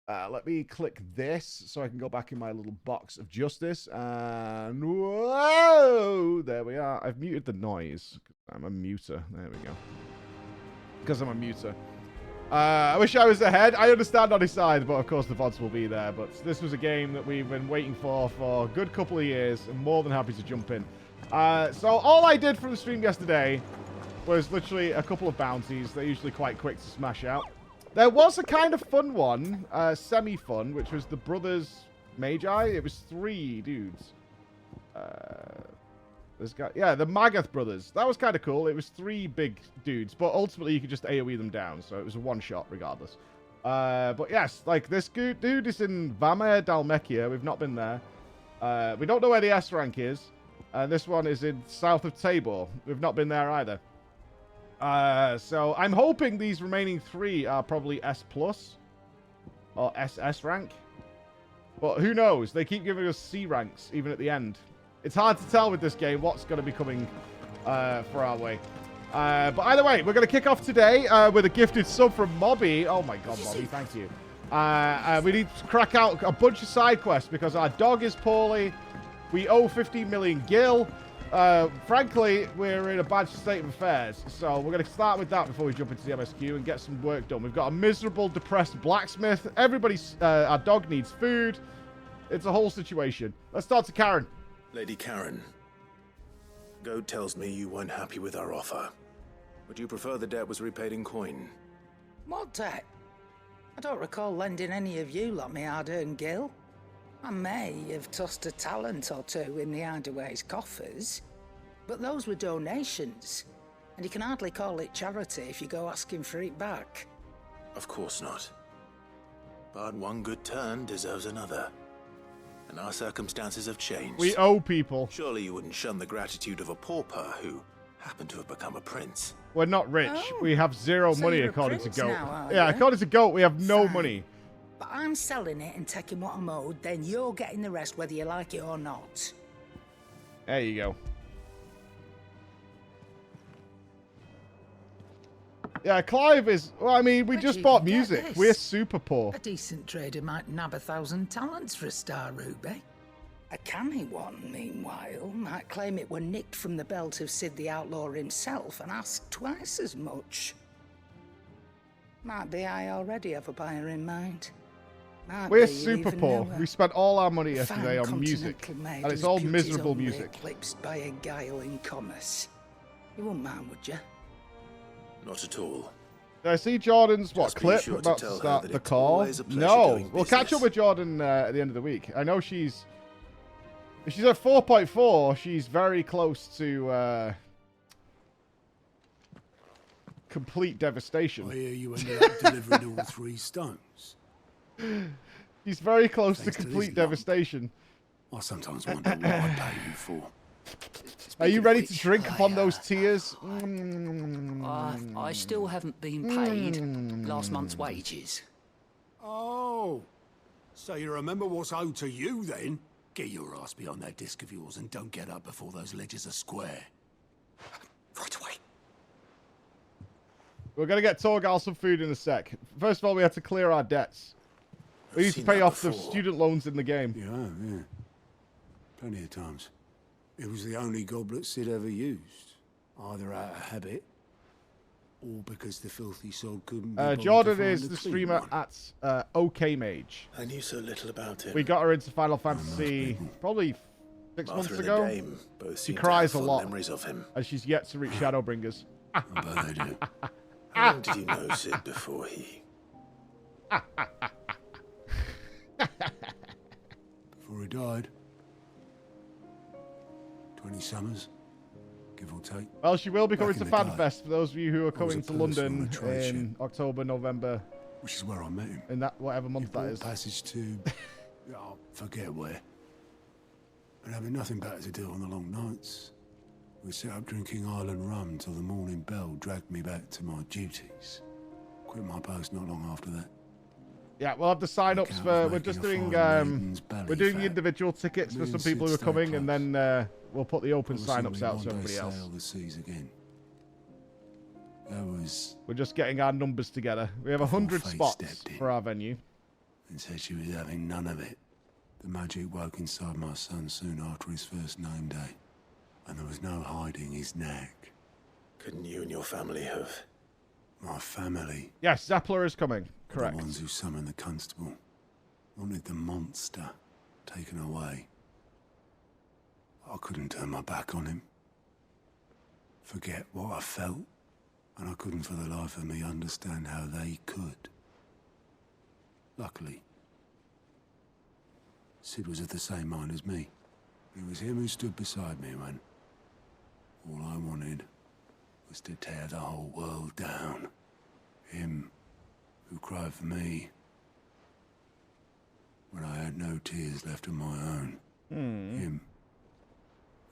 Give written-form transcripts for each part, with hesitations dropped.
Let me click this so I can go back in my little box of justice. And whoa, there we are. I've muted the noise. I'm a muter. There we go. Because I'm a muter. I wish I was ahead. I understand on his side, but of course the VODs will be there. But this was a game that we've been waiting for a good couple of years. I'm more than happy to jump in. So all I did from the stream yesterday was literally a couple of bounties. They're usually quite quick to smash out. There was a kind of fun one, semi-fun, which was the Brothers Magi. It was 3 dudes. This guy, yeah, the Magath brothers. That was kind of cool. It was 3 big dudes, but ultimately you could just AoE them down, so it was a one-shot regardless. But yes, like this dude is in Vamir Dalmekia. We've not been there. We don't know where the S rank is. And this one is in south of Tabor. We've not been there either. So I'm hoping these remaining 3 are probably S+ or SS rank. But who knows? They keep giving us C ranks even at the end. It's hard to tell with this game what's going to be coming for our way. But either way, we're going to kick off today with a gifted sub from Mobby. Oh my god, Mobby, thank you. We need to crack out a bunch of side quests because our dog is poorly. We owe 15 million gil. Frankly, we're in a bad state of affairs. So we're going to start with that before we jump into the MSQ and get some work done. We've got a miserable, depressed blacksmith. Everybody's, our dog needs food. It's a whole situation. Let's start to Karen. Lady Karen, Goat tells me you weren't happy with our offer. Would you prefer the debt was repaid in coin? What debt? I don't recall lending any of you lot me hard-earned gil. I may have tossed a talent or 2 in the Hideaway's coffers, but those were donations, and you can hardly call it charity if you go asking for it back. Of course not. But one good turn deserves another. And our circumstances have changed. We owe people. Surely you wouldn't shun the gratitude of a pauper who happened to have become a prince. We're not rich. Oh, we have 0 so money you're a according to prince Goat. now, are Yeah, you? according to Goat, we have no Fine. money. But I'm selling it and taking what I'm owed, then you're getting the rest whether you like it or not. There you go. Yeah, Clive is... Well, I mean, we Where'd just you bought get music. this? We're super poor. A decent trader might nab 1,000 talents for a star ruby. A canny one, meanwhile, might claim it were nicked from the belt of Sid the Outlaw himself and ask twice as much. Might be I already have a buyer in mind. Might We're be you super even poor. know her. We spent all our money A yesterday fine on music. continental maid And it's whose all beauty's miserable only music. eclipsed by a guile in commerce. You wouldn't mind, would you? Not at all. Did I see Jordan's, what, Just be clip sure to about to tell her start that the it's call? always a pleasure No. doing We'll catch up business. with Jordan at the end of the week. I know she's... If she's at 4.4, she's very close to complete devastation. I hear you ended up delivering all 3 stones. She's very close Thanks to to complete this lump. devastation. I sometimes wonder what I pay you for. Are you Speaking of ready to which, drink upon those tears? I still haven't been paid last month's wages. Oh, so you remember what's owed to you then? Get your ass behind that disc of yours and don't get up before those ledgers are square. Right away. We're going to get Torgal some food in a sec. First of all, we have to clear our debts. We need to seen pay that off the before. student loans in the game. Yeah. Plenty of times. It was the only goblet Sid ever used. Either out of habit, or because the filthy soul couldn't be bothered to Jordan find is a the clean streamer one. at OK Mage. I knew so little about him. We got her into Final Fantasy people. probably 6 months Martha and ago, the Dame both She seem to cries have a fond lot. memories of him. and she's yet to reach Shadowbringers. I bet they do. How long did you know Sid before he... Before he died. 20 summers, give or take. Well, she will be coming Back to in the day, FanFest for those of you who are I was coming a to person London on a trade ship. in October, November, Which is where I met him. in that whatever month that Bought is. passage to, oh, forget where. And having nothing better to do on the long nights, we set up drinking Island rum till the morning bell dragged me back to my duties. Quit my post not long after that. Yeah, we'll have the sign-ups Account for. of We're just making a doing. fine maiden's belly We're doing fat. individual tickets for Me some and people who are Sid stay coming, and close. then we'll put the open Promising sign-ups we out one to day everybody else. sail the seas again. That was We're just getting our numbers together. We have Before 100 fate spots stepped in. for our venue. and said she was having none of it. The magic woke inside my son soon after his first name day, and there was no hiding his knack. Couldn't you and your family have... My family, Yes, Zeppler is coming. Correct. the ones who summoned the constable, wanted the monster taken away. I couldn't turn my back on him, forget what I felt, and I couldn't for the life of me understand how they could. Luckily, Sid was of the same mind as me. It was him who stood beside me when all I wanted was to tear the whole world down. Him who cried for me when I had no tears left of my own. Him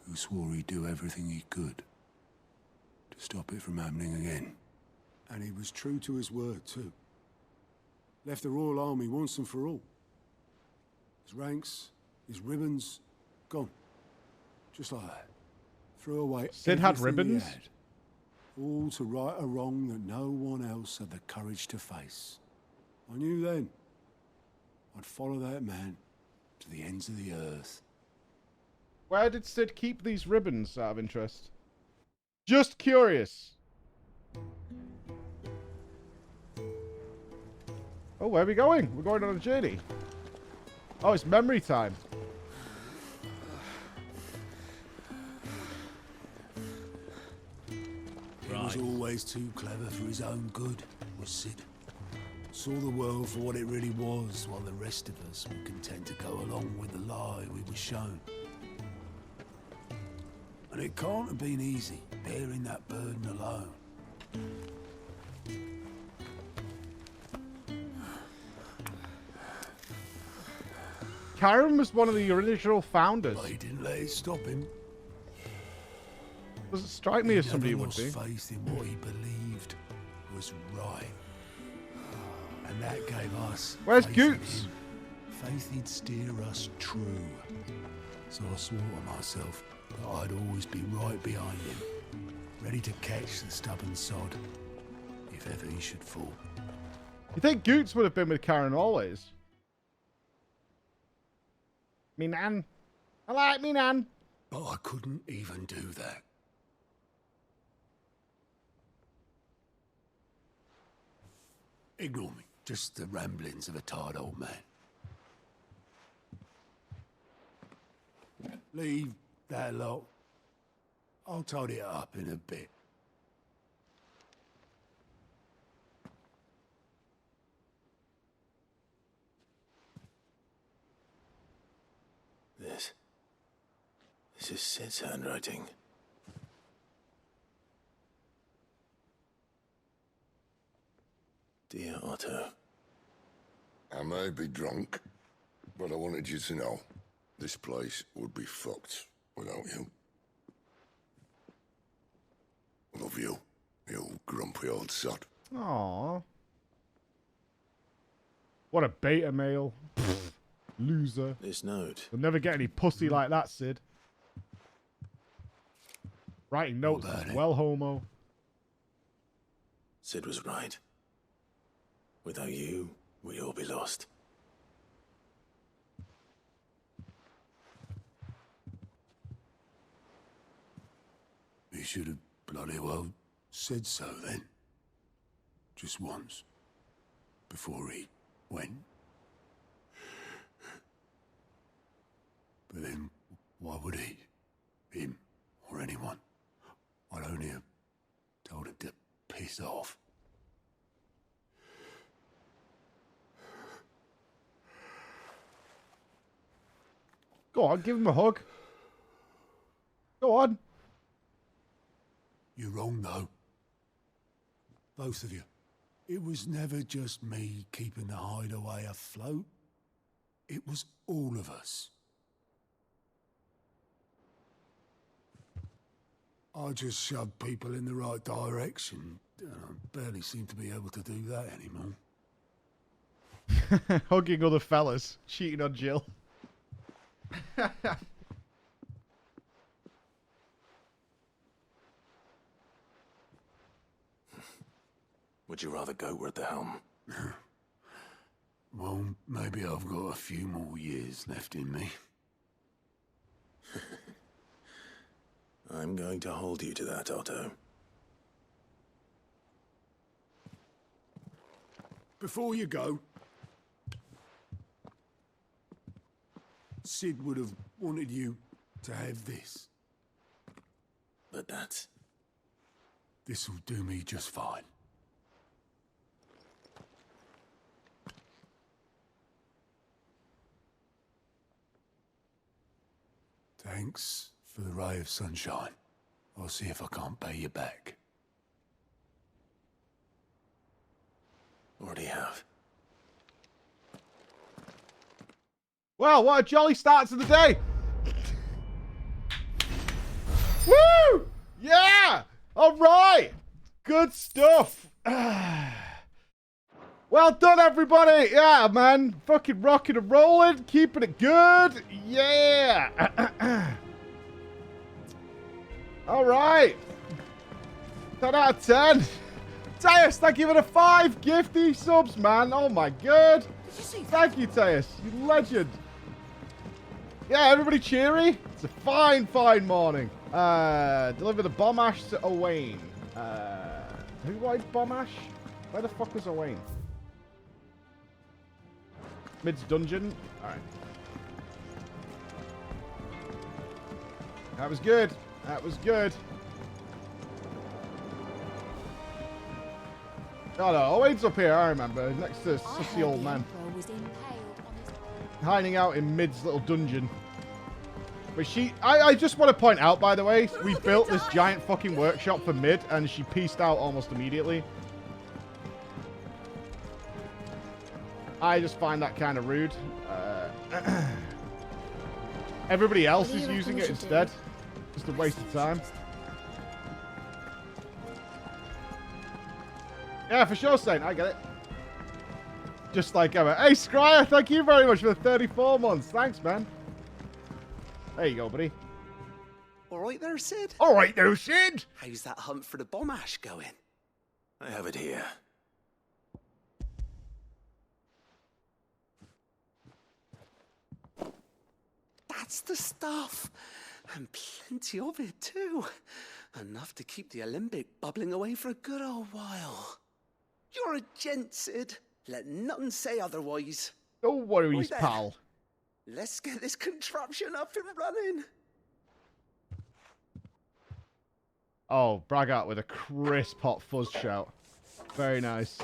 who swore he'd do everything he could to stop it from happening again. And he was true to his word, too. Left the Royal Army once and for all. His ranks, his ribbons, gone. Just like that. Threw away Sid had everything he ribbons? had. All to right a wrong that no one else had the courage to face. I knew then I'd follow that man to the ends of the earth. Where did Sid keep these ribbons, out of interest? Just curious. Oh, where are we going? We're going on a journey. Oh, it's memory time. He was always too clever for his own good, was Sid. Saw the world for what it really was, while the rest of us were content to go along with the lie we were shown. And it can't have been easy, bearing that burden alone. Karen was one of the original founders. But he didn't let it stop him. Doesn't strike me as He somebody who never would be. lost faith in what he believed was right. And that gave us Where's faith in Goots? him. Faith he'd steer us true. So I swore to myself that I'd always be right behind him, ready to catch the stubborn sod if ever he should fall. You think Goots would have been with Karen always? Me nan. I like me nan. But I couldn't even do that. Ignore me. Just the ramblings of a tired old man. Leave that lot. I'll tidy it up in a bit. This is Sid's handwriting. Dear Otto. I may be drunk, but I wanted you to know this place would be fucked without you. I love you, you grumpy old sod. Aww. What a beta male. Loser. This note. You'll never get any pussy like that, Sid. Writing notes as well, homo. Sid was right. Without you, we'd all be lost. He should have bloody well said so then. Just once. Before he went. But then, why would he? Him, or anyone? I'd only have told him to piss off. Go on, give him a hug. Go on. You're wrong, though. Both of you. It was never just me keeping the hideaway afloat. It was all of us. I just shoved people in the right direction. I barely seem to be able to do that anymore. Hugging other fellas. Cheating on Jill. Would you rather go at the helm? Well, maybe I've got a few more years left in me. I'm going to hold you to that, Otto. Before you go, Sid would have wanted you to have this. But that's... This'll do me just fine. Thanks for the ray of sunshine. I'll see if I can't pay you back. Already have. Well, what a jolly start to the day. Woo! Yeah! All right! Good stuff. Well done, everybody. Yeah, man. Fucking rocking and rolling. Keeping it good. Yeah. All right. 10 out of 10. Teus, thank you for the 5 gifty subs, man. Oh, my God. Thank you, Teus. You legend. Yeah, everybody cheery. It's a fine, fine morning. Deliver the bomb ash to Owain. Who wanted bomb ash? Where the fuck was Owain? Mid's dungeon. Alright. That was good. That was good. Oh no, Owain's up here, I remember. Next to sussy old man. Hiding out in Mid's little dungeon. But I just want to point out, by the way, we built this giant fucking workshop for Mid, and she pieced out almost immediately. I just find that kind of rude. Everybody else is using it instead. Just a waste of time. Yeah, for sure, Saint. I get it. Just like ever. Hey, Scryer, thank you very much for the 34 months. Thanks, man. There you go, buddy. All right there, Sid? All right there, Sid. How's that hunt for the bomb ash going? I have it here. That's the stuff. And plenty of it, too. Enough to keep the Olympic bubbling away for a good old while. You're a gent, Sid. Let nothing say otherwise. No worries, Right pal. Let's get this contraption up and running. Oh, brag out with a crisp hot fuzz shout. Very nice.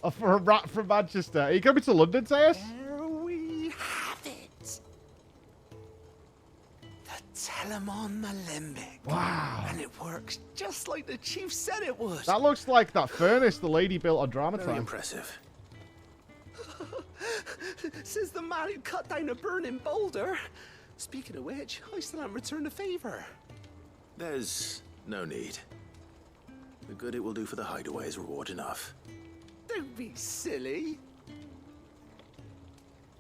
Oh, for a rat from Manchester. Are you coming to London, Teus? There we have it. The Telemon Alembic. Wow. And it works just like the chief said it would. That looks like that furnace the lady built on Drama Very Time. impressive. Says the man who cut down a burning boulder. Speaking of which, I still haven't returned the favor. There's no need. The good it will do for the hideaway is reward enough. Don't be silly.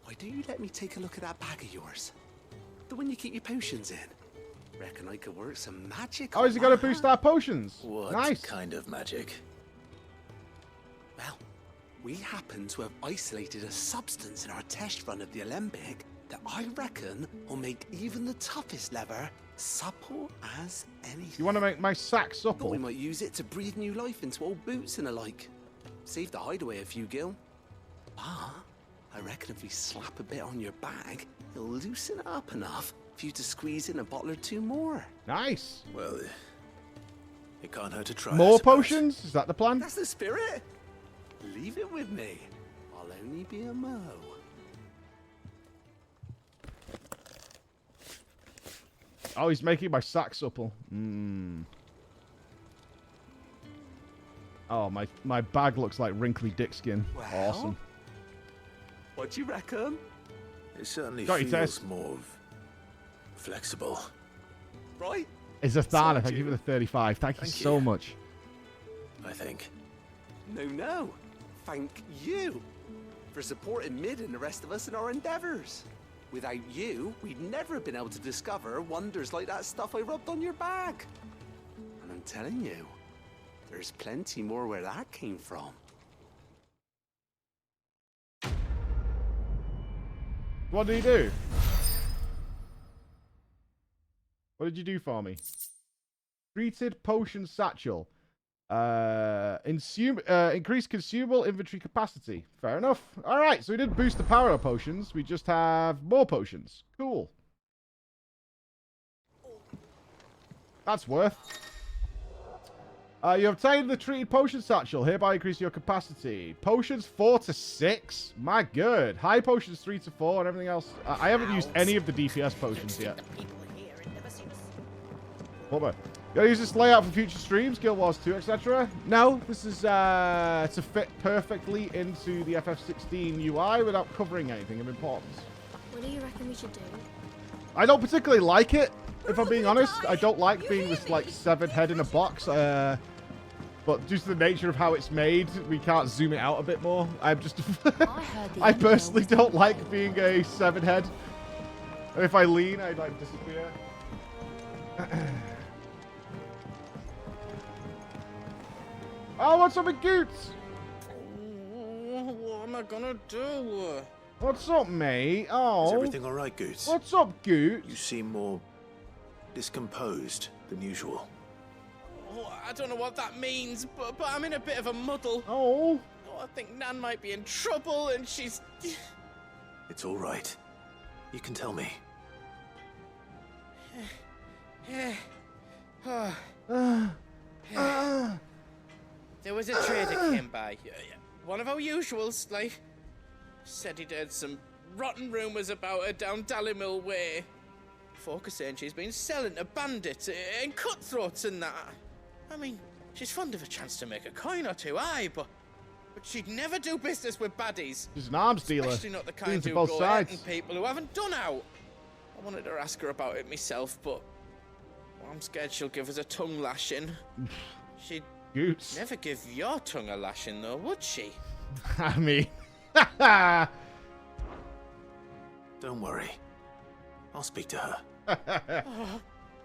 Why don't you let me take a look at that bag of yours? The one you keep your potions in. Reckon I could work some magic Oh, on is he going to that. boost our potions? What Nice. kind of magic? Well, we happen to have isolated a substance in our test run of the Alembic that I reckon will make even the toughest leather supple as anything. You want to make my sack Thought supple? we might use it to breathe new life into old boots and the like. Save the hideaway a few gil. But I reckon if we slap a bit on your bag, it'll loosen it up enough for you to squeeze in a bottle or two more. Nice. Well, it can't hurt to try. I More suppose. potions? Is that the plan? That's the spirit. Leave it with me. I'll only be a mo. Oh, he's making my sack supple. Mmm. Oh, my bag looks like wrinkly dick skin. Well? Awesome. What do you reckon? It certainly Got your feels test. more flexible. Right? It's a Thana. Sold Thank you you. for the 35. Thank you Thank so you. much. I think. No. Thank you for supporting Mid and the rest of us in our endeavors. Without you, we'd never have been able to discover wonders like that stuff I rubbed on your bag. And I'm telling you, there's plenty more where that came from. What did he do? What did you do for me? Treated potion satchel. Increase consumable inventory capacity. Fair enough. Alright, so we didn't boost the power of potions. We just have more potions. Cool. That's worth. You obtained the treated potion satchel. Hereby increase your capacity. Potions 4 to 6. My good. High potions 3 to 4 and everything else. I haven't used any of the DPS potions yet. What about? You gotta use this layout for future streams, Guild Wars 2, etc. No, this is to fit perfectly into the FF16 UI without covering anything of importance. What do you reckon we should do? I don't particularly like it, if I'm being honest. I don't like being this like severed head in a box. But due to the nature of how it's made, we can't zoom it out a bit more. I'm just I personally don't like being a severed head. And if I lean, I like disappear. Oh, what's up with Goots? What am I gonna do? What's up, mate? Oh. Is everything all right, Goots? What's up, Goots? You seem more discomposed than usual. Oh, I don't know what that means, but I'm in a bit of a muddle. Oh. I think Nan might be in trouble, and she's... It's all right. You can tell me. There was a trader came by. One of our usuals, like, said he'd heard some rotten rumours about her down Dallymill Way. Folk are saying she's been selling to bandits and cutthroats and that. I mean, she's fond of a chance to make a coin or two, aye, but she'd never do business with baddies. She's an arms dealer. Especially not the kind who both go sides. hurting people who haven't done out. I wanted to ask her about it myself, but I'm scared she'll give us a tongue lashing. She'd Goots. never give your tongue a lashing, though, would she? I mean... Don't worry. I'll speak to her. Oh,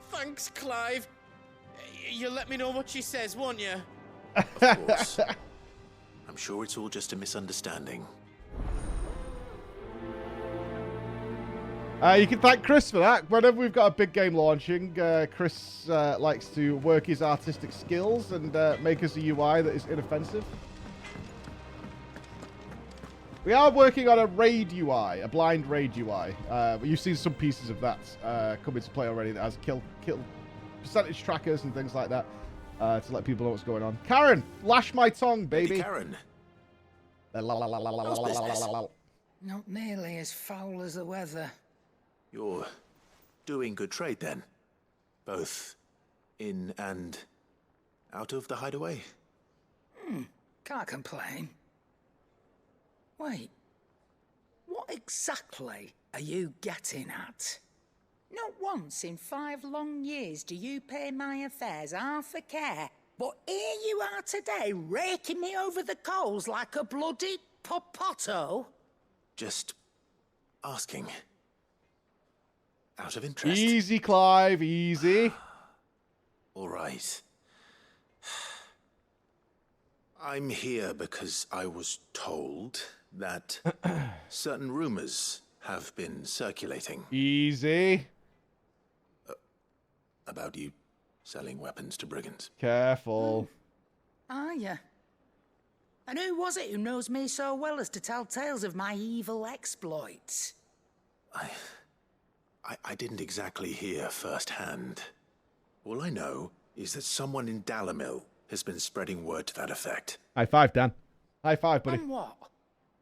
thanks, Clive. You'll let me know what she says, won't you? Of course. I'm sure it's all just a misunderstanding. You can thank Chris for that. Whenever we've got a big game launching, Chris likes to work his artistic skills and make us a UI that is inoffensive. We are working on a raid UI, a blind raid UI. You've seen some pieces of that come into play already that has kill percentage trackers and things like that to let people know what's going on. Karen, lash my tongue, baby. Lady Karen. Not nearly as foul as the weather. You're doing good trade then? Both in and out of the hideaway? Can't complain. Wait, what exactly are you getting at? Not once in 5 long years do you pay my affairs half a care, but here you are today raking me over the coals like a bloody popoto? Just asking. Out of interest. Easy, Clive, easy. All right. I'm here because I was told that certain rumors have been circulating. Easy. About you selling weapons to brigands. Careful. Are you? And who was it who knows me so well as to tell tales of my evil exploits? I didn't exactly hear firsthand. All I know is that someone in Dallymill has been spreading word to that effect. High five, Dan. High five, buddy. And what?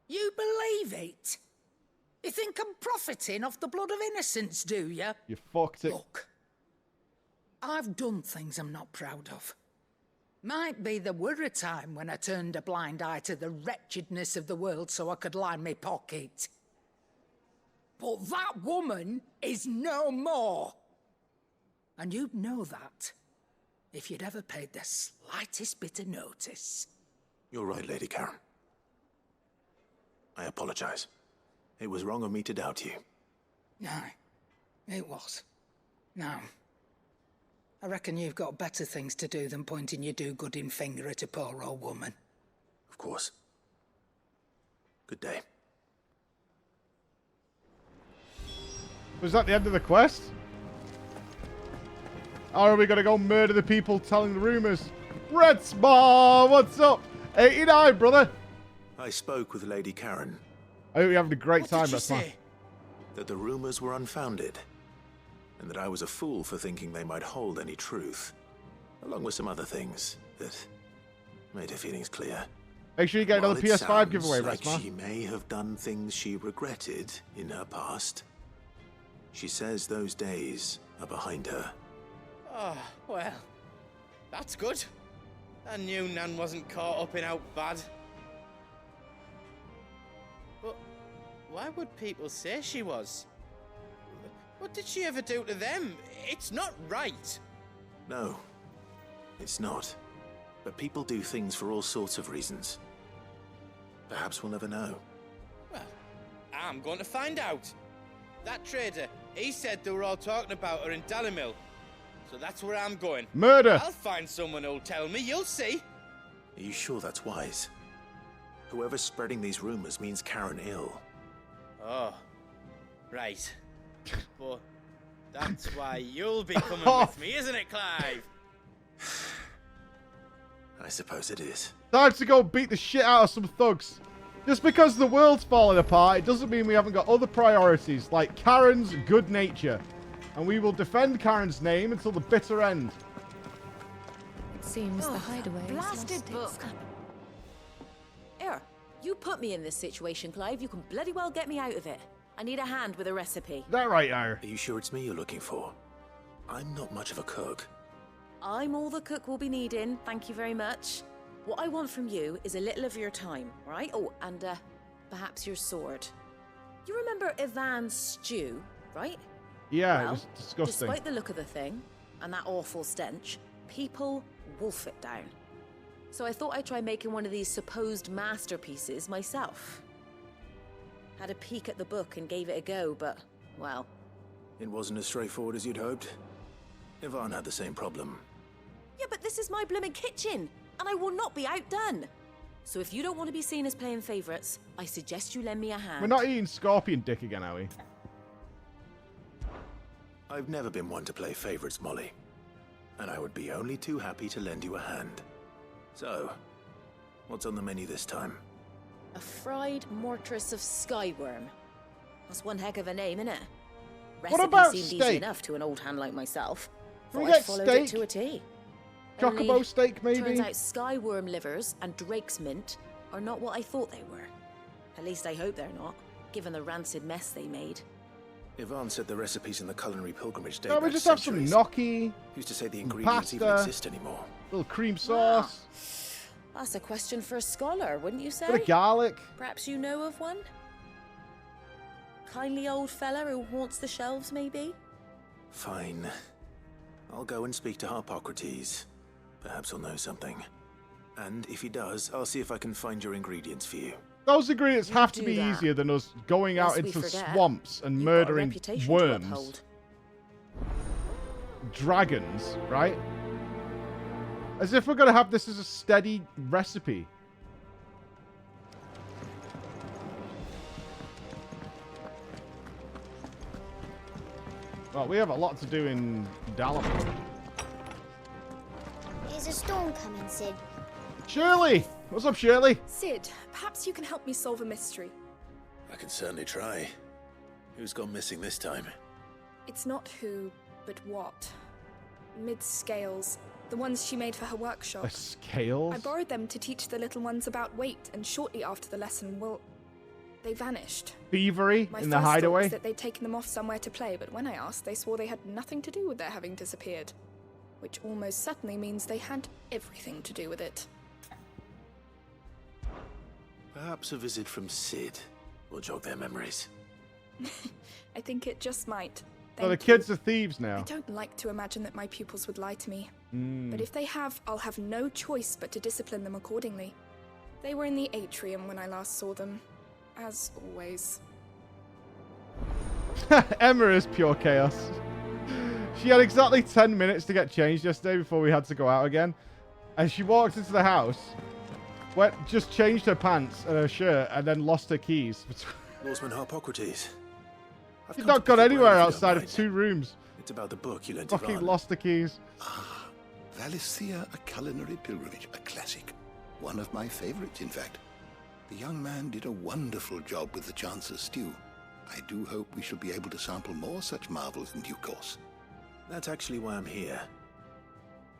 You believe it? You think I'm profiting off the blood of innocents, do you? You fucked it. Look, I've done things I'm not proud of. Might be there were a time when I turned a blind eye to the wretchedness of the world so I could line my pocket. But that woman is no more. And you'd know that if you'd ever paid the slightest bit of notice. You're right, Lady Karen. I apologize. It was wrong of me to doubt you. No, it was. Now, I reckon you've got better things to do than pointing your do-gooding finger at a poor old woman. Of course. Good day. Was that the end of the quest? Or are we going to go murder the people telling the rumors? Redsma, what's up? 89, brother. I spoke with Lady Karen. I hope you're having a great time, What did she Redsma. say? That the rumors were unfounded, and that I was a fool for thinking they might hold any truth, along with some other things that made her feelings clear. Make sure you get While another it PS5 sounds giveaway, like Redsma. she may have done things she regretted in her past, she says those days are behind her. Oh, well, that's good. I knew Nan wasn't caught up in out bad. But why would people say she was? What did she ever do to them? It's not right. No, it's not. But people do things for all sorts of reasons. Perhaps we'll never know. Well, I'm going to find out. That trader, he said they were all talking about her in Dalimil. So that's where I'm going. Murder. I'll find someone who'll tell me, you'll see. Are you sure that's wise? Whoever's spreading these rumors means Karen ill. Oh, right. But that's why you'll be coming with me, isn't it, Clive? I suppose it is. Time to go beat the shit out of some thugs. Just because the world's falling apart, it doesn't mean we haven't got other priorities, like Karen's good nature. And we will defend Karen's name until the bitter end. It seems the hideaway is Blasted lost. book. Here, you put me in this situation, Clive. You can bloody well get me out of it. I need a hand with a recipe. Is that right, Ira? Are you sure it's me you're looking for? I'm not much of a cook. I'm all the cook will be needing, thank you very much. What I want from you is a little of your time, right? Oh, and perhaps your sword. You remember Ivan's stew, right? Yeah, well, it was disgusting. Despite the look of the thing, and that awful stench, people wolf it down. So I thought I'd try making one of these supposed masterpieces myself. Had a peek at the book and gave it a go, but, well... It wasn't as straightforward as you'd hoped. Ivan had the same problem. Yeah, but this is my blooming kitchen, and I will not be outdone. So if you don't want to be seen as playing favourites, I suggest you lend me a hand. We're not eating scorpion dick again, are we? I've never been one to play favorites, Molly. And I would be only too happy to lend you a hand. So, what's on the menu this time? A fried mortress of skyworm. That's one heck of a name, innit? Recipe about seemed steak? easy enough to an old hand like myself. Can we Thought I get followed steak? it to a T. Chocobo Only, steak, maybe? Turns out skyworm livers and drake's mint are not what I thought they were. At least I hope they're not, given the rancid mess they made. Ivan said the recipes in the culinary pilgrimage date Can't we back just have some centuries. gnocchi? Who's to say the ingredients even pasta? exist anymore? Little cream sauce? That's a question for a scholar, wouldn't you say? Bit of garlic? Perhaps you know of one? Kindly old fella who haunts the shelves, maybe? Fine. I'll go and speak to Harpocrates. Perhaps he'll know something. And if he does, I'll see if I can find your ingredients for you. Those ingredients You have to do be that. easier than us going out Lest we into forget, swamps and You've got a murdering reputation to worms. uphold. Dragons, right? As if we're going to have this as a steady recipe. Well, we have a lot to do in Dalimil. Is a storm coming, Sid? Shirley! What's up, Shirley? Sid, perhaps you can help me solve a mystery. I can certainly try. Who's gone missing this time? It's not who, but what. Mid's scales, the ones she made for her workshop. The scales? I borrowed them to teach the little ones about weight, and shortly after the lesson, well, they vanished. Thievery My in the first thought hideaway? was that they'd taken them off somewhere to play, but when I asked, they swore they had nothing to do with their having disappeared. Which almost certainly means they had everything to do with it. Perhaps a visit from Sid will jog their memories. I think it just might. So the Thank you. kids are thieves now. I don't like to imagine that my pupils would lie to me. Mm. But if they have, I'll have no choice but to discipline them accordingly. They were in the atrium when I last saw them. As always. Emma is pure chaos. She had exactly 10 minutes to get changed yesterday before we had to go out again. And she walked into the house, just changed her pants and her shirt, and then lost her keys. Norseman Harpocrates. She's not gone anywhere outside of 2 rooms. It's about the book you lent to Fucking Varn. lost the keys. Ah, Valisthea, A Culinary Pilgrimage, a classic. One of my favorites, in fact. The young man did a wonderful job with the Chance's stew. I do hope we shall be able to sample more such marvels in due course. That's actually why I'm here.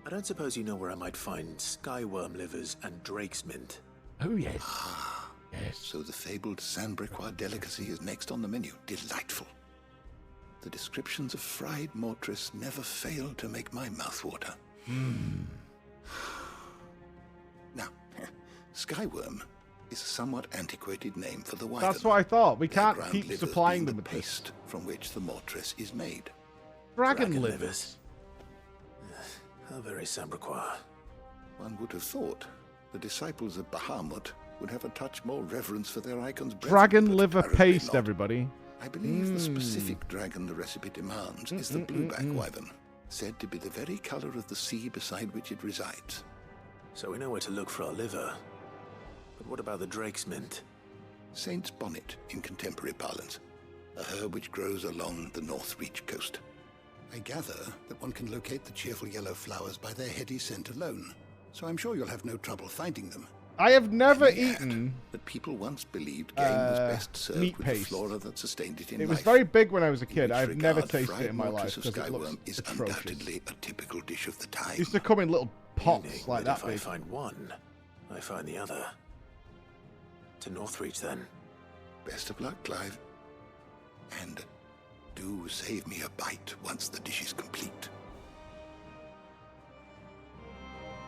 I don't suppose you know where I might find skyworm livers and drake's mint. Oh, yes. Ah, yes. So the fabled Sandbrequois delicacy is next on the menu. Delightful. The descriptions of fried mortress never fail to make my mouth water. Now, skyworm is a somewhat antiquated name for the wyvern. That's what I thought. We can't Ground keep liver supplying being them the with this. paste from which the mortress is made. Dragon livers. How very Sandbrequois. One would have thought the disciples of Bahamut would have a touch more reverence for their icon's brethren, Dragon but liver apparently paste, not. everybody. I believe the specific dragon the recipe demands is the blueback wyvern, said to be the very color of the sea beside which it resides. So we know where to look for our liver. But what about the drake's mint? Saint's bonnet in contemporary parlance, a herb which grows along the North Reach coast. I gather that one can locate the cheerful yellow flowers by their heady scent alone, so I'm sure you'll have no trouble finding them. I have never eaten that people once believed game was best served meat with paste. the flora that sustained it in It life. was very big when I was a In kid. which I've never regard, tasted fried it in my life mortress of because it looks skyworm is atrocious. undoubtedly a typical dish of the time. It used to come in little pots Meaning like that that if big. I find one, I find the other. To Northreach, then. Best of luck, Clive. And do save me a bite once the dish is complete.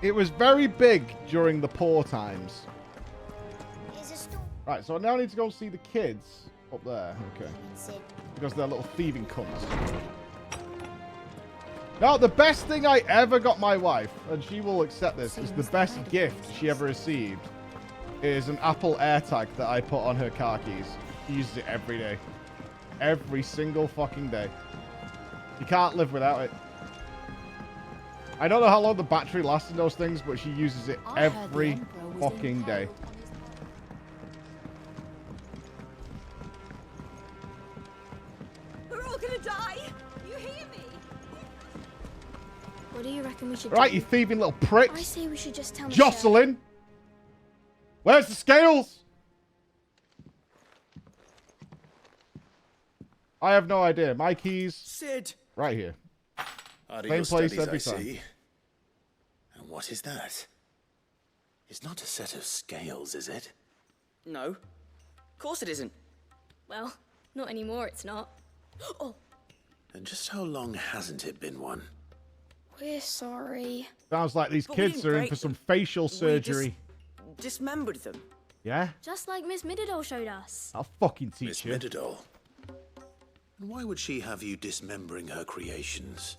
It was very big during the poor times. Right, so I now need to go see the kids up there. Okay. Because they're little thieving cunts. Now, the best thing I ever got my wife, and she will accept this, is the best gift she ever received, is an Apple AirTag that I put on her car keys. She uses it every day. Every single fucking day. You can't live without it. I don't know how long the battery lasts in those things, but she uses it every fucking day. We're all gonna die! You hear me? What do you reckon we should Right, do? you thieving little pricks. I say we should just tell Michelle. Jocelyn! Where's the scales? I have no idea. My keys. Sid! Right here. Out of Same your place studies, every I time. see. And what is that? It's not a set of scales, is it? No. Of course it isn't. Well, not anymore, it's not. Oh, And just how long hasn't it been one? We're sorry. Sounds like these But we kids didn't are in break for some them. facial We just surgery. dismembered them. Yeah? just like Miss Middledore showed us. I'll fucking Miss teach you. Middledore. And why would she have you dismembering her creations?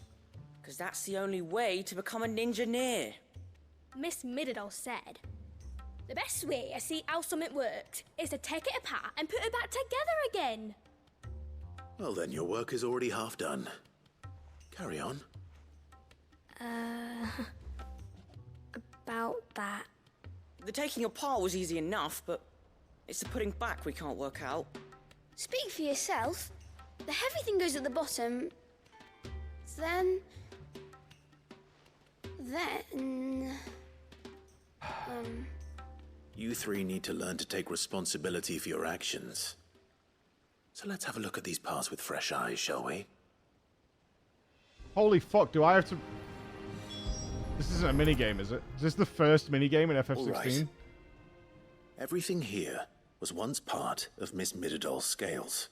Because that's the only way to become a ninja near. Miss Middledore said, the best way to see how something works is to take it apart and put it back together again. Well, then your work is already half done. Carry on. About that. The taking apart was easy enough, but it's the putting back we can't work out. Speak for yourself. The heavy thing goes at the bottom. Then... You three need to learn to take responsibility for your actions. So let's have a look at these parts with fresh eyes, shall we? Holy fuck, do I have to... This isn't a minigame, is it? Is this the first minigame in FF16? All right. Everything here was once part of Miss Middadore's scales.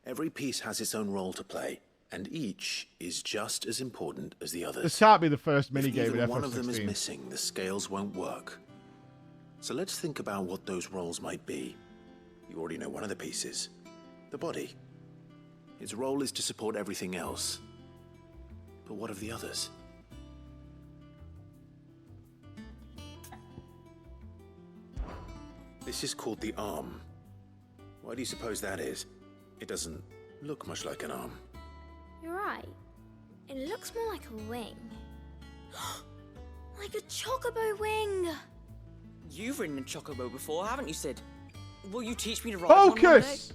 Every piece has its own role to play, and each is just as important as the others. This can't be the first If minigame in either FF16. one of them is missing, the scales won't work. So let's think about what those roles might be. You already know one of the pieces. The body. Its role is to support everything else. But what of the others? This is called the arm. Why do you suppose that is? It doesn't look much like an arm. You're right. It looks more like a wing. Like a chocobo wing. You've ridden a chocobo before, haven't you, Sid? Will you teach me to ride one day? Focus!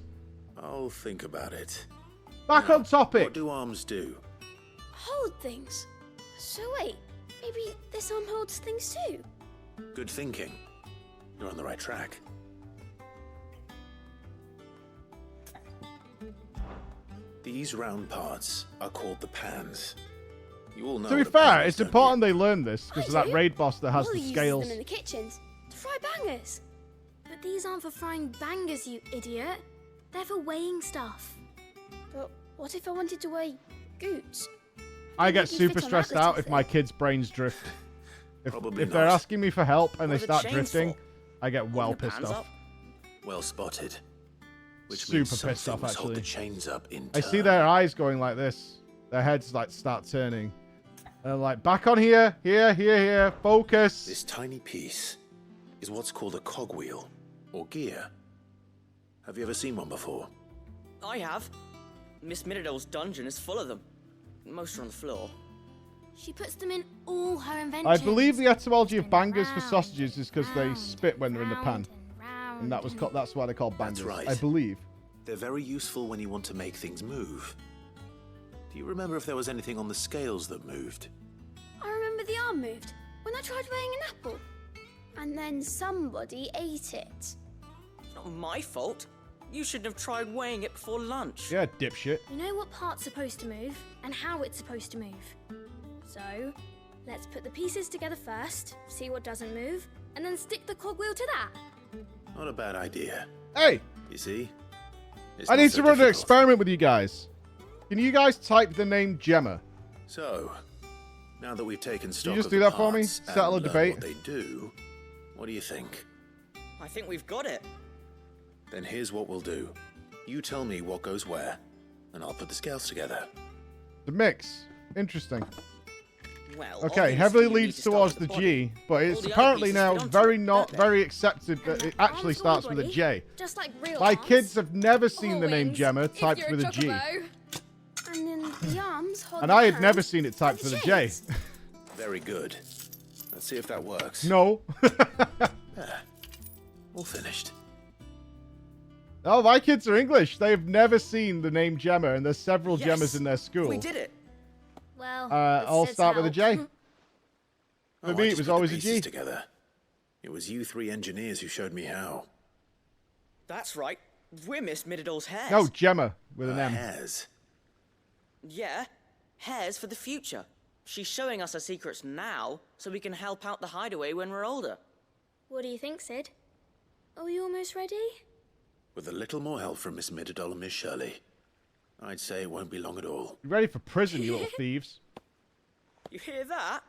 I'll think about it. Back on topic. What do arms do? Hold things. So wait, maybe this arm holds things too? Good thinking. You're on the right track. These round parts are called the pans. You all know. To be what a fair, pan is, it's don't important they learn this because of that do. raid boss that has Molly the uses scales. them in the kitchens to fry bangers. But these aren't for frying bangers, you idiot. They're for weighing stuff. But what if I wanted to weigh goots? I get think you super fit on stressed that little out if my kids' brains drift. Probably If they're not. asking me for help and What they are the start chains drifting, for? I get well Holding the pissed pans off. up? Well spotted. Which Super means some pissed off, things hold the actually. chains up in I turn. see their eyes going like this. Their heads like start turning. And I'm like, back on here, here, focus. This tiny piece is what's called a cogwheel, or gear. Have you ever seen one before? I have. Miss Middledale's dungeon is full of them. Most are on the floor. She puts them in all her inventions. I believe the etymology of bangers for round sausages is because they round spit when they're in the pan. round and round And that was that's why they're called bangers. That's right. I believe. They're very useful when you want to make things move. Do you remember if there was anything on the scales that moved? I remember the arm moved when I tried weighing an apple. And then somebody ate it. It's not my fault. You should have tried weighing it before lunch. Yeah, dipshit. You know what part's supposed to move and how it's supposed to move. So, let's put the pieces together first, see what doesn't move, and then stick the cogwheel to that. Not a bad idea. Hey, You see? It's I not need so to run an difficult. experiment with you guys. Can you guys type the name Gemma? So, now that we've taken stock just of do the that for me? parts and Settle a learned debate? what they do, what do you think? I think we've got it. Then here's what we'll do. You tell me what goes where, and I'll put the scales together. The mix. Interesting. Well, Okay, obviously heavily you need leads to start towards with the body. G, but it's All the other apparently pieces now fit onto very it, not don't they? very accepted that it actually Arms starts for with a body, J. Just like real My arms. kids have never seen Or the name wings, Gemma if typed you're with a G. chocobo. And then the arms hold And the I had hand never seen it typed and with a the J. chains. Very good. Let's see if that works. No. All finished. Oh, my kids are English. They've never seen the name Gemma, and there's several Yes, Gemmas in their school. We did it. Well, All it start with a says J. help. For I me, it just was put the always a pieces G. together. It was you three engineers who showed me how. That's right. We're Miss Middledale's hares. No, Gemma with an M. Hairs. Yeah, hares for the future. She's showing us her secrets now, so we can help out the hideaway when we're older. What do you think, Sid? Are you almost ready? With a little more help from Miss Middledale and Miss Shirley, I'd say it won't be long at all. You ready for prison, you little thieves? You hear that?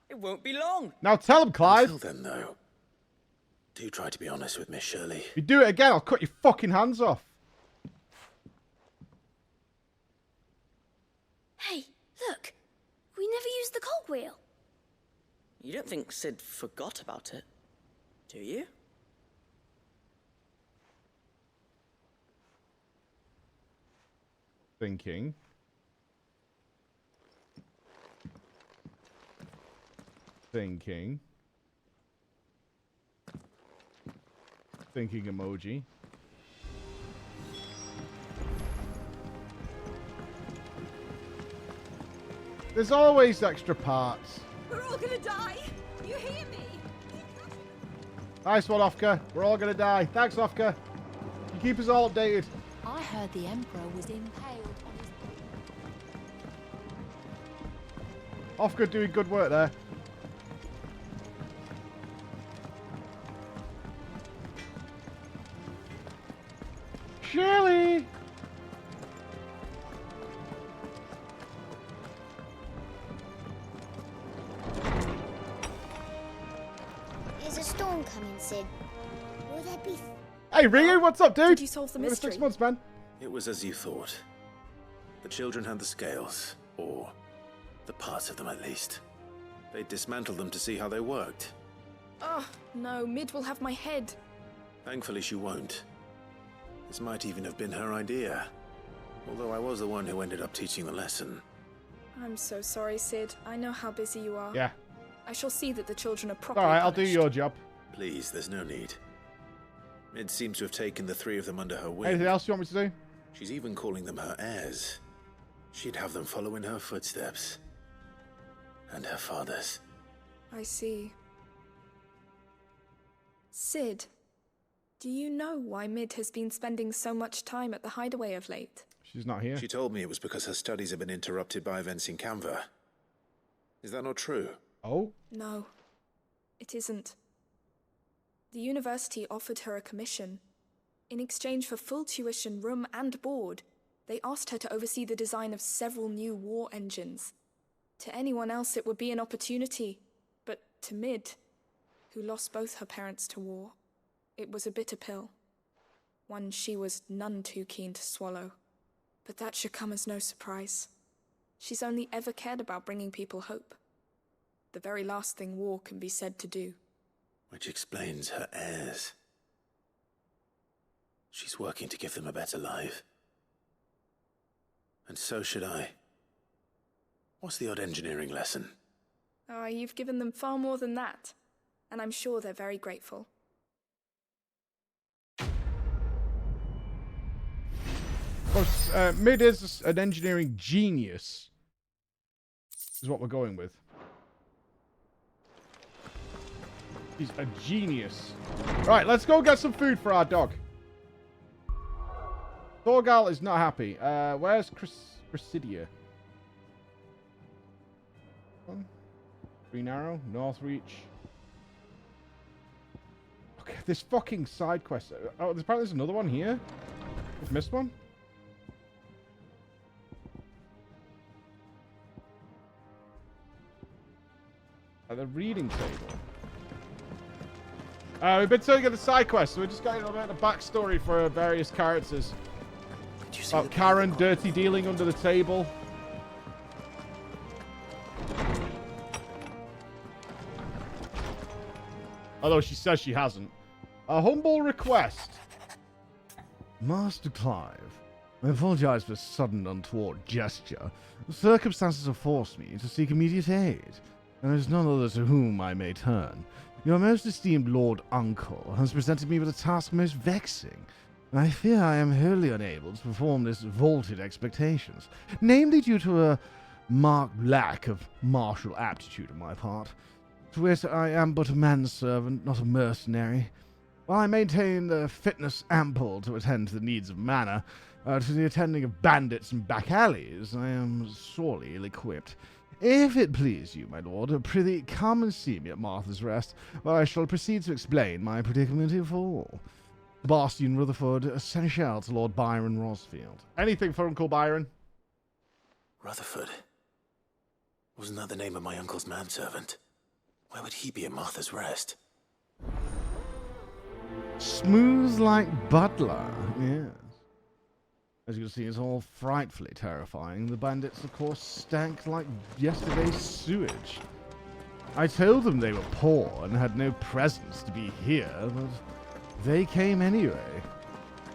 It won't be long. Now tell them, Clive. Until then, though, do try to be honest with Miss Shirley. If you do it again, I'll cut your fucking hands off. Hey, look. We never used the cogwheel. You don't think Sid forgot about it, do you? Thinking. Thinking emoji. There's always extra parts. We're all gonna die. You hear me? Nice one, Ofka. We're all gonna die. Thanks, Ofka. You keep us all updated. I heard the Emperor was impaled on his... Ofka doing good work there. Shirley! There's a storm coming, Sid. Will there be... Hey, Ryu, what's up, dude? Did you solve the Over mystery? 6 months, man. It was as you thought. The children had the scales, or the parts of them at least. They dismantled them to see how they worked. Oh, no, Mid will have my head. Thankfully, she won't. This might even have been her idea. Although I was the one who ended up teaching the lesson. I'm so sorry, Sid. I know how busy you are. Yeah. I shall see that the children are properly Alright, I'll do punished. your job. Please, there's no need. Mid seems to have taken the three of them under her wing. Anything else you want me to do? She's even calling them her heirs. She'd have them follow in her footsteps. And her father's. I see. Sid, do you know why Mid has been spending so much time at the hideaway of late? She's not here. She told me it was because her studies have been interrupted by events in Canva. Is that not true? Oh? No, it isn't. The university offered her a commission. In exchange for full tuition, room and board, they asked her to oversee the design of several new war engines. To anyone else it would be an opportunity, but to Mid, who lost both her parents to war, it was a bitter pill. One she was none too keen to swallow. But that should come as no surprise. She's only ever cared about bringing people hope. The very last thing war can be said to do. Which explains her heirs. She's working to give them a better life. And so should I. What's the odd engineering lesson? Ah, you've given them far more than that. And I'm sure they're very grateful. Well, Mid is an engineering genius. Is what we're going with. He's a genius. Right, let's go get some food for our dog. Thorgal is not happy. Where's Chrysidia? Green Arrow, Northreach. Okay, this fucking side quest. Oh, apparently there's another one here. I've missed one. At the reading table. We've been telling you the side quest, so we're just getting a little bit of backstory for various characters. About Karen dirty dealing under the table. Although she says she hasn't. A humble request. Master Clive, I apologize for sudden untoward gesture. Circumstances have forced me to seek immediate aid, and there is none other to whom I may turn. Your most esteemed Lord Uncle has presented me with a task most vexing, and I fear I am wholly unable to perform this vaulted expectations, namely due to a marked lack of martial aptitude on my part. To wit, I am but a manservant, not a mercenary. While I maintain the fitness ample to attend to the needs of manor, to the attending of bandits and back alleys, I am sorely ill-equipped. If it please you, my lord, prithee come and see me at Martha's Rest, where I shall proceed to explain my predicament in full. Sebastian Rutherford, Seneschal to Lord Byron Rosfield. Anything for Uncle Byron? Rutherford? Wasn't that the name of my uncle's manservant? Why would he be at Martha's Rest? Smooth like butler, yes. As you can see, it's all frightfully terrifying. The bandits, of course, stank like yesterday's sewage. I told them they were poor and had no presents to be here, but they came anyway.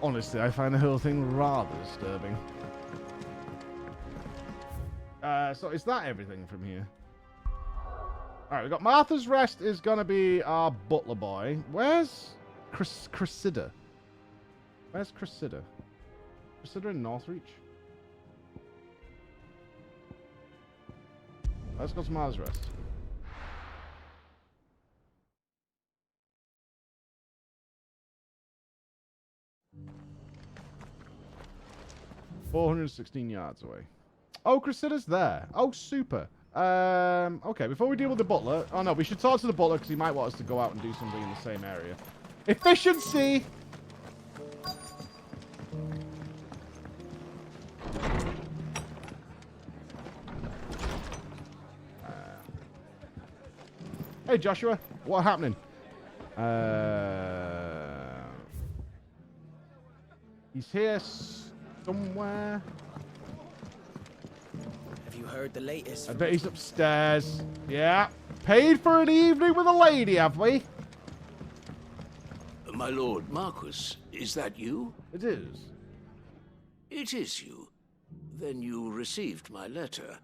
Honestly, I find the whole thing rather disturbing. So is that everything from here? Alright, we got Martha's Rest is gonna be our butler boy. Where's Cressida? Where's Cressida? Cressida in Northreach? Let's go to Martha's Rest. $416 yards away. Oh, Cressida's there. Oh, super. Okay, before we deal with the butler... Oh, no, we should talk to the butler because he might want us to go out and do something in the same area. Efficiency! Hey, Joshua. What's happening? He's here somewhere. Have you heard the latest? I bet he's upstairs. Yeah. Paid for an evening with a lady, have we? My lord Marquis, is that you? It is. It is you. Then you received my letter.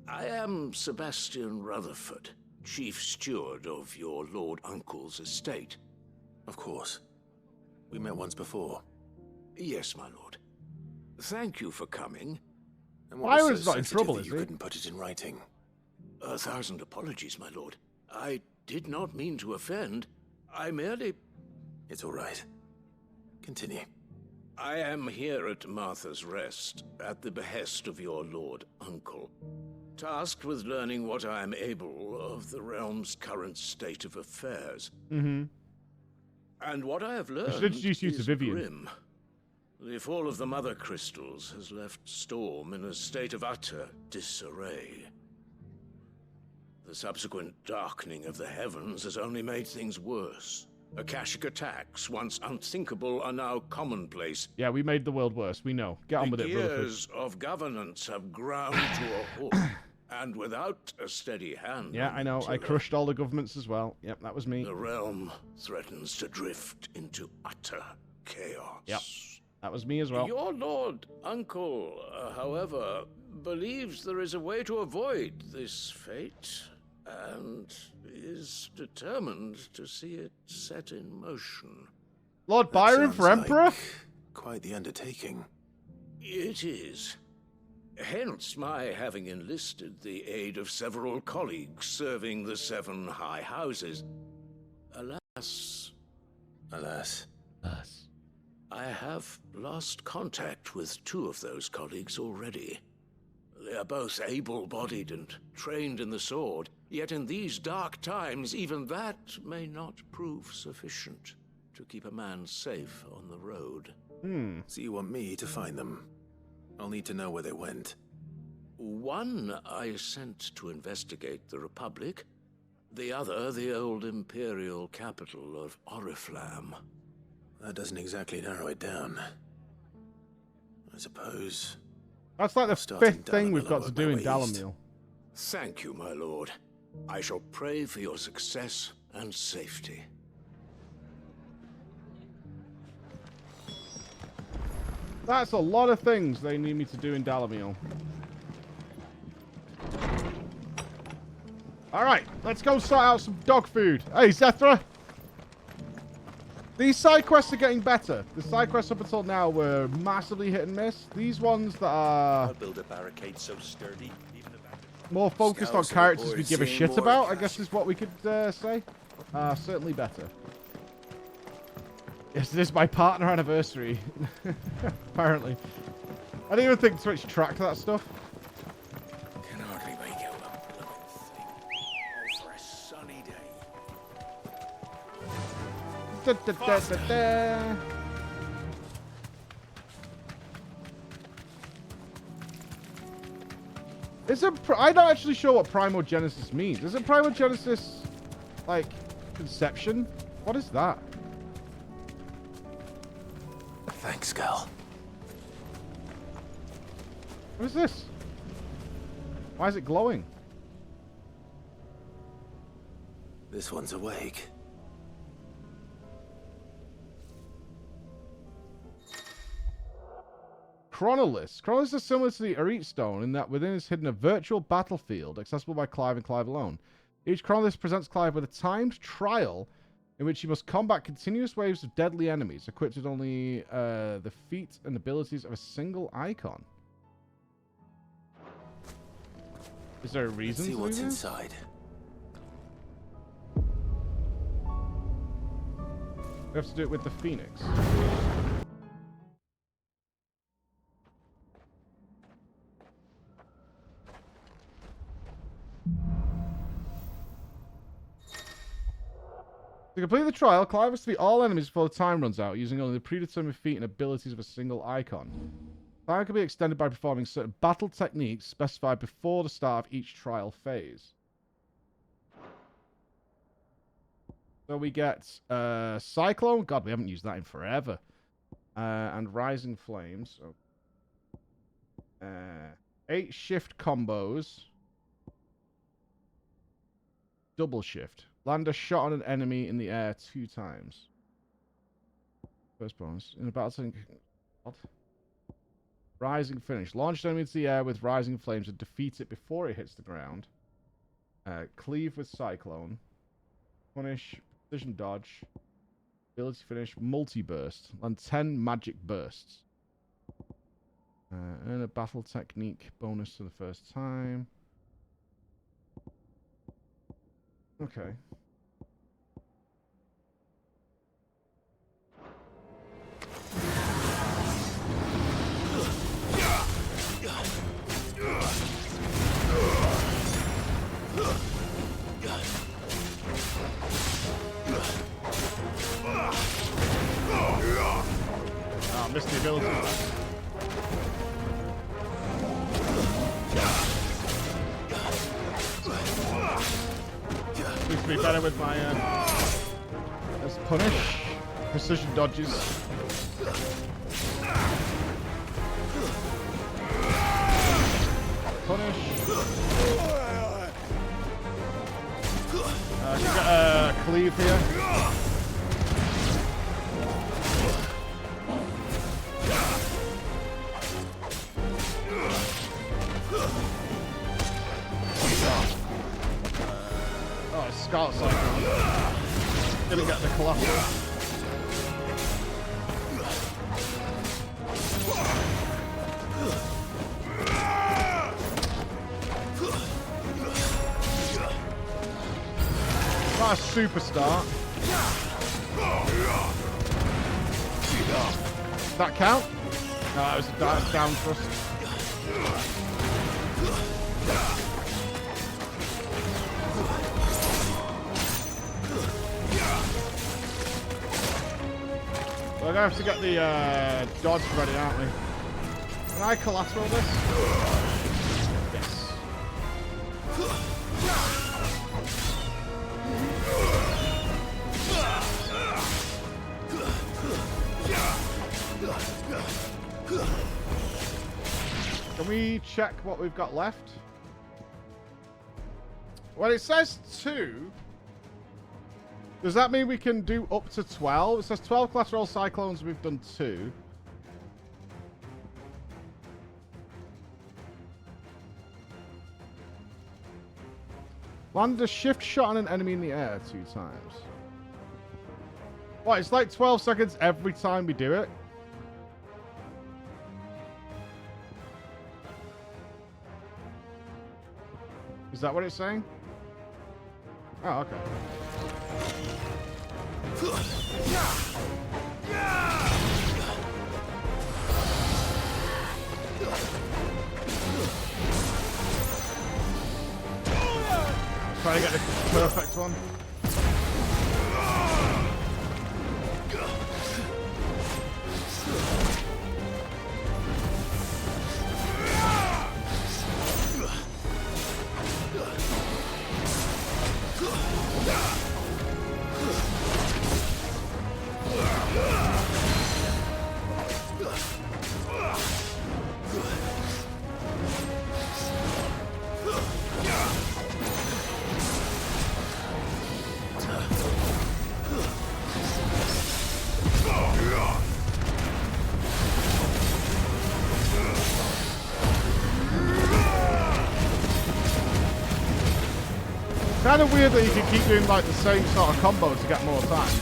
I am Sebastian Rutherford, Chief Steward of your Lord Uncle's estate. Of course. We met once before. Yes, my lord. Thank you for coming. And what was Byron's so not in sensitive trouble, that is you he? couldn't put it in writing? 1,000 apologies, my lord. I did not mean to offend. I merely... It's all right. Continue. I am here at Martha's Rest, at the behest of your Lord Uncle, tasked with learning what I am able of the realm's current state of affairs. Mm-hmm. And what I have I learned should introduce you to is Vivian. grim. The fall of the Mother Crystals has left Storm in a state of utter disarray. The subsequent darkening of the heavens has only made things worse. Akashic attacks, once unthinkable, are now commonplace. Yeah, we made the world worse. We know. Get on with it, The Rutherford. gears of governance have ground to a halt, and without a steady hand... Yeah, I know. I crushed all the governments as well. Yep, that was me. The realm threatens to drift into utter chaos. Yep, that was me as well. Your Lord Uncle, however, believes there is a way to avoid this fate, and is determined to see it set in motion. Lord Byron for Emperor? Quite the undertaking. It is. Hence my having enlisted the aid of several colleagues serving the 7 high houses. Alas. Alas. I have lost contact with 2 of those colleagues already. They are both able-bodied and trained in the sword, yet in these dark times, even that may not prove sufficient to keep a man safe on the road. So you want me to find them? I'll need to know where they went. One I sent to investigate the Republic, the other the old Imperial capital of Oriflamme. That doesn't exactly narrow it down. I suppose... That's like the Starting 5th thing we've Dalamil got to work do my in way Dalamil. Thank you, my lord. I shall pray for your success and safety. That's a lot of things they need me to do in Dalamil. Alright, let's go sort out some dog food. Hey, Zethra! These side quests are getting better. The side quests up until now were massively hit and miss. These ones that are I'll build a barricade so sturdy, even more focused on Scouts on characters board, we give a seeing shit more about, I cash. guess is what we could say. Certainly better. Yes, it is my partner anniversary. Apparently. I didn't even think Twitch tracked that stuff. Can hardly make out the blooming thing. Oh, for a sunny day. Da, da, da, da, da. I'm not actually sure what primogenesis means. Is it primogenesis, like, conception? What is that? Thanks, Gal. What is this? Why is it glowing? This one's awake. Chronolith. Chronolith is similar to the Arete Stone in that within is hidden a virtual battlefield accessible by Clive and Clive alone. Each Chronolith presents Clive with a timed trial in which he must combat continuous waves of deadly enemies, equipped with only the feat and abilities of a single icon. Is there a reason Let's see to what's do this? inside. We have to do it with the Phoenix. To complete the trial, Clive has to beat all enemies before the time runs out, using only the predetermined feat and abilities of a single icon. Time can be extended by performing certain battle techniques specified before the start of each trial phase. So we get Cyclone. God, we haven't used that in forever. And Rising Flames. So, 8 shift combos. Double shift. Land a shot on an enemy in the air 2 times. First bonus. In a battle tank. What? Rising finish. Launch enemy into the air with rising flames and defeat it before it hits the ground. Cleave with cyclone. Punish. Precision dodge. Ability finish. Multi-burst. And 10 magic bursts. Earn a battle technique bonus for the first time. Okay. Oh, missed the ability. Needs to be better with my let's punish. Precision dodges. Punish. You got a cleave here. Oh, Scout Cyclone. Gonna get the collateral. Not a superstar. Does that count? No, that was a down thrust. We're gonna have to get the dodge ready, aren't we? Can I collateral this? Yes. Can we check what we've got left? Well, it says 2. Does that mean we can do up to 12? It says 12 collateral cyclones, we've done 2. Land a shift shot on an enemy in the air 2 times. What, it's like 12 seconds every time we do it? Is that what it's saying? Oh, okay. Try to get the perfect one. Kind of weird that you can keep doing like the same sort of combo to get more time.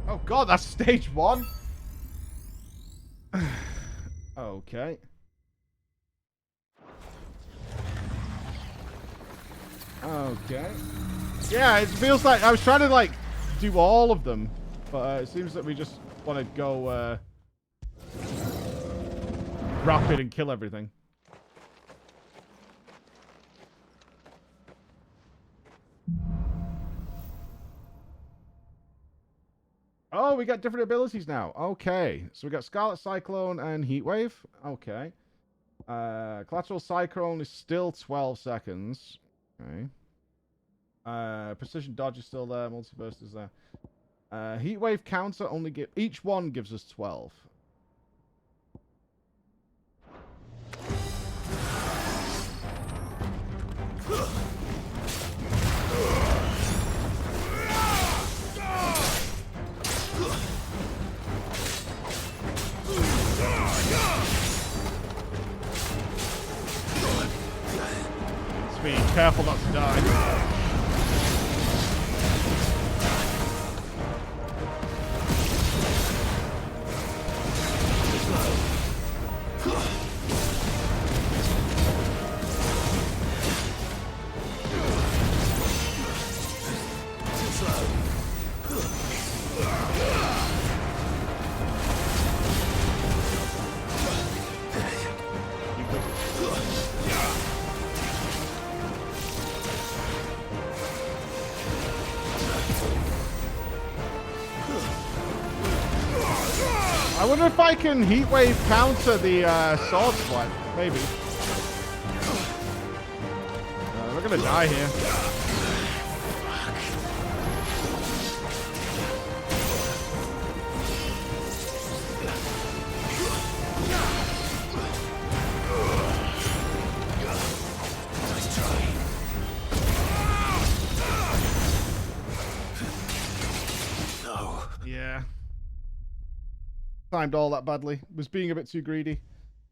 Oh god, that's stage 1. Okay. Okay. Yeah, it feels like I was trying to like do all of them, but it seems that we just want to go rapid and kill everything. Oh, we got different abilities now. Okay, so we got Scarlet Cyclone and Heatwave. Okay. Collateral Cyclone is still 12 seconds. Okay. Precision Dodge is still there. Multiburst is there. Heatwave counter only give each one gives us 12. careful not to die. I wonder if I can heat wave counter the sword swipe. Maybe. We're gonna die here. No. Yeah. Timed all that badly. Was being a bit too greedy.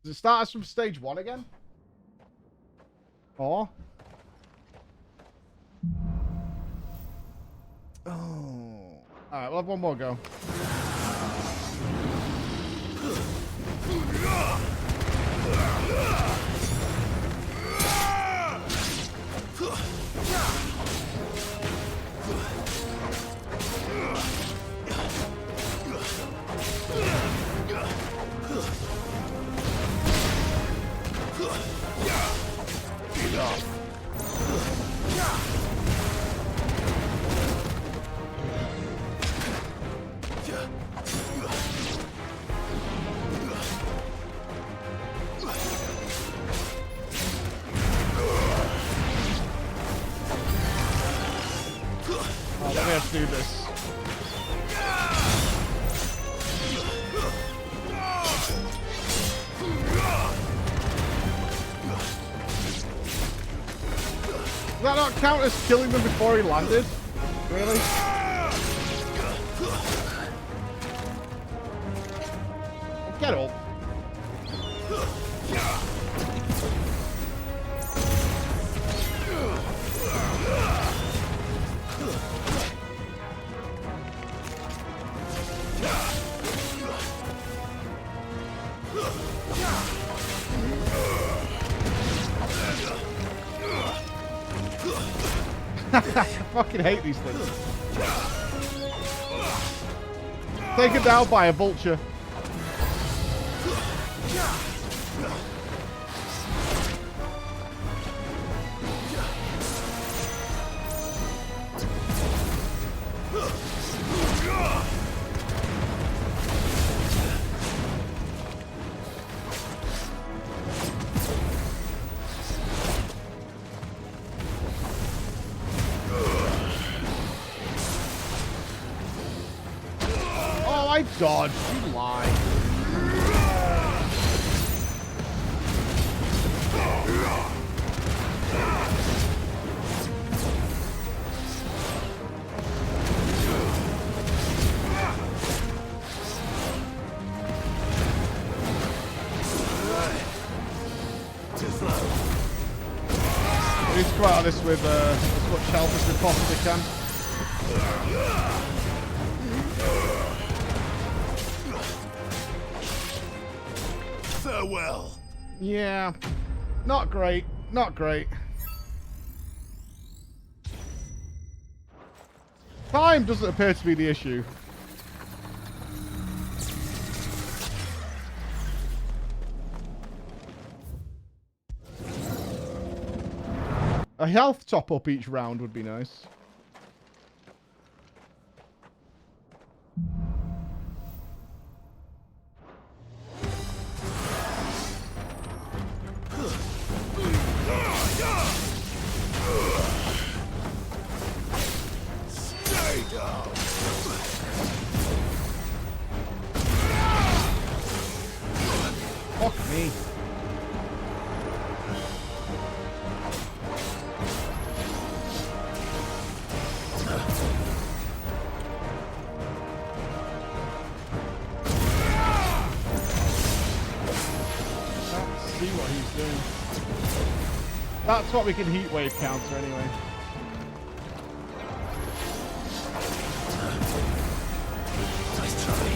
Does it start us from stage 1 again? Or? Oh. Alright, we'll have one more go. Oh, let me have to do this. Does that not count as killing them before he landed? Really? Get up. I fucking hate these things. Taken down by a vulture. I dodged. You lie. We need to come out of this with as much health as we possibly can. Farewell. Yeah, not great. Not great. Time doesn't appear to be the issue. A health top up each round would be nice. Fuck me. Let's see what he's doing. That's what we can heat wave counter anyway. Nice try.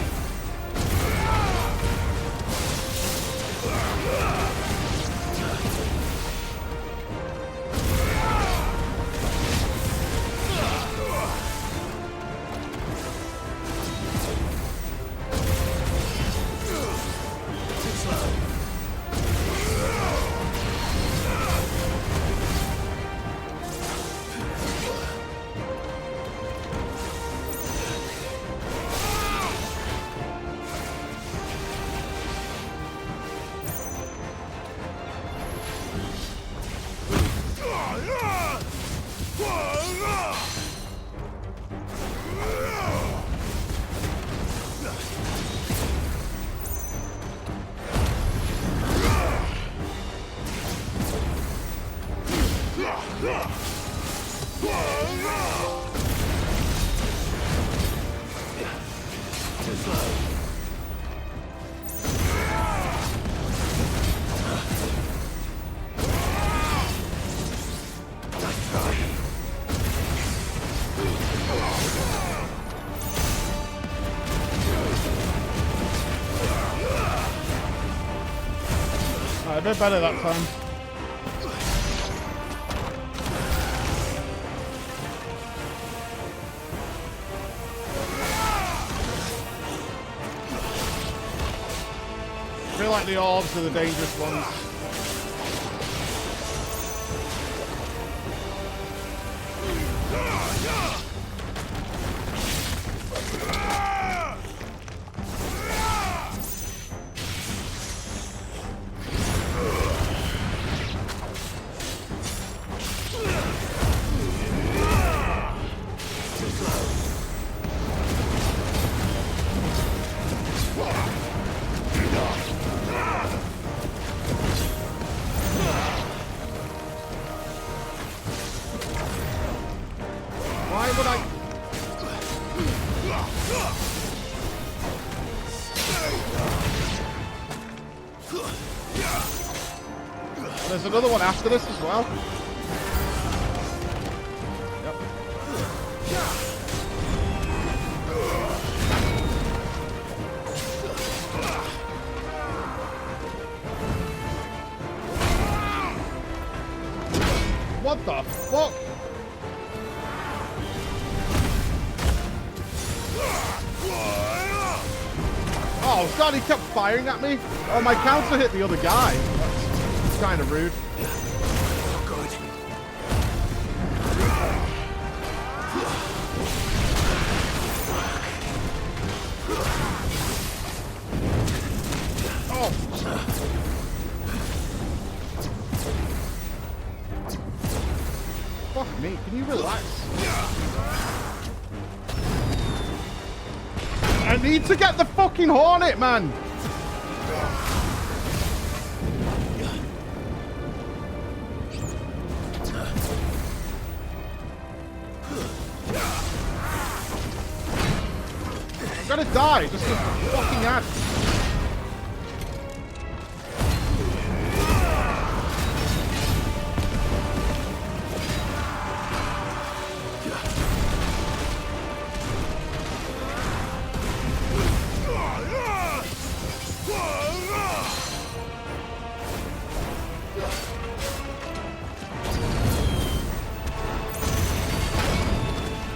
A bit better that time. I feel like the orbs are the dangerous ones. There's another one after this as well. Yep. What the fuck? Oh, God, he kept firing at me. Oh, my counter hit the other guy. That's kind of rude. Oh, good. Oh. Fuck me. Can you relax? I need to get the fucking Hornet, man. I'm gonna die. Just a fucking ad.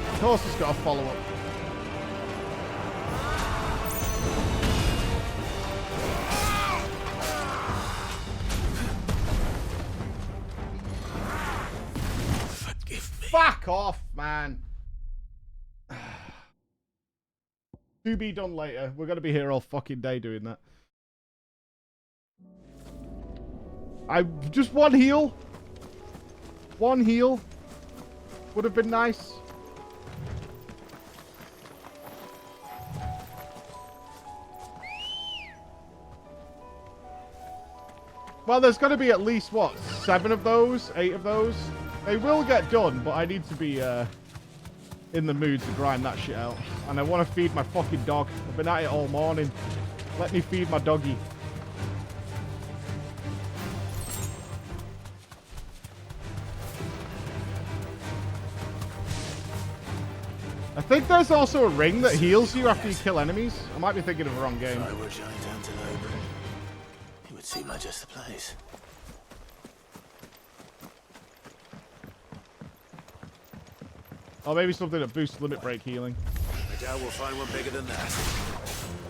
Of course it's got a follow-up. Fuck off, man. To be done later. We're going to be here all fucking day doing that. Just one heal. One heal. Would have been nice. Well, there's going to be at least, what, 7 of those? 8 of those? They will get done, but I need to be in the mood to grind that shit out. And I want to feed my fucking dog. I've been at it all morning. Let me feed my doggy. I think there's also a ring that heals you after you kill enemies. I might be thinking of the wrong game. If I were a giant antelope, it would seem like just the place. Or maybe something that boosts limit break healing. I doubt we'll find one bigger than that.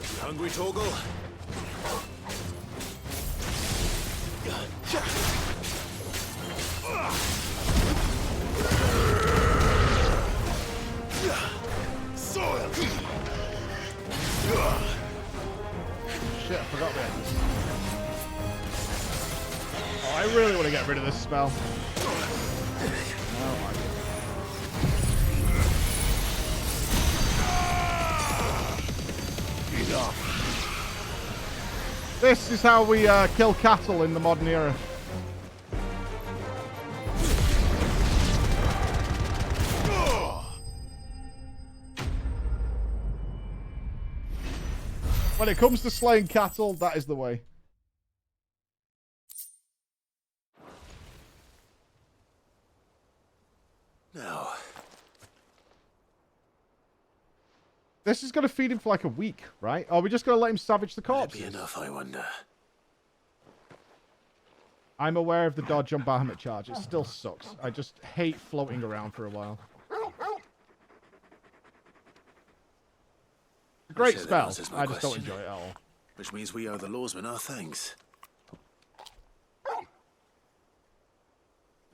You hungry, Torgal? Soil. Shit, I forgot that. Oh, I really want to get rid of this spell. Oh my god. This is how we kill cattle in the modern era. When it comes to slaying cattle, that is the way. No. This is going to feed him for like a week, right? Or are we just going to let him savage the corpses? That'd be enough, I wonder. I'm aware of the dodge on Bahamut charge. It still sucks. I just hate floating around for a while. Great spell. I just don't enjoy it at all. Which means we owe the lawsmen our thanks. You're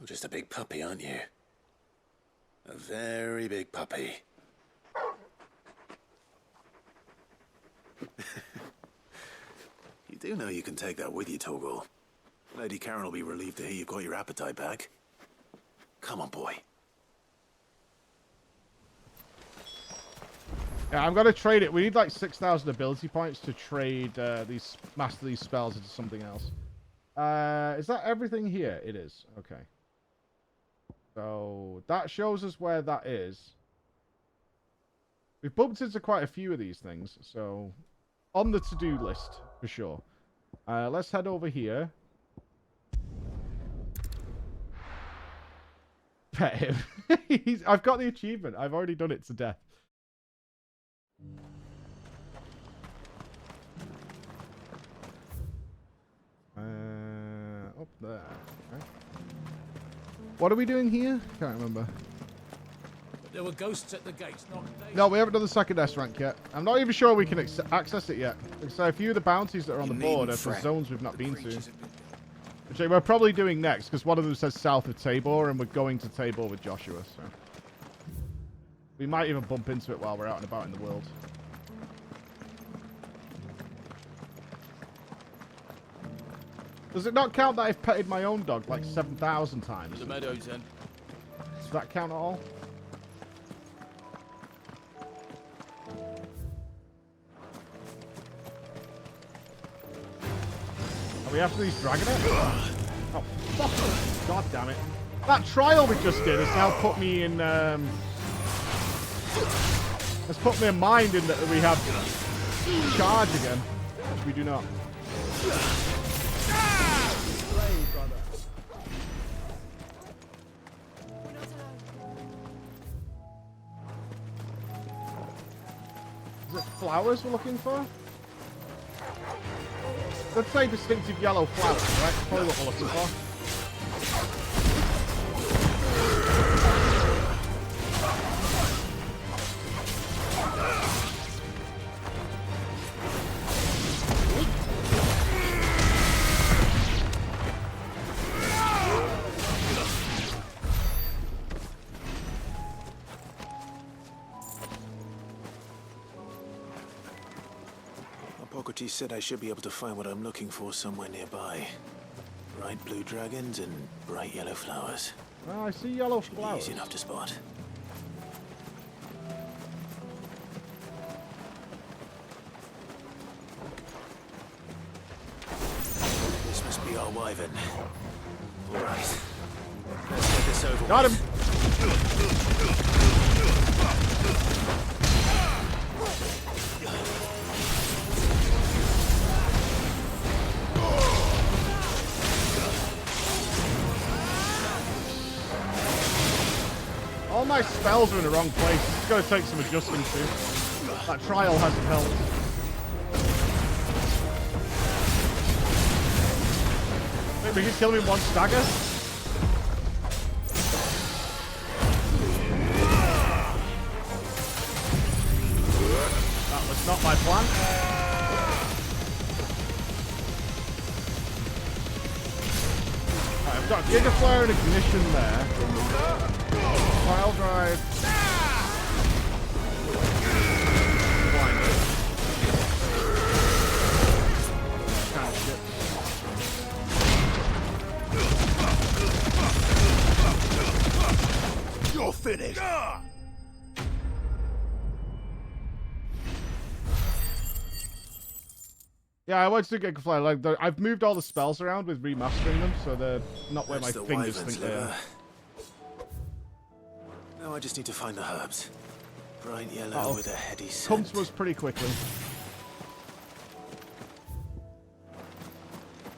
just a big puppy, aren't you? A very big puppy. You do know you can take that with you, Torgal. Lady Karen will be relieved to hear you've got your appetite back. Come on, boy. Yeah, I'm going to trade it. We need like 6,000 ability points to trade master these spells into something else. Is that everything here? It is. Okay. So that shows us where that is. We've bumped into quite a few of these things, so on the to-do list for sure. Let's head over here. Pet him. I've got the achievement. I've already done it to death. Up there. Okay. What are we doing here? Can't remember. There were ghosts at the gates, not they. No, we haven't done the second S rank yet. I'm not even sure we can access it yet. So a few of the bounties that are on the board are for zones we've not been to. Which we're probably doing next, because one of them says south of Tabor, and we're going to Tabor with Joshua, so. We might even bump into it while we're out and about in the world. Does it not count that I've petted my own dog like 7,000 times? The meadows then. Does that count at all? Are we after these dragonets? Oh, fuck. God damn it. That trial we just did has now put me in, has put me in mind in that we have charge again, which we do not. Is it flowers we're looking for? Let's say distinctive yellow flowers, right? That's probably what we're looking for. Hippocrates said I should be able to find what I'm looking for somewhere nearby. Bright blue dragons and bright yellow flowers. Well, I see yellow flowers. Easy enough to spot. This must be our wyvern. All right. Let's get this over. Got him. my spells are in the wrong place. It's going to take some adjusting to. That trial hasn't helped. Maybe we can kill him in one stagger. That was not my plan. Right, I've got Gigaflare and Ignition there. Pile drive. Kind of shit. You're finished. Yeah, I want to get Gigaflare. Like, I've moved all the spells around with remastering them, so they're not where my fingers think they are. Now I just need to find the herbs. Bright yellow with a heady scent. Comes to us pretty quickly.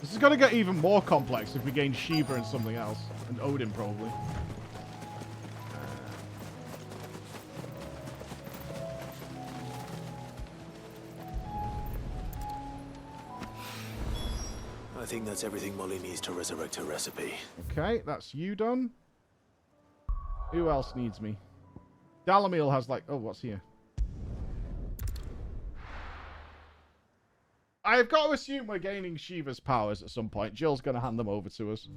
This is going to get even more complex if we gain Shiva and something else. And Odin, probably. I think that's everything Molly needs to resurrect her recipe. Okay, that's you done. Who else needs me? Dalamil has like... Oh, what's here? I've got to assume we're gaining Shiva's powers at some point. Jill's going to hand them over to us.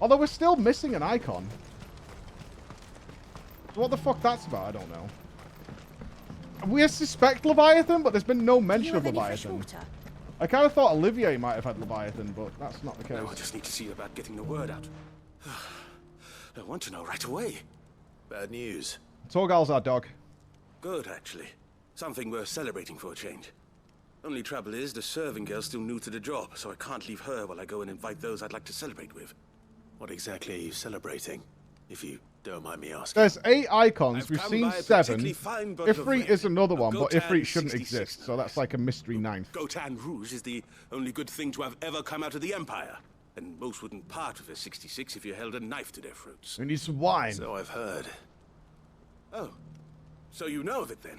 Although we're still missing an icon. So what the fuck that's about, I don't know. We suspect Leviathan, but there's been no mention of Leviathan. I kind of thought Olivier might have had Leviathan, but that's not the case. Now I just need to see about getting the word out. I want to know right away. Bad news. Torgal's our dog. Good, actually. Something worth celebrating for a change. Only trouble is, the serving girl's still new to the job, so I can't leave her while I go and invite those I'd like to celebrate with. What exactly are you celebrating? If you don't mind me asking. There's 8 icons. We've seen 7. Ifrit is another one, but Ifrit shouldn't exist, so that's like a mystery 9th. Gotan Rouge is the only good thing to have ever come out of the Empire. And most wouldn't part with a 66 if you held a knife to their throats. We need some wine. So I've heard. Oh, so you know of it then?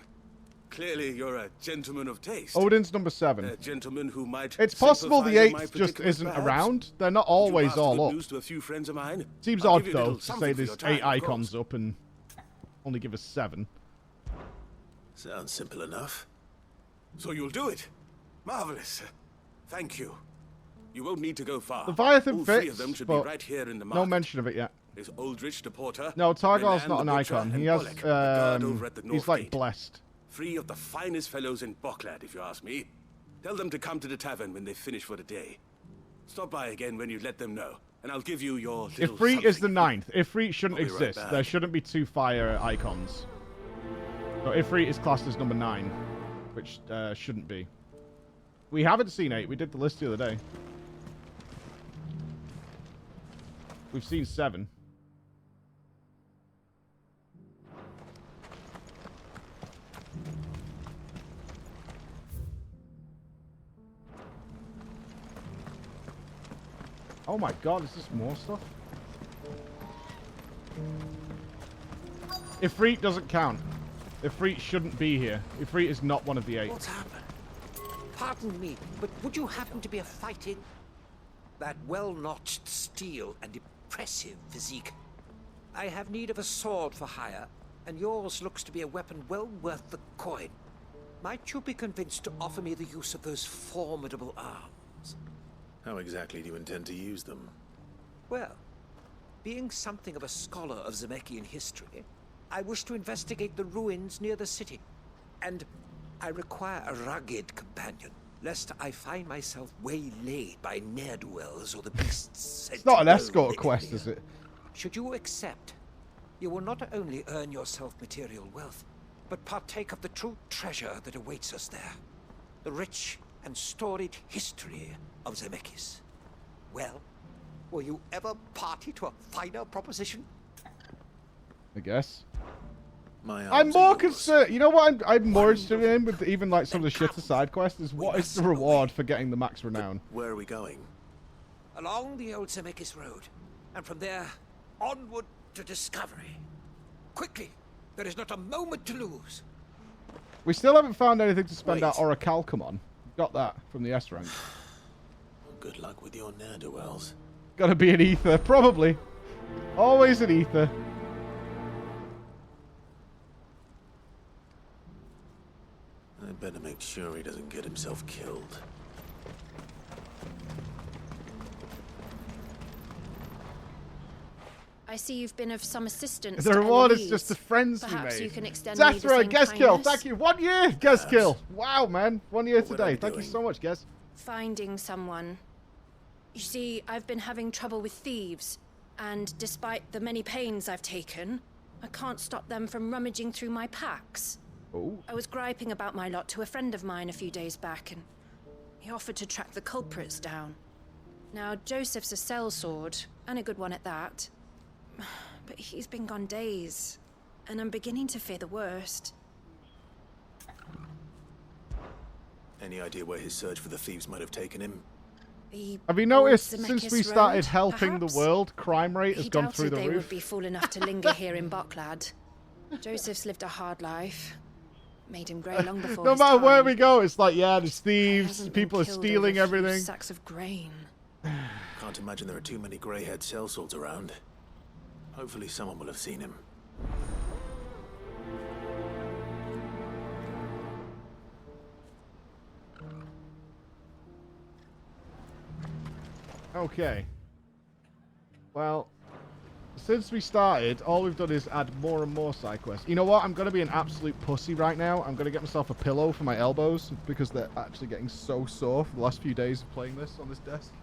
Clearly you're a gentleman of taste. Odin's number 7. A gentleman who might... It's possible the 8th just isn't around. They're not always all up. News to a few friends of mine? Seems odd, though, to say there's 8 icons up and only give us 7. Sounds simple enough. So you'll do it? Marvelous. Thank you. You won't need to go far. Leviathan All fits, 3 of them should but be right here in the no mention of it yet. There's Aldrich the Porter. No, Targal's Renan not an the Butcher, icon. and He has, Bolek, the guard over at the he's North like Gate. blessed. 3 of the finest fellows in Boklad, if you ask me. Tell them to come to the tavern when they finish for the day. Stop by again when you let them know, and I'll give you your little Ifrit is the something. 9th. Ifrit shouldn't I'll be right exist. back. There shouldn't be 2 fire icons. So Ifrit is classed as number 9, which shouldn't be. We haven't seen 8. We did the list the other day. We've seen 7. Oh my god, is this more stuff? Ifrit doesn't count. Ifrit shouldn't be here. Ifrit is not one of the 8. What's happened? Pardon me, but would you happen to be a fighting? That well-notched steel and impressive physique. I have need of a sword for hire, and yours looks to be a weapon well worth the coin. Might you be convinced to offer me the use of those formidable arms? How exactly do you intend to use them? Well, being something of a scholar of Zemeckis history, I wish to investigate the ruins near the city. And I require a rugged companion, lest I find myself waylaid by ne'er-do-wells or the beasts. It's not an escort quest, is it? Should you accept, you will not only earn yourself material wealth, but partake of the true treasure that awaits us there. The rich and storied history of Zemeckis. Well, were you ever party to a finer proposition? I guess. My I'm more concerned. You know what I'm more interested in with even like some of the shitter side quests is what is the reward for getting the max renown? Where are we going? Along the old Zemeckis road, and from there, onward to discovery. quickly! There is not a moment to lose. We still haven't found anything to spend Wait. our orichalcum on. Got that from the S rank. Good luck with your ne'er-do-wells. Gotta be an ether, probably. Always an ether. I better make sure he doesn't get himself killed. I see you've been of some assistance. The to reward is Eloise. just the friends we Perhaps made. you can extend me the Zethra, same guest kill. kindness? Thank you. 1 year guest kill. Wow, man. 1 year What would I today. be Thank you doing? so much, guest. Finding someone. You see, I've been having trouble with thieves, and despite the many pains I've taken, I can't stop them from rummaging through my packs. Oh. I was griping about my lot to a friend of mine a few days back, and he offered to track the culprits down. Now, Joseph's a sellsword, and a good one at that. But he's been gone days, and I'm beginning to fear the worst. Any idea where his search for the thieves might have taken him? Have you noticed old since we Zemeckis started Road, helping perhaps? the world, crime rate has He gone through doubted the they roof? would be fool enough to linger here in Bocklad. Joseph's lived a hard life. Made him grey long before No his matter where time. we go, it's like, yeah, there's thieves, Hasn't been people are killed stealing over a few everything. sacks of grain. Can't imagine there are too many grey-haired sellswords around. Hopefully someone will have seen him. Okay. Well, since we started, all we've done is add more and more side quests. You know what? I'm going to be an absolute pussy right now. I'm going to get myself a pillow for my elbows because they're actually getting so sore for the last few days of playing this on this desk.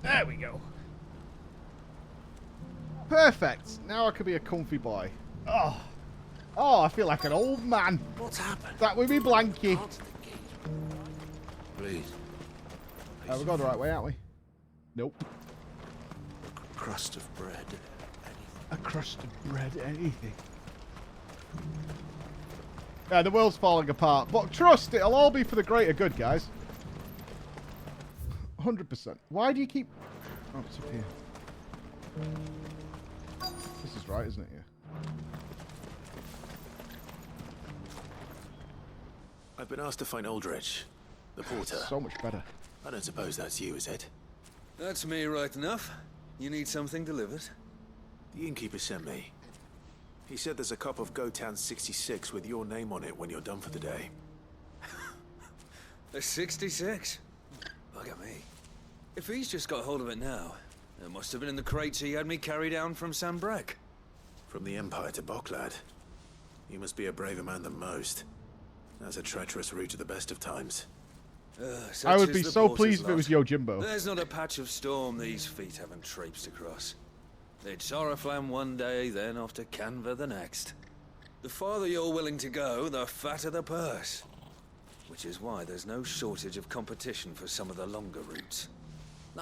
There we go. Perfect. Now I can be a comfy boy. Oh, I feel like an old man. What's happened? That would be blanky. Please. We're going the right way, aren't we? Nope. Crust of bread. A crust of bread, anything. Yeah, the world's falling apart. But trust, it'll all be for the greater good, guys. 100%. Why do you keep... Oh, it's up here. This is right, isn't it? Yeah. I've been asked to find Aldrich, the porter. So much better. I don't suppose that's you, is it? That's me right enough. You need something delivered? The innkeeper sent me. He said there's a cup of Gotan 66 with your name on it when you're done for the day. A 66? Look at me. If he's just got hold of it now, it must have been in the crates he had me carry down from Sambrek. From the Empire to Boklad. You must be a braver man than most. That's a treacherous route at the best of times. I would be so pleased if it was Yojimbo. There's not a patch of storm these feet haven't traipsed across. It's Oriflamme one day, then off to Canva the next. The farther you're willing to go, the fatter the purse. Which is why there's no shortage of competition for some of the longer routes.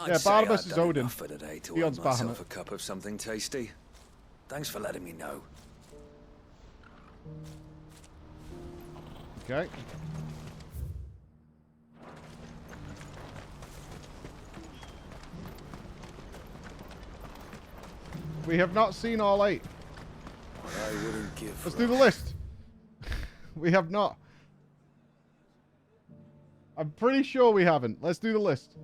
Yeah, Barnabas is Odin. For today to Beyond's earn myself Bahamut. a cup of something tasty. Thanks for letting me know. Okay. We have not seen all 8. I wouldn't give. Let's do the list. We have not. I'm pretty sure we haven't. Let's do the list.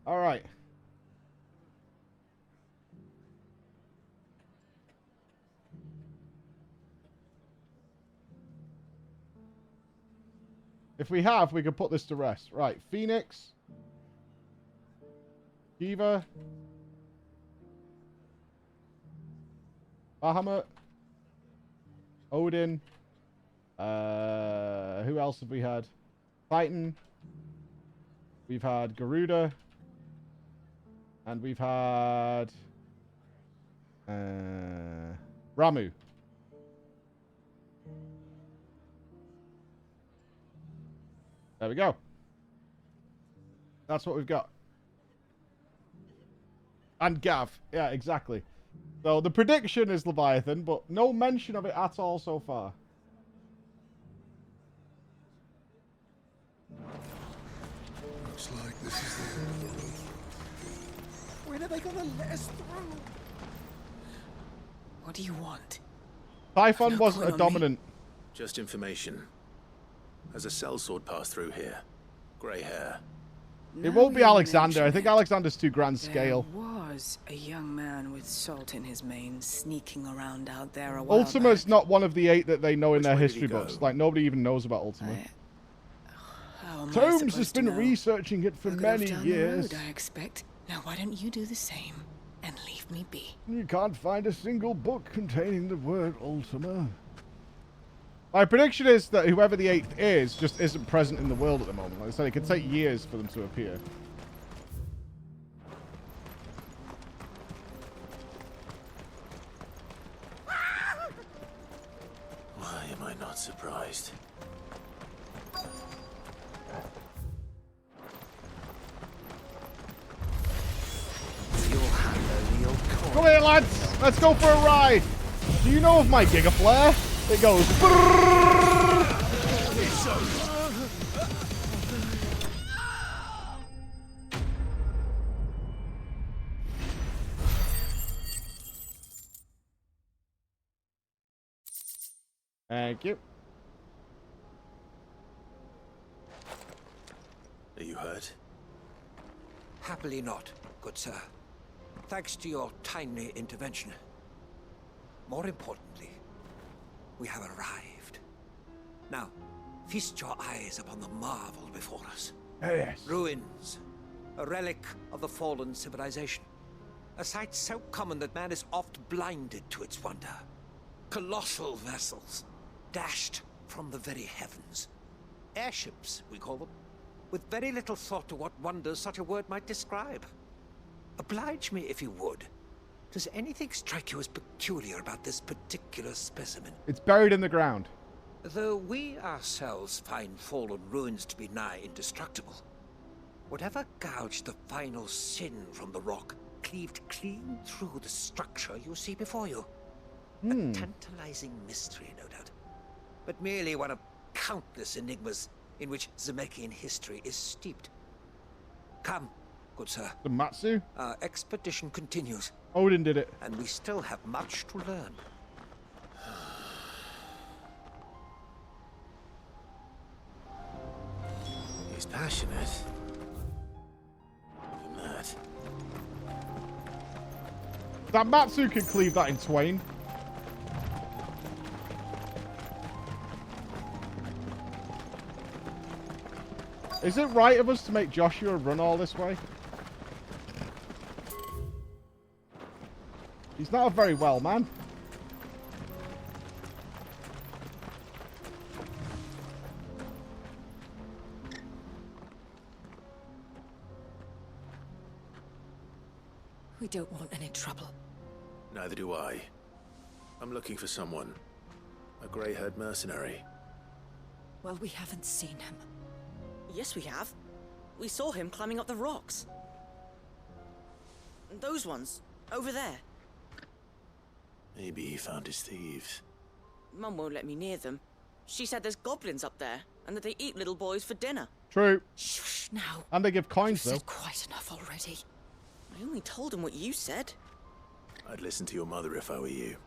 All right. If we have, we can put this to rest. Right, Phoenix. Shiva. Bahamut. Odin. Who else have we had? Titan. We've had Garuda. And we've had... Ramu. There we go. That's what we've got. And Gav. Yeah, exactly. So the prediction is Leviathan, but no mention of it at all so far. Looks like this is the end of the road. When are they gonna let us through? What do you want? Typhon wasn't a dominant. Just information. Has a sellsword passed through here? Grey hair. It won't be Alexander. I think Alexander's too grand scale. There was a young man with salt in his mane sneaking around out there a while Ultima's back. not one of the 8 that they know in their way did he history go? books. Like, nobody even knows about Ultima. How am I Holmes supposed has to been know? researching it for Look many down the years. road, I expect. Now, why don't you do the same and leave me be? You can't find a single book containing the word Ultima. My prediction is that whoever the 8th is just isn't present in the world at the moment. Like I said, it could take years for them to appear. Why am I not surprised? Come here, lads! Let's go for a ride! Do you know of my Giga Flare? It goes... Thank you. Are you hurt? Happily not, good sir. Thanks to your timely intervention. More importantly, we have arrived. Now, feast your eyes upon the marvel before us. Yes. Ruins, a relic of the fallen civilization. A sight so common that man is oft blinded to its wonder. Colossal vessels, dashed from the very heavens. Airships, we call them, with very little thought to what wonders such a word might describe. Oblige me if you would. Does anything strike you as peculiar about this particular specimen? It's buried in the ground. Though we ourselves find fallen ruins to be nigh indestructible, whatever gouged the final sin from the rock cleaved clean through the structure you see before you. A tantalizing mystery, no doubt. But merely one of countless enigmas in which Zemeckis history is steeped. Come, good sir. The Matsu? Our expedition continues. Odin did it. And we still have much to learn. He's passionate. Even that. That Matsu can cleave that in twain. Is it right of us to make Joshua run all this way? He's not a very well man. We don't want any trouble. Neither do I. I'm looking for someone. A grey-haired mercenary. Well, we haven't seen him. Yes, we have. We saw him climbing up the rocks. Those ones, over there. Maybe he found his thieves. Mum won't let me near them. She said there's goblins up there, and that they eat little boys for dinner. True. Shh, now. And they give coins, You've though. said quite enough already. I only told him what you said. I'd listen to your mother if I were you.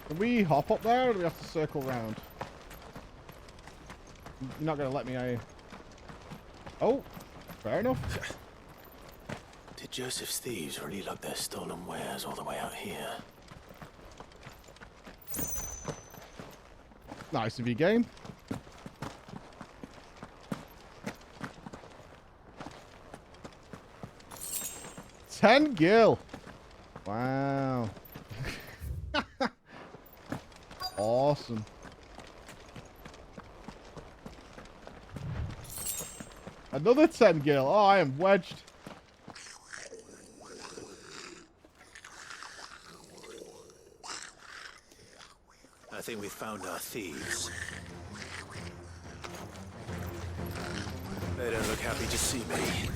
Can we hop up there, or do we have to circle round? You're not going to let me, are you? Oh, fair enough. Did Joseph's thieves really lug their stolen wares all the way out here? Nice of you, game. $10 gil. Wow. Awesome. Another 10 gil. Oh, I am wedged. I think we've found our thieves. They don't look happy to see me.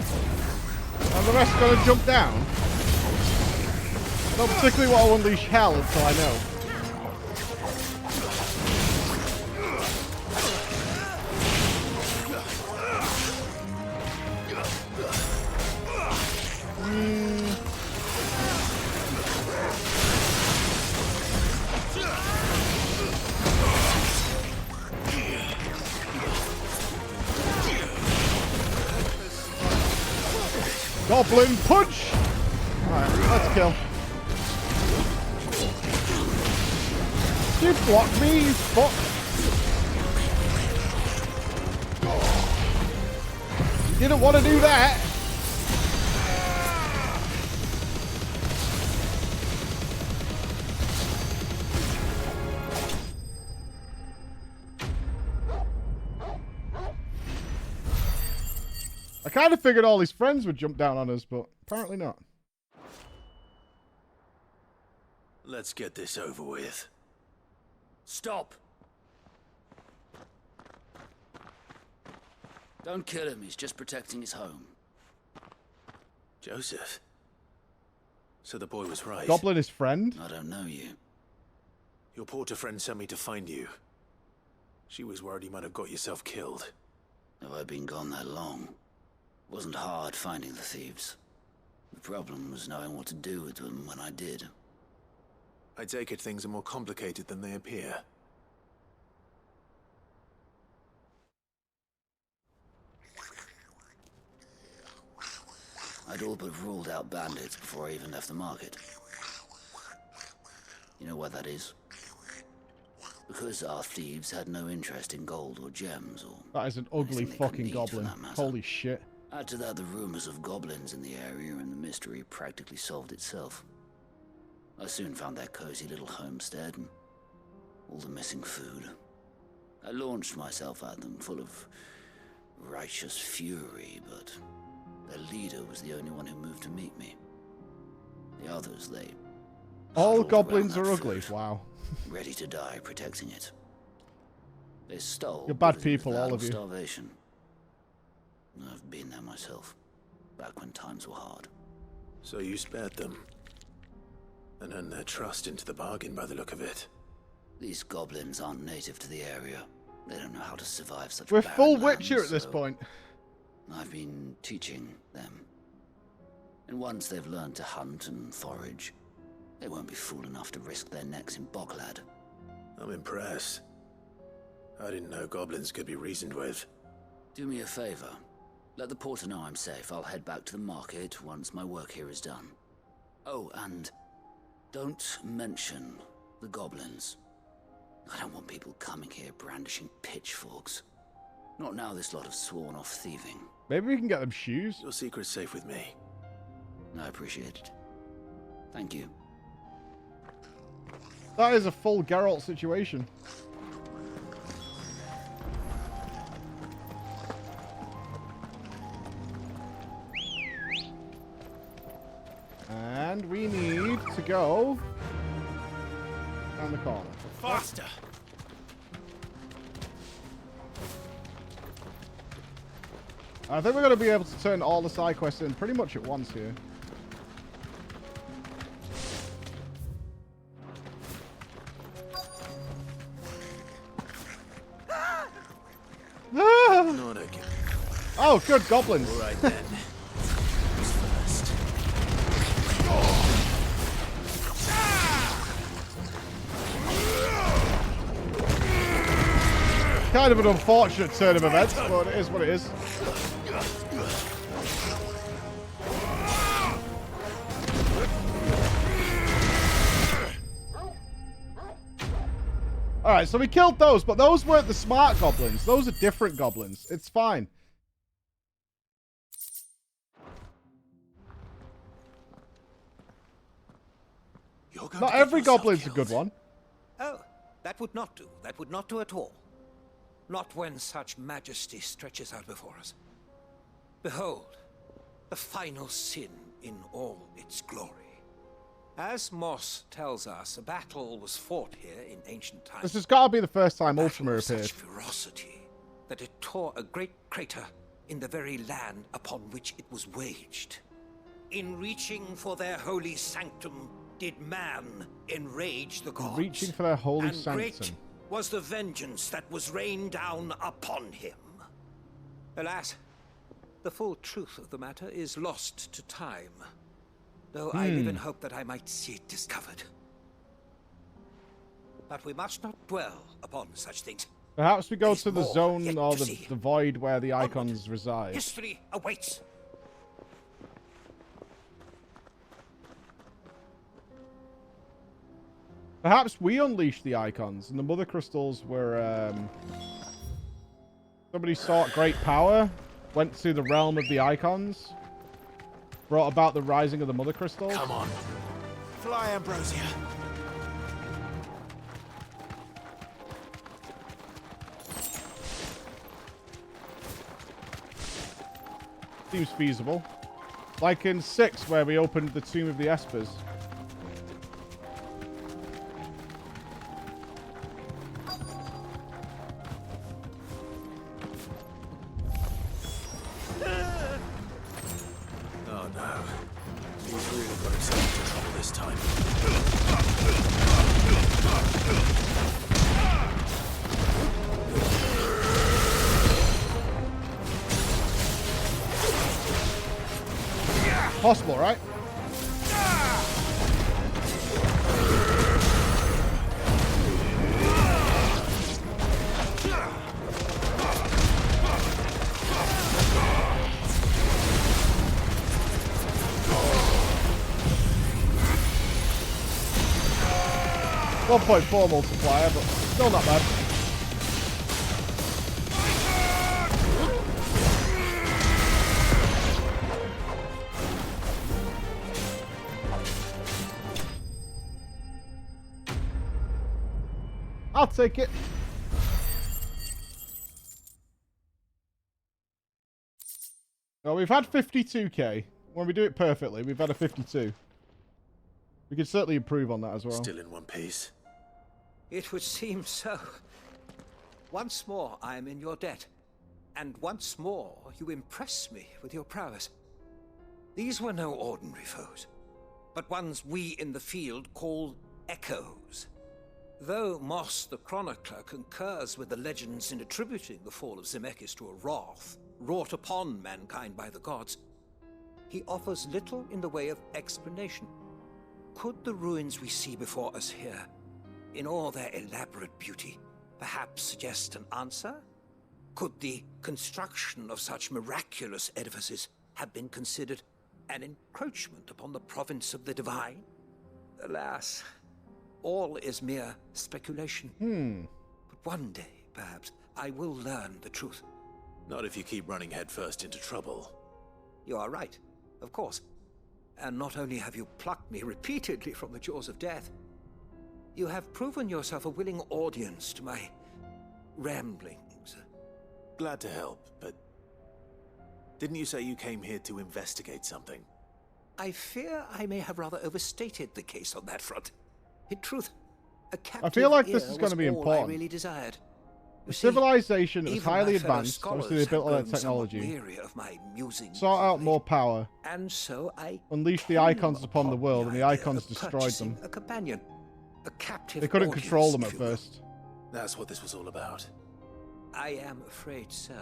And the rest gonna jump down? I don't particularly want to unleash hell until I know. Goblin punch! Alright, let's kill. You blocked me, you fuck! You didn't want to do that! I kind of figured all his friends would jump down on us, but apparently not. Let's get this over with. Stop! Don't kill him, he's just protecting his home. Joseph? So the boy was right. Goblin is friend? I don't know you. Your porter friend sent me to find you. She was worried you might have got yourself killed. Have I been gone that long? It wasn't hard finding the thieves. The problem was knowing what to do with them when I did. I take it things are more complicated than they appear. I'd all but ruled out bandits before I even left the market. You know why that is? Because our thieves had no interest in gold or gems or... That is an ugly fucking goblin. Holy shit. Add to that the rumors of goblins in the area and the mystery practically solved itself. I soon found their cozy little homestead and all the missing food. I launched myself at them full of righteous fury, but their leader was the only one who moved to meet me. The others, they... All goblins are ugly, wow. Ready to die protecting it. They stole. You're bad but it was people, that all or of you. Starvation. I've been there myself, back when times were hard. So you spared them, and earned their trust into the bargain by the look of it. These goblins aren't native to the area. They don't know how to survive such We're barren full lands, Witcher at this so point. I've been teaching them. And once they've learned to hunt and forage, they won't be fool enough to risk their necks in Boglad. I'm impressed. I didn't know goblins could be reasoned with. Do me a favor. Let the porter know I'm safe. I'll head back to the market once my work here is done. Oh, and don't mention the goblins. I don't want people coming here brandishing pitchforks. Not now this lot have sworn off thieving. Maybe we can get them shoes. Your secret's safe with me. I appreciate it. Thank you. That is a full Geralt situation. And we need to go down the corner. Faster! I think we're going to be able to turn all the side quests in pretty much at once here. Not again. Oh, good, goblins. All right then. Who's first? Kind of an unfortunate turn of events, but it is what it is. Alright, so we killed those, but those weren't the smart goblins. Those are different goblins. It's fine. Not every goblin's a good one. Oh, that would not do. That would not do at all. Not when such majesty stretches out before us. Behold, the final sin in all its glory. As Moss tells us, a battle was fought here in ancient times. This has got to be the first time Ultima appeared. Such ferocity that it tore a great crater in the very land upon which it was waged. In reaching for their holy sanctum, did man enrage the gods. Reaching for their holy and sanctum. Great was the vengeance that was rained down upon him. Alas, the full truth of the matter is lost to time, though I live in hope that I might see it discovered. But we must not dwell upon such things. Perhaps we go to the more zone yet or to the see. void where the icons reside. History awaits. Perhaps we unleashed the icons and the mother crystals were somebody sought great power, went to the realm of the icons, brought about the rising of the mother crystals. Come on. Fly, Ambrosia. Seems feasible. Like in 6 where we opened the Tomb of the Espers. Oh no. He's really got himself into trouble this time. Possible, right? .4 multiplier, but still not bad. I'll take it. Well, we've had 52k. When we do it perfectly, we've had a 52. We could certainly improve on that as well. Still in one piece. It would seem so. Once more I am in your debt. And once more you impress me with your prowess. These were no ordinary foes, but ones we in the field call echoes. Though Moss the Chronicler concurs with the legends in attributing the fall of Zemeckis to a wrath wrought upon mankind by the gods, he offers little in the way of explanation. Could the ruins we see before us here, in all their elaborate beauty, perhaps suggest an answer? Could the construction of such miraculous edifices have been considered an encroachment upon the province of the divine? Alas, all is mere speculation. But one day, perhaps, I will learn the truth. Not if you keep running headfirst into trouble. You are right, of course. And not only have you plucked me repeatedly from the jaws of death, you have proven yourself a willing audience to my ramblings. Glad to help, but didn't you say you came here to investigate something? I fear I may have rather overstated the case on that front. In truth, a captive I feel like this ear is going to be was all important. I really desired. The civilization is even highly my fellow advanced. Obviously, they scholars built all have that grown somewhat technology. weary of my musings Sort out more power. And so I Unleash the icons upon the world, and the icons destroyed purchasing them. a companion, a captive They couldn't audience, control them at if you will. first. That's what this was all about. I am afraid so.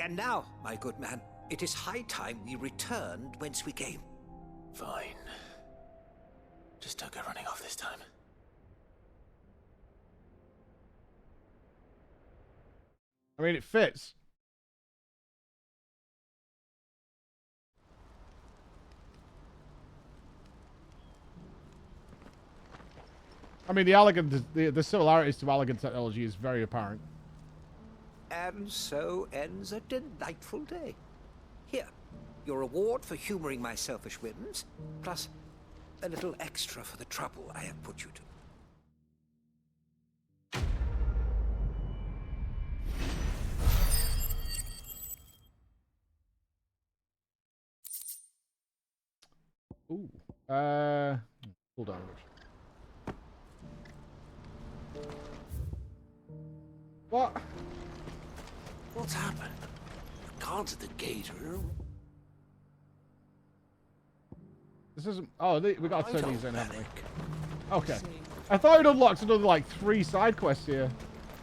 And now, my good man, it is high time we returned whence we came. Fine. Just don't go running off this time. I mean, it fits. I mean, the elegant, the similarities to elegant technology is very apparent. And so ends a delightful day. Here, your reward for humoring my selfish whims, plus a little extra for the trouble I have put you to. Ooh. Hold on. What? What's happened? The guards at the gate are... This isn't... Oh, we got to I turn these don't in, haven't we? panic. Okay. I thought it unlocked another, like, 3 side quests here.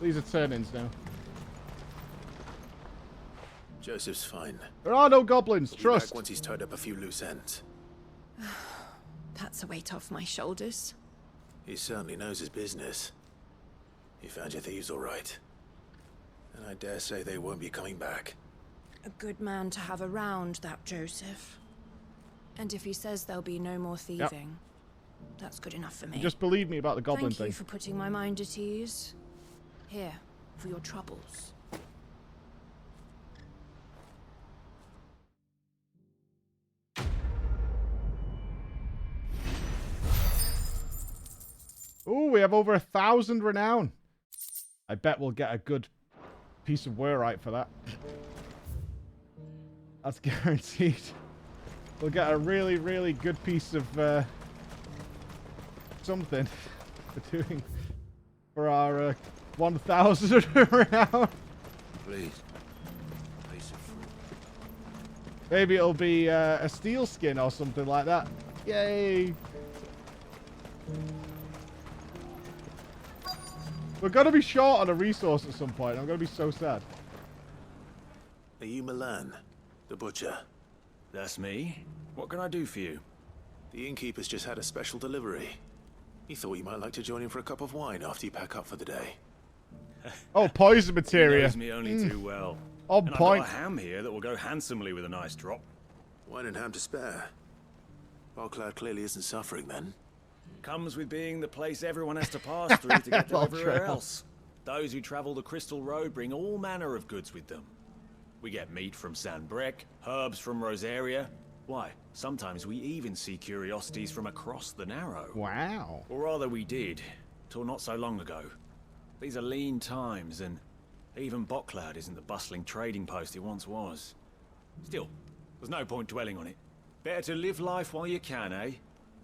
These are turn-ins now. Joseph's fine. There are no goblins, He'll be trust. back once he's tied up a few loose ends. That's a weight off my shoulders. He certainly knows his business. He found your thieves all right. And I dare say they won't be coming back. A good man to have around, that Joseph. And if he says there'll be no more thieving, that's good enough for me. Just believe me about the goblin Thank thing. you for putting my mind at ease. Here, for your troubles. Ooh, we have over 1,000 renown. I bet we'll get a good piece of wherite for that. That's guaranteed. We'll get a really, really good piece of something for doing for our 1,000 renown. Please. Piece of fruit. Maybe it'll be a steel skin or something like that. Yay! We're gonna be short on a resource at some point. I'm gonna be so sad. Are you Milan, the butcher? That's me. What can I do for you? The innkeeper's just had a special delivery. He thought you might like to join him for a cup of wine after you pack up for the day. Oh, poison materia. He knows me only too well. On and point. I've got a ham here that will go handsomely with a nice drop. Wine and ham to spare. Barcloud clearly isn't suffering then. Comes with being the place everyone has to pass through to get to everywhere Trail. else. Those who travel the Crystal Road bring all manner of goods with them. We get meat from San Brec, herbs from Rosaria. Why, sometimes we even see curiosities from across the Narrow. Wow. Or rather we did, till not so long ago. These are lean times, and even Botcloud isn't the bustling trading post it once was. Still, there's no point dwelling on it. Better to live life while you can, eh?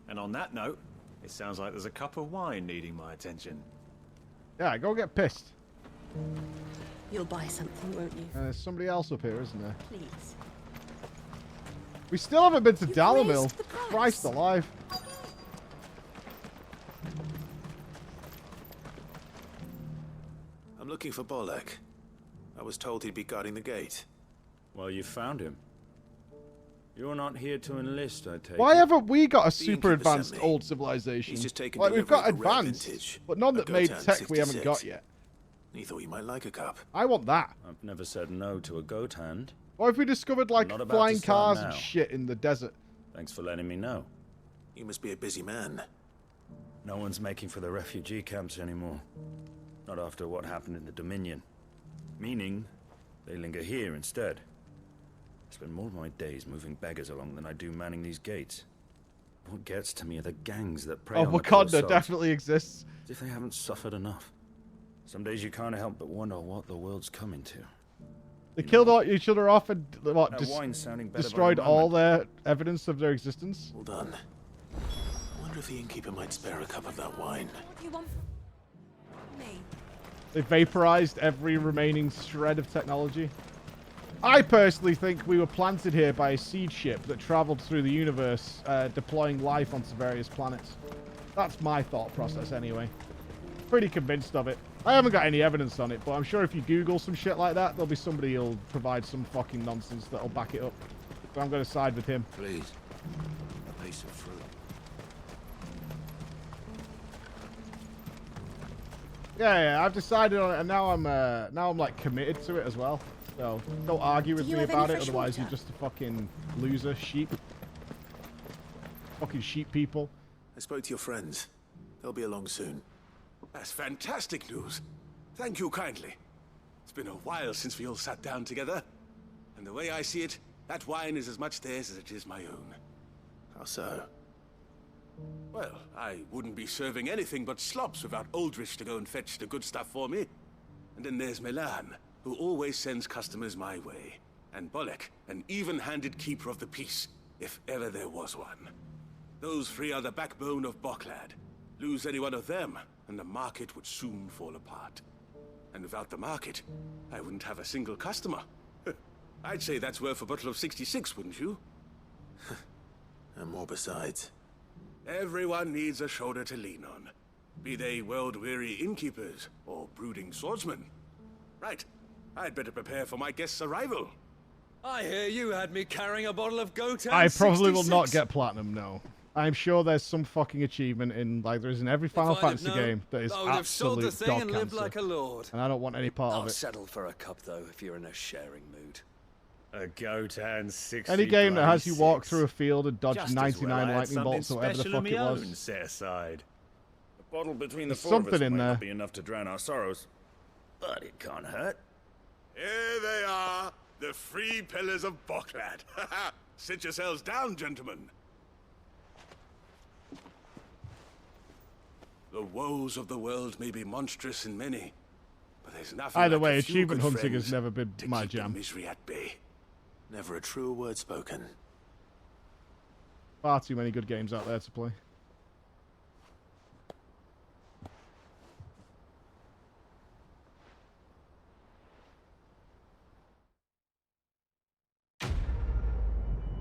And on that note, it sounds like there's a cup of wine needing my attention. Yeah, go get pissed. You'll buy something, won't you? There's somebody else up here, isn't there? Please. We still haven't been to Dalamil. Christ alive. I'm looking for Bolek. I was told he'd be guarding the gate. Well, you found him. You're not here to enlist, I take Why it. haven't we got a The super innkeeper advanced sent me. old civilization? He's just taken Like, we've delivery got of a rare advanced, vintage, but none a that made Gotan tech we haven't 66. got yet. He thought you might like a cup. I want that. I've never said no to a goat hand. What if we discovered, like, not about flying to start cars and now. shit in the desert? Thanks for letting me know. You must be a busy man. No one's making for the refugee camps anymore. Not after what happened in the Dominion. Meaning, they linger here instead. I spend more of my days moving beggars along than I do manning these gates. What gets to me are the gangs that prey Oh, on the poor Wakanda sods. definitely exists. As if they haven't suffered enough. Some days you can't help but wonder what the world's coming to. They killed all each other off and what? That wine's sounding better by the Destroyed all moment. their evidence of their existence. Hold on. I wonder if the innkeeper might spare a cup of that wine. What do you want from me? They vaporized every remaining shred of technology. I personally think we were planted here by a seed ship that traveled through the universe, deploying life onto various planets. That's my thought process anyway. Pretty convinced of it. I haven't got any evidence on it, but I'm sure if you Google some shit like that, there'll be somebody who'll provide some fucking nonsense that'll back it up. So I'm going to side with him. Please. A piece of fruit. Yeah, I've decided on it, and now I'm like committed to it as well. So don't argue with Do you me have any about it, fresh otherwise water? you're just a fucking loser sheep. Fucking sheep people. I spoke to your friends. They'll be along soon. That's fantastic news. Thank you kindly. It's been a while since we all sat down together. And the way I see it, that wine is as much theirs as it is my own. How so? Well, I wouldn't be serving anything but slops without Aldrich to go and fetch the good stuff for me. And then there's Milan, who always sends customers my way. And Bolek, an even-handed keeper of the peace, if ever there was one. Those three are the backbone of Boklad. Lose any one of them, and the market would soon fall apart. And without the market, I wouldn't have a single customer. I'd say that's worth a bottle of 66, wouldn't you? And more besides. Everyone needs a shoulder to lean on. Be they world-weary innkeepers or brooding swordsmen. Right. I'd better prepare for my guest's arrival. I hear you had me carrying a bottle of Gotan I probably will 66. not get platinum, no. I'm sure there's some fucking achievement in, like, there is in every Final If I'd have Fantasy known, game that is I would have sold absolute the thing dog and cancer. lived like a lord. And I don't want any part I'll of it. settle for a cup, though, if you're in a sharing mood. A Gotan 60. Any game that has you walk 26. through a field and dodge Just as 99 well I had lightning bolts or something whatever the special of fuck it my was. own set aside. A bottle between the There's four of us something in might there. not be enough to drown our sorrows, but it can't hurt. Here they are, the three pillars of Boklad. Sit yourselves down, gentlemen. The woes of the world may be monstrous in many, but there's nothing Either like way, a few achievement good hunting has friends never been to my keep the jam. misery at bay. Never a truer word spoken. Far too many good games out there to play.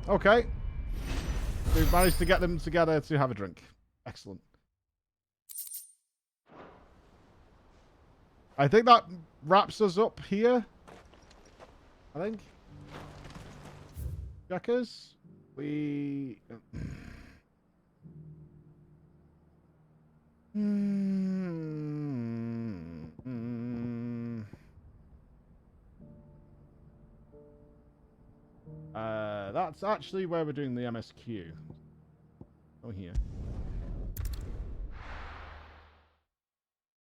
Okay. We've managed to get them together to have a drink. Excellent. I think that wraps us up here. I think. Jackers, we... That's actually where we're doing the MSQ. Oh, here.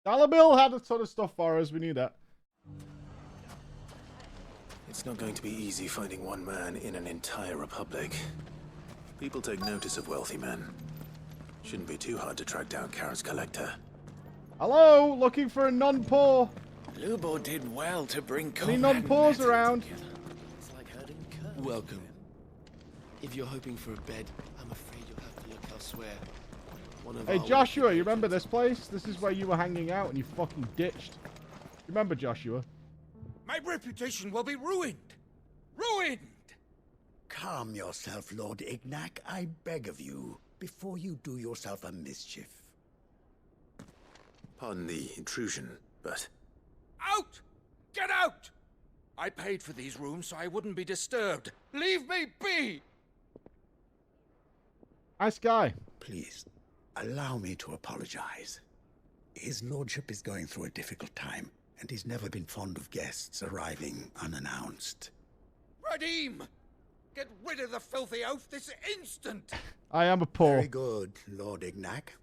Dalamil had a ton of stuff for us. We knew that. It's not going to be easy finding one man in an entire republic. People take notice of wealthy men. Shouldn't be too hard to track down Kara's collector. Hello, looking for a non-poor. Lubo did well to bring Any non-poors around? Welcome. If you're hoping for a bed, I'm afraid you'll have to look elsewhere. One of Hey our Joshua, you remember this place? This is where you were hanging out and you fucking ditched. Remember, Joshua? My reputation will be ruined. Ruined! Calm yourself, Lord Ignac, I beg of you, before you do yourself a mischief. Pardon the intrusion, but... Out! Get out! I paid for these rooms so I wouldn't be disturbed. Leave me be! Nice guy. Please, allow me to apologize. His lordship is going through a difficult time, and he's never been fond of guests arriving unannounced. Radim! Get rid of the filthy oaf this instant! I am a poor. Very good, Lord Ignac.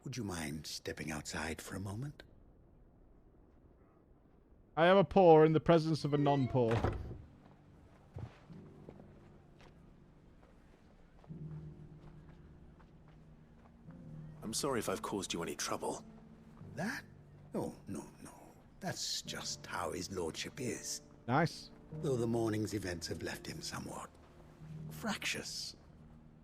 Would you mind stepping outside for a moment? I am a poor in the presence of a non-poor. I'm sorry if I've caused you any trouble. That? Oh, no. That's just how his lordship is. Nice. Though the morning's events have left him somewhat fractious.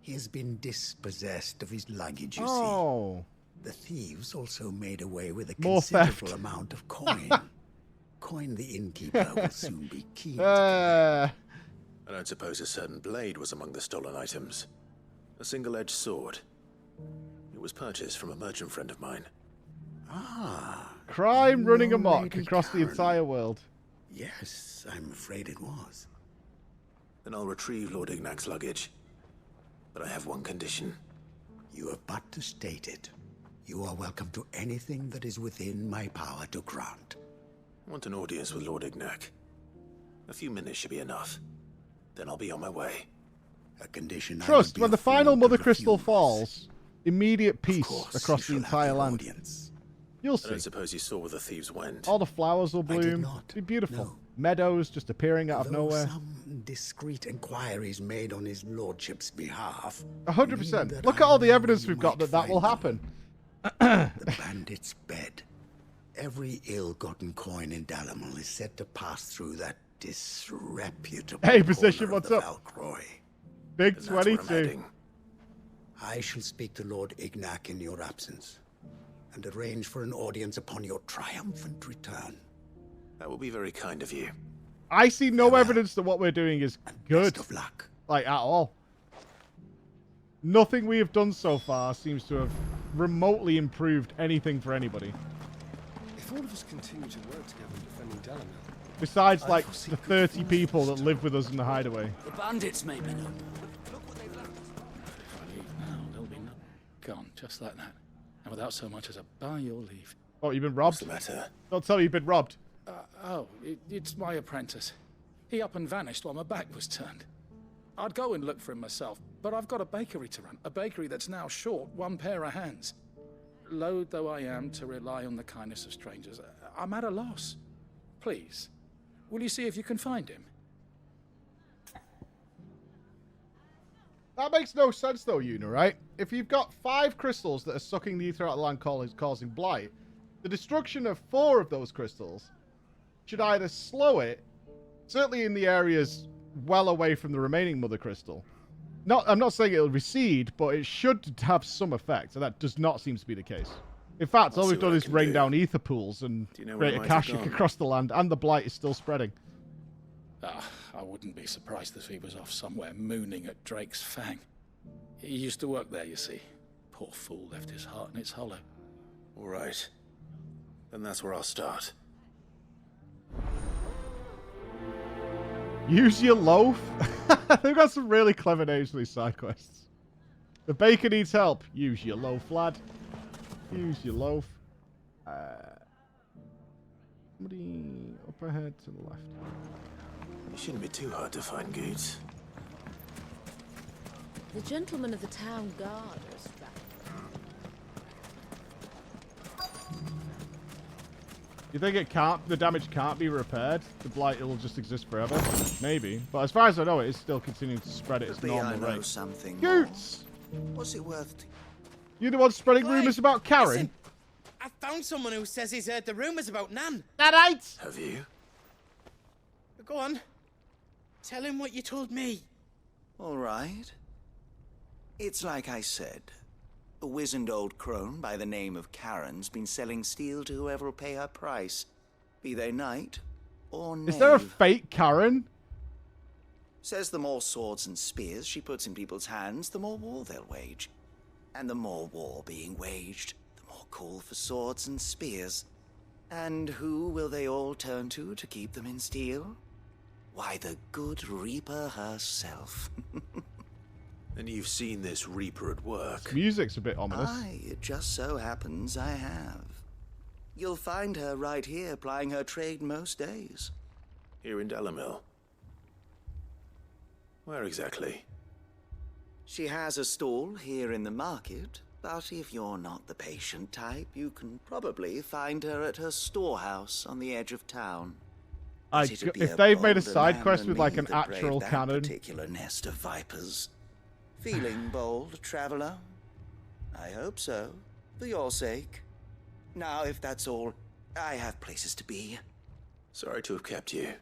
He has been dispossessed of his luggage, you see. The thieves also made away with a considerable amount of coin. Coin the innkeeper will soon be keen I don't suppose a certain blade was among the stolen items. A single-edged sword. It was purchased from a merchant friend of mine. Ah. Crime running amok across the entire world. Yes, I'm afraid it was. Then I'll retrieve Lord Ignac's luggage. But I have one condition. You have but to state it. You are welcome to anything that is within my power to grant. I want an audience with Lord Ignac. A few minutes should be enough. Then I'll be on my way. A condition. Trust, when the final Mother Crystal falls, immediate peace across the entire land. You'll see. I don't suppose you saw where the thieves went. All the flowers will bloom. It'll be beautiful. Meadows just appearing out of nowhere. Some discreet inquiries made on his lordship's behalf. 100%. Look at all the evidence we've got that will happen. The bandit's bed. Every ill-gotten coin in Dalamal is said to pass through that disreputable Position, what's up? Valcroy. Big 22. I shall speak to Lord Ignac in your absence, and arrange for an audience upon your triumphant return. That will be very kind of you. I see no evidence that what we're doing is good. Best of luck. Like, at all. Nothing we have done so far seems to have remotely improved anything for anybody. If all of us continue to work together defending Dalamal... Besides, like, the 30 people that live with us in the hideaway. The bandits may be known. If I leave now, they'll be gone, just like that. And without so much as a by your leave. Oh, you've been robbed? What's the matter? Don't tell me you've been robbed. It's my apprentice. He up and vanished while my back was turned. I'd go and look for him myself, but I've got a bakery to run. A bakery that's now short one pair of hands. Loath though I am to rely on the kindness of strangers, I'm at a loss. Please, will you see if you can find him? That makes no sense though, Una, right? If you've got 5 crystals that are sucking the ether out of the land causing blight, the destruction of 4 of those crystals should either slow it, certainly in the areas well away from the remaining Mother Crystal. I'm not saying it'll recede, but it should have some effect, and that does not seem to be the case. In fact, all we've done is rain down ether pools and create a Kashik across the land, and the blight is still spreading. I wouldn't be surprised if he was off somewhere mooning at Drake's Fang. He used to work there, you see. Poor fool left his heart in its hollow. All right. Then that's where I'll start. Use your loaf? They've got some really clever names for these side quests. The baker needs help. Use your loaf, lad. Use your loaf. Somebody up ahead to the left. It shouldn't be too hard to find Goots. The gentlemen of the town guard are strapped. You think the damage can't be repaired? The blight will just exist forever? Maybe. But as far as I know, it is still continuing to spread at its normal rate. Goots! What's it worth? You're the one spreading rumours about Karen? Listen, I found someone who says he's heard the rumours about Nan. That ain't! Have you? Go on. Tell him what you told me. All right. It's like I said. A wizened old crone by the name of Karen's been selling steel to whoever will pay her price, be they knight or knave. Is there a fake Karen? Says the more swords and spears she puts in people's hands, the more war they'll wage. And the more war being waged, the more call for swords and spears. And who will they all turn to keep them in steel? Why, the good Reaper herself. And you've seen this Reaper at work. This music's a bit ominous. Aye, it just so happens I have. You'll find her right here plying her trade most days. Here in Delamil. Where exactly? She has a stall here in the market, but if you're not the patient type, you can probably find her at her storehouse on the edge of town. If they've made a side quest with like an actual canon. Particular nest of vipers. Feeling bold, traveler? I hope so, for your sake. Now, if that's all, I have places to be. Sorry to have kept you.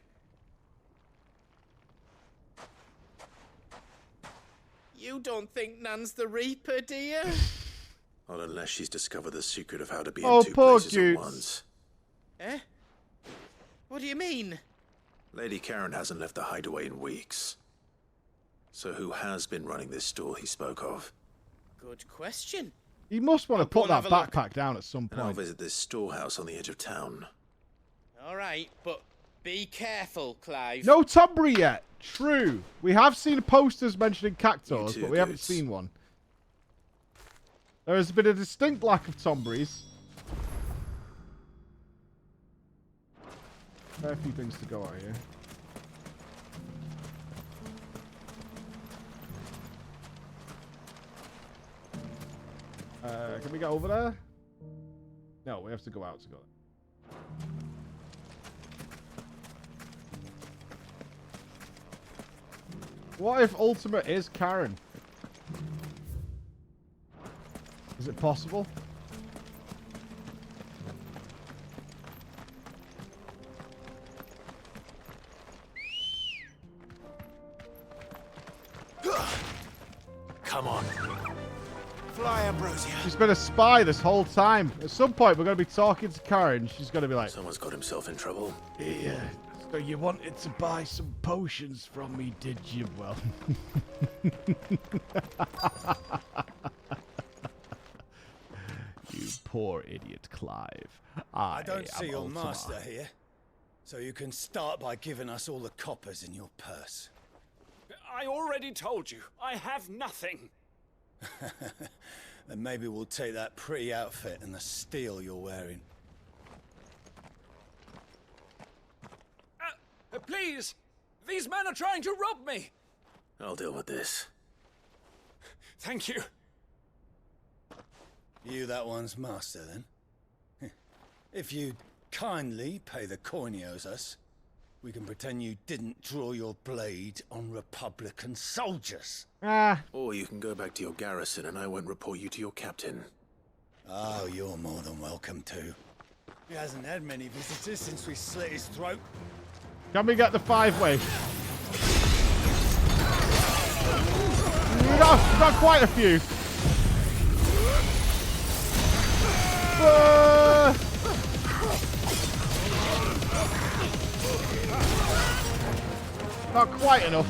You don't think Nan's the Reaper, do you? Not unless she's discovered the secret of how to be Oh, in two poor places Goots. at once. Eh? What do you mean? Lady Karen hasn't left the hideaway in weeks. So who has been running this stall he spoke of? Good question. He must want to go put and that have a look. backpack down at some And I'll point. visit this storehouse on the edge of town. All right, but be careful, Clive. No Tombury yet. True. We have seen posters mentioning cactos, too, but we haven't Goots. seen one. There has been a distinct lack of Tomburys. Fair few things to go out here. Can we get over there? No, we have to go out to go there. What if Ultimate is Karen? Is it possible? Come on. Fly, Ambrosia. She's been a spy this whole time. At some point, we're going to be talking to Karen. She's going to be like, Someone's got himself in trouble. Yeah. So you wanted to buy some potions from me, did you? Well. You poor idiot, Clive. I don't see am your Ultima. master here, so you can start by giving us all the coppers in your purse. I already told you, I have nothing. Then maybe we'll take that pretty outfit and the steel you're wearing. Please! These men are trying to rob me! I'll deal with this. Thank you. You that one's master, then? If you'd kindly pay the coin he owes us, we can pretend you didn't draw your blade on Republican soldiers. Or you can go back to your garrison and I won't report you to your captain. Oh, you're more than welcome to. He hasn't had many visitors since we slit his throat. can we get the 5-way? We got quite a few. Not quite enough.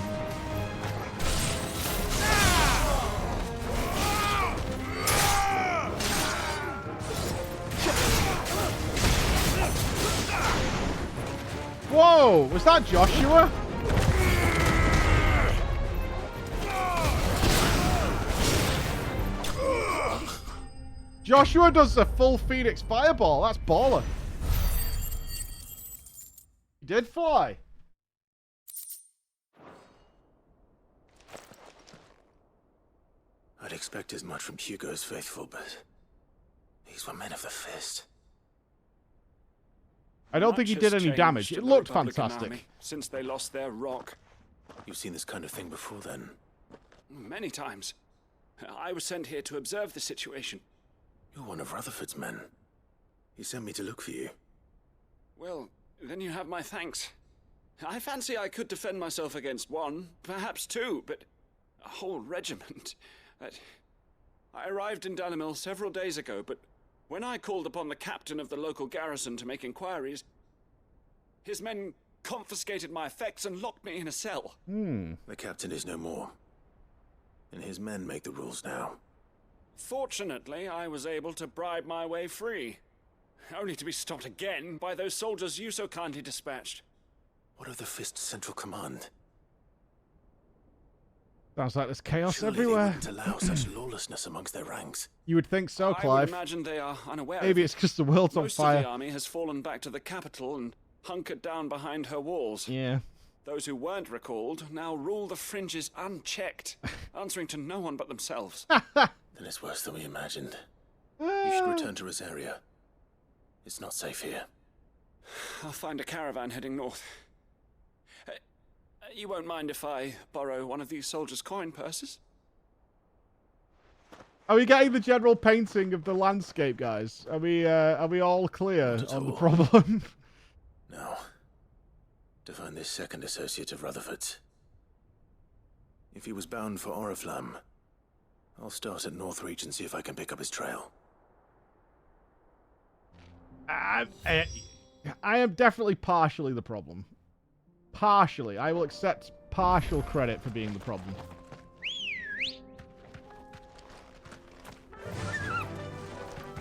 Whoa, was that Joshua? Joshua does a full Phoenix Fireball. That's baller. He did fly. I'd expect as much from Hugo's faithful, but these were men of the fist. I don't think he did any damage. It looked fantastic. Since they lost their rock. You've seen this kind of thing before then? Many times. I was sent here to observe the situation. You're one of Rutherford's men. He sent me to look for you. Well, then you have my thanks. I fancy I could defend myself against one, perhaps two, but a whole regiment. I arrived in Dalimil several days ago, but when I called upon the captain of the local garrison to make inquiries, his men confiscated my effects and locked me in a cell. The captain is no more, and his men make the rules now. Fortunately, I was able to bribe my way free, only to be stopped again by those soldiers you so kindly dispatched. What of the Fist's central command? Sounds like there's chaos Surely everywhere. they wouldn't allow such lawlessness amongst their ranks. You would think so, I Clive. would imagine they are unaware. Maybe of it's because the world's on Most fire. of the army has fallen back to the capital and hunkered down behind her walls. Yeah. Those who weren't recalled now rule the fringes unchecked, answering to no one but themselves. Then it's worse than we imagined. You should return to Rosaria. It's not safe here. I'll find a caravan heading north. You won't mind if I borrow one of these soldiers' coin purses? Are we getting the general painting of the landscape, guys? Are we all clear on the problem? No. To find this second associate of Rutherford's. If he was bound for Oriflamme, I'll start at Northreach and see if I can pick up his trail. I am definitely partially the problem. Partially. I will accept partial credit for being the problem.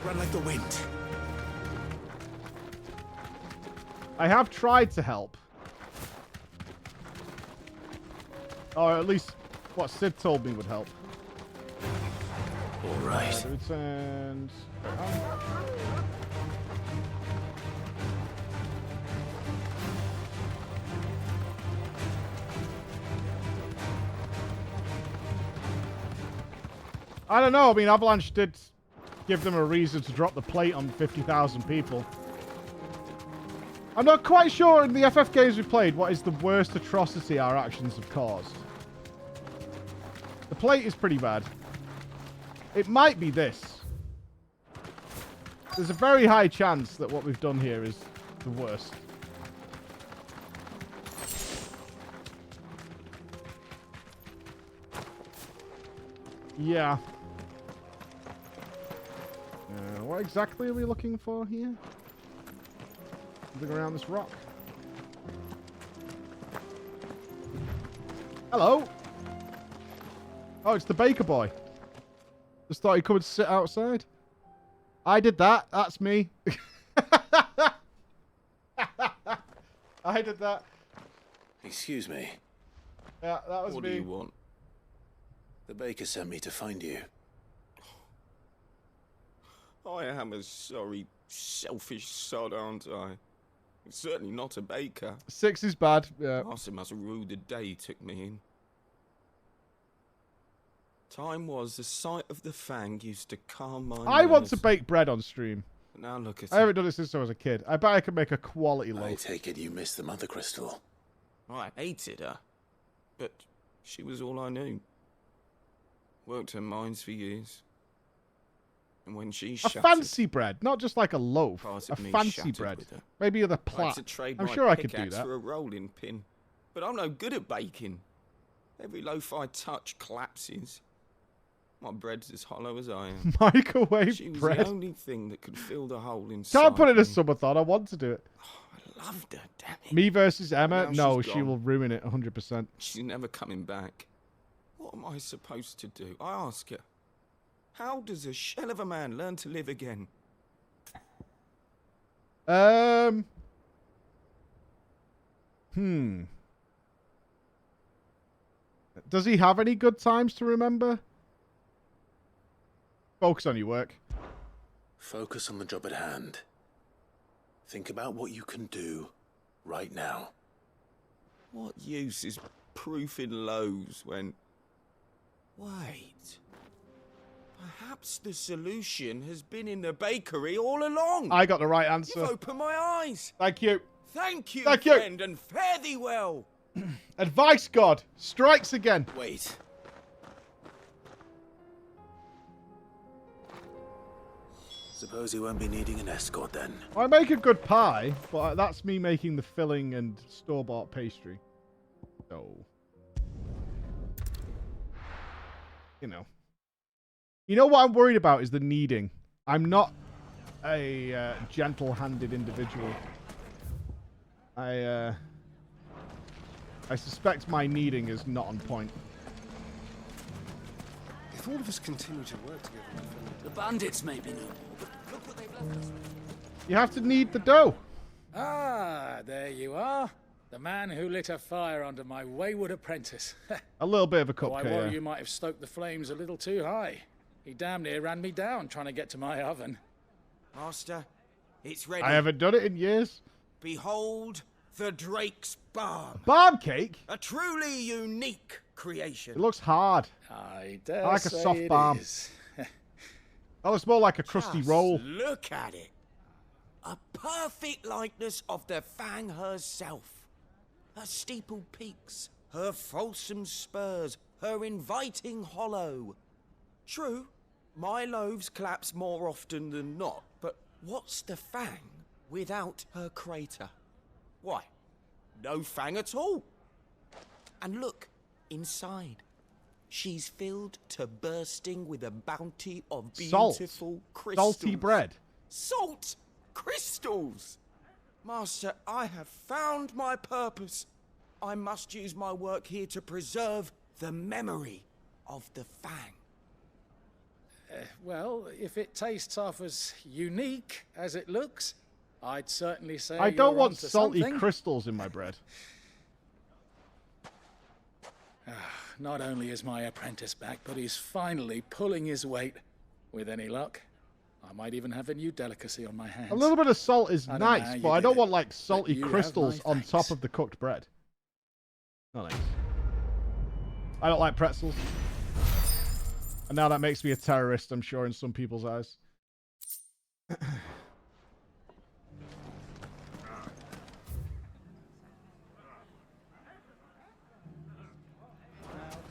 Run like the wind. I have tried to help. Or at least what Sid told me would help. All right. Returned. I don't know. I mean, Avalanche did give them a reason to drop the plate on 50,000 people. I'm not quite sure in the FF games we played what is the worst atrocity our actions have caused. The plate is pretty bad. It might be this. There's a very high chance that what we've done here is the worst. Yeah. What exactly are we looking for here? Something around this rock. Hello. Oh, it's the baker boy. Just thought he'd come and sit outside. I did that. That's me. I did that. Excuse me. Yeah, that was me. What do you want? The baker sent me to find you. I am a sorry, selfish sod, aren't I? Certainly not a baker. 6 is bad, yeah. Marcy must have ruled the day he took me in. Time was the sight of the fang used to calm my I want nerves. to bake bread on stream. Now look at I haven't done it since I was a kid. I bet I could make a quality I loaf. take it you missed the mother crystal. I hated her, but she was all I knew. Worked her mines for years. And when she A shattered, fancy bread, not just like a loaf. Part A of me fancy shattered bread. with her. Maybe with a I had plat. to trade I'm my sure I could do pickaxe that. for a rolling pin, but I'm no good at baking. Every loaf I touch collapses. My bread's as hollow as I am. Microwave She was bread. the only thing that could fill the hole inside. Can't put it me. as subathon. I want to do it. I loved her, damn it. Me versus Emma? Now No, she's she gone. will ruin it 100%. She's never coming back. What am I supposed to do? I ask her. How does a shell of a man learn to live again? Does he have any good times to remember? Focus on your work. Focus on the job at hand. Think about what you can do right now. What use is proofing loaves when... Wait. Perhaps the solution has been in the bakery all along. I got the right answer. You've opened my eyes. Thank you. Thank you, Thank you. friend, and fare thee well. Advice God strikes again. Wait. Suppose you won't be needing an escort then. I make a good pie, but that's me making the filling and store-bought pastry. So, you know. You know what I'm worried about is the kneading. I'm not a gentle-handed individual. I suspect my kneading is not on point. If all of us continue to work together, the bandits may be no more, but look what they've left us. You have to knead the dough. Ah, there you are. The man who lit a fire under my wayward apprentice. A little bit of a Oh, I cupcake. worry Yeah. you might have stoked the flames a little too high. He damn near ran me down trying to get to my oven. Master, it's ready. I haven't done it in years. Behold the Drake's Barm. Barm cake? A truly unique creation. It looks hard. I dare I like a say soft it barm. is. That looks more like a crusty Just roll. Look at it. A perfect likeness of the Fang herself. Her steepled peaks, her fulsome spurs, her inviting hollow. True, my loaves collapse more often than not, but what's the Fang without her crater? Why, no Fang at all. And look, inside. She's filled to bursting with a bounty of beautiful crystals. Salty bread. Salt crystals! Master, I have found my purpose. I must use my work here to preserve the memory of the Fang. Well, if it tastes half as unique as it looks, I'd certainly say I don't you're want onto salty something. crystals in my bread. Not only is my apprentice back, but he's finally pulling his weight. With any luck, I might even have a new delicacy on my hands. A little bit of salt is I don't know how nice, you but I did don't it, want like but salty you have crystals my on top of the cooked bread. Not nice. I don't like pretzels. And now that makes me a terrorist, I'm sure, in some people's eyes.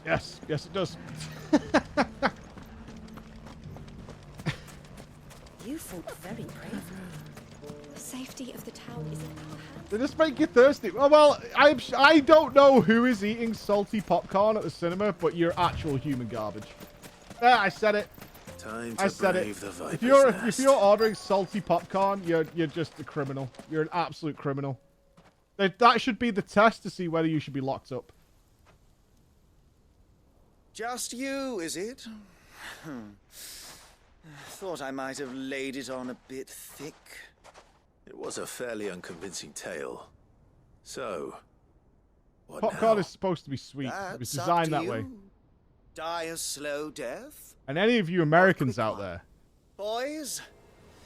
Yes, yes it does. You fought very bravely. The safety of the town is in our hands. They just make you thirsty. Oh, well, I don't know who is eating salty popcorn at the cinema, but you're actual human garbage. Yeah, I said it. Time I to said brave it. the viper's If nest. you're ordering salty popcorn, you're just a criminal. You're an absolute criminal. That should be the test to see whether you should be locked up. Just you, is it? Thought I might have laid it on a bit thick. It was a fairly unconvincing tale. So, what Popcorn now? is supposed to be sweet. It was That's up designed to that you. way. Die a slow death? And any of you Americans out there. Boys,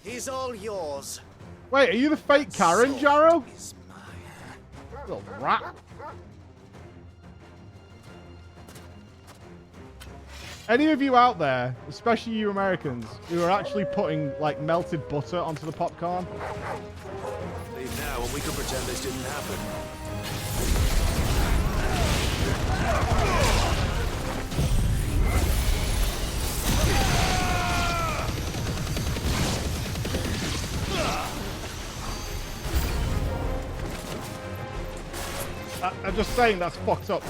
he's all yours. Wait, are you the fake Karen, Jarrow? Little rat. Any of you out there, especially you Americans, who are actually putting like melted butter onto the popcorn? Leave now and we can pretend this didn't happen. I'm just saying that's fucked up.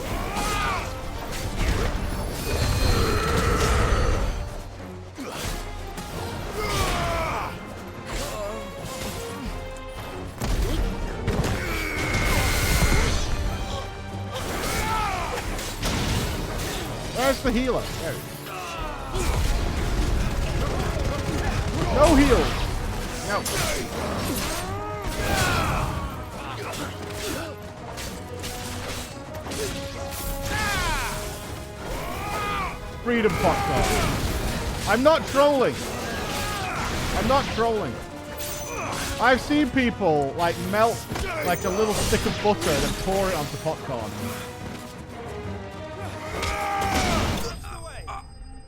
Where's the healer? There he is. No heals. No. Freedom popcorn. I'm not trolling. I'm not trolling. I've seen people like melt like a little stick of butter and then pour it onto popcorn.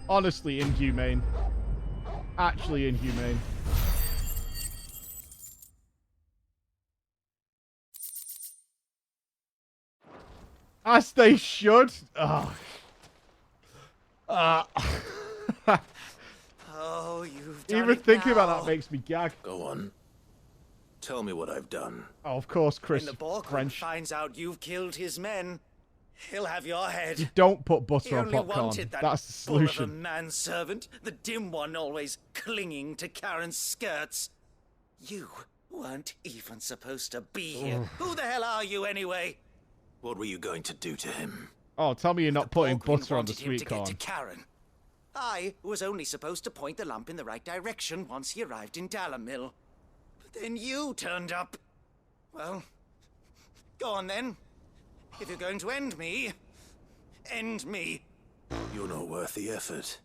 Honestly, inhumane. Actually inhumane. As they should. Oh. Oh, you've done Even it thinking now. about that makes me gag. Go on. Tell me what I've done. Oh, of course, Chris. When the Borg French. finds out you've killed his men, He'll have your head. You don't put butter He on only popcorn. wanted that That's the bull of a solution. manservant, the dim one always clinging to Karen's skirts. You weren't even supposed to be here. Who the hell are you anyway? What were you going to do to him? Oh, tell me you're not putting butter on the Wanted him to sweet get corn. to Karen. I was only supposed to point the lamp in the right direction once he arrived in Dalamil. But then you turned up. Well, go on then. If you're going to end me, end me. You're not worth the effort.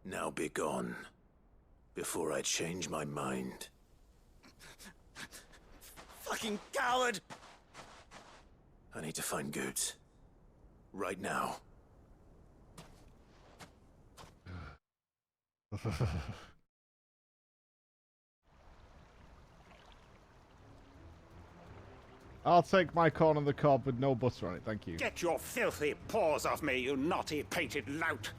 Now be gone, before I change my mind. Fucking coward! I need to find Goots. Right now. I'll take my corn on the cob with no butter on it, thank you. Get your filthy paws off me, you naughty painted lout!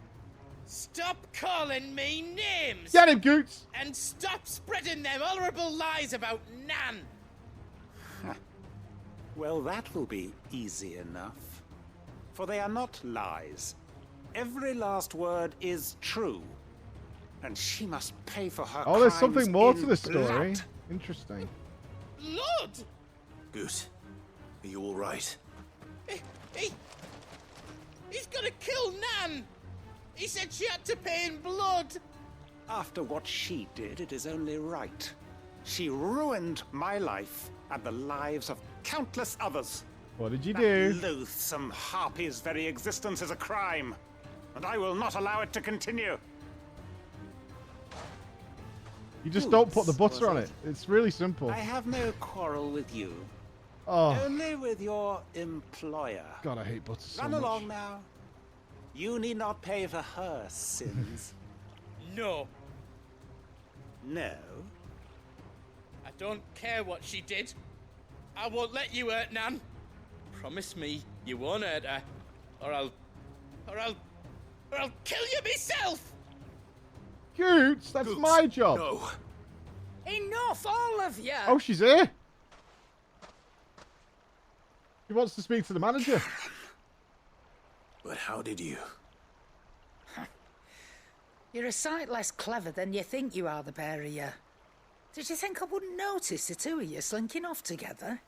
Stop calling me names! Get him, Goots! And stop spreading them horrible lies about Nan! Well, that will be easy enough. For they are not lies. Every last word is true. And she must pay for her Oh, there's crimes something more in to this story. blood. Interesting. Blood! Goose, are you all right? He's gonna kill Nan! He said she had to pay in blood! After what she did, it is only right. She ruined my life and the lives of countless others. What did you That do? loathsome harpy's very existence is a crime, and I will not allow it to continue. You just don't put the butter on it. It's really simple. I have no quarrel with you. Oh. Only with your employer. God, I hate butter so Run much. along now. You need not pay for her sins. No. No? I don't care what she did. I won't let you hurt Nan. Promise me you won't hurt her, or I'll kill you myself. Goots, that's my job. No. Enough, all of you! Oh, she's here. She wants to speak to the manager. But how did you? You're a sight less clever than you think you are, the pair of you. Did you think I wouldn't notice the two of you slinking off together?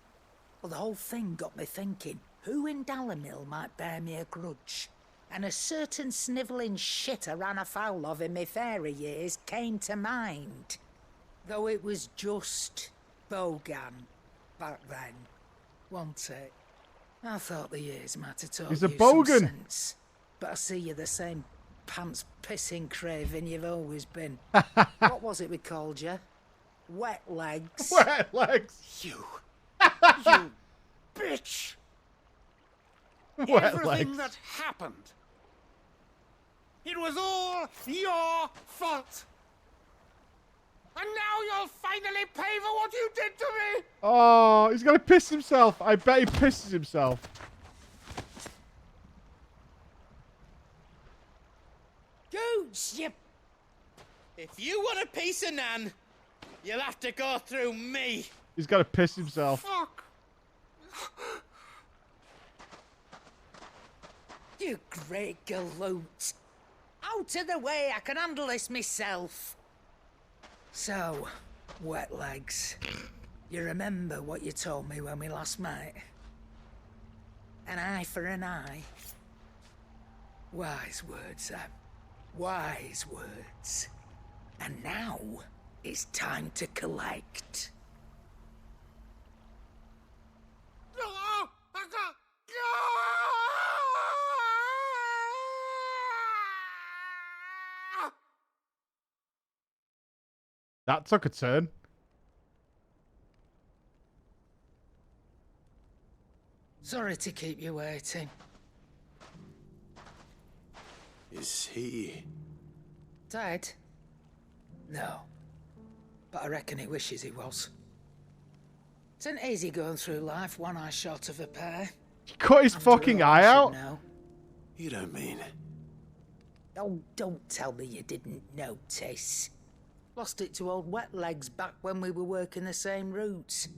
Well, the whole thing got me thinking, who in Dalamil might bear me a grudge? And a certain snivelling shit I ran afoul of in my fairy years came to mind. Though it was just Bogan back then, wasn't it? I thought the years might have taught He's a you bogan. some sense. But I see you're the same pants-pissing craven you've always been. What was it we called you? Wet legs. Wet legs. You bitch! Wet Everything legs. that happened, it was all your fault. And now you'll finally pay for what you did to me! Oh, he's gonna piss himself. I bet he pisses himself. Gooch, you... If you want a piece of Nan, you'll have to go through me. He's gonna piss himself. Fuck! You great galoot. Out of the way, I can handle this myself. So, wet legs. You remember what you told me when we last met? An eye for an eye. Wise words, Sam. Wise words. And now, it's time to collect. That took a turn. Sorry to keep you waiting. Is he... Dead? No. But I reckon he wishes he was. It's an easy going through life, one eye short of a pair. He cut his fucking eye out. No. You don't mean... Oh, don't tell me you didn't notice. Lost it to old Wet Legs back when we were working the same routes.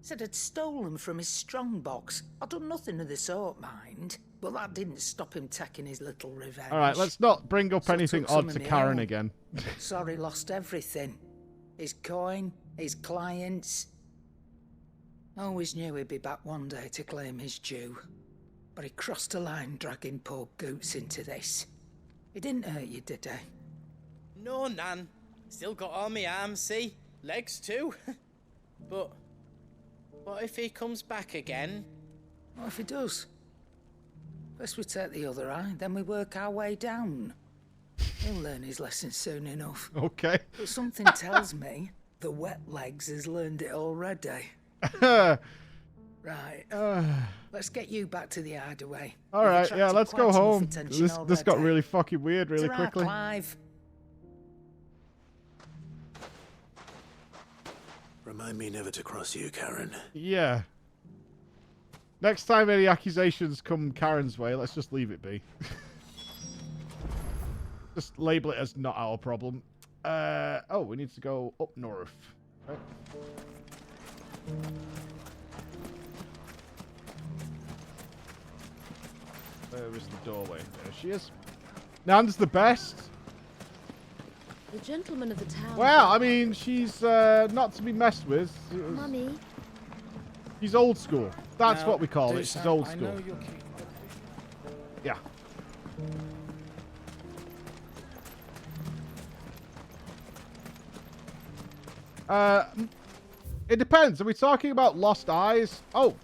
Said I'd stolen from his strongbox. I'd done nothing of the sort, mind. But that didn't stop him taking his little revenge. Alright, let's not bring up anything odd to Karen again. Sorry, lost everything. His coin, his clients. Always knew he'd be back one day to claim his due. But he crossed a line dragging poor Goots into this. He didn't hurt you, did he? No, Nan. Still got all my arms, see? Legs too. But what if he comes back again? What if he does? First we take the other eye, then we work our way down. He'll learn his lesson soon enough. Okay. But something tells me the wet legs has learned it already. Right. Let's get you back to the hideaway. Alright, yeah, let's go home. This got really fucking weird really quickly. Clive. Remind me never to cross you, Karen. Yeah. Next time any accusations come Karen's way, let's just leave it be. Just label it as not our problem. Oh, we need to go up north. Right. Where is the doorway? There she is. Nan's the best. The gentleman of the town. Well, I mean, she's not to be messed with. Mummy. She's old school. That's what we call it. She's old school. Yeah. It depends. Are we talking about lost eyes? Oh.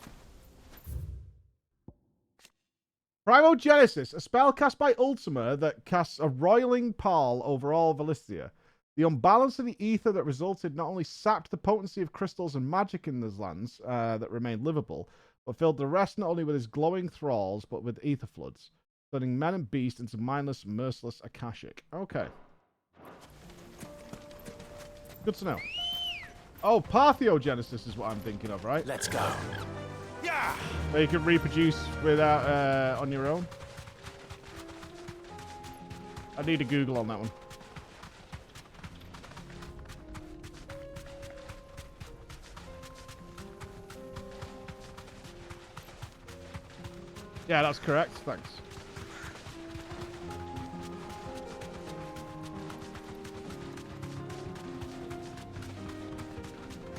Primogenesis, a spell cast by Ultima that casts a roiling pall over all Valyria. The unbalance of the ether that resulted not only sapped the potency of crystals and magic in those lands that remained livable, but filled the rest not only with his glowing thralls, but with ether floods, turning men and beasts into mindless, merciless Akashic. Okay. Good to know. Oh, Parthenogenesis is what I'm thinking of, right? Let's go. Yeah. Where you can reproduce without on your own. I need a Google on that one. Yeah, that's correct. Thanks.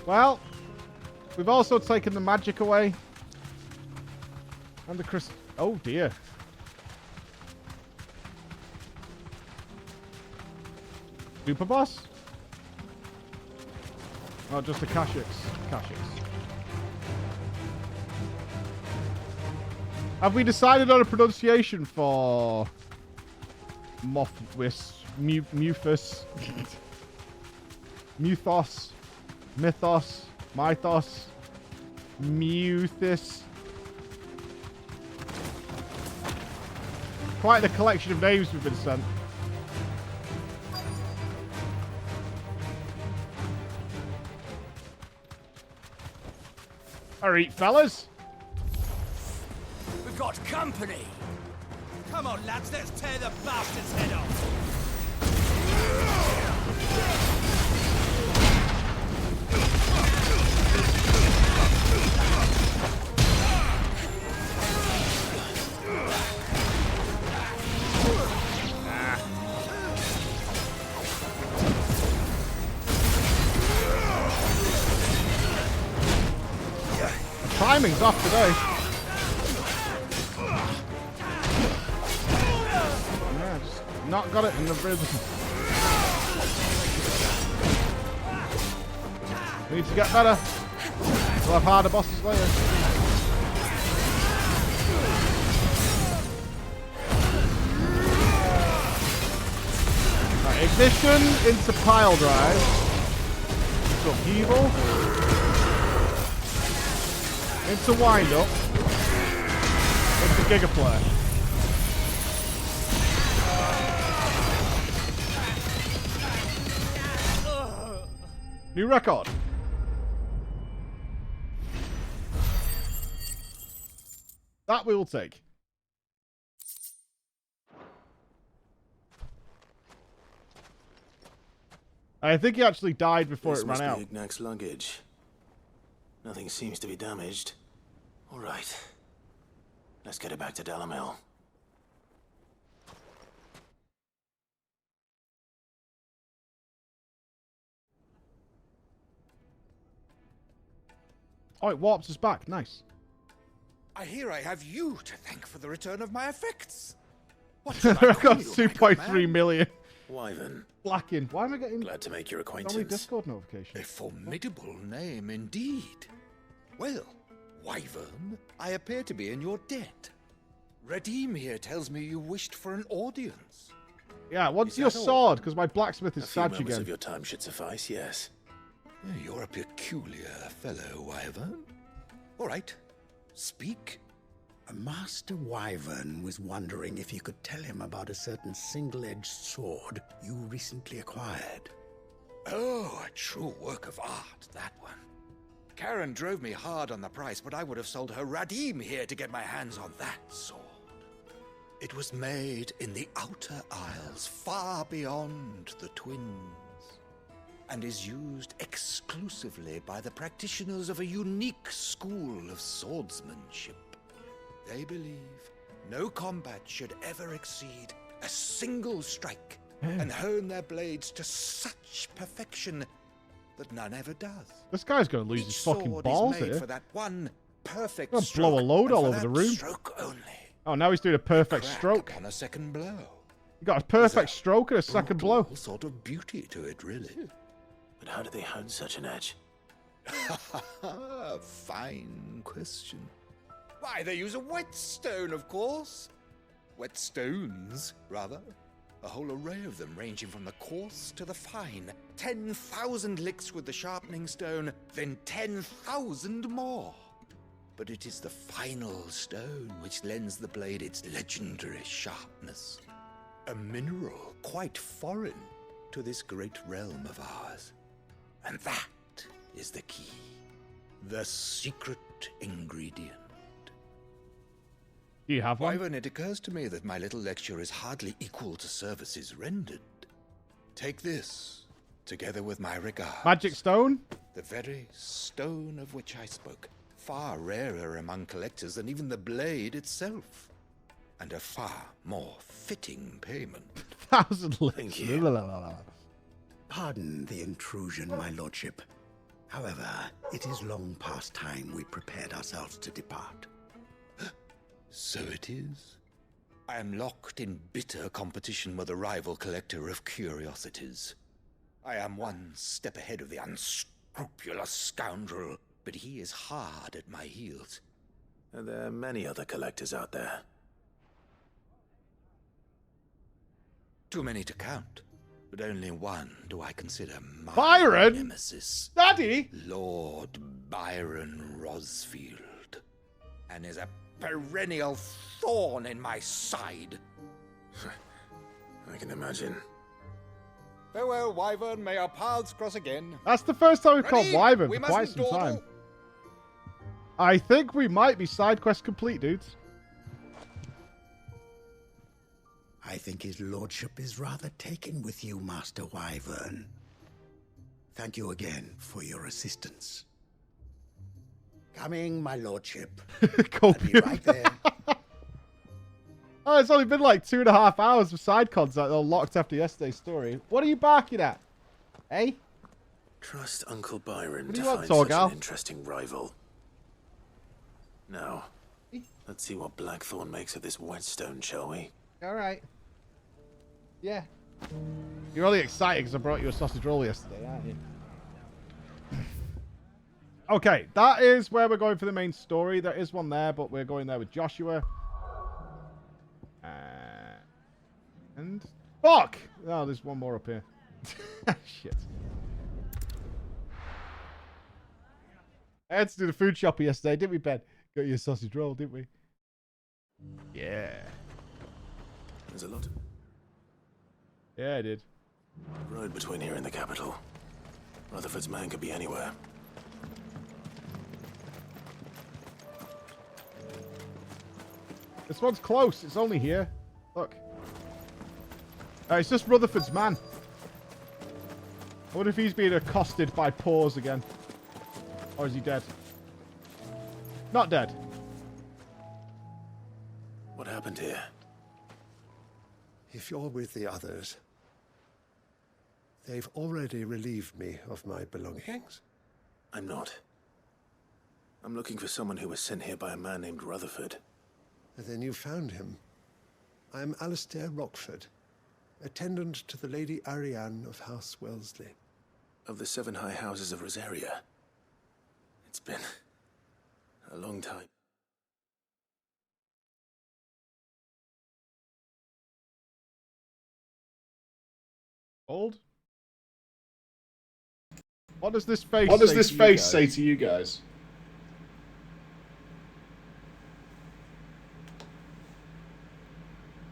Well, we've also taken the magic away. And the crystal. Oh, dear. Super boss? Oh, just the Kashyyyks. Have we decided on a pronunciation for Mothwis, Muthus, Muthos, Mythos, Mythos, Muthus? Quite the collection of names we've been sent. Alright, fellas. We've got company. Come on, lads, let's tear the bastard's head off. Timing's off today. Yeah, just not got it in the rhythm. We need to get better. We'll have harder bosses later. Right, ignition into pile drive. Into upheaval. Into wind up. Into Gigaplay. New record. That we will take. I think he actually died before it ran out. This must be Ignac's luggage. Nothing seems to be damaged. All right. Let's get it back to Dalamil. Oh, it warps us back. Nice. I hear I have you to thank for the return of my effects. I've got 2.3 million. Wyvern. Blacking. Why am I getting... Glad to make your Only acquaintance. Discord notifications. A formidable name indeed. Well, Wyvern, I appear to be in your debt. Redeem here tells me you wished for an audience. Yeah, what's Is your that all? sword? Because my blacksmith is A few sad moments again. of your time should suffice, yes. You're a peculiar fellow, Wyvern. All right, speak. Master Wyvern was wondering if you could tell him about a certain single-edged sword you recently acquired. Oh, a true work of art, that one. Karen drove me hard on the price, but I would have sold her Radim here to get my hands on that sword. It was made in the Outer Isles, far beyond the Twins, and is used exclusively by the practitioners of a unique school of swordsmanship. They believe no combat should ever exceed a single strike and hone their blades to such perfection that none ever does. This guy's going to lose his fucking balls is made here. for that one perfect Gonna stroke, blow a load and all for over that the room. Stroke only. Oh, now he's doing a perfect Crack stroke. upon a second blow. He got a perfect stroke and a second blow. All sort of beauty to it, really. But how do they hone such an edge? Fine question. Why, they use a whetstone, of course. Whetstones, rather. A whole array of them, ranging from the coarse to the fine. 10,000 licks with the sharpening stone, then 10,000 more. But it is the final stone which lends the blade its legendary sharpness. A mineral quite foreign to this great realm of ours. And that is the key. The secret ingredient. Do you have one? Wyvern, it occurs to me that my little lecture is hardly equal to services rendered. Take this, together with my regards. Magic stone? The very stone of which I spoke. Far rarer among collectors than even the blade itself. And a far more fitting payment. 1,000 licks. Thank you. Pardon the intrusion, my lordship. However, it is long past time we prepared ourselves to depart. So it is. I am locked in bitter competition with a rival collector of curiosities. I am one step ahead of the unscrupulous scoundrel, but he is hard at my heels. Are there many other collectors out there? Too many to count, but only one do I consider my Byron? nemesis. Daddy? Lord Byron Rosfield. And is a perennial thorn in my side. I can imagine. Farewell, Wyvern. May our paths cross again. That's the first time we've called Ready? Wyvern We for quite mustn't some dawdle. time. I think we might be side quest complete, dudes. I think his lordship is rather taken with you, Master Wyvern. Thank you again for your assistance. Coming, my lordship. I'll be right there. Oh, it's only been like 2.5 hours of side cons that are locked after yesterday's story. What are you barking at? Eh? Trust Uncle Byron What do to you want, find such Torgal? an interesting rival. Now, let's see what Blackthorn makes of this whetstone, shall we? Alright. Yeah. You're only excited because I brought you a sausage roll yesterday, aren't you? Okay, that is where we're going for the main story. There is one there, but we're going there with Joshua. And... Fuck! Oh, there's one more up here. Shit. I had to do the food shopper yesterday, didn't we, Ben? Got you a sausage roll, didn't we? Yeah. There's a lot. Yeah, I did. Road between here and the capital. Rutherford's man could be anywhere. This one's close. It's only here. Look. It's just Rutherford's man. I wonder if he's being accosted by paws again. Or is he dead? Not dead. What happened here? If you're with the others, they've already relieved me of my belongings. I'm not. I'm looking for someone who was sent here by a man named Rutherford. And then you found him. I'm Alistair Rockford, attendant to the Lady Ariane of House Wellesley. Of the 7 high houses of Rosaria. It's been a long time. Old? What does this face say to you guys?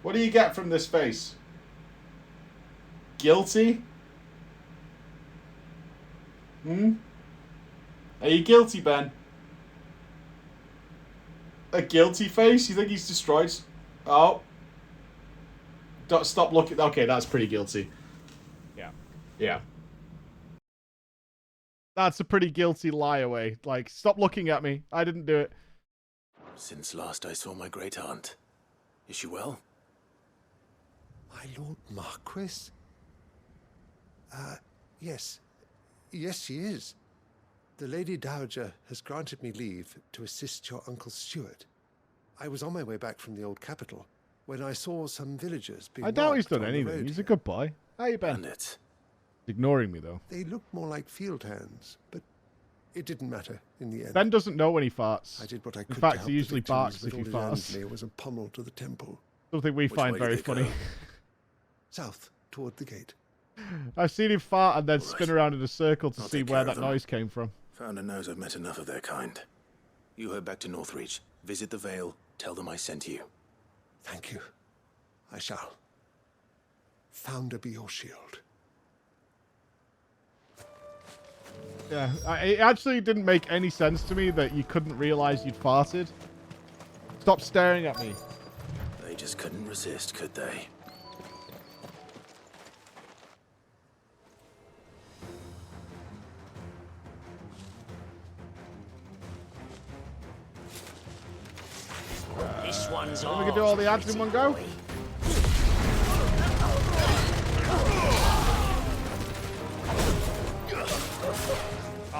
What do you get from this face? Guilty? Are you guilty, Ben? A guilty face? You think he's destroyed? Oh. Don't stop looking. Okay, that's pretty guilty. Yeah. Yeah. That's a pretty guilty lie away. Like, stop looking at me. I didn't do it. Since last I saw my great aunt. Is she well? My Lord Marquis? Yes. Yes, she is. The Lady Dowager has granted me leave to assist your Uncle Stuart. I was on my way back from the old capital when I saw some villagers being I doubt he's marked done on the anything. road He's a here. good boy. How you been? Bandits. Ignoring me, though. They looked more like field hands, but it didn't matter in the end. Ben doesn't know when he farts. I did what I could In to fact, help he the usually victims, barks but if he all it earned farts. me was a pummel to the temple. Something we find way very did they funny. go? South, toward the gate. I've seen him fart and then spin around in a circle to I'll see take where care of that them. noise came from. Founder knows I've met enough of their kind. You head back to Northreach, visit the Vale, tell them I sent you. Thank you. I shall. Founder be your shield. Yeah, it actually didn't make any sense to me that you couldn't realize you'd farted. Stop staring at me. They just couldn't resist, could they? This one's We can do all the ads in one go.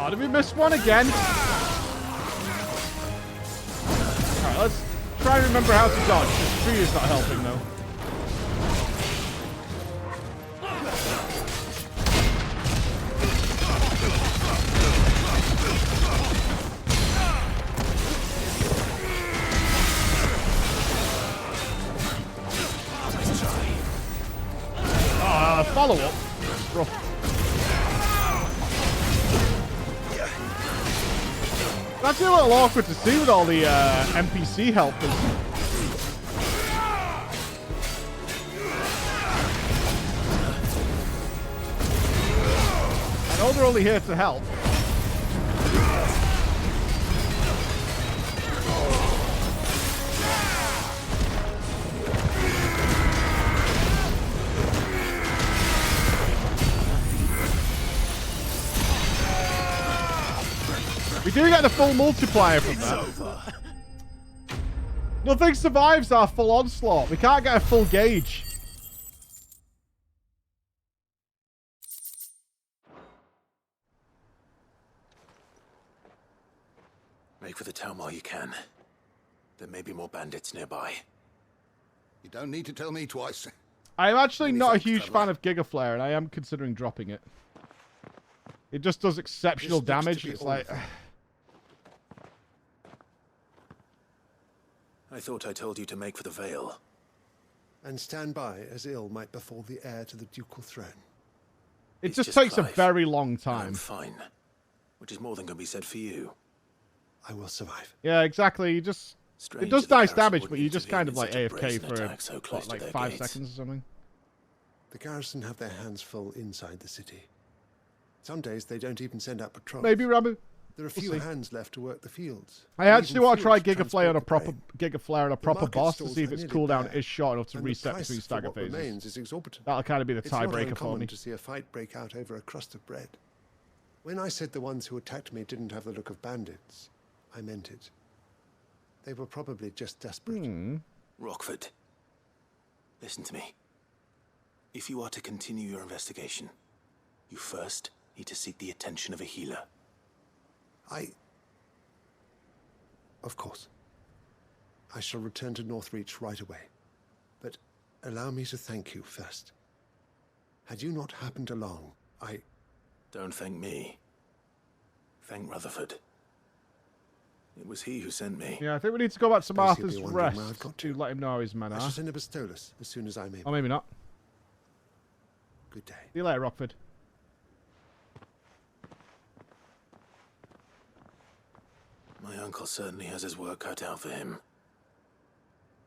Oh, did we miss one again? Alright, let's try and remember how to dodge. The tree is not helping, though. Follow-up. Rough. That's a little awkward to see with all the NPC helpers. I know they're only here to help. We do get the full multiplier from that. Nothing survives our full onslaught. We can't get a full gauge. Make for the town while you can. There may be more bandits nearby. You don't need to tell me twice. I'm actually not a huge fan of Gigaflare, and I am considering dropping it. It just does exceptional damage. It's like... I thought I told you to make for the Vale. And stand by as ill might befall the heir to the ducal throne. It just takes Clive. a very long I'm time. fine. Which is more than can be said for you. I will survive. Yeah, exactly. You just... Strange it does that the nice garrison damage, wouldn't but you just intervene kind in of like such a AFK brazen for attack so close what, to like their 5 gates. seconds or something. The garrison have their hands full inside the city. Some days they don't even send out patrols. Maybe, Ramu. There are few hands left to work the fields. I actually Even want to try fewer to Gigaflare on a transport proper the Gigaflare on a proper market boss to stalls see if are its nearly cooldown bare, is short enough to and the reset price between for stagger what phases. remains is exorbitant. That'll kind of be the It's not tiebreaker for uncommon me. to see a fight break out over a crust of bread. When I said the ones who attacked me didn't have the look of bandits, I meant it. They were probably just desperate. Rockford, listen to me. If you are to continue your investigation, you first need to seek the attention of a healer. Of course. I shall return to Northreach right away. But allow me to thank you first. Had you not happened along, Don't thank me. Thank Rutherford. It was he who sent me. Yeah, I think we need to go back to Suppose he'll Martha's be wondering Rest where I've got to let him know how his men I are. shall send a Bistolus as soon as I'm able. Or maybe not. Good day. See you later, Rockford. My uncle certainly has his work cut out for him.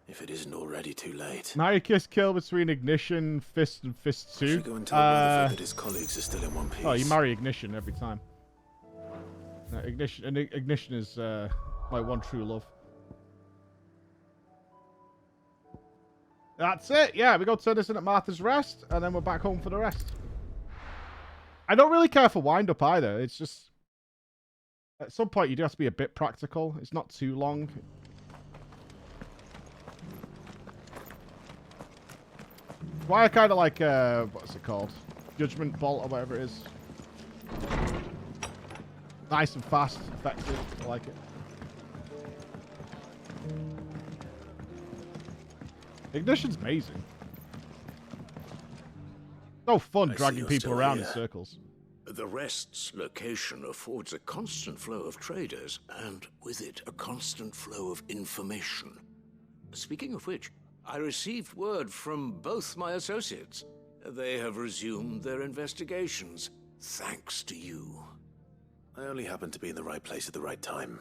If it isn't already too late. Marry Kiss Kill between Ignition, Fist, and Fist 2. I should go and tell Rutherford that his colleagues are still in one piece. Oh, you marry Ignition every time. No, Ignition is my one true love. That's it. Yeah, we go turn this in at Martha's Rest, and then we're back home for the rest. I don't really care for wind up either. It's just at some point you do have to be a bit practical. It's not too long. Why I kind of like what's it called? Judgment Bolt or whatever it is. Nice and fast, effective. I like it. Ignition's amazing. So fun dragging people around in circles. The Rest's location affords a constant flow of traders, and with it, a constant flow of information. Speaking of which, I received word from both my associates. They have resumed their investigations, thanks to you. I only happened to be in the right place at the right time.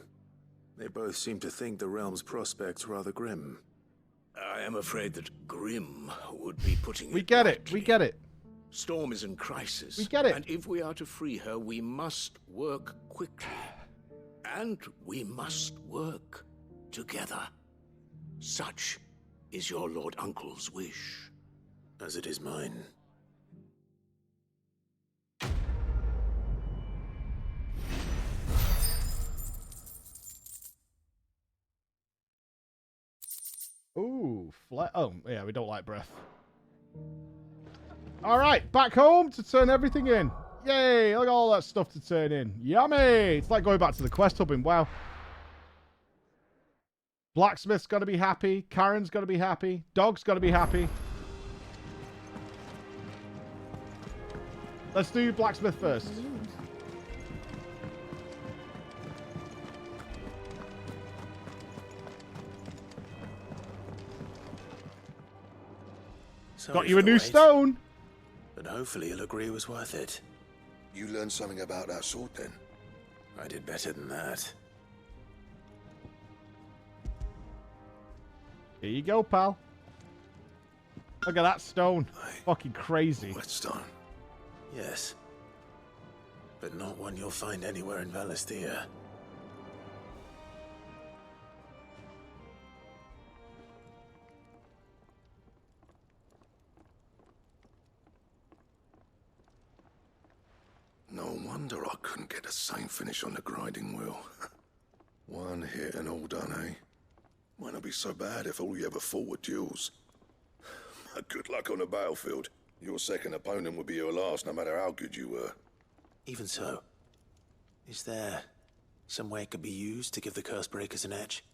They both seem to think the realm's prospects rather grim. I am afraid that grim would be putting We get it. We get it. Storm is in crisis. We get it. And if we are to free her, we must work quickly. And we must work together. Such is your Lord Uncle's wish. As it is mine. Ooh, oh, yeah, we don't like breath. Alright, back home to turn everything in. Yay, look at all that stuff to turn in. Yummy! It's like going back to the quest hub in WoW. Blacksmith's got to be happy. Karen's got to be happy. Dog's got to be happy. Let's do blacksmith first. Got you a new stone. But hopefully he'll agree it was worth it. You learned something about that sword then? I did better than that. Here you go, pal. Look at that stone. Fucking crazy. Whetstone. Yes. But not one you'll find anywhere in Valisthea. No wonder I couldn't get the same finish on the grinding wheel. One hit and all done, eh? Might not be so bad if all you ever fought were duels. Good luck on the battlefield. Your second opponent would be your last, no matter how good you were. Even so, is there some way it could be used to give the Cursebreakers an edge?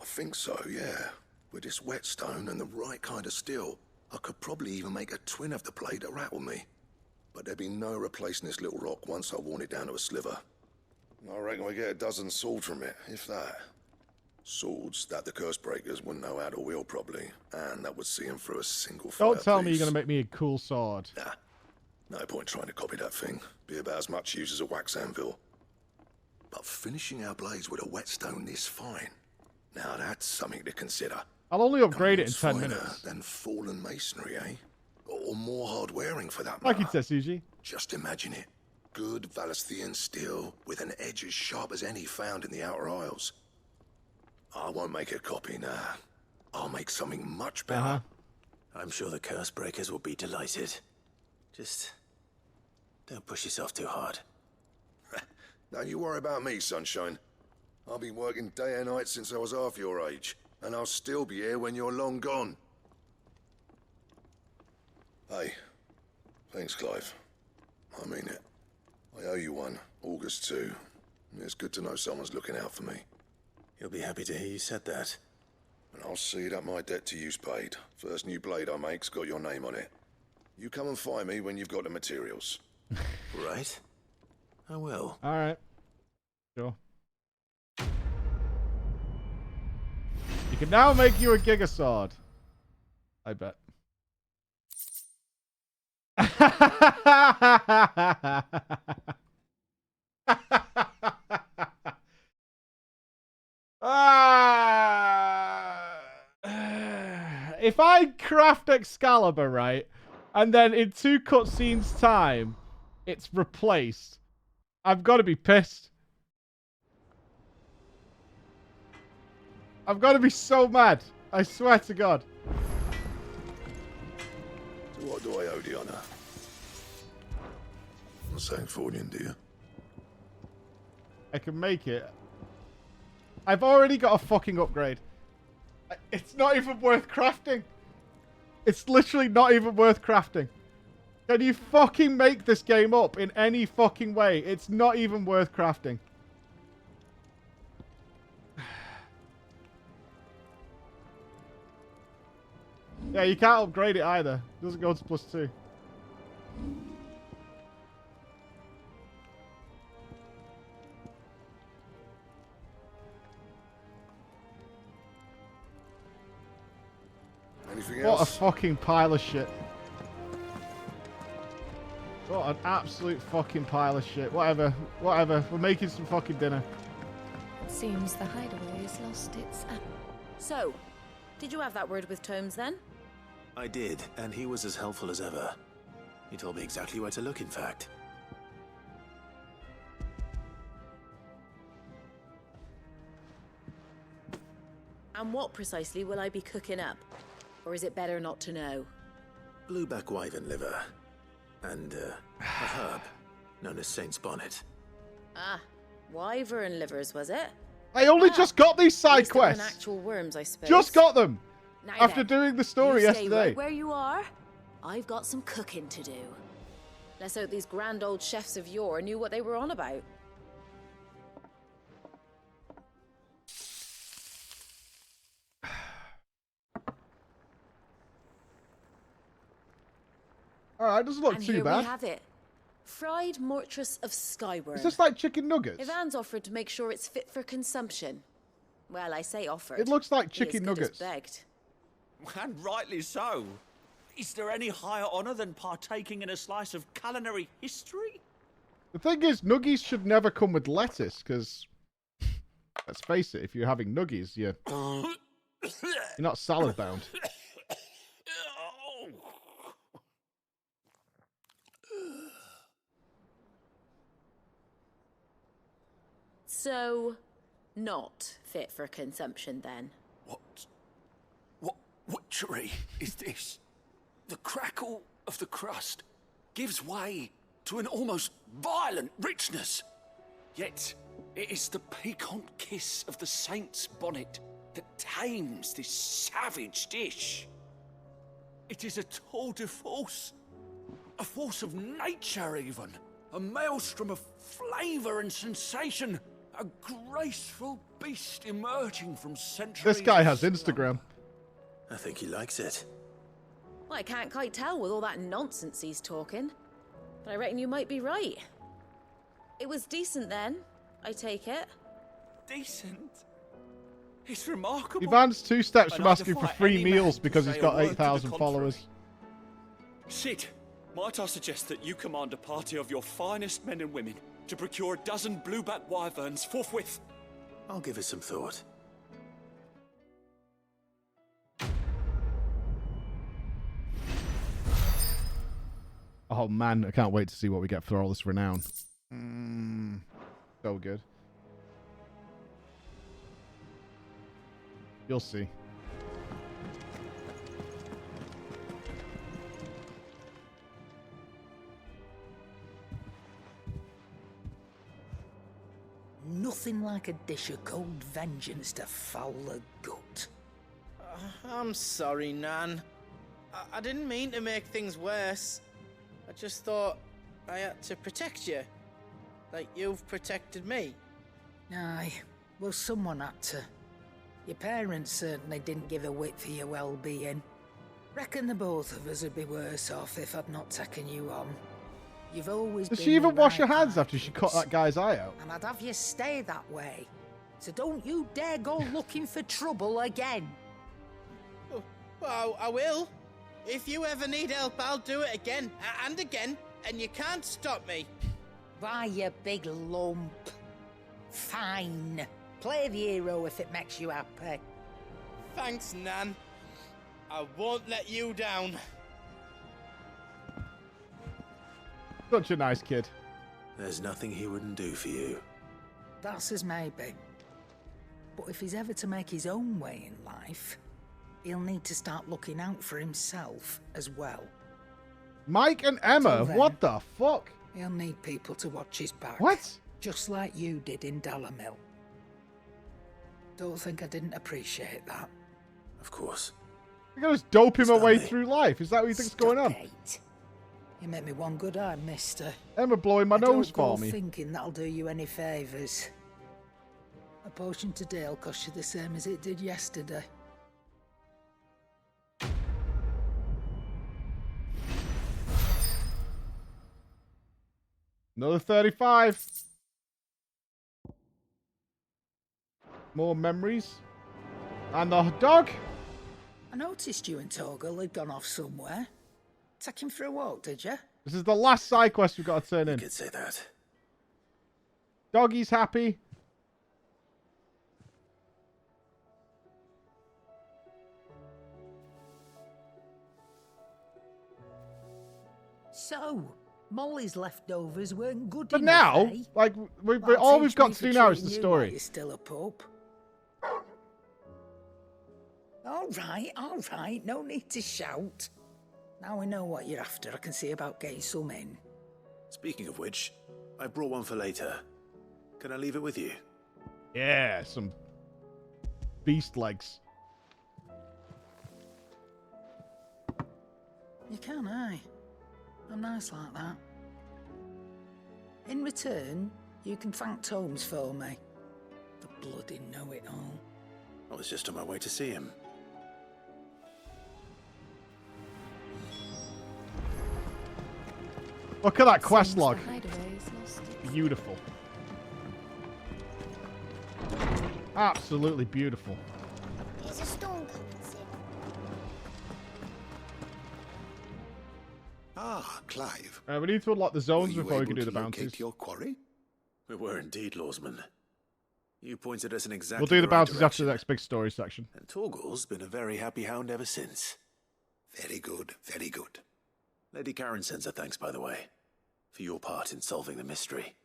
I think so, yeah. With this whetstone and the right kind of steel, I could probably even make a twin of the blade that rattled me. But there'd be no replacing this little rock once I worn it down to a sliver. I reckon we get a dozen swords from it, if that. Swords that the Cursebreakers wouldn't know how to wield properly, and that would see them through a single fire Don't tell me piece. you're going to make me a cool sword. Nah, no point trying to copy that thing. Be about as much use as a wax anvil. But finishing our blades with a whetstone this fine, now that's something to consider. I'll only upgrade it in It's 10 finer minutes. than fallen masonry, eh? Or more hard wearing for that Like matter. it says, Suji. Just imagine it. Good Valisthean steel with an edge as sharp as any found in the Outer Isles. I won't make a copy now. I'll make something much better. I'm sure the Cursebreakers will be delighted. Just don't push yourself too hard. Don't you worry about me, sunshine. I've been working day and night since I was half your age, and I'll still be here when you're long gone. Hey, thanks, Clive. I mean it. I owe you one. August too. It's good to know someone's looking out for me. He'll be happy to hear you said that. And I'll see that my debt to you's paid. First new blade I make's got your name on it. You come and find me when you've got the materials. Right. I will. All right. Sure. You can now make you a Giga Sword. I bet. If I craft Excalibur, right, and then in 2 cutscenes time, it's replaced, I've got to be pissed. I've got to be so mad. I swear to God. So what do I owe the honor? Not saying fortune, do you? I can make it. I've already got a fucking upgrade. It's not even worth crafting. It's literally not even worth crafting. Can you fucking make this game up in any fucking way? It's not even worth crafting. Yeah, you can't upgrade it either. It doesn't go to +2. Anything What a else? fucking pile of shit. What an absolute fucking pile of shit. Whatever. Whatever. We're making some fucking dinner. Seems the hideaway has lost its... So, did you have that word with Tomes then? I did, and he was as helpful as ever. He told me exactly where to look, in fact. And what precisely will I be cooking up? Or is it better not to know? Blueback wyvern liver. And, a herb known as Saint's Bonnet. Ah, wyvern livers, was it? I only just got these At side least they weren't quests. actual worms, I suppose. Just got them. Now After then, doing the story you stay yesterday. right where you are. I've got some cooking to do. Let's hope these grand old chefs of yore knew what they were on about. Alright, doesn't look And too here bad. we have it. Fried mortress of Skyworm. Is this like chicken nuggets? Ivan's offered to make sure it's fit for consumption. Well, I say offered. It looks like He as chicken good as nuggets. begged. And rightly so. Is there any higher honor than partaking in a slice of culinary history? The thing is, nuggies should never come with lettuce, because, let's face it, if you're having nuggies, you're not salad bound. So, not fit for consumption then. What witchery is this? The crackle of the crust gives way to an almost violent richness. Yet, it is the piquant kiss of the saint's bonnet that tames this savage dish. It is a tour de force, a force of nature even, a maelstrom of flavor and sensation, a graceful beast emerging from centuries. This guy has Instagram. I think he likes it. Well, I can't quite tell with all that nonsense he's talking. But I reckon you might be right. It was decent then, I take it. Decent? It's remarkable. Ivan's 2 steps And from I asking for defy free any man meals to because say he's a got word to the 8,000 contrary. followers. Sid, might I suggest that you command a party of your finest men and women to procure a dozen blueback wyverns forthwith? I'll give it some thought. Oh man, I can't wait to see what we get for all this renown. So good. You'll see. nothing like a dish of cold vengeance to foul the gut. I'm sorry, Nan. I didn't mean to make things worse. I just thought I had to protect you. Like you've protected me. Aye, well, someone had to. Your parents certainly didn't give a whit for your well-being. Reckon the both of us would be worse off if I'd not taken you on. You've always Does been she even the wash her right hands after she cut that guy's eye out? and I'd have you stay that way. So don't you dare go looking for trouble again. Well, I will. If you ever need help, I'll do it again and again, and you can't stop me. Why, you big lump. Fine. Play the hero if it makes you happy. Thanks, Nan. I won't let you down. Such a nice kid. There's nothing he wouldn't do for you. That's as maybe. But if he's ever to make his own way in life, he'll need to start looking out for himself as well. Mike and Emma? Till then, What the fuck? He'll need people to watch his back. What? Just like you did in Dalamil. Don't think I didn't appreciate that. Of course. You're gonna just dope him away through life. Is that what you think's going on? You make me one good eye, mister. Emma blowing my nose Don't for go me. thinking that'll do you any favours. A potion today will cost you the same as it did yesterday. Another 35. More memories. And the dog. I noticed you and Torgal had gone off somewhere. Take him for a walk, did you? This is the last side quest we've got to turn in. You could say that. Doggy's happy. So, Molly's leftovers weren't good But enough, now, eh? like, Well, all teach we've got me to for do now is the treating you like story. You're still a pup. All right. No need to shout. Now we know what you're after. I can see about getting some in. Speaking of which, I brought one for later. Can I leave it with you? Yeah, some beast legs. You can, aye. I'm nice like that. In return, you can thank Tomes for me. The bloody know-it-all. I was just on my way to see him. Look at that quest Seems log. the hideaway is lost its- Beautiful. Absolutely beautiful. There's a storm coming soon. Ah, Clive. We need to unlock the zones Were you before we can able do the to locate bounties. your quarry? We were indeed, Lawsman. You pointed us in exactly We'll do the right bounties after direction. the next big story section. And Torgal's been a very happy hound ever since. Very good, very good. Lady Karen sends her thanks, by the way, for your part in solving the mystery.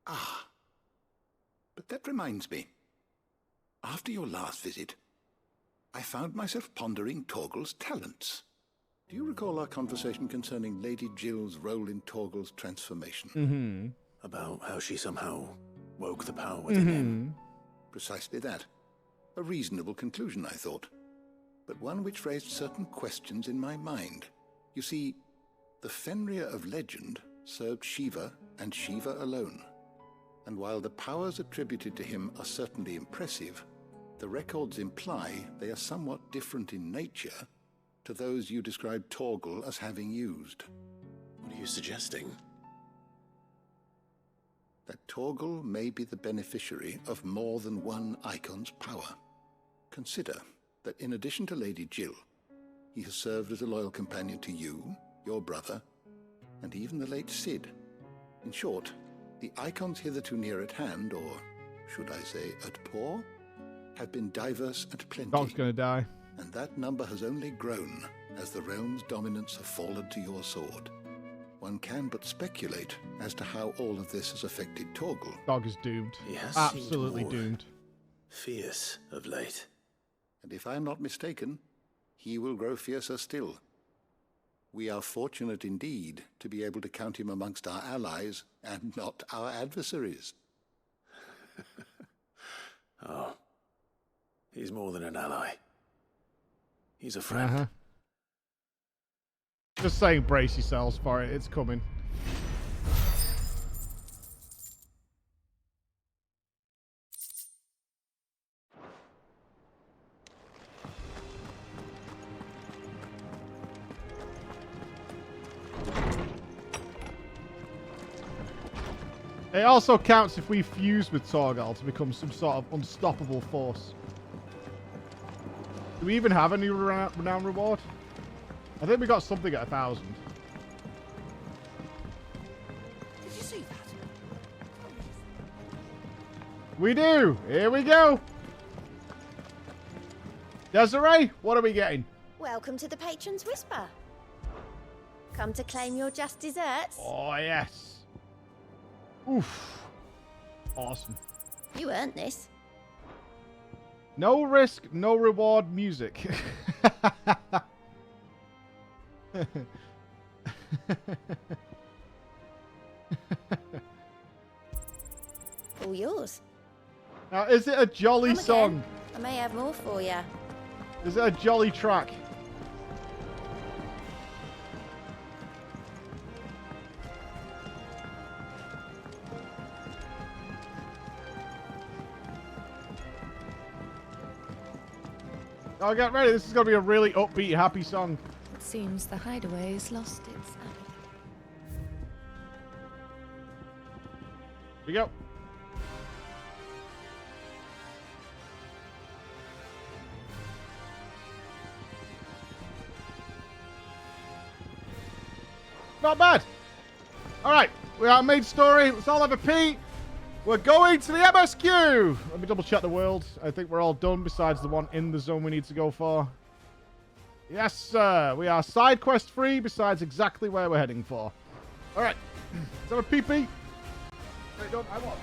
Ah. But that reminds me. After your last visit, I found myself pondering Torgal's talents. Do you recall our conversation concerning Lady Jill's role in Torgal's transformation? Mm-hmm. About how she somehow woke the power within him. Precisely that. A reasonable conclusion, I thought. But one which raised certain questions in my mind. You see, the Fenrir of legend served Shiva and Shiva alone. And while the powers attributed to him are certainly impressive, the records imply they are somewhat different in nature to those you described Torgal as having used. What are you suggesting? That Torgal may be the beneficiary of more than one icon's power. Consider that in addition to Lady Jill, he has served as a loyal companion to you, your brother, and even the late Cid. In short, the icons hitherto near at hand, or should I say at paw, have been diverse and plenty. Dog's gonna die. And that number has only grown as the realm's dominance have fallen to your sword. One can but speculate as to how all of this has affected Torgal. Dog is doomed. He has Absolutely seemed more doomed. fierce of late. And if I am not mistaken, he will grow fiercer still. We are fortunate indeed to be able to count him amongst our allies and not our adversaries. Oh. He's more than an ally. He's a friend. Just saying, brace yourselves for it. It's coming. It also counts if we fuse with Torgal to become some sort of unstoppable force. Do we even have a new renown reward? I think we got something at 1,000. Did you see that? We do! Here we go! Desiree, what are we getting? Welcome to the Patron's Whisper. Come to claim your just desserts? Oh, yes. Oof. Awesome. You earned this. No risk, no reward music. All yours. Now, is it a jolly song? I may have more for you. Is it a jolly track? Oh, get ready. This is going to be a really upbeat, happy song. It seems the hideaway has lost its appetite. Here we go. Not bad. All right. We are main story. Let's all have a pee. We're going to the MSQ. Let me double check the world. I think we're all done besides the one in the zone we need to go for. Yes, sir. We are side quest free besides exactly where we're heading for. All right. Let's have a pee pee. Very done. I want.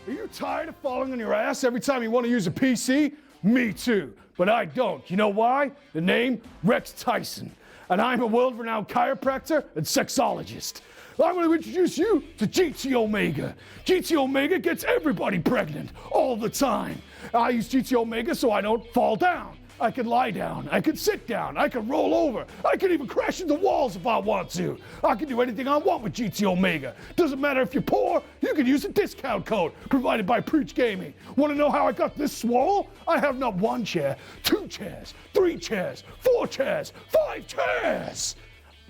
Are you tired of falling on your ass every time you want to use a PC? Me too, but I don't. You know why? The name? Rex Tyson. And I'm a world-renowned chiropractor and sexologist. I'm going to introduce you to GT Omega. GT Omega gets everybody pregnant all the time. I use GT Omega so I don't fall down. I can lie down, I can sit down, I can roll over, I can even crash into walls if I want to. I can do anything I want with GT Omega. Doesn't matter if you're poor, you can use a discount code provided by Preach Gaming. Want to know how I got this swole? I have not one chair, 2 chairs, 3 chairs, 4 chairs, 5 chairs.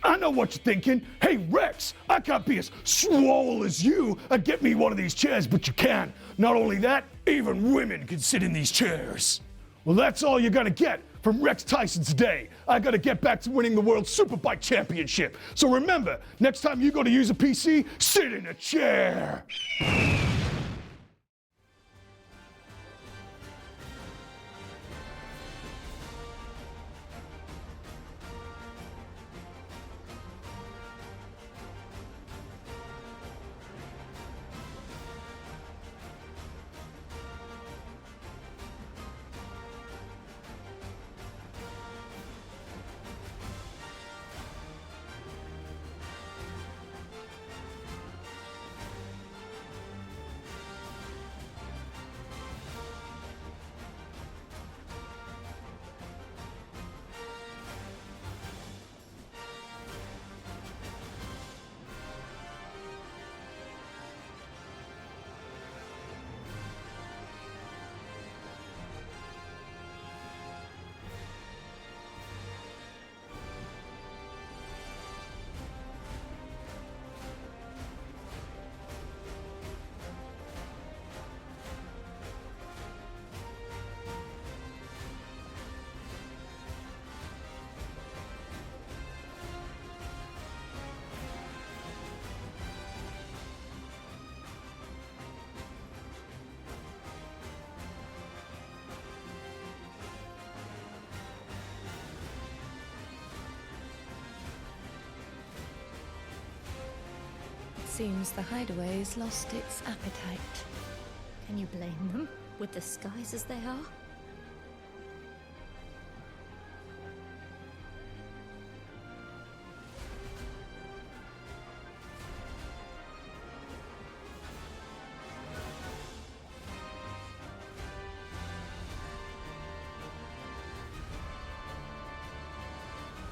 I know what you're thinking. Hey, Rex, I can't be as swole as you and get me one of these chairs, but you can. Not only that, even women can sit in these chairs. Well, that's all you're gonna get from Rex Tyson today. I gotta get back to winning the World Superbike Championship. So remember, next time you go to use a PC, sit in a chair. Seems the hideaway has lost its appetite. Can you blame them, with the skies as they are?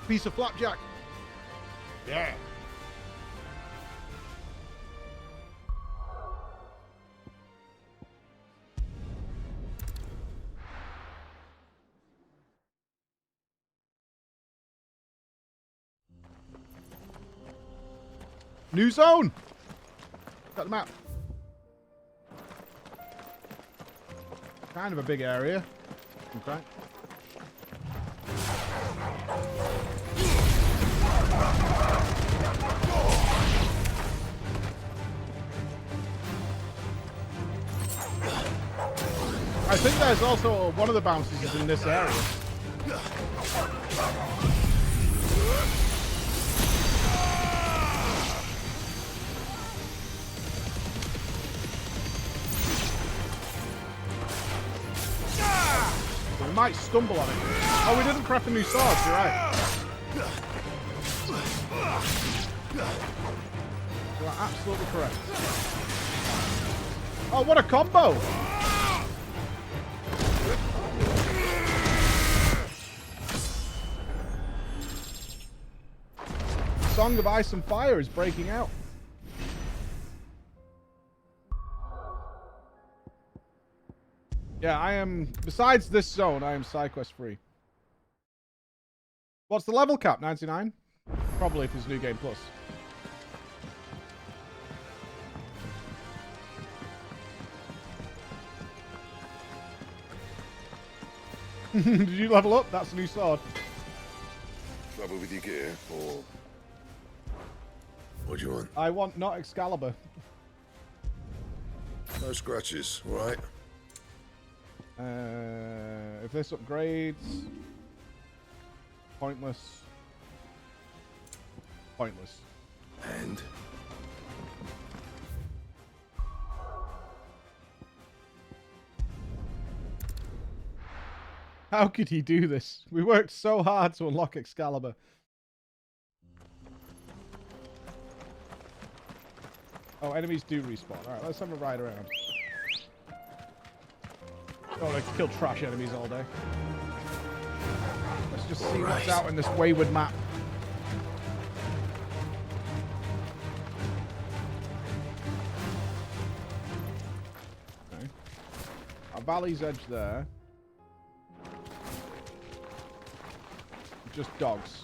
Piece of flapjack. Yeah. New zone. Got the map. Kind of a big area. Okay. I think there's also one of the bounces is in this area. We might stumble on it. Oh, we didn't craft a new sword, you're right. You are absolutely correct. Oh, what a combo! Song of Ice and Fire is breaking out. Yeah, I am, besides this zone, I am side quest free. What's the level cap? 99? Probably if it's New Game Plus. Did you level up? That's a new sword. Trouble with your gear, or what do you want? I want not Excalibur. No scratches, all right? If this upgrades, pointless. Pointless. And how could he do this? We worked so hard to unlock Excalibur. Oh, enemies do respawn. Alright, let's have a ride around. Oh, I kill trash enemies all day. Let's just see what's out in this wayward map. Okay. Our valley's edge there. Just dogs.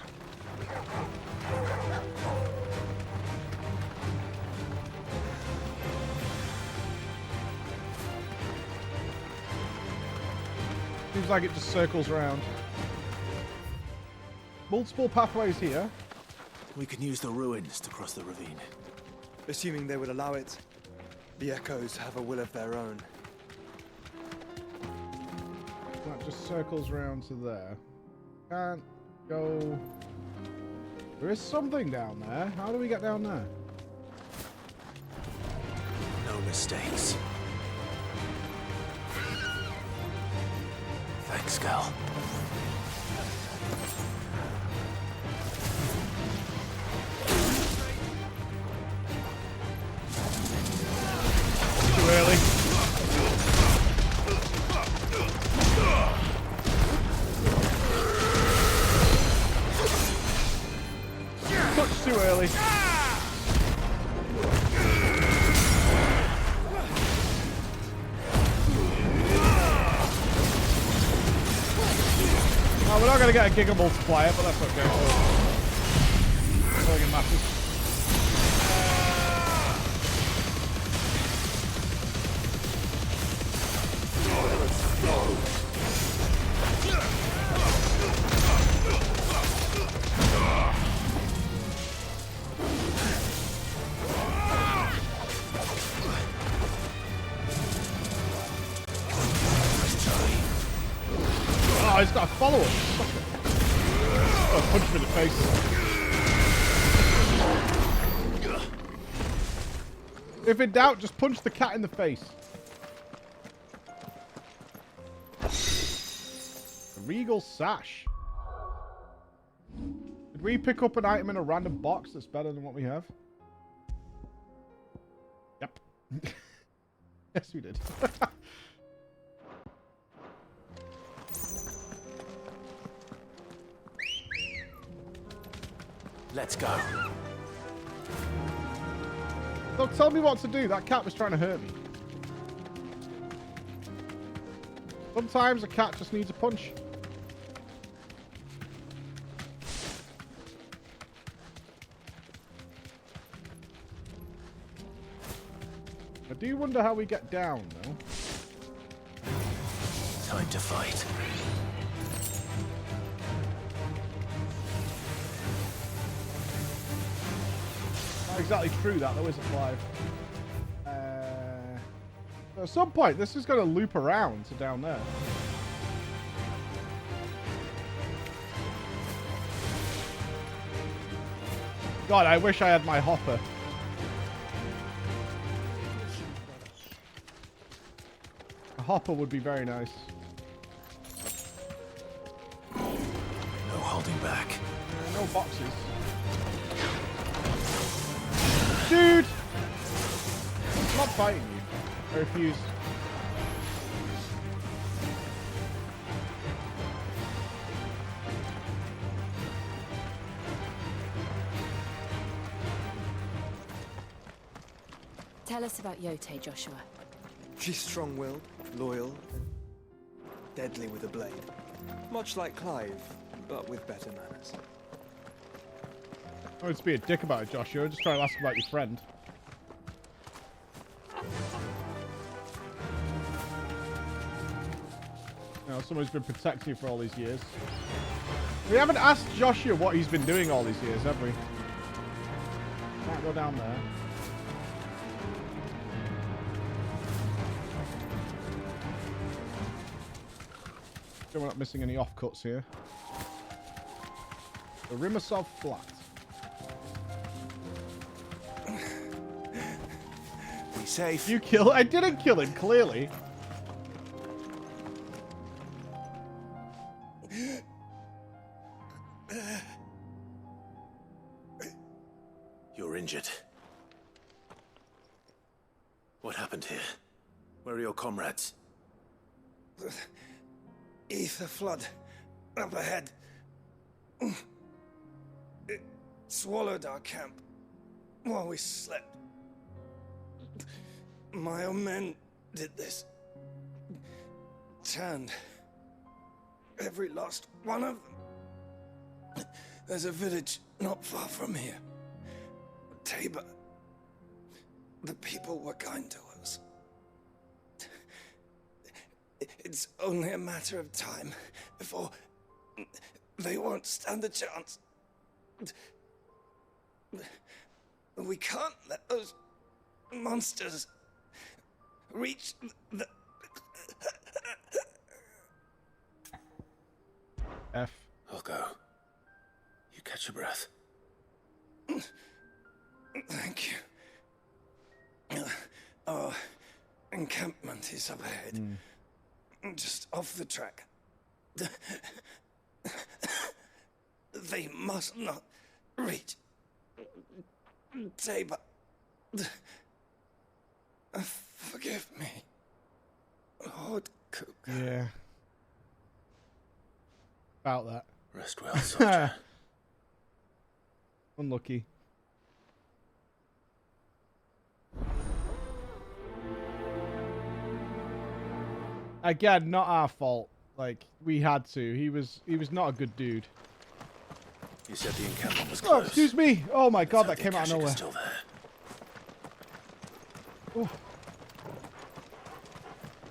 Seems like it just circles around. Multiple pathways here. We can use the ruins to cross the ravine. Assuming they would allow it. The echoes have a will of their own. That just circles around to there. Can't go... There is something down there. How do we get down there? No mistakes. Thanks, Gal. Too early. Much too early. Oh, we're not going to get a Giga multiplier, but that's okay. I don't think it matters. Oh, he's got a follow-up. Oh, punch him in the face. If in doubt, just punch the cat in the face. A regal sash. Did we pick up an item in a random box that's better than what we have? Yep. Yes, we did. Let's go. Don't tell me what to do. That cat was trying to hurt me. Sometimes a cat just needs a punch. I do wonder how we get down, though. Time to fight. Not exactly true that, though, is it, Clive? At some point, this is going to loop around to down there. God, I wish I had my hopper. A hopper would be very nice. No holding back. No boxes. Dude! I'm not fighting you. I refuse. Tell us about Yote, Joshua. She's strong-willed, loyal, and deadly with a blade. Much like Clive, but with better manners. I would be a dick about it, Joshua. Just try to ask about your friend. You know, someone who's been protecting you for all these years. We haven't asked Joshua what he's been doing all these years, have we? Can't go down there. Sure we're not missing any offcuts here. The Rimasov Flat. Be safe. You kill? I didn't kill him, clearly. You're injured. What happened here? Where are your comrades? The ether flood up ahead. It swallowed our camp while we slept. My own men did this. Turned every last one of them. There's a village not far from here. Tabor. The people were kind to us. It's only a matter of time before they won't stand a chance. We can't let those monsters reach the... F. I'll go. You catch your breath. Thank you. Our encampment is up ahead. Just off the track. They must not reach Tabor. Forgive me, Lord Cook. Yeah. About that. Rest well, soldier. Unlucky. Again, not our fault. Like, we had to. He was not a good dude. You said the encampment was Oh, close. excuse me. Oh my god, that came out of nowhere. Still there. Oh.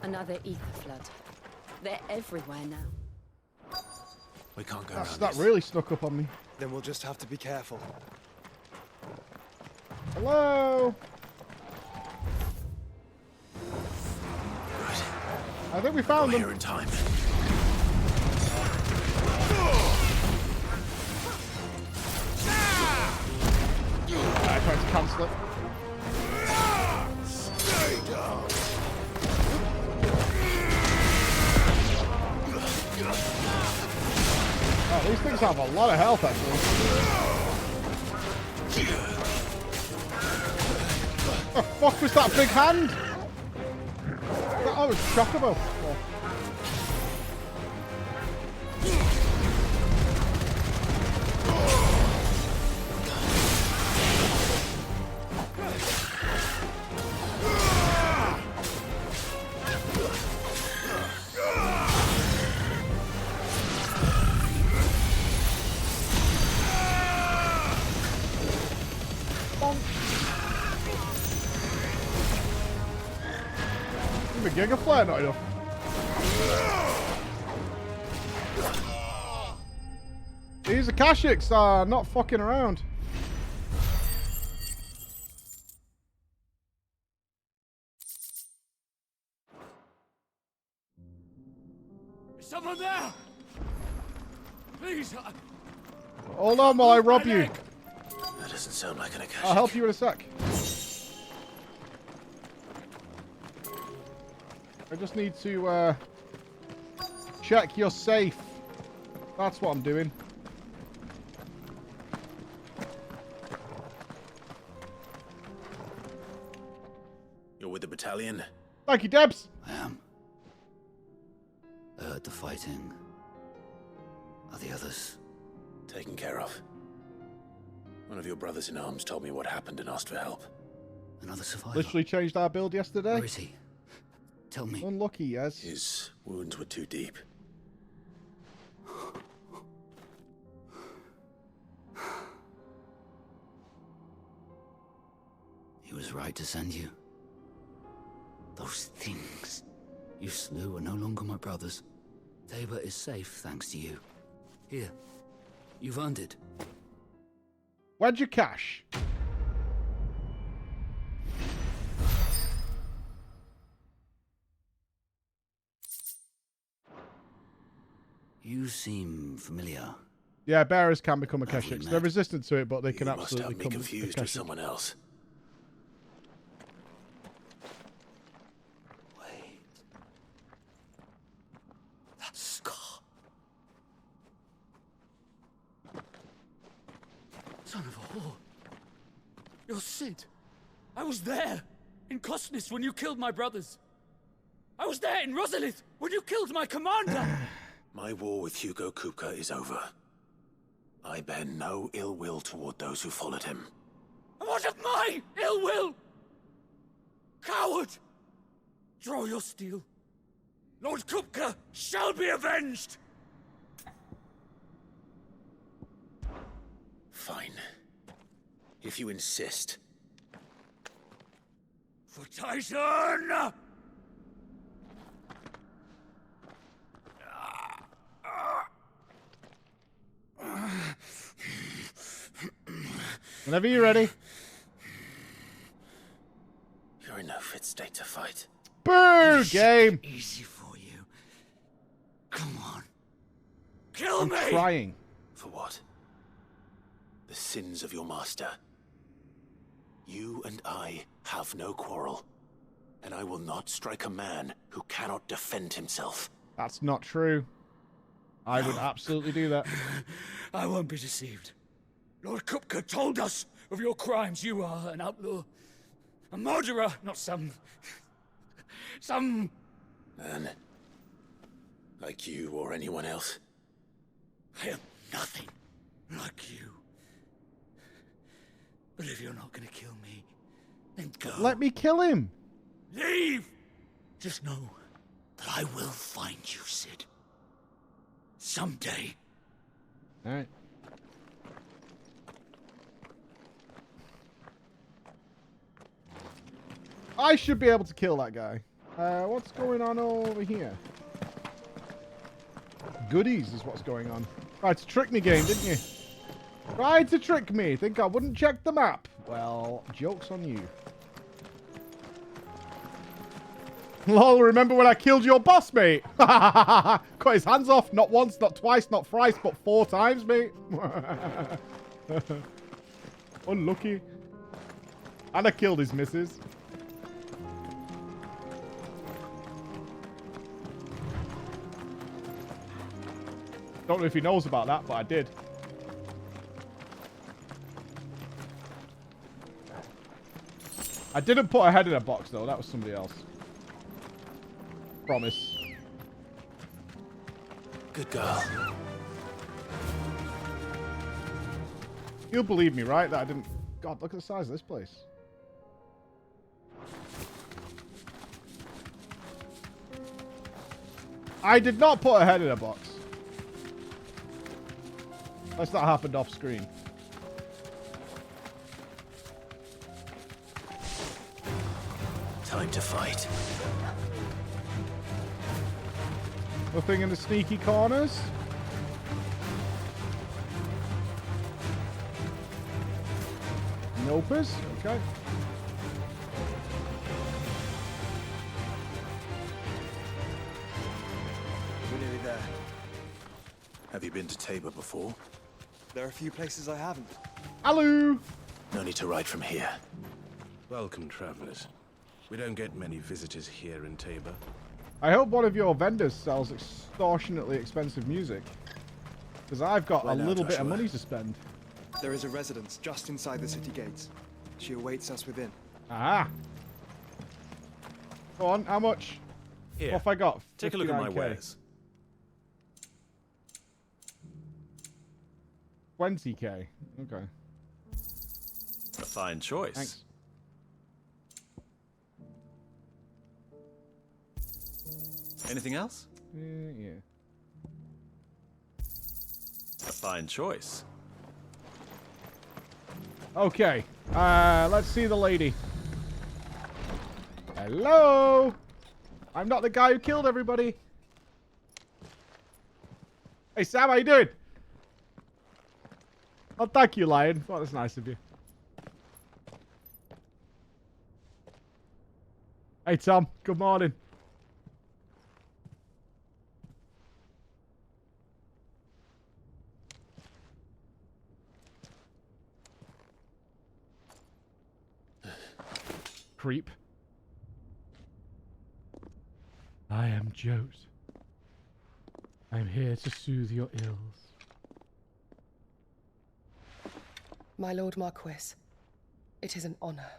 Another ether flood. They're everywhere now. We can't go around That this. really snuck up on me. Then we'll just have to be careful. Hello? I think we found them. Here in time. I tried to cancel it. Stay down. Oh, these things have a lot of health, actually. What the fuck was that big hand? That was Chocobo. Oh. Giga Flare not enough. These Akashics are not fucking around. Is someone there? Please. Hold on while I rob you. That doesn't sound like an Akashic. I'll help you in a sec. I just need to check your safe. That's what I'm doing. You're with the battalion? Thank you, Debs. I am. I heard the fighting. Are the others? Taken care of. One of your brothers in arms told me what happened and asked for help. Another survivor? Literally changed our build yesterday. Where is he? Tell me. Unlucky, yes. His wounds were too deep. He was right to send you. Those things you slew are no longer my brothers. Tabor is safe thanks to you. Here, you've earned it. Where'd your cash? You seem familiar. Yeah, bearers can become Akashics. met? They're resistant to it, but they can You must absolutely have me become confused with Akashic. someone else. That scar. Son of a whore. You're Sid. I was there in Cosnis when you killed my brothers. I was there in Rosalith when you killed my commander. My war with Hugo Kupka is over. I bear no ill will toward those who followed him. And what of my ill will? Coward! Draw your steel. Lord Kupka shall be avenged! Fine. If you insist. For Tyson! Whenever you're ready. You're in no fit state to fight. Boo! Game! Easy for you. Come on. Kill I'm me! trying. For what? The sins of your master. You and I have no quarrel. And I will not strike a man who cannot defend himself. That's not true. I would absolutely do that. I won't be deceived. Lord Kupka told us of your crimes. You are an outlaw. A murderer, not some Man. Like you or anyone else. I am nothing like you. But if you're not gonna kill me, then go. Let me kill him. Leave! Just know that I will find you, Sid. Someday. Alright. I should be able to kill that guy. What's going on over here? Goodies is what's going on. Tried to trick me, game, didn't you? Tried to trick me. Think I wouldn't check the map. Well, joke's on you. Lol, remember when I killed your boss, mate? Cut his hands off. Not once, not twice, not thrice, but 4 times, mate. Unlucky. And I killed his missus. Don't know if he knows about that, but I did. I didn't put a head in a box, though. That was somebody else. Promise. Good girl. You'll believe me, right? That I didn't... God, look at the size of this place. I did not put a head in a box. Unless that happened off screen. Time to fight. Nothing in the sneaky corners. Nopers. Okay. We're nearly there. Have you been to Tabor before? There are a few places I haven't. Hello. No need to ride from here. Welcome, travelers. We don't get many visitors here in Tabor. I hope one of your vendors sells extortionately expensive music. Because I've got a little bit of money to spend. There is a residence just inside the city gates. She awaits us within. Ah. Go on, how much? Here, what have I got? take a look at my 59K. wares. 20K. Okay. A fine choice. Thanks. Anything else? Yeah. A fine choice. Okay. Let's see the lady. Hello. I'm not the guy who killed everybody. Hey Sam, how you doing? Oh, thank you, Lion. Oh, that's nice of you. Hey Tom, good morning. Creep. I am Jote. I'm here to soothe your ills. My Lord Marquis, it is an honor.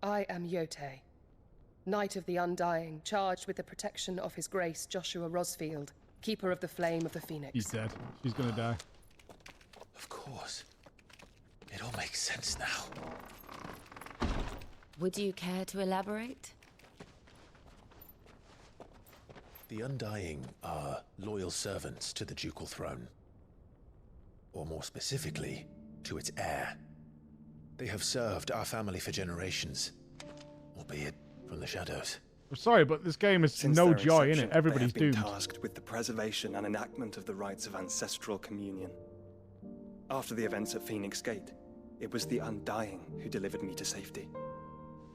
I am Yote, Knight of the Undying, charged with the protection of His Grace Joshua Rosfield, Keeper of the Flame of the Phoenix. He's dead. She's gonna die. Of course. It all makes sense now. Would you care to elaborate? The Undying are loyal servants to the ducal throne. Or more specifically, to its heir. They have served our family for generations, albeit from the shadows. I'm sorry, but this game is Since no their joy in inception, it. Everybody's they have doomed. been tasked with the preservation and enactment of the rites of ancestral communion. After the events at Phoenix Gate, it was the Undying who delivered me to safety.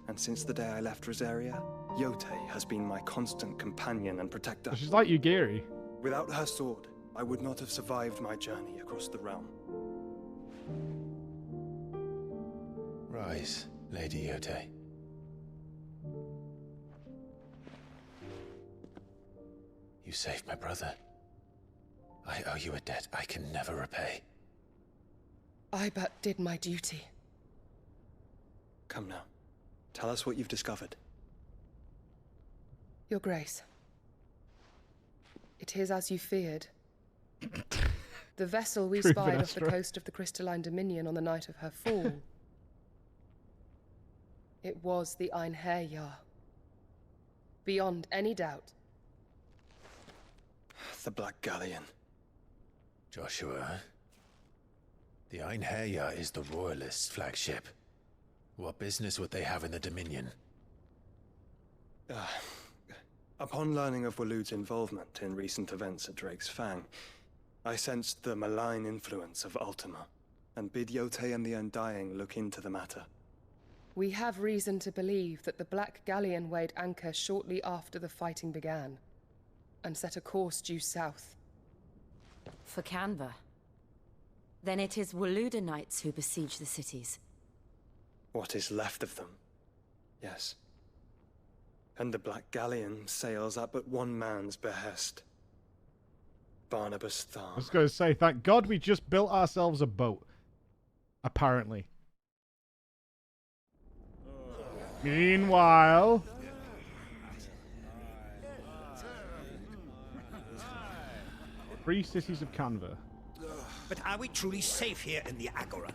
And since the day I left Rosaria, Yote has been my constant companion and protector. She's like Yugiri. Without her sword, I would not have survived my journey across the realm. Rise, Lady Yote. You saved my brother. I owe you a debt I can never repay. I but did my duty. Come now. Tell us what you've discovered. Your Grace. It is as you feared. The vessel we True, spied off the Vanessa. coast of the Crystalline Dominion on the night of her fall. It was the Einherjar. Beyond any doubt. The Black Galleon. Joshua, the Einherjar is the Royalists' flagship. What business would they have in the Dominion? Upon learning of Waloed's involvement in recent events at Drake's Fang, I sensed the malign influence of Ultima, and bid Yote and the Undying look into the matter. We have reason to believe that the Black Galleon weighed anchor shortly after the fighting began, and set a course due south. For Canva. Then it is Waloed Knights who besiege the cities. What is left of them? Yes. And the Black Galleon sails at but one man's behest. Barnabas I Tharn. was going to say, thank God we just built ourselves a boat. Apparently. Meanwhile... Free cities of Canva. But are we truly safe here in the Agora?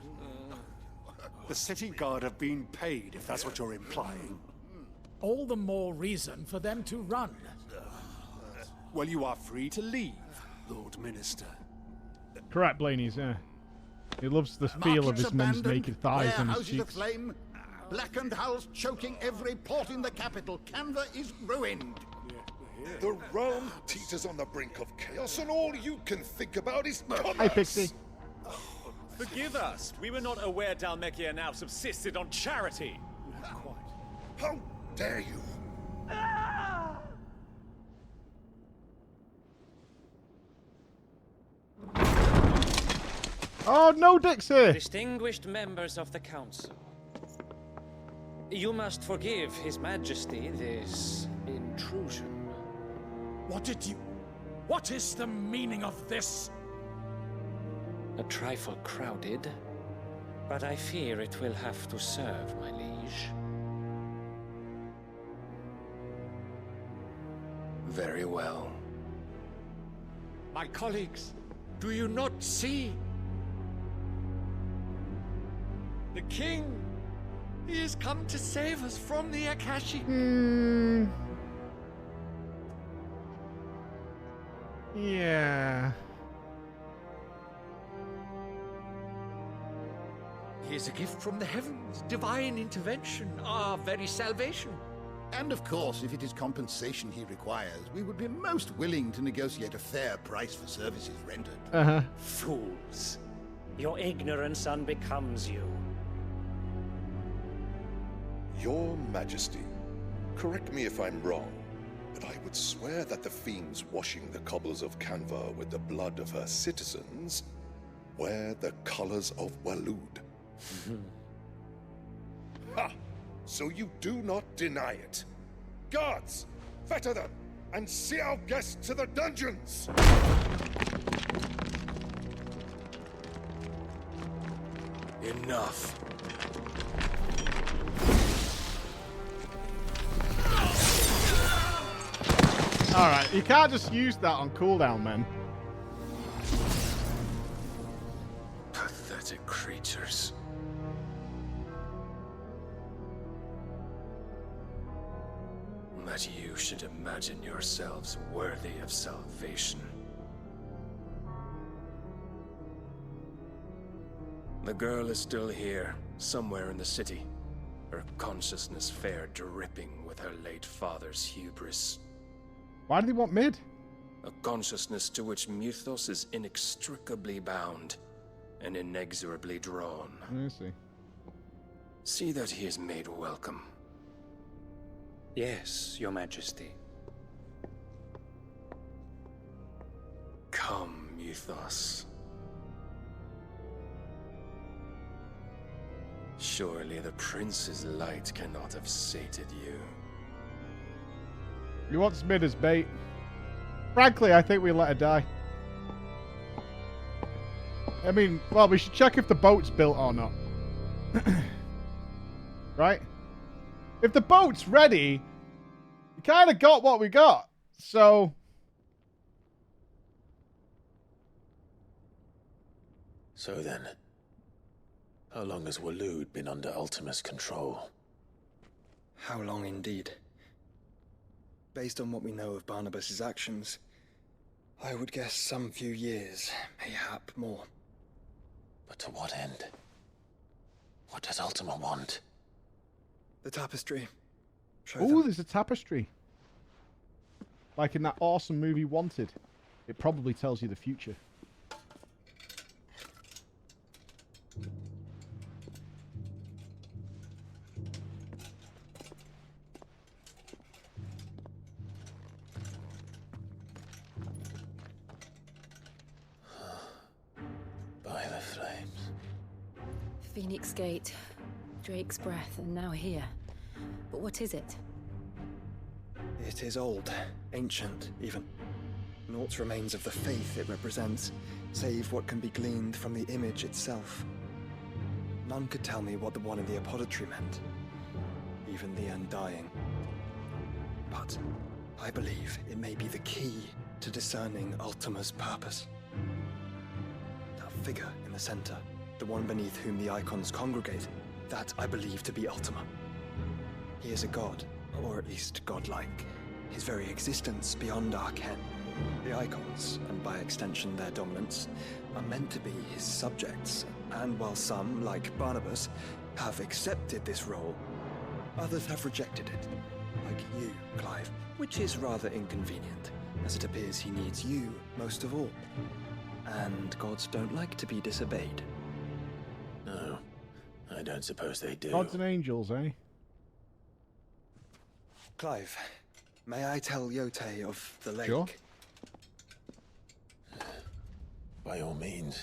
The city guard have been paid, if that's what you're implying. All the more reason for them to run. Well, you are free to leave, Lord Minister. Correct, Blaney's, yeah. He loves the feel of his men's naked thighs and his houses cheeks. aflame. Blackened hulls choking every port in the capital. Canva is ruined. The realm teeters on the brink of chaos, and all you can think about is commerce. Hi, Pixie. Forgive us. We were not aware Dhalmekia now subsisted on charity. Not quite. How dare you? Oh, no dicks here. Distinguished members of the council. You must forgive His Majesty this intrusion. What is the meaning of this? A trifle crowded, but I fear it will have to serve, my liege. Very well. My colleagues, do you not see? The king, he has come to save us from the Akashi. Yeah. He is a gift from the heavens, divine intervention, our very salvation. And of course, if it is compensation he requires, we would be most willing to negotiate a fair price for services rendered. Fools. Your ignorance unbecomes you. Your Majesty, correct me if I'm wrong, but I would swear that the fiends washing the cobbles of Canva with the blood of her citizens wear the colors of Waloed. Ha! So you do not deny it. Guards, fetter them, and see our guests to the dungeons! Enough. Alright, you can't just use that on cooldown, man. Pathetic creatures. That you should imagine yourselves worthy of salvation. The girl is still here, somewhere in the city. Her consciousness fair dripping with her late father's hubris. Why do they want mid? A consciousness to which Mythos is inextricably bound and inexorably drawn. I see. See that he is made welcome. Yes, Your Majesty. Come, Mythos. Surely the prince's light cannot have sated you. He wants mid as bait. Frankly, I think we let her die. I mean, well, we should check if the boat's built or not. Right? If the boat's ready, we kind of got what we got. So... So then, how long has Waloed been under Ultima's control? How long indeed? Based on what we know of Barnabas's actions, I would guess some few years, mayhap more. But to what end? What does Ultima want? The tapestry. Oh, there's a tapestry. Like in that awesome movie Wanted. It probably tells you the future. By the flames. Phoenix Gate, Drake's Breath, and now here. But what is it? It is old, ancient, even. Naught remains of the faith it represents, save what can be gleaned from the image itself. None could tell me what the one in the apothecary meant, even the Undying. But I believe it may be the key to discerning Ultima's purpose. That figure in the center, the one beneath whom the icons congregate, that I believe to be Ultima. He is a god, or at least godlike. His very existence beyond our ken. The icons, and by extension their dominance, are meant to be his subjects, and while some, like Barnabas, have accepted this role, others have rejected it. like you, Clive, which is rather inconvenient, as it appears he needs you most of all. And gods don't like to be disobeyed. No, I don't suppose they do. Gods and angels, eh? Clive, may I tell Yote of the lake? Sure. By all means.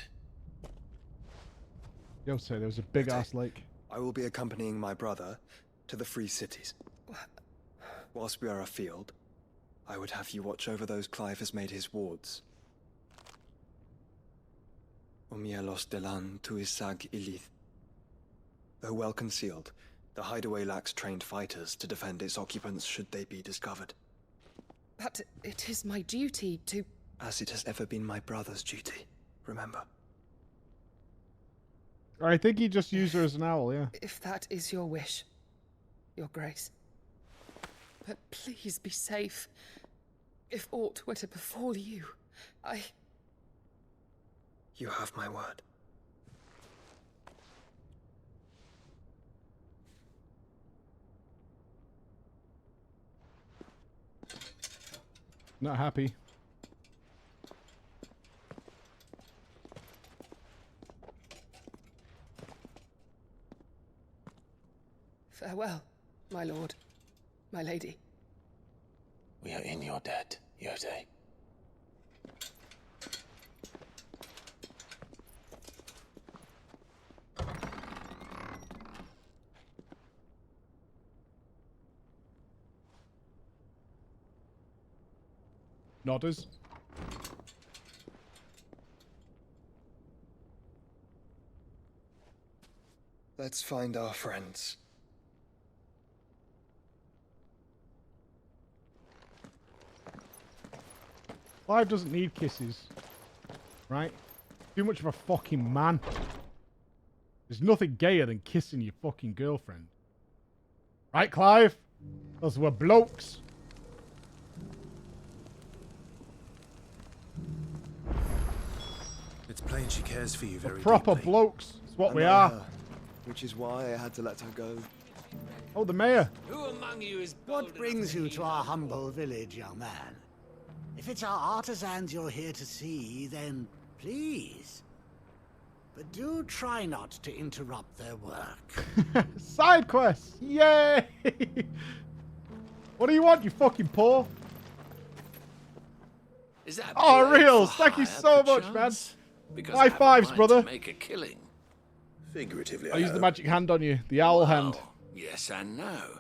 Yote, there was a big-ass lake. I will be accompanying my brother to the Free Cities. Whilst we are afield, I would have you watch over those Clive has made his wards. Omielos delan tuisag ilith. Though well concealed, the hideaway lacks trained fighters to defend its occupants should they be discovered. But it is my duty to... As it has ever been my brother's duty, remember. I think he just used her as an owl, yeah. If that is your wish, Your Grace. But please be safe. If aught were to befall you, You have my word. Not happy. Farewell, my lord, my lady. We are in your debt, Yote. Nodders. Let's find our friends. Clive doesn't need kisses. Right? Too much of a fucking man. There's nothing gayer than kissing your fucking girlfriend. Right, Clive? Those were blokes. It's plain she cares for you very Proper deeply. blokes. It's what I we know are. her, which is why I had to let her go. Oh, the mayor. Who among you is What brings you to our humble village, young man? If it's our artisans you're here to see, then please. But do try not to interrupt their work. Side quests. Yay! What do you want, you fucking poor? Is that Oh, blade Reels, for thank you hire, so much, man. perchance? Because High I have a fives, mind brother. to make a killing. Figuratively, I use the magic hand on you. The owl hand. Yes and no.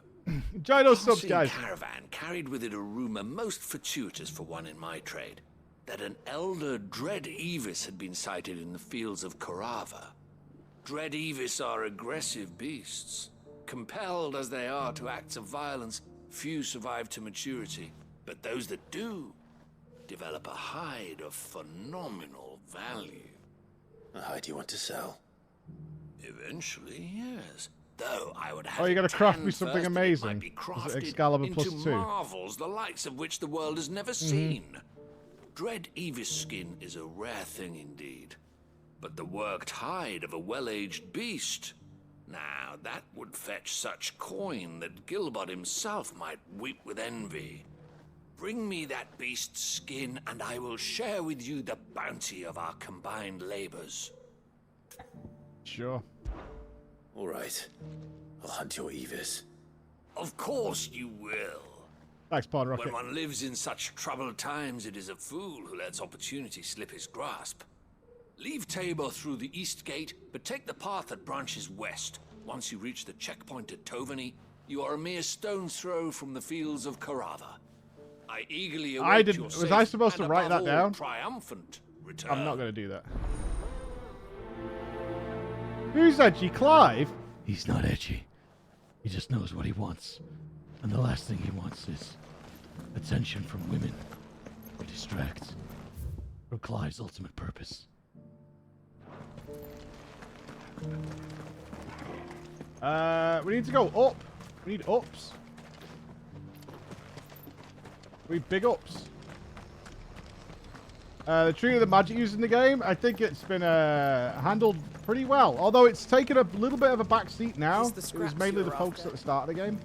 Enjoy those subs, Passing guys. caravan carried with it a rumor most fortuitous for one in my trade, that an elder Dread Evis had been sighted in the fields of Korava. Dread Evis are aggressive beasts. Compelled as they are to acts of violence, few survive to maturity, but those that do develop a hide of phenomenal value. A hide you want to sell? Eventually, yes. Though I would have Oh, you it gotta craft me tanned something first, and it might amazing. be Is it crafted Excalibur into +2? marvels the likes of which the world has never seen. Dread Evis skin is a rare thing indeed, but the worked hide of a well-aged beast. Now that would fetch such coin that Gilbert himself might weep with envy. Bring me that beast's skin, and I will share with you the bounty of our combined labors. Sure. All right. I'll hunt your Evis. Of course you will. Thanks, Pod Rocket. When one lives in such troubled times, it is a fool who lets opportunity slip his grasp. Leave Tabor through the east gate, but take the path that branches west. Once you reach the checkpoint at Tovany, you are a mere stone's throw from the fields of Korava. I eagerly await your Was safe I supposed and to write above that all, down? triumphant return. I'm not going to do that. Who's edgy? Clive? He's not edgy. He just knows what he wants. And the last thing he wants is attention from women. Or distract from Clive's ultimate purpose. We need to go up. We need ups. We need big ups. The treating of the magic used in the game, I think it's been handled pretty well. Although it's taken a little bit of a back seat now. It was mainly the folks at the start of the game.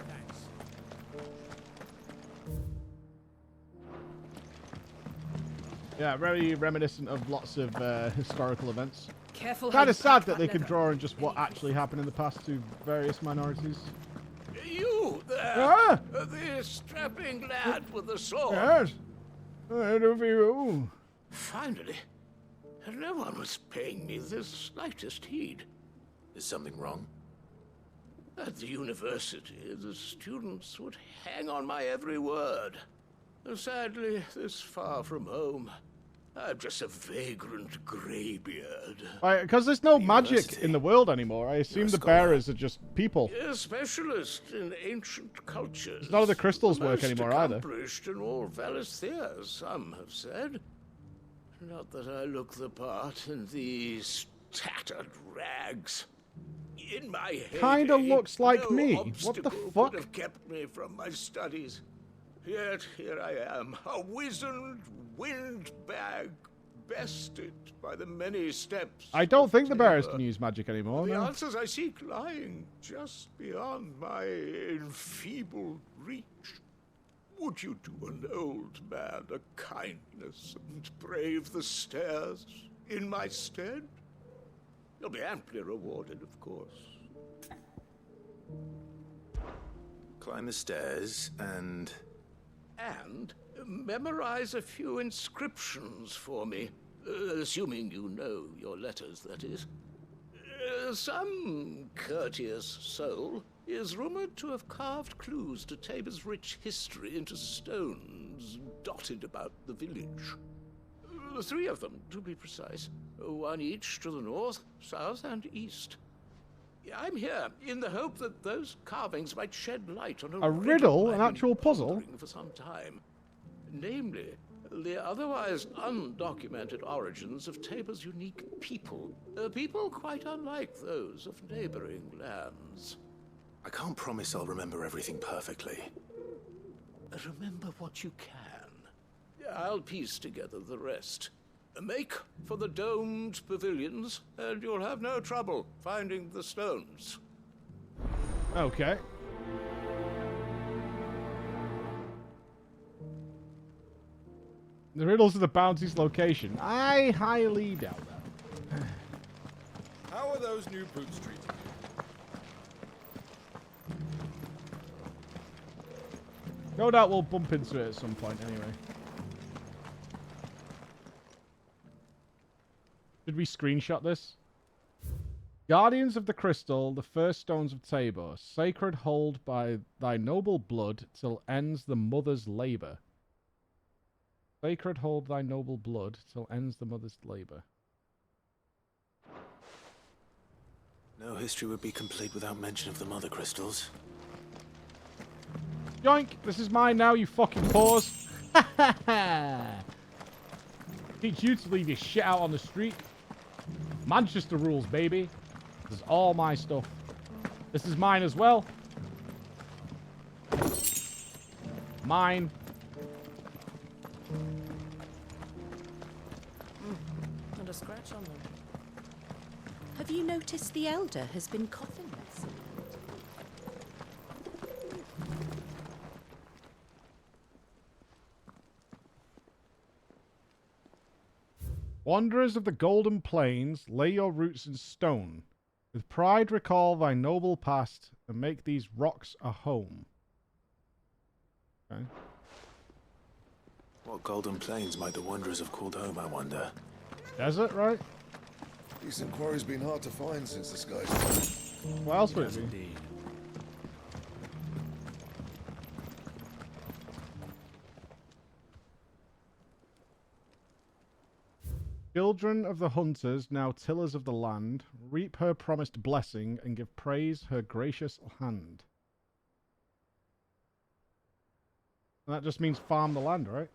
Yeah, very reminiscent of lots of historical events. Careful. Kind of sad that they can draw in just what actually happened in the past to various minorities. You there! Ah! The strapping lad with the sword. Yes. I do for you. Finally, no one was paying me the slightest heed. Is something wrong? At the university, the students would hang on my every word. Sadly, this far from home, I'm just a vagrant greybeard. Because there's no magic in the world anymore, I assume the bearers are just people. A specialist in ancient cultures. None of the crystals work anymore either. Accomplished in all Valisthea, some have said. Not that I look the part in these tattered rags. In my heyday, Kinda looks like no me. What the obstacle fuck? could have kept me from my studies. Yet here I am, a wizened windbag, bested by the many steps. I don't think the bearers Timber. can use magic anymore. The No. answers I seek lying just beyond my enfeebled reach. Would you do an old man a kindness and brave the stairs in my stead? You'll be amply rewarded, of course. Climb the stairs and memorize a few inscriptions for me, assuming you know your letters, that is. Some courteous soul is rumored to have carved clues to Tabor's rich history into stones dotted about the village. 3 of them, to be precise. 1 each to the north, south, and east. I'm here in the hope that those carvings might shed light on A riddle? An I've been actual puzzle? pondering for some time. Namely, the otherwise undocumented origins of Tabor's unique people. People quite unlike those of neighboring lands. I can't promise I'll remember everything perfectly. Remember what you can. I'll piece together the rest. Make for the domed pavilions, and you'll have no trouble finding the stones. Okay. The riddles of the bounty's location. I highly doubt that. How are those new boots treating you? No doubt we'll bump into it at some point anyway. Should we screenshot this? Guardians of the Crystal, the first stones of Tabor, sacred hold by thy noble blood till ends the mother's labour. Sacred hold thy noble blood till ends the mother's labour. No history would be complete without mention of the mother crystals. Yoink! This is mine now, you fucking paws! Teach you to leave your shit out on the street. Manchester rules, baby. This is all my stuff. This is mine as well. Mine. Not a scratch on them. Have you noticed the elder has been coughing less? Wanderers of the Golden Plains, lay your roots in stone. With pride recall thy noble past, and make these rocks a home. Okay. What golden plains might the wanderers have called home, I wonder? Desert, right? Decent quarry's been hard to find since the skies. What else would it be? Indeed. Children of the hunters, now tillers of the land, reap her promised blessing and give praise her gracious hand. And that just means farm the land, right?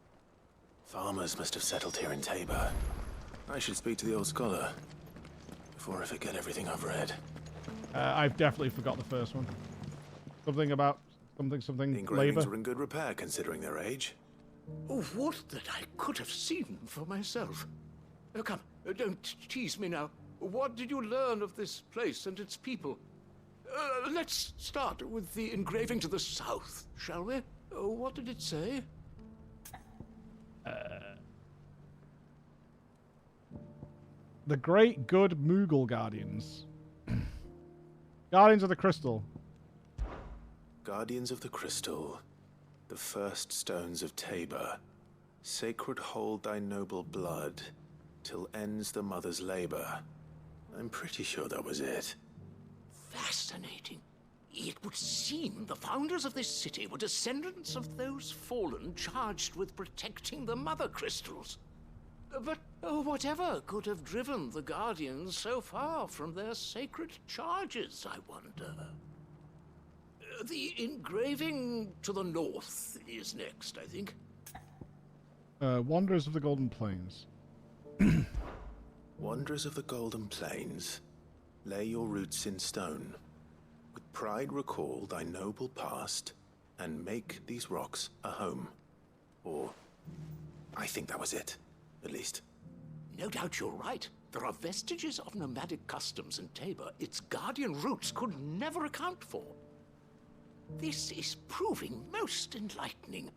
Farmers must have settled here in Tabor. I should speak to the old scholar before I forget everything I've read. I've definitely forgot the first one. Something about something The engravings labor. were in good repair considering their age. Oh, what that I could have seen for myself. Come, don't tease me now. What did you learn of this place and its people? Let's start with the engraving to the south, shall we? What did it say? The Great Good Moogle Guardians. Guardians of the Crystal. Guardians of the Crystal, the first stones of Tabor. Sacred hold thy noble blood, till ends the mother's labor. I'm pretty sure that was it. Fascinating. It would seem the founders of this city were descendants of those fallen charged with protecting the mother crystals. But whatever could have driven the Guardians so far from their sacred charges, I wonder? The engraving to the north is next, I think. Wanderers of the Golden Plains. Wanderers of the Golden Plains, lay your roots in stone. With pride recall thy noble past, and make these rocks a home. Or, I think that was it, at least. No doubt you're right. There are vestiges of nomadic customs in Tabor its guardian roots could never account for. This is proving most enlightening.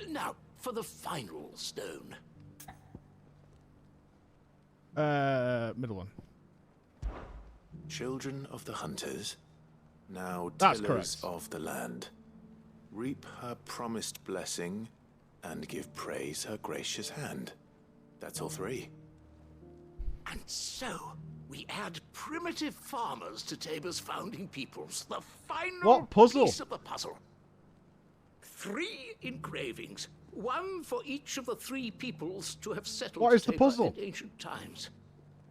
Now, for the final stone. Middle one. Children of the hunters, now That's tillers correct. of the land, reap her promised blessing, and give praise her gracious hand. That's all three. And so, we add primitive farmers to Tabor's founding peoples, the final What puzzle? piece of the puzzle. 3 engravings, one for each of the 3 peoples to have settled What is the Tabor puzzle? in ancient times.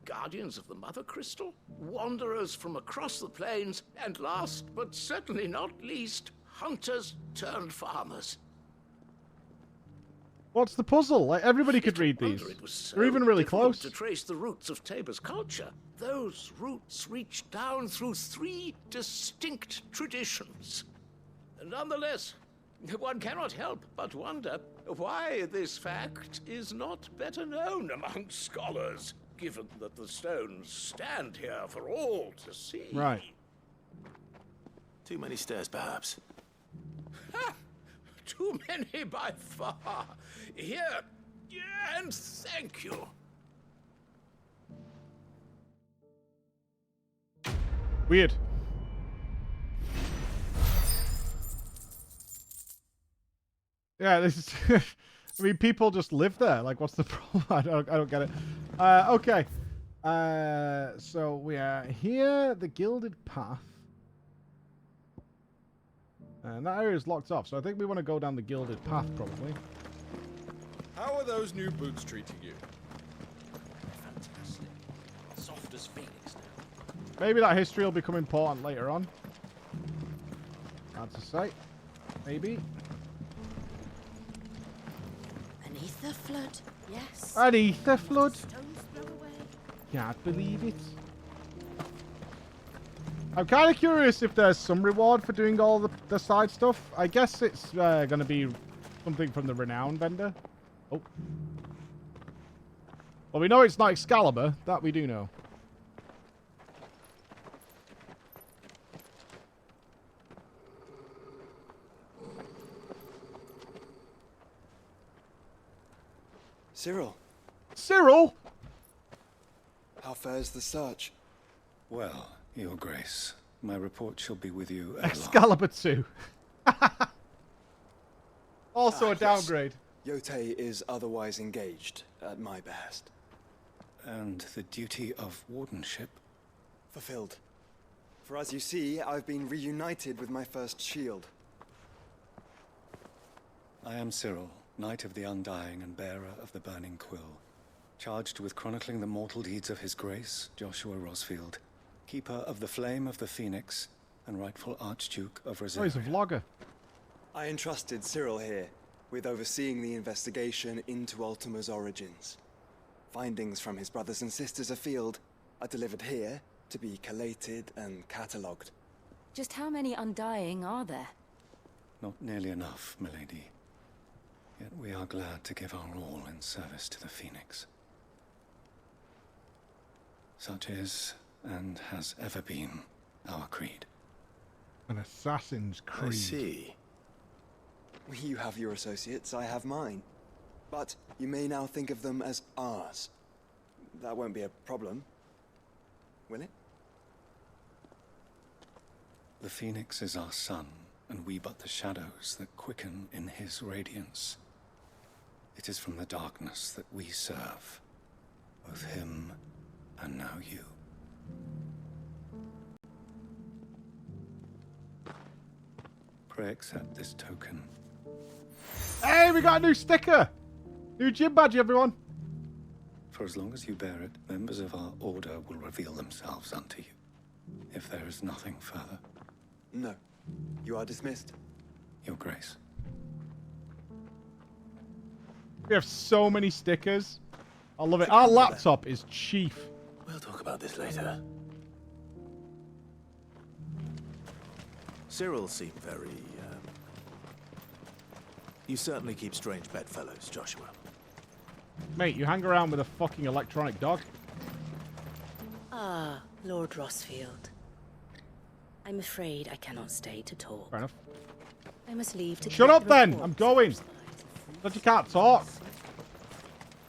Guardians of the Mother Crystal, wanderers from across the plains, and last but certainly not least, hunters turned farmers. What's the puzzle? Like, everybody could read these. It was so They're even really difficult close. to trace the roots of Tabor's culture. Those roots reach down through 3 distinct traditions. Nonetheless, one cannot help but wonder why this fact is not better known among scholars, given that the stones stand here for all to see. Right. Too many stairs, perhaps. Ha! Too many by far. Here, and thank you. Weird. Yeah, this is. I mean, people just live there. Like, what's the problem? I don't get it. Okay. So we are here, the Gilded Path, and that area is locked off. So I think we want to go down the Gilded Path, probably. How are those new boots treating you? Fantastic. Soft as Phoenix now. Maybe that history will become important later on. Hard to say. Maybe. Beneath the flood, yes. Beneath the flood. Stones blow away. Can't believe it. I'm kind of curious if there's some reward for doing all the side stuff. I guess it's going to be something from the renown vendor. Oh. Well, we know it's not Excalibur. That we do know. Cyril. Cyril? How fares the search? Well, Your Grace, my report shall be with you at Excalibur 2. Also a downgrade. Yotei is otherwise engaged, at my behest. And the duty of wardenship? Fulfilled. For as you see, I've been reunited with my first shield. I am Cyril, Knight of the Undying and bearer of the Burning Quill, charged with chronicling the mortal deeds of His Grace, Joshua Rosfield, keeper of the Flame of the Phoenix and rightful Archduke of Rosaria. Oh, he's a vlogger. I entrusted Cyril here with overseeing the investigation into Ultima's origins. Findings from his brothers and sisters afield are delivered here to be collated and catalogued. Just how many Undying are there? Not nearly enough, milady. Yet we are glad to give our all in service to the Phoenix. Such is, and has ever been, our creed. An Assassin's Creed. I see. You have your associates, I have mine. But you may now think of them as ours. That won't be a problem, will it? The Phoenix is our sun, and we but the shadows that quicken in his radiance. It is from the darkness that we serve, both him and now you. Pray accept this token. Hey, we got a new sticker! New gym badge, everyone! For as long as you bear it, members of our order will reveal themselves unto you. If there is nothing further. No. You are dismissed. Your Grace. We have so many stickers. I love it. Our laptop is chief. We'll talk about this later. Cyril seemed very, You certainly keep strange bedfellows, Joshua. Mate, you hang around with a fucking electronic dog. Ah, Lord Rossfield. I'm afraid I cannot stay to talk. Fair enough. I must leave to Shut collect up the then! reports. I'm going! But you can't talk.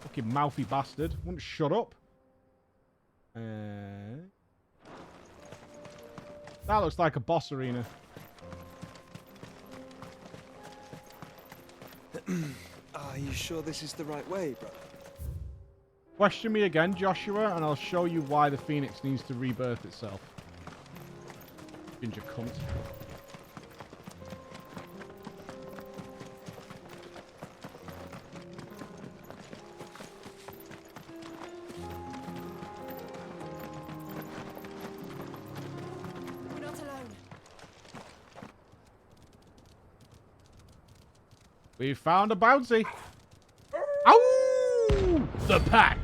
Fucking mouthy bastard. Wouldn't shut up. That looks like a boss arena. Are you sure this is the right way, brother? Question me again, Joshua, and I'll show you why the Phoenix needs to rebirth itself. Ginger cunt. We're not alone. We found a bounty. Ow! The pack.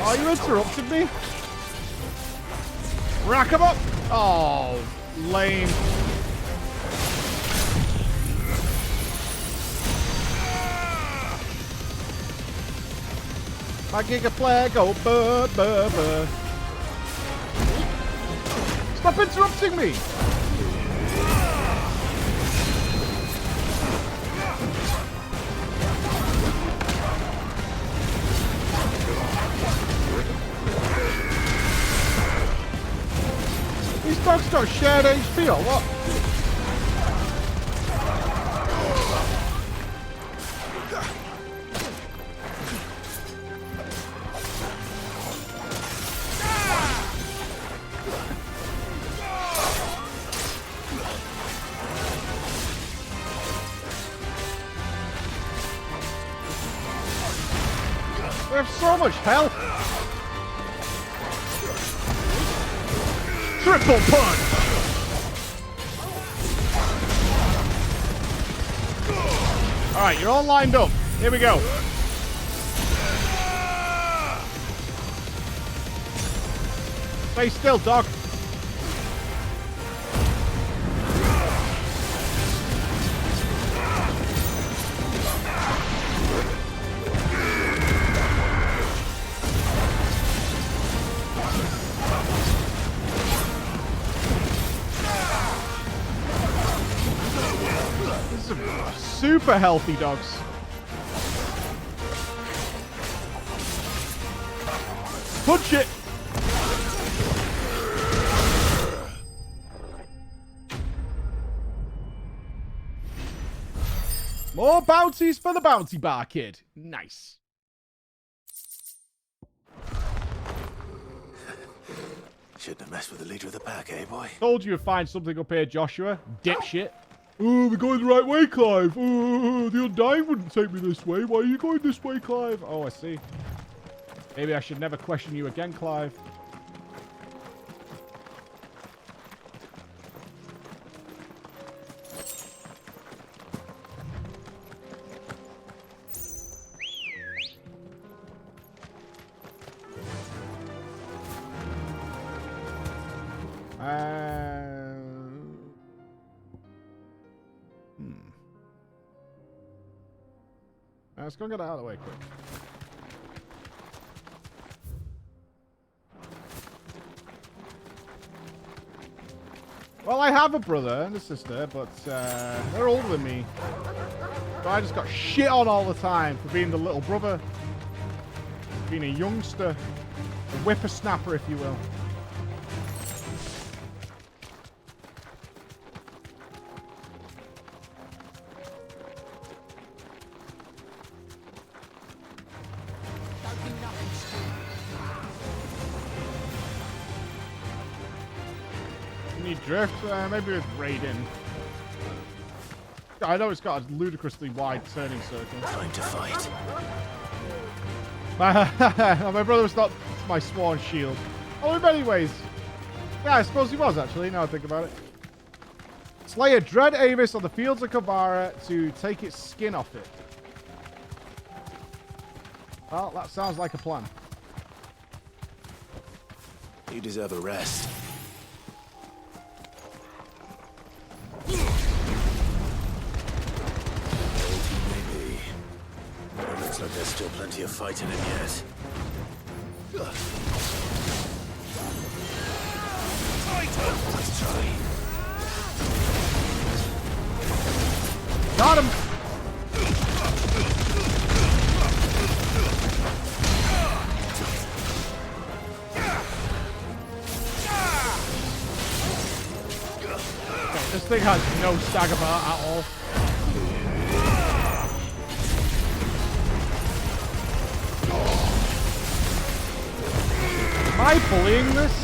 Oh, you interrupted me? Rack 'em up! Oh, lame. My giga flag, go burr, burr, burr. Stop interrupting me! These dogs got shared HP or what? We have so much health. Triple punch. All right, you're all lined up. Here we go. Stay still, dog. Super healthy dogs. Punch it! More bounties for the bounty bar kid. Nice. Shouldn't have messed with the leader of the pack, eh, boy? Told you to find something up here, Joshua. Dipshit. Oh, we're going the right way, Clive. Oh, the Undying wouldn't take me this way. Why are you going this way, Clive? Oh, I see. Maybe I should never question you again, Clive. Let's go get out of the way quick. Well, I have a brother and a sister, but they're older than me. So I just got shit on all the time for being the little brother. Being a youngster. A whippersnapper, if you will. You need drift? Maybe with Raiden. I know it's got a ludicrously wide turning circle. Time to fight. My brother was not my sworn shield. Oh, in many ways. Yeah, I suppose he was, actually, now I think about it. Slay a Dread Avis on the fields of Kavara to take its skin off it. Well, that sounds like a plan. You deserve a rest. Maybe. But it looks like there's still plenty of fight in it yet. Let's try. Got him! Okay, this thing has no stagger bar at all. Am I bullying this?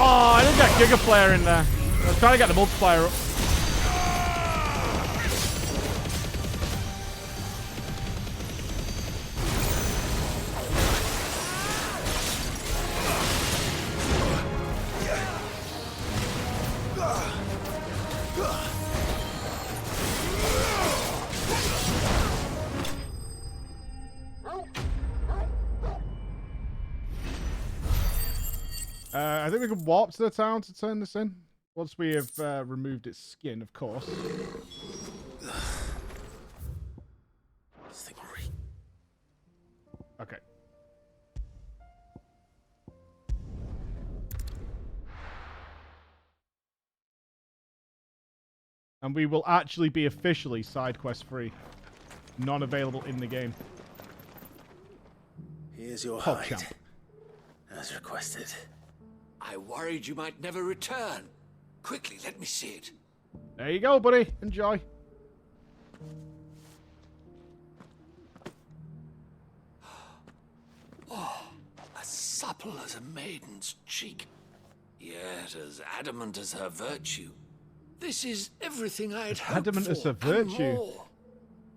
Oh, I didn't get Giga Flare in there. I was trying to get the multiplier up. I think we can warp to the town to turn this in. Once we have removed its skin, of course. Okay. And we will actually be officially side quest free. None available in the game. Here's your Pop hide. champ. As requested. I worried you might never return. Quickly, let me see it. There you go, buddy. Enjoy. Oh, as supple as a maiden's cheek, yet as adamant as her virtue. This is everything I had hoped Adamant for, as a and virtue. more.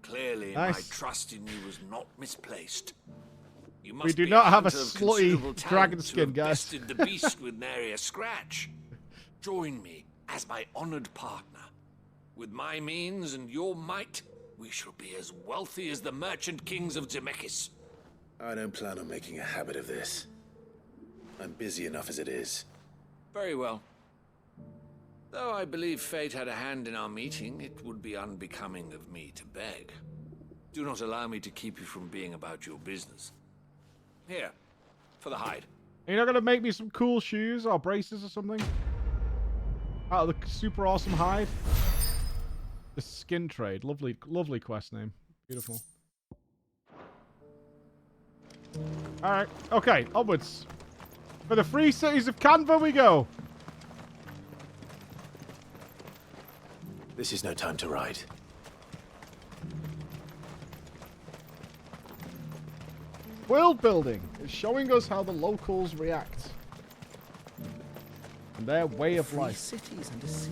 Clearly, Nice. my trust in you was not misplaced. You must We do be not have a hunter of slutty considerable dragon talent to skin, have guys. bested the beast with nary a scratch. Join me as my honored partner. With my means and your might, we shall be as wealthy as the merchant kings of Zemeckis. I don't plan on making a habit of this. I'm busy enough as it is. Very well. Though I believe fate had a hand in our meeting, it would be unbecoming of me to beg. Do not allow me to keep you from being about your business. Here, for the hide. You're not going to make me some cool shoes or braces or something? Out of the super awesome hide? The skin trade. Lovely, lovely quest name. Beautiful. Alright. Okay, onwards. For the free cities of Canva we go. This is no time to ride. World building is showing us how the locals react. And their way of life. Cities and a sea.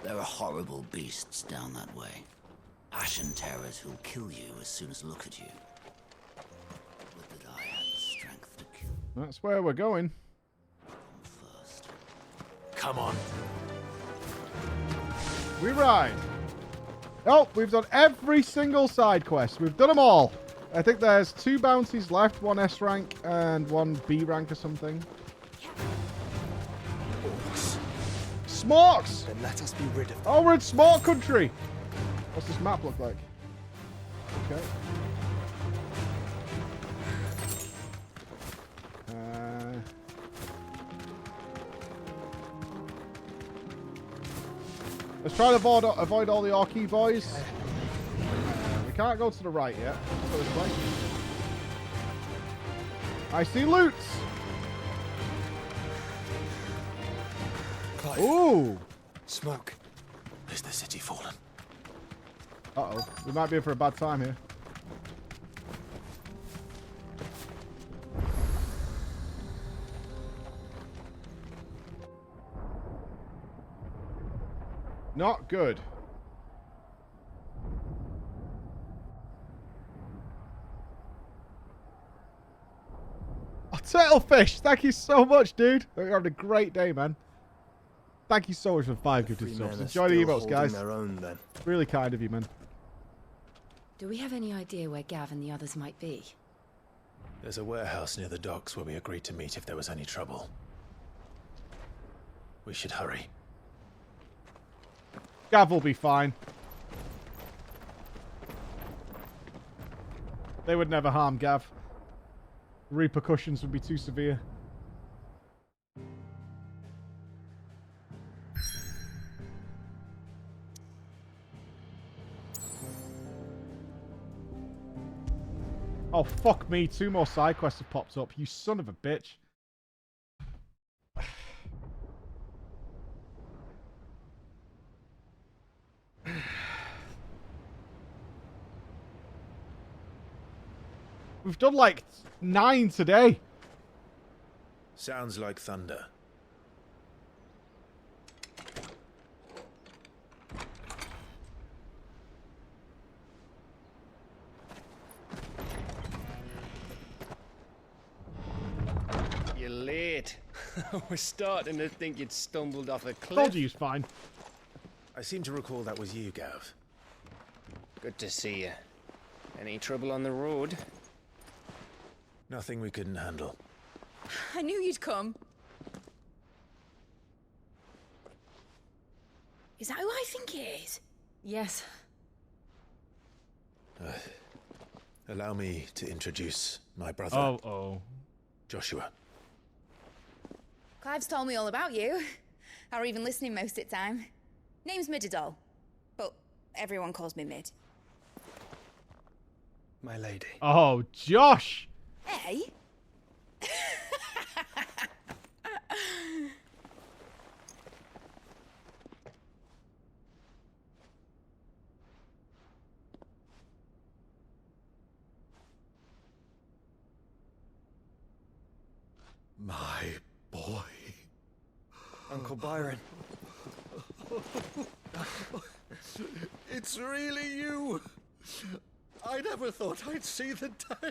There are horrible beasts down that way. Ashen terrors who'll kill you as soon as look at you. Would that I had the strength to kill. That's where we're going. First. Come on. We ride. Oh, we've done every single side quest. We've done them all. I think there's 2 bounties left. 1 S rank and 1 B rank or something. Smorks! Then let us be rid of them. Oh, we're in Smork country. What's this map look like? Okay. Let's try to avoid all the Orky boys. We can't go to the right yet. Let's go this way. I see loot. Clive. Ooh. Smoke. Is the city fallen? Uh-oh. We might be in for a bad time here. Not good. Oh, Turtlefish, thank you so much, dude. You're having a great day, man. Thank you so much for 5 gifted subs. Enjoy the emotes, guys. Their own, then. Really kind of you, man. Do we have any idea where Gav and the others might be? There's a warehouse near the docks where we agreed to meet if there was any trouble. We should hurry. Gav will be fine. They would never harm Gav. Repercussions would be too severe. Oh, fuck me. 2 more side quests have popped up. You son of a bitch. We've done like 9 today. Sounds like thunder. You're late. We're starting to think you'd stumbled off a cliff. Told you he's fine. I seem to recall that was you, Gav. Good to see you. Any trouble on the road? Nothing we couldn't handle. I knew you'd come. Is that who I think it is? Yes. Allow me to introduce my brother. Oh. Joshua. Clive's told me all about you. Or even listening most of the time. Name's Midadol, but everyone calls me Mid. My lady. Oh, Josh! Hey? My boy. Uncle Byron. It's really you. I never thought I'd see the day.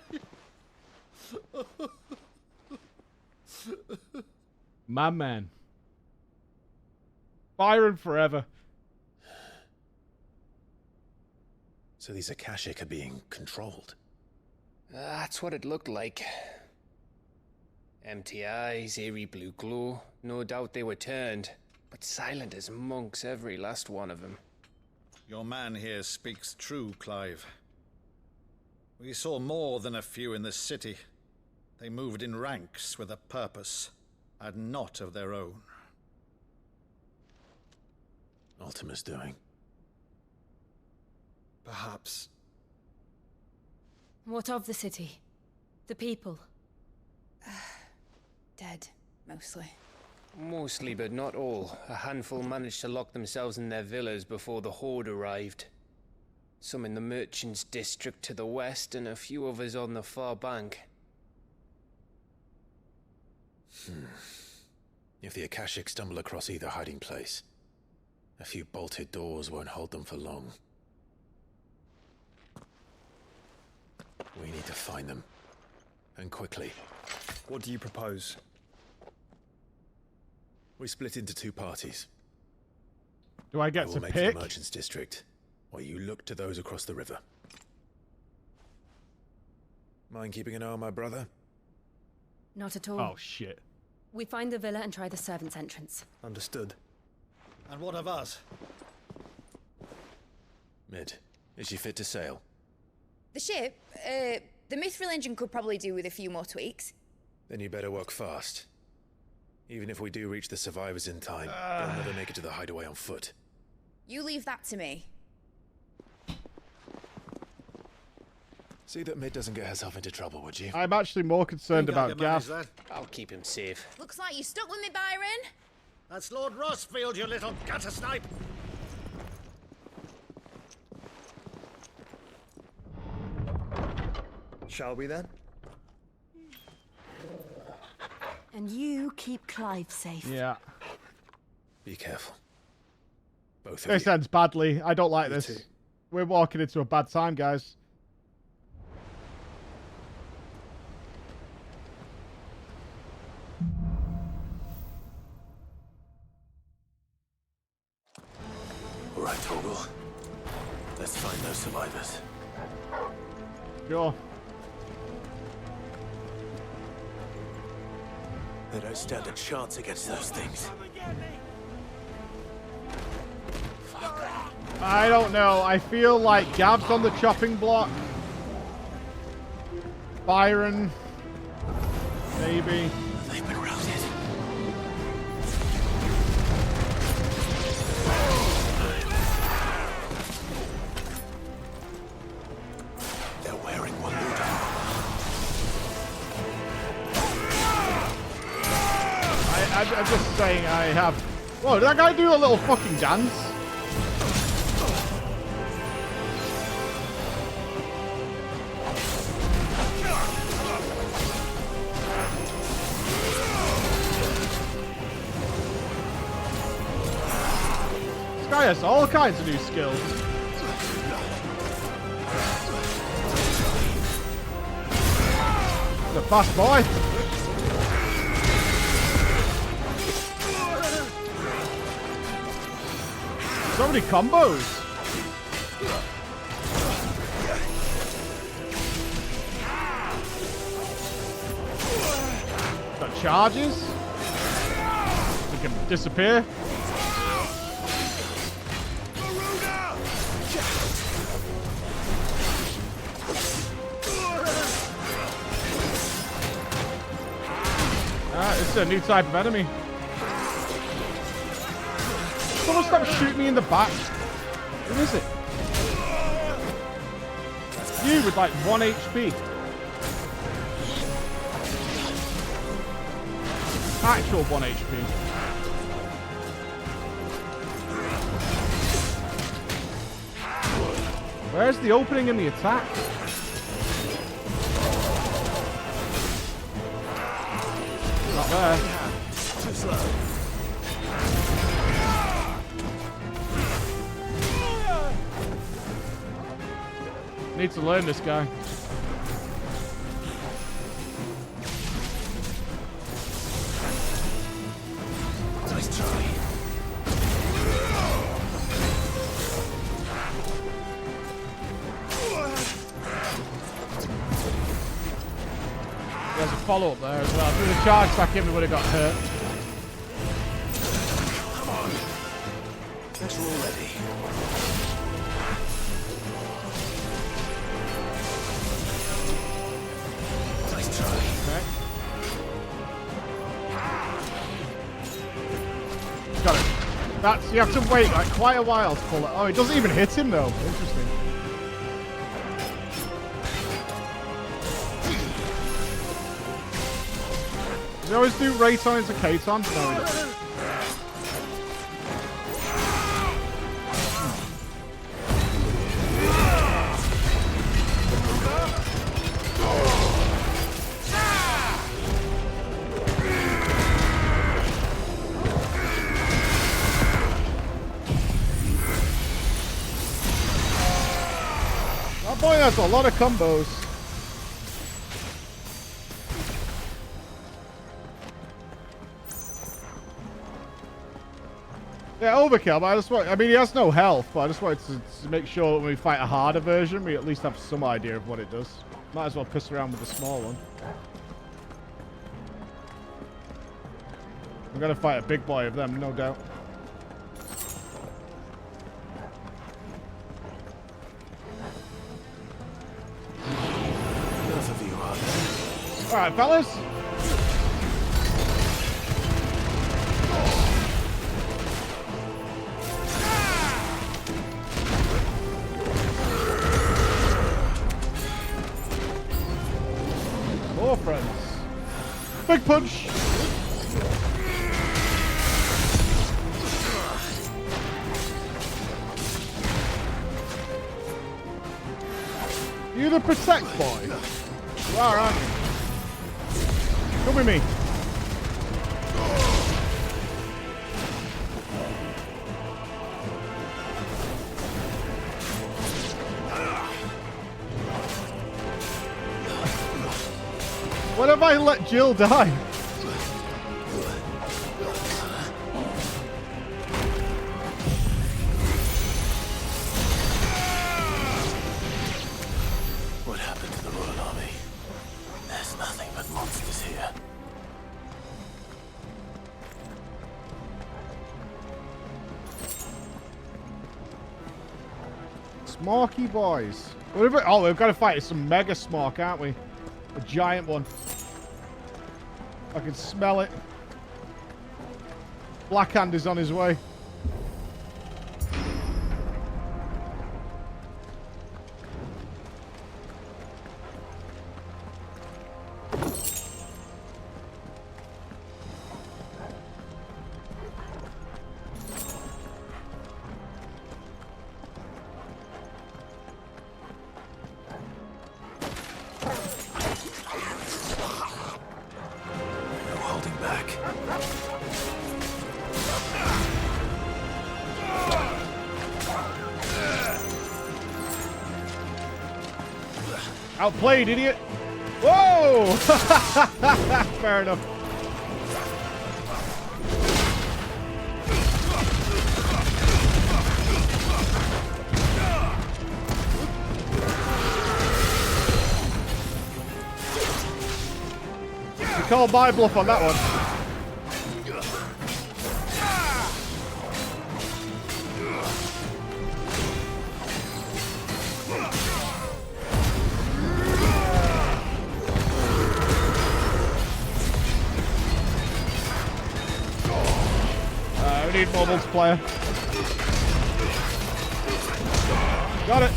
My man. Byron forever. So these Akashic are being controlled. That's what it looked like. Empty eyes, eerie blue glow. No doubt they were turned, but silent as monks, every last one of them. Your man here speaks true, Clive. We saw more than a few in this city. They moved in ranks with a purpose, and not of their own. Ultima's doing. Perhaps. What of the city? The people? Dead, mostly. Mostly, but not all. A handful managed to lock themselves in their villas before the Horde arrived. Some in the Merchants' District to the west, and a few others on the far bank. If the Akashic stumble across either hiding place, a few bolted doors won't hold them for long. We need to find them. And quickly. What do you propose? We split into 2 parties. Do I get will to make pick? the Merchants' District, while you look to those across the river. Mind keeping an eye on my brother? Not at all. Oh, shit. We find the villa and try the servants' entrance. Understood. And what of us? Mid, is she fit to sail? The ship, the Mithril engine could probably do with a few more tweaks. Then you better work fast. Even if we do reach the survivors in time, they'll never make it to the hideaway on foot. You leave that to me. See that Mid doesn't get herself into trouble, would you? I'm actually more concerned about Gaff. I'll keep him safe. Looks like you stuck with me, Byron. That's Lord Rossfield, you little gutter snipe! Shall we then? And you keep Clive safe. Yeah. Be careful. Both of This you. ends badly. I don't like Me this. too. We're walking into a bad time, guys. All right, Torgal. Let's find those survivors. Sure. They don't stand a chance against those things. I don't know. I feel like Gav's on the chopping block. Byron. Maybe. They've been routed. They're wearing Waluda armor. I'm just saying I have... Whoa, did that guy do a little fucking dance? This guy has all kinds of new skills. He's a fast boy. So many combos. Got charges. We can disappear. This is a new type of enemy. Someone stop shooting me in the back. Who is it? You with like 1 HP. Actual 1 HP. Where's the opening in the attack? Not there. Too slow. Need to learn this guy. Nice try. There's a follow-up there as well. If we would have charged back in, we would have got hurt. Come on. Guess we're all ready. Nice try. Okay. Got it. That's, you have to wait like quite a while to pull it. Oh, it doesn't even hit him though. Interesting. Does he always do Rayton into Katon? No, he doesn't. That boy has a lot of combos. Yeah, overkill, but I just want... I mean, he has no health, but I just wanted to make sure that when we fight a harder version, we at least have some idea of what it does. Might as well piss around with the small one. I'm going to fight a big boy of them, no doubt. Enough of you are there. Alright, fellas. friends. Big punch. You the protect boy? You are, aren't you? Come with me. What if I let Jill die? What happened to the Royal Army? There's nothing but monsters here. Smarky boys. What if oh, we've got to fight some mega smark, aren't we? A giant one. I can smell it. Blackhand is on his way. Outplayed, idiot. Whoa! Fair enough. You called my bluff on that one. We need more multiplayer. Got it.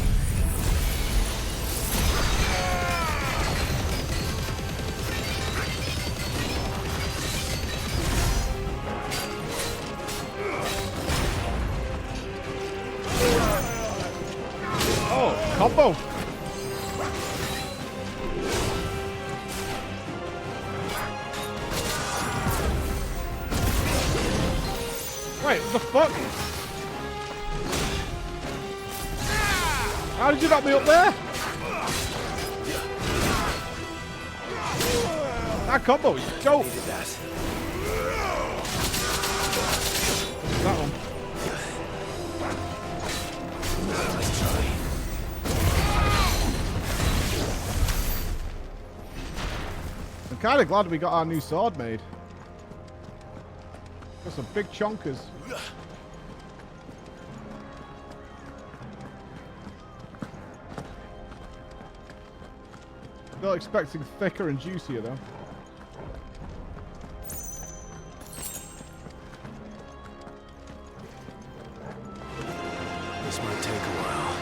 Oh, combo. Wait, what the fuck? How did you knock me up there? That combo is dope. That one. I'm kind of glad we got our new sword made. Got some big chonkers. Not expecting thicker and juicier though. This might take a while.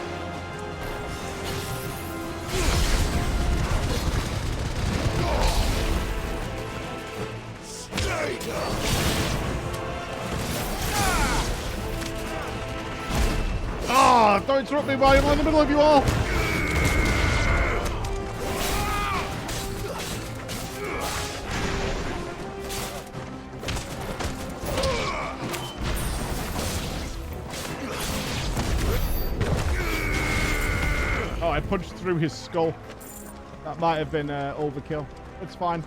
Stay down. Ah, don't interrupt me while I'm in the middle of you all. Oh, I punched through his skull. That might have been overkill. It's fine.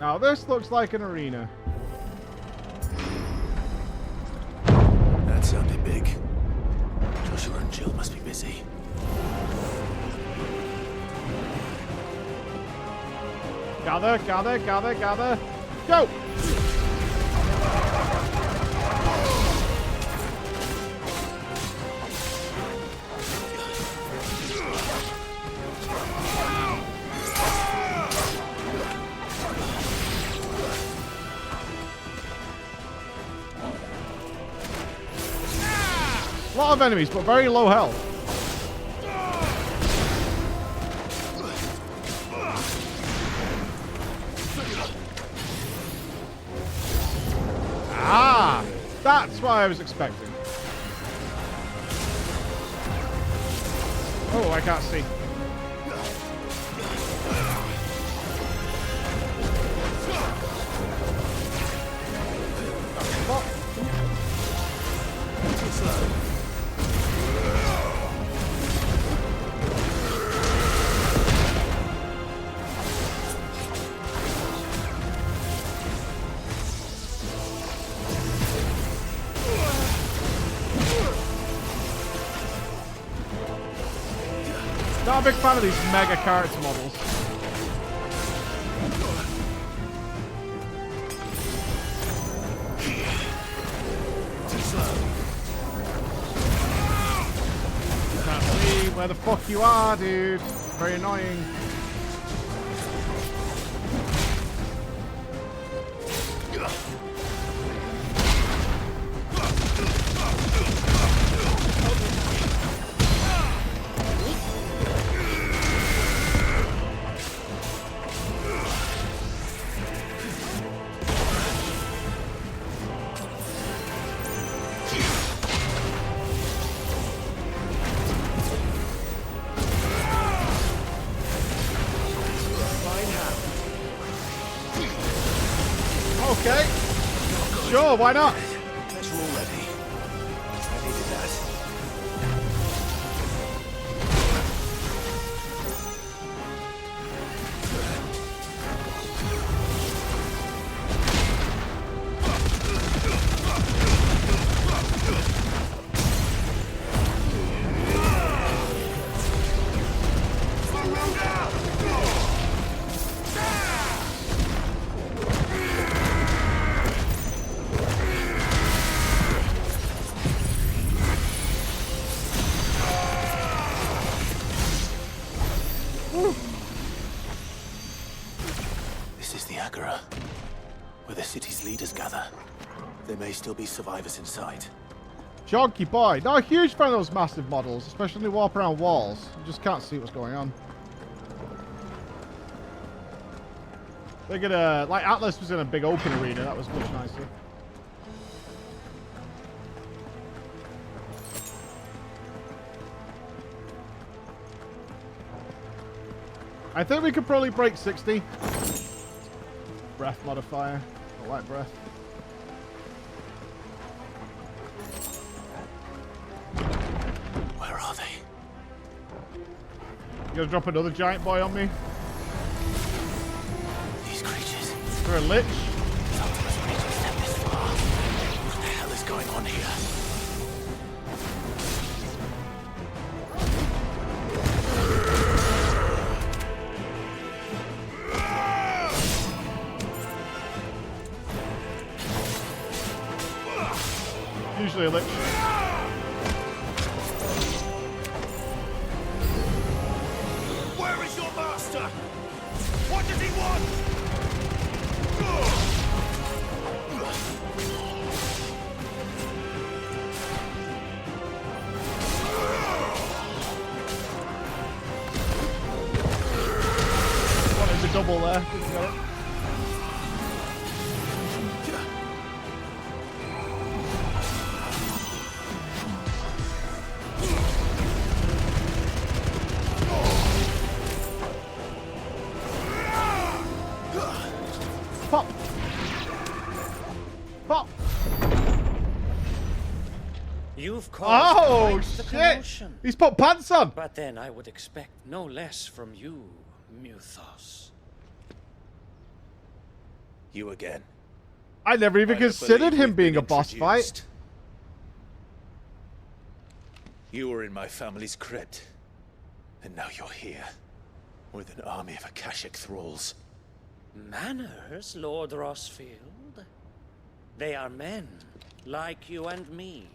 Now this looks like an arena. That sounded big. Joshua and Jill must be busy. Gather, gather, gather, gather. Go! A lot of enemies, but very low health. Ah! That's what I was expecting. Oh, I can't see. Not a big fan of these mega character models. Can't see where the fuck you are, dude. Very annoying. Okay. Sure, why not? Better already. I needed that. This is the Agora, where the city's leaders gather. There may still be survivors inside. Chunky boy. Not a huge fan of those massive models, especially when they warp around walls. You just can't see what's going on. They're gonna, like Atlas was in a big open arena. That was much nicer. I think we could probably break 60. Breath modifier. I like breath. Where are they? You gonna drop another giant boy on me? These creatures. For a lich? Sometimes creatures step this far. What the hell is going on here? Usually a lich. Where is your master? What does he want? Wanted to double there. Didn't get it. Pop! Pop! You've caused Oh, quite the shit! commotion. He's put pants on! But then I would expect no less from you, Muthos. You again. I never even considered him being a boss fight. You were in my family's crypt. And now you're here. With an army of Akashic thralls. Manners, Lord Rossfield? They are men, like you and me.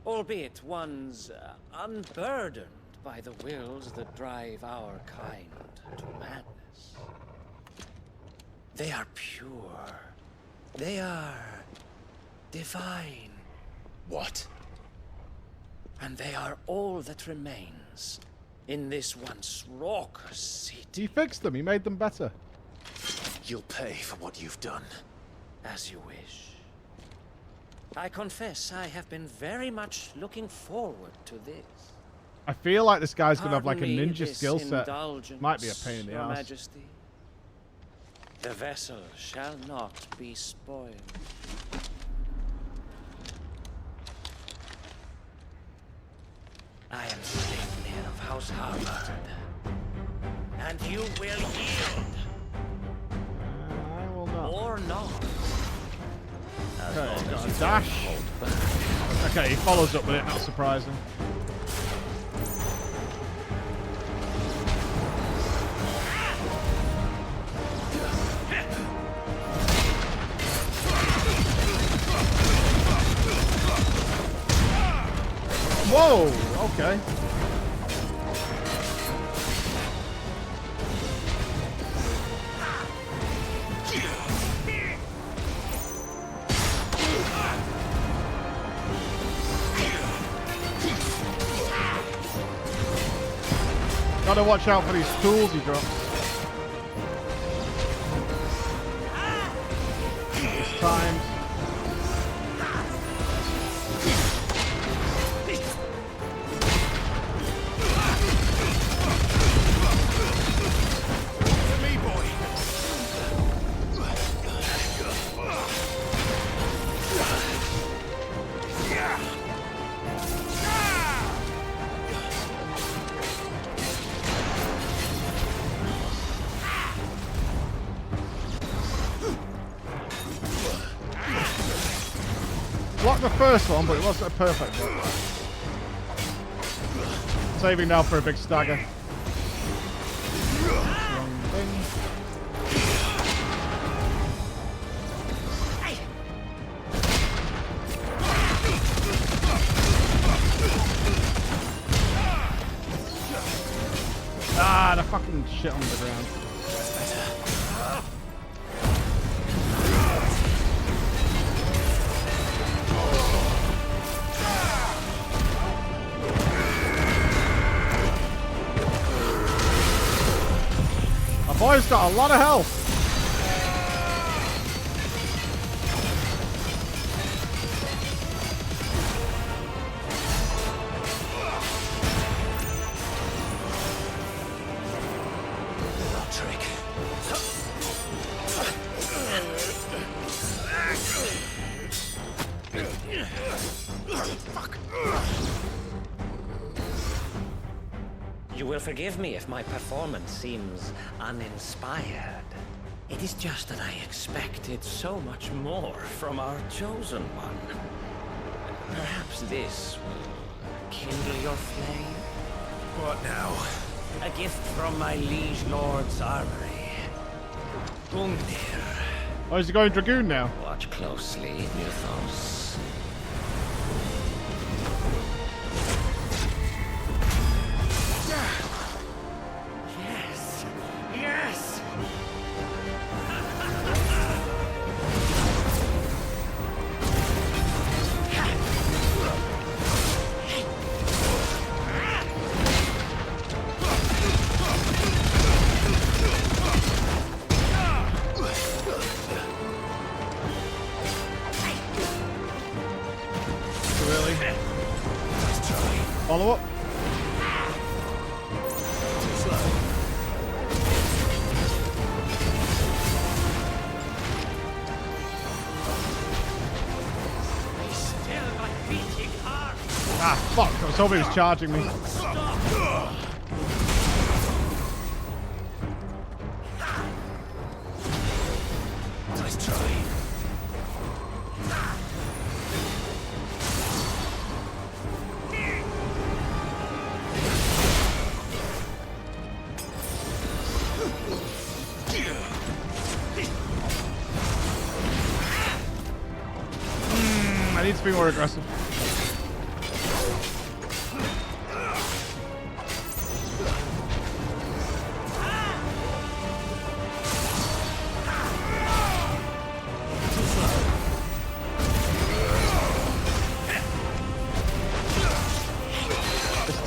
Albeit ones unburdened by the wills that drive our kind to madness. They are pure. They are divine. What? And they are all that remains in this once raucous city. He fixed them. He made them better. You'll pay for what you've done. As you wish. I confess I have been very much looking forward to this. I feel like this guy's gonna have like a Pardon me ninja this skill set. indulgence, Might be a pain in the Your ass. Majesty. The vessel shall not be spoiled. I am Sleipnir of House Harvard, and you will yield. I will not. Or not. As Okay, long got as a you dash. don't hold back. Okay, he follows up with it. Not surprising. Whoa! Okay. Gotta watch out for these tools he drops. It's timed. Blocked the first one, but it wasn't a perfect block. Saving now for a big stagger. Wrong thing. Ah, the fucking shit on the ground. My boy's got a lot of health. You will forgive me if my performance seems uninspired. It is just that I expected so much more from our chosen one. Perhaps this will kindle your flame? What now? A gift from my liege lord's armory. Gungnir. Oh, is he going Dragoon now? Watch closely, Nupss. Yes! Yes! Really? Follow up. Ah, fuck. I was hoping he was charging me. Nice try. I need to be more aggressive.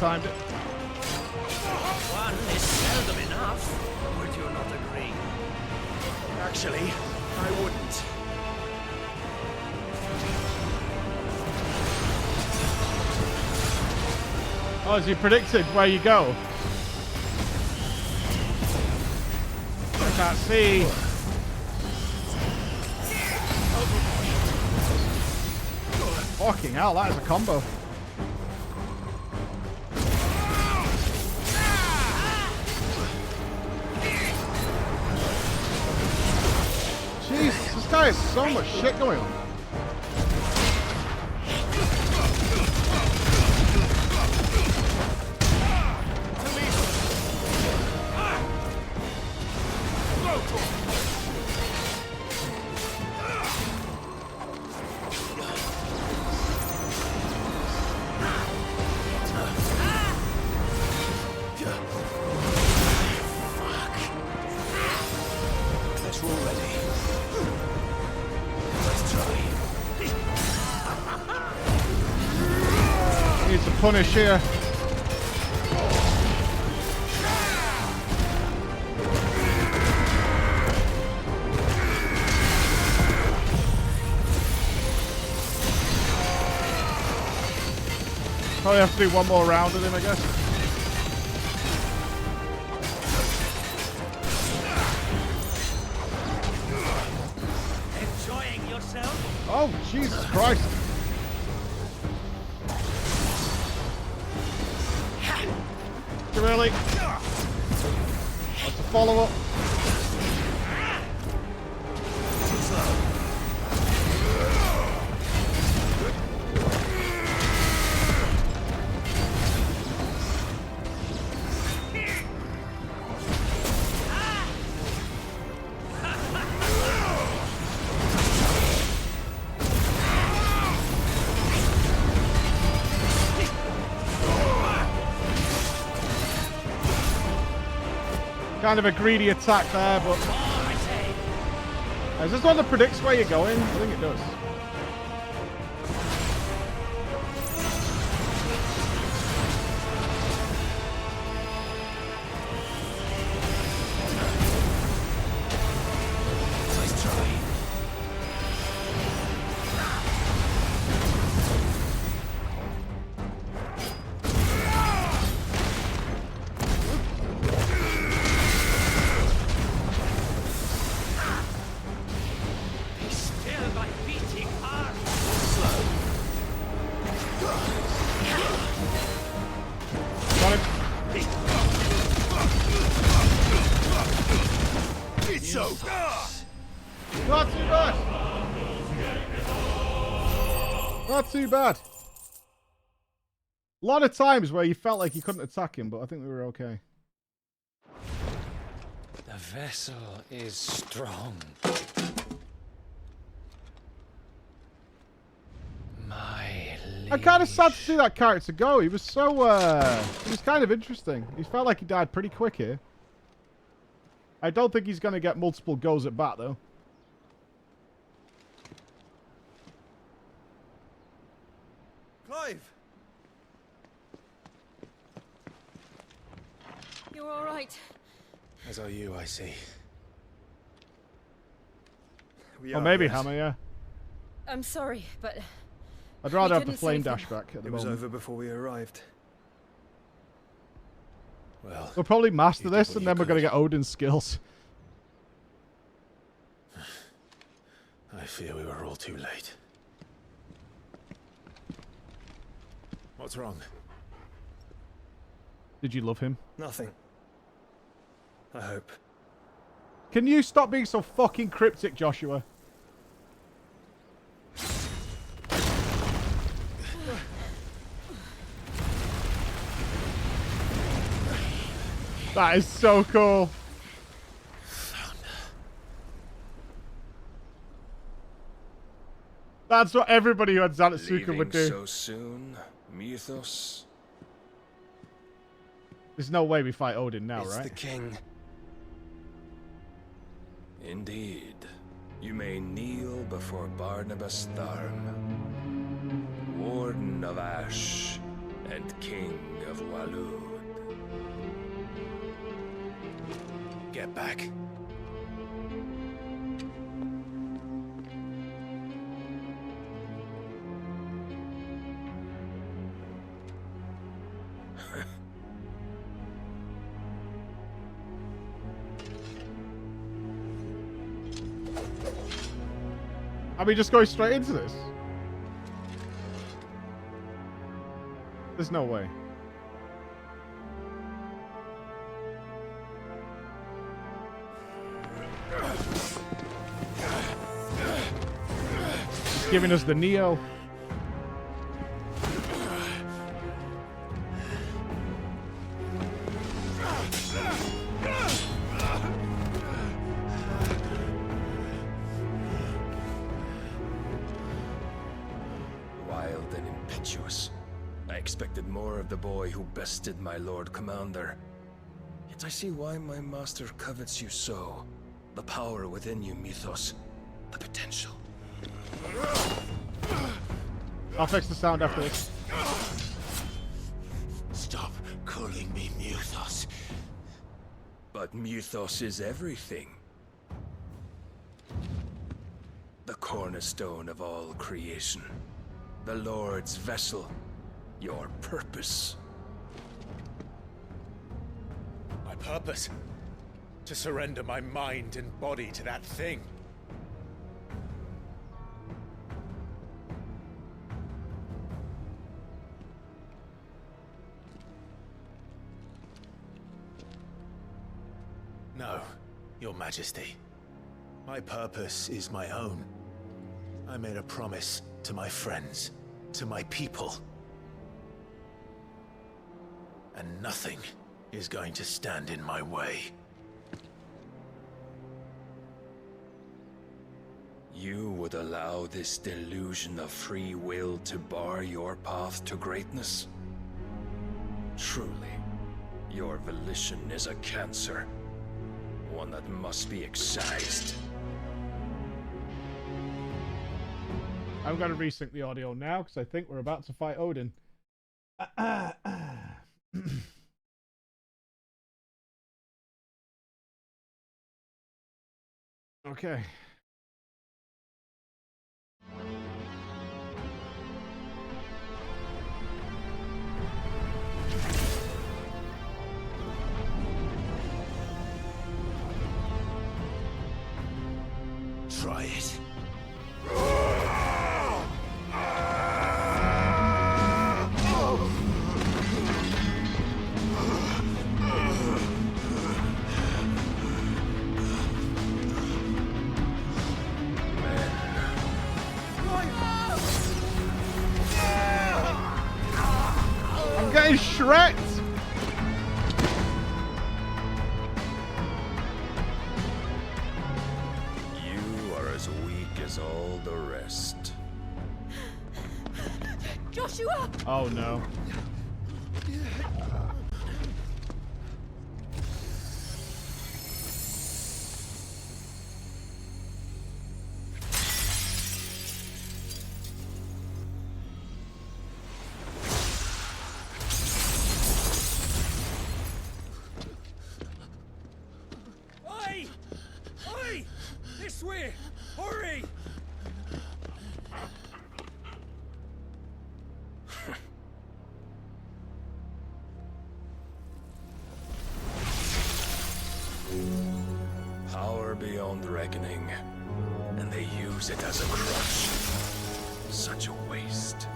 timed it. One is seldom enough. Would you not agree? Actually, I wouldn't. Oh, has he predicted where you go? I can't see. Fucking hell, that is a combo. Jeez, this guy has so much shit going on. Needs a punish here. Probably have to do one more round with him, I guess. Enjoying yourself? Oh, Jesus Christ. Really? What's the follow-up? Kind of a greedy attack there, but... Is this one that predicts where you're going? I think it does. Not too bad. Not too bad. A lot of times where you felt like you couldn't attack him, but I think we were okay. The vessel is strong. I'm kind of sad to see that character go. He was so, he was kind of interesting. He felt like he died pretty quick here. I don't think he's going to get multiple goes at bat, though. Clive! You're all right. As are you, I see. Or maybe Hammer, yeah. I'm sorry, but... I'd rather have the flame dash back at the moment. It was moment. over before we arrived. Well, we'll probably master this, and then we're going to get Odin's skills. I fear we were all too late. What's wrong? Did you love him? Nothing. I hope. Can you stop being so fucking cryptic, Joshua? That is so cool. That's what everybody who had Zanatsuka would do. So soon, Mythos. There's no way we fight Odin now, it's right? The king. Indeed. You may kneel before Barnabas Tharm, Warden of Ash, and King of Walud. Get back. Are we just going straight into this? There's no way. It's giving us the Neo. Wild and impetuous. I expected more of the boy who bested my Lord Commander. Yet I see why my master covets you so. The power within you, Mythos. The potential. I'll fix the sound after this. Stop calling me Mythos. But Mythos is everything. The cornerstone of all creation. The Lord's vessel. Your purpose. My purpose? To surrender my mind and body to that thing. No, Your Majesty. My purpose is my own. I made a promise to my friends, to my people. And nothing is going to stand in my way. You would allow this delusion of free will to bar your path to greatness? Truly, your volition is a cancer. One that must be excised. I'm going to resync the audio now because I think we're about to fight Odin. Okay. Try it. I'm getting shreked! You are as weak as all the rest. Joshua! Oh no. Oi! Oi! This way! Hurry! Power beyond reckoning, and they use it as a crutch. Such a waste.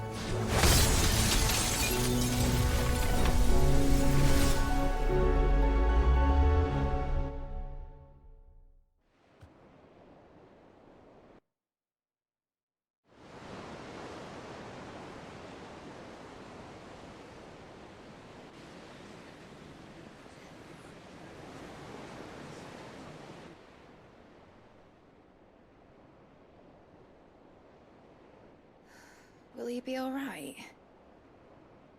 Will he be alright?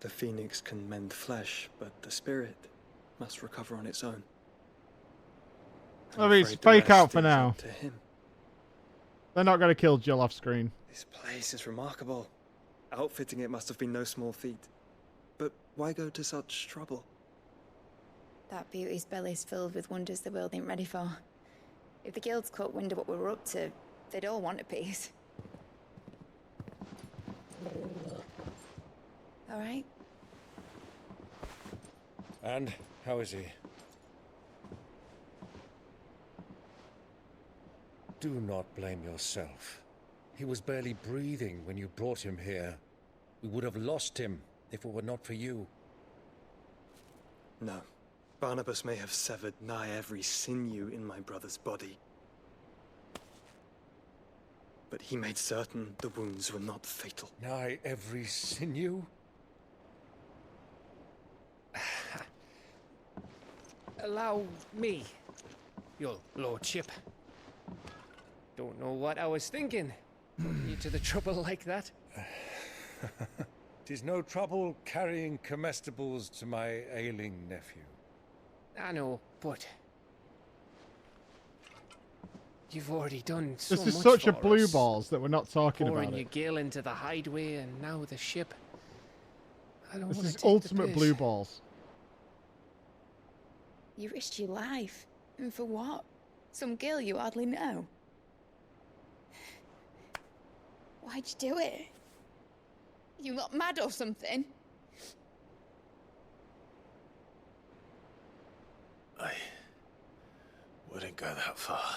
The phoenix can mend flesh, but the spirit must recover on its own. I mean, it's fake out for now. They're not going to kill Jill off screen. This place is remarkable. Outfitting it must have been no small feat. But Why go to such trouble? That beauty's belly's filled with wonders the world ain't ready for. If the guilds caught wind of what we were up to, they'd all want a piece. All right? And how is he? Do not blame yourself. He was barely breathing when you brought him here. We would have lost him if it were not for you. No. Barnabas may have severed nigh every sinew in my brother's body. But he made certain the wounds were not fatal. Nigh every sinew? Allow me, your lordship. Don't know what I was thinking. Putting you to the trouble like that. 'Tis no trouble carrying comestibles to my ailing nephew. I know, but you've already done so much. This is such a for blue us. balls that we're not talking Pouring about your it. gale into the hideaway and now the ship. I don't This want is to take ultimate the blue piss. balls. You risked your life. And for what? Some girl you hardly know. Why'd you do it? You not mad or something? I wouldn't go that far.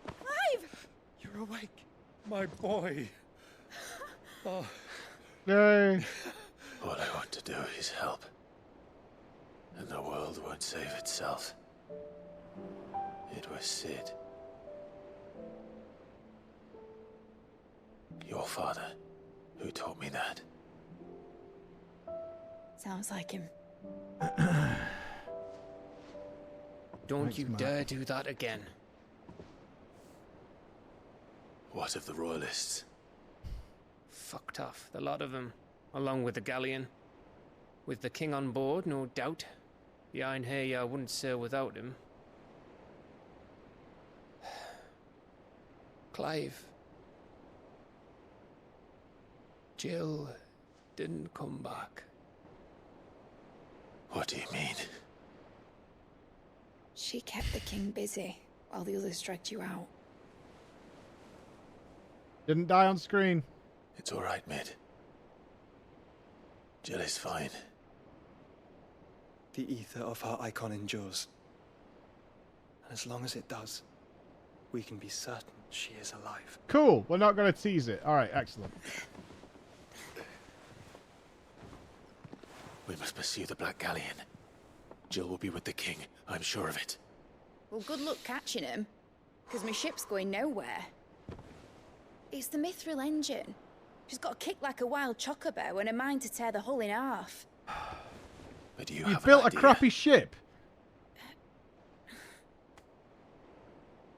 Clive! You're awake, my boy. Oh. Yay. All I want to do is help. And the world won't save itself. It was Sid. Your father, who taught me that. Sounds like him. Don't Thanks, you Matt. dare do that again. What of the Royalists? Fucked off, the lot of them, along with the galleon. With the king on board, no doubt. Behind here, I wouldn't sail without him. Clive. Jill didn't come back. What do you mean? She kept the king busy while the others dragged you out. Didn't die on screen. It's all right, Mid. Jill is fine. The ether of her icon endures. And as long as it does, we can be certain she is alive. Cool. We're not going to tease it. All right, excellent. We must pursue the Black Galleon. Jill will be with the king, I'm sure of it. Well, good luck catching him, because my ship's going nowhere. It's the Mithril engine. She's got a kick like a wild chocobo and a mind to tear the hull in half. But you built a crappy ship.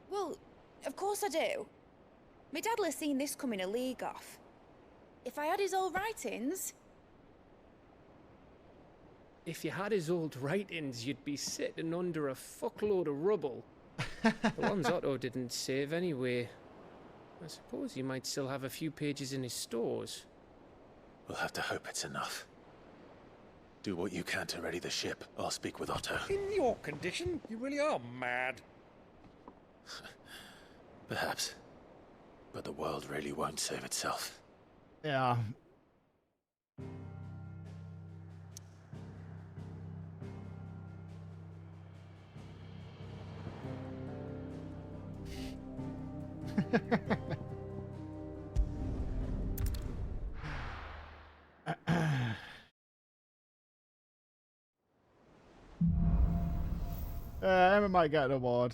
Well, of course I do. My dad'll have seen this coming a league off. If I had his old writings... If you had his old writings, you'd be sitting under a fuckload of rubble. The ones Otto didn't save anyway. I suppose he might still have a few pages in his stores. We'll have to hope it's enough. Do what you can to ready the ship. I'll speak with Otto. In your condition, you really are mad. Perhaps. But the world really won't save itself. Yeah. Emma might get an award.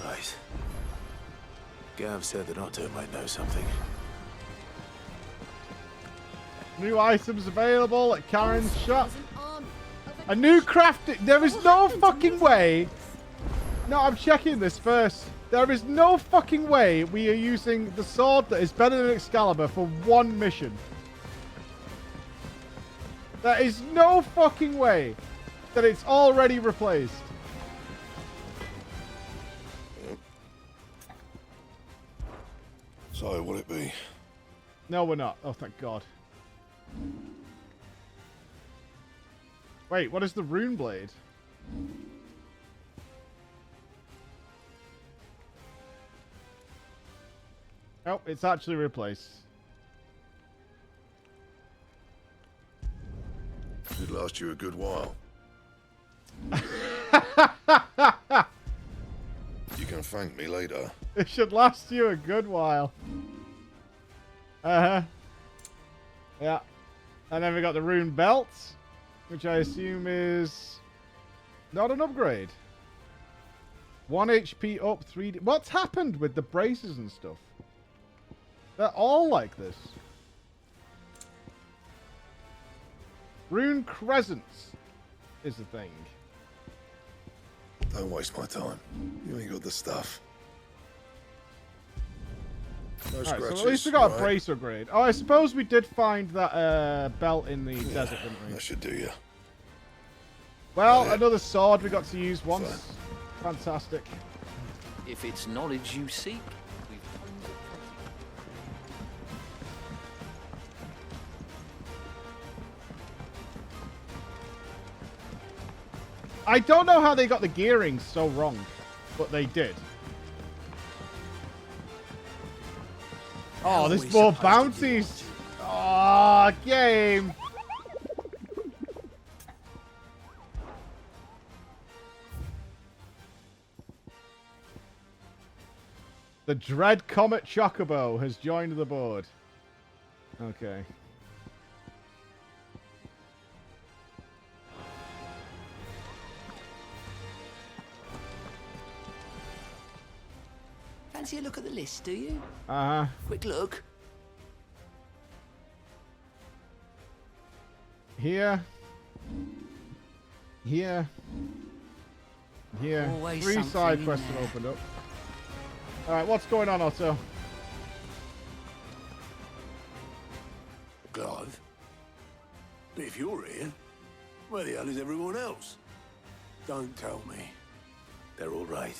Right. Gav said that Otto might know something. New items available at Karen's shop. A new crafting. There is no fucking way. No, I'm checking this first. There is no fucking way we are using the sword that is better than Excalibur for one mission. There is no fucking way that it's already replaced. So, will it be? No, we're not. Oh, thank God. Wait, what is the rune blade? Oh, it's actually replaced. It last you a good while. You can thank me later. It should last you a good while. Uh-huh. Yeah. And then we got the rune belt, which I assume is not an upgrade. 1 HP up, 3D. What's happened with the braces and stuff? They're all like this. Rune crescents is the thing. Don't waste my time. You ain't got the stuff. No Alright, scratches, so at least we got a right? brace upgrade. Oh, I suppose we did find that belt in the desert, didn't we? That should do you. Well, another sword we got to use once. Fantastic. If it's knowledge you seek, I don't know how they got the gearing so wrong, but they did. Oh, there's more bounties. Oh, game. The Dread Comet Chocobo has joined the board. Okay. Fancy a look at the list, do you? Uh-huh. Quick look. Here. Here. Here. Always 3 something side in quests there. have opened up. Alright, what's going on, Otto? Clive? But if you're here, where the hell is everyone else? Don't tell me. They're all right.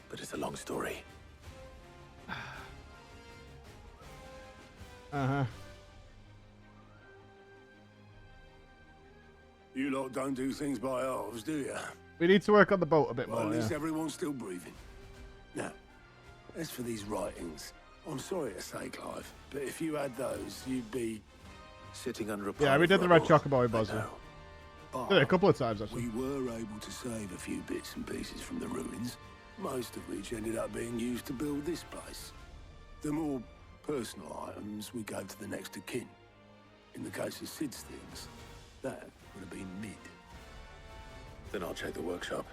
But it's a long story. Uh-huh. You lot don't do things by halves, do you? We need to work on the boat a bit Well, more, at least yeah. everyone's still breathing. Now, as for these writings, I'm sorry to say, Clive, but if you had those, you'd be... Sitting under a Yeah, pile we of did the Red rubble. Chocobo in Bosnia. But Did it a couple of times, actually. we were able to save a few bits and pieces from the ruins, most of which ended up being used to build this place. The more personal items we gave to the next of kin. In the case of Sid's things, that would have been mid. Then I'll check the workshop.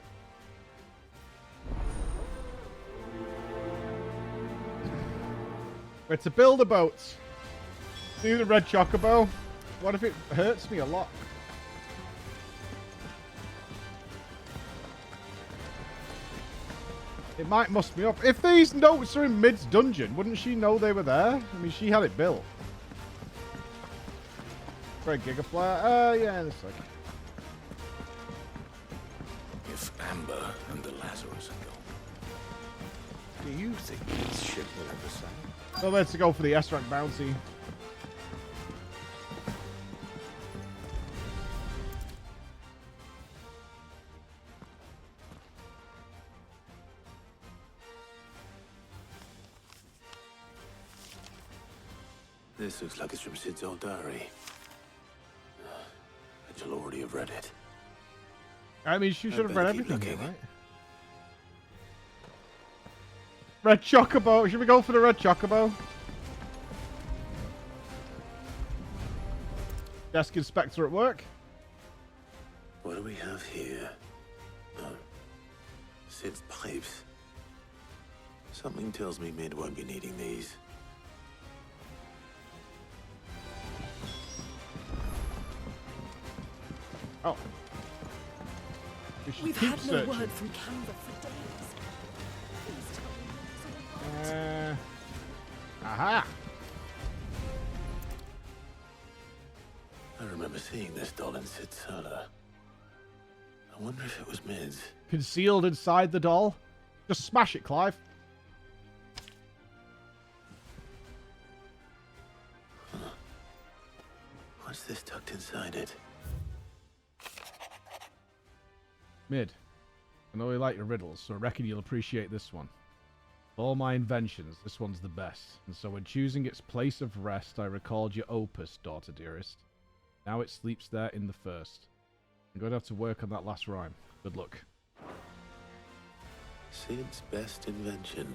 We're to build a boat. Do the Red Chocobo. What if it hurts me a lot? It might must me up. If these notes are in Mid's dungeon, wouldn't she know they were there? I mean, she had it built. For a Gigaflare? Yeah, in a sec. If Amber and the Lazarus are gone, do you think this ship will ever sail? So let's go for the S-rank bounty. This looks like it's from Sid's old diary. But you'll already have read it. I mean, she should have better read keep everything, looking. right? Red Chocobo. Should we go for the Red Chocobo? Desk inspector at work. What do we have here? Oh. Sid's pipes. Something tells me Mid won't be needing these. Oh. We should We've keep had searching. no word from Canva for days. Please tell me. Aha! I remember seeing this doll in Sid's cellar. I wonder if it was Mid's. Concealed inside the doll. Just smash it, Clive. Mid. I know you like your riddles, so I reckon you'll appreciate this one. Of all my inventions, this one's the best. And so when choosing its place of rest, I recalled your opus, daughter dearest. Now it sleeps there in the first. I'm going to have to work on that last rhyme. Good luck. Sid's best invention.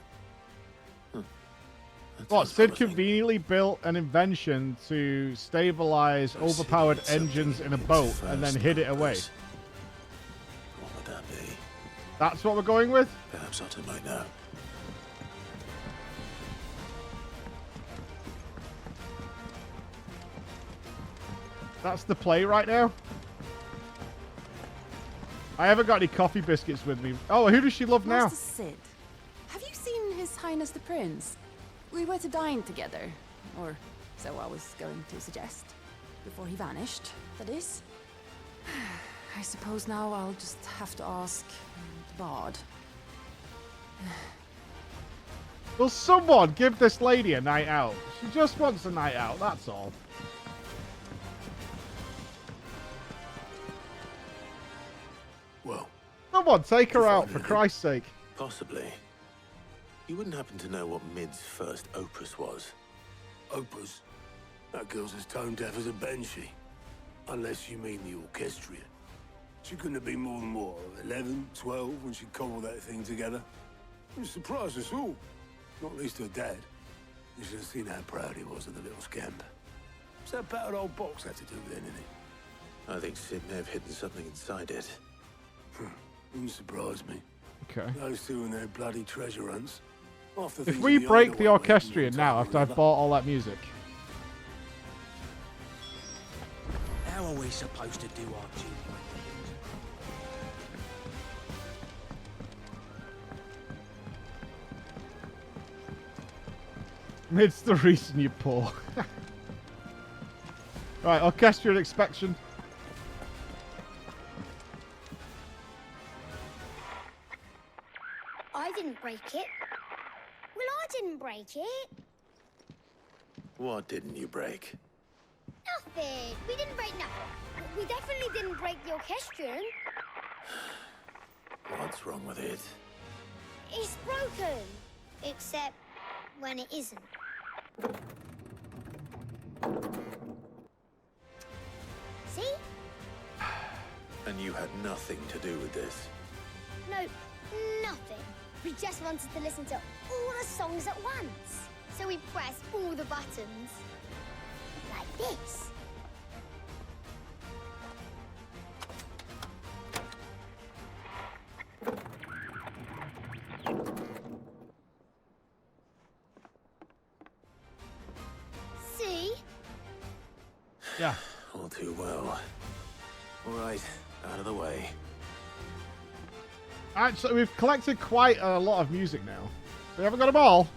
What, Sid conveniently built an invention to stabilize overpowered engines in a boat and then hid it away. What would that be? That's what we're going with? Perhaps Otto might know. That's the play right now? I haven't got any coffee biscuits with me. Oh, who does she love now? Master Sid, have you seen His Highness the Prince? We were to dine together, or so I was going to suggest. Before he vanished, that is. I suppose now I'll just have to ask the Bard. Will someone give this lady a night out? She just wants a night out, that's all. Well, Someone take her out, for Christ's sake. Possibly. You wouldn't happen to know what Mid's first opus was? Opus? That girl's as tone deaf as a banshee. Unless you mean the orchestrion. She couldn't have been more than, what, 11, 12 when she cobbled that thing together? It surprised us all. Not least her dad. You should have seen how proud he was of the little scamp. What's that battered old box have to do with anything? I think Sid may have hidden something inside it. Wouldn't surprise me. Okay. Those two and their bloody treasure hunts. If we break the orchestrion now after I've bought all that music. How are we supposed to do our duty? It's the reason you're poor. Right, orchestrion inspection. I didn't break it. Well, I didn't break it. What didn't you break? Nothing. We didn't break nothing. We definitely didn't break the orchestrion. What's wrong with it? It's broken. Except when it isn't. See? And you had nothing to do with this? No, nothing. We just wanted to listen to all the songs at once. So we pressed all the buttons. Like this. See? Yeah. All too well. All right, out of the way. Actually, we've collected quite a lot of music now. We haven't got them all.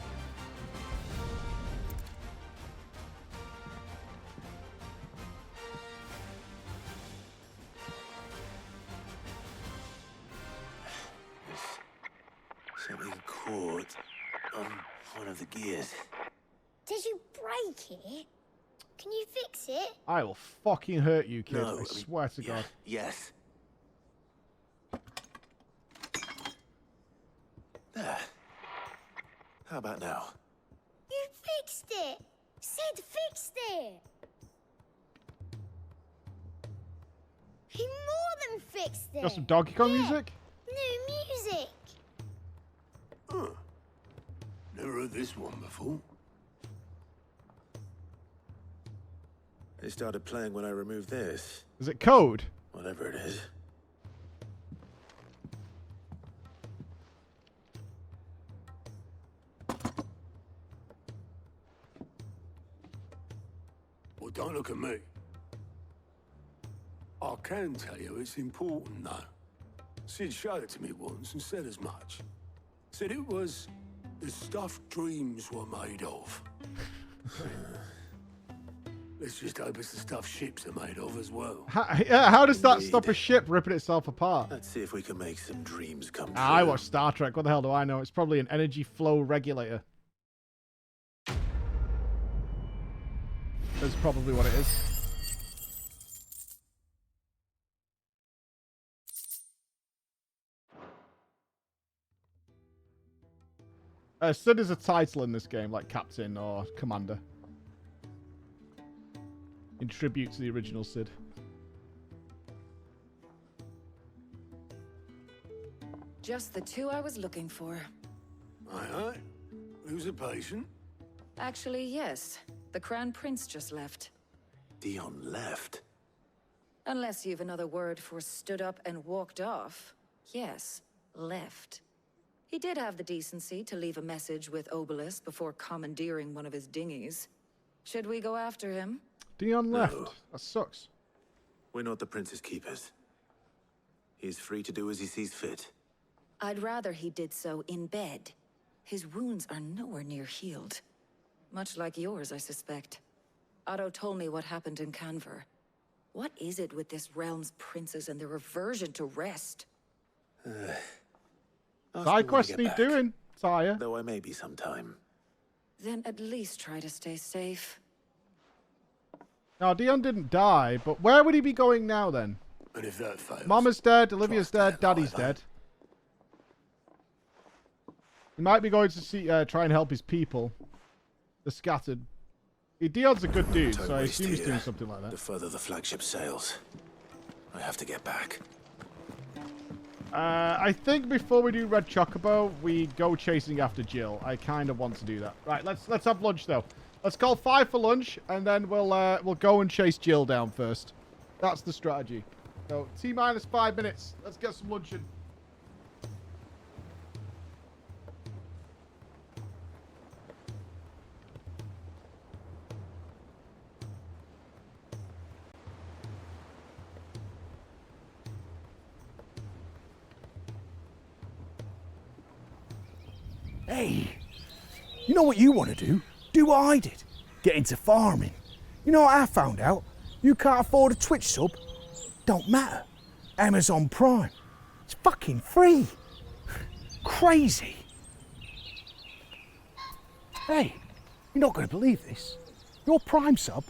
Something caught on one of the gears. Did you break it? Can you fix it? I will fucking hurt you, kid. No, I swear to God. Yes. There. How about now? You fixed it! Sid fixed it! He more than fixed it! Got some Donkey Kong music? New music! Huh. Never heard this one before. They started playing when I removed this. Is it code? Whatever it is. Well, don't look at me. I can tell you it's important, though. Sid showed it to me once and said as much. Said it was the stuff dreams were made of. Let's just hope it's the stuff ships are made of as well. How does that stop a ship ripping itself apart? Let's see if we can make some dreams come true. I watch Star Trek. What the hell do I know? It's probably an energy flow regulator. That's probably what it is. Sid is a title in this game, like Captain or Commander. In tribute to the original Sid. Just the two I was looking for. Aye. Who's a patient? Actually, yes. The Crown Prince just left. Dion left? Unless you've another word for stood up and walked off. Yes, left. He did have the decency to leave a message with Obelisk before commandeering one of his dinghies. Should we go after him? Dion left. No. That sucks. We're not the Prince's keepers. He's free to do as he sees fit. I'd rather he did so in bed. His wounds are nowhere near healed. Much like yours, I suspect. Otto told me what happened in Canver. What is it with this realm's princes and their aversion to rest? Side quest need doing, Tyre. Though I may be sometime. Then at least try to stay safe. Now, Dion didn't die, but where would he be going now, then? And if that fails... Mama's dead, Olivia's dead, Daddy's dead. He might be going to see, try and help his people. The scattered. Dion's a good dude, so I assume he's doing something like that. The further the flagship sails, I have to get back. I think before we do Red Chocobo, we go chasing after Jill. I kind of want to do that. Right, let's have lunch though. Let's call 5 for lunch, and then we'll go and chase Jill down first. That's the strategy. So T-minus 5 minutes. Let's get some lunch in. Hey, you know what you want to do? Do what I did. Get into farming. You know what I found out? You can't afford a Twitch sub? Don't matter. Amazon Prime. It's fucking free. Crazy. Hey, you're not going to believe this. Your Prime sub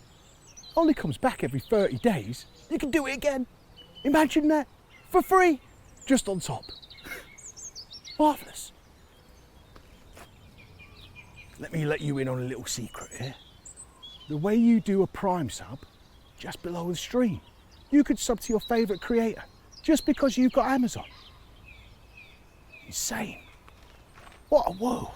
only comes back every 30 days. You can do it again. Imagine that. For free. Just on top. Marvellous. Let me let you in on a little secret here. The way you do a Prime sub, just below the stream, you could sub to your favourite creator just because you've got Amazon. Insane. What a world.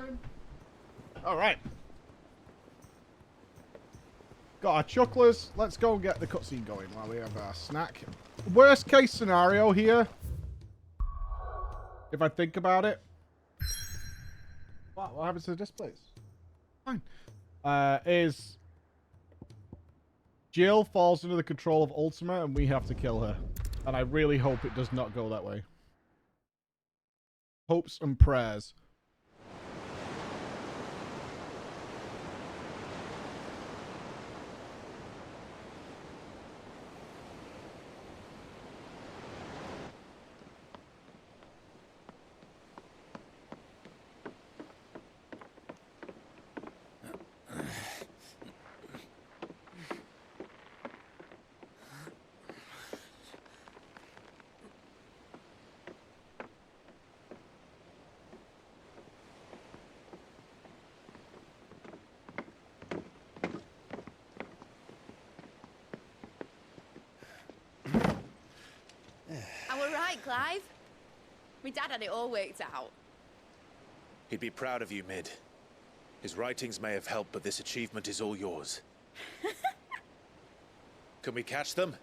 time. All right. Got our chucklers. Let's go and get the cutscene going while we have our snack. Worst case scenario here, if I think about it. What happens to the displays? Fine. Is Jill falls under the control of Ultima and we have to kill her. And I really hope it does not go that way. Hopes and prayers. Clive? My dad had it all worked out. He'd be proud of you, Mid. His writings may have helped, but this achievement is all yours. Can we catch them?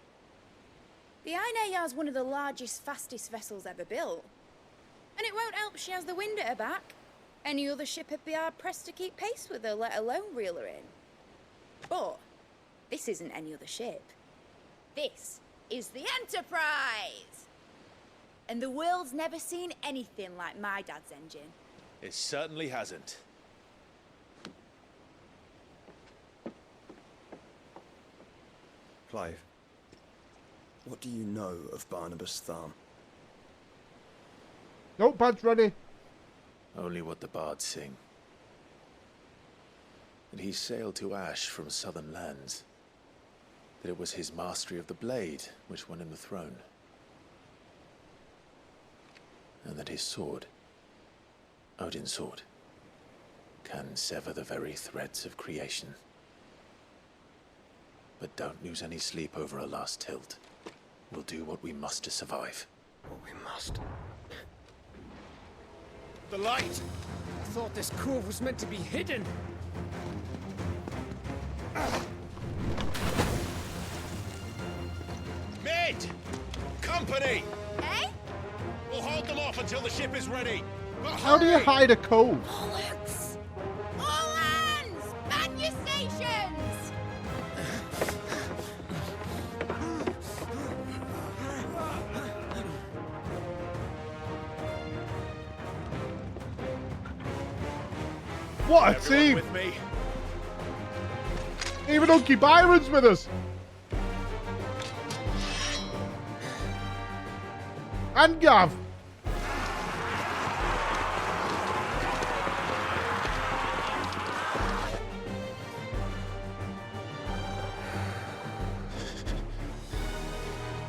The Ainayar's one of the largest, fastest vessels ever built. And it won't help she has the wind at her back. Any other ship would be hard-pressed to keep pace with her, let alone reel her in. But this isn't any other ship. This is the Enterprise! And the world's never seen anything like my dad's engine. It certainly hasn't. Clive, what do you know of Barnabas Tharm? Notepad's ready. Only what the bards sing. That he sailed to Ash from southern lands. That it was his mastery of the blade which won him the throne. And that his sword, Odin's sword, can sever the very threads of creation. But don't lose any sleep over a last tilt. We'll do what we must to survive. What we must. The light! I thought this cove was meant to be hidden. Mid! Company! Eh? We'll hold them off until the ship is ready. But how do you hide a cove? Bollocks! All hands! Man your stations! What a Everyone team! with me. Even Unky Byron's with us. And Gav.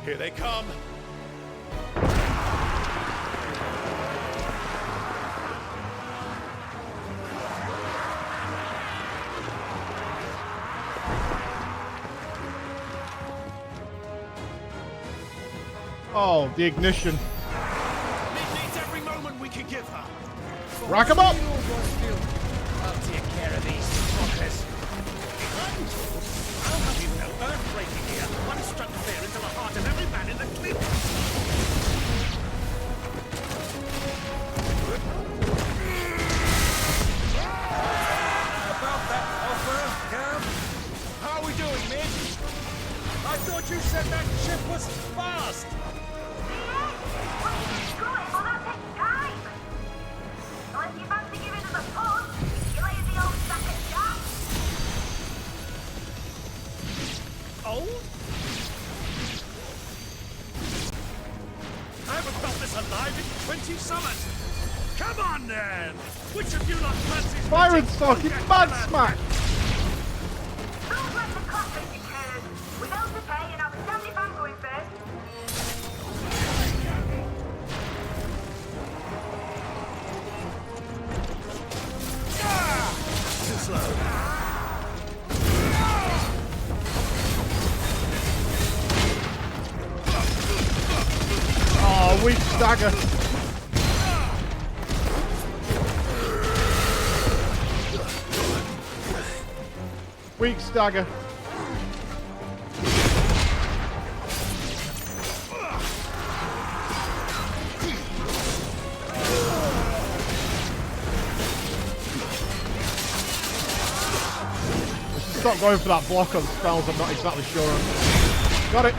Here they come. Oh, the ignition. Mid needs every moment we can give her. Rack 'em up! I'll take care of these fuckers. How have you no earth-breaking here? One struck fear into the heart of every man in the cliff. About that offer, Gav? How are we doing, Mid? I thought you said that ship was fast. Old? I haven't felt this alive in 20 summers. Come on, then! Which of you lot fancies Byron's talking mad smack! Don't let the coffee be curd. Without the pay and I'll be standing back going first. Too slow. Oh, weak stagger. Weak stagger. Stop going for that block on spells I'm not exactly sure on. Got it.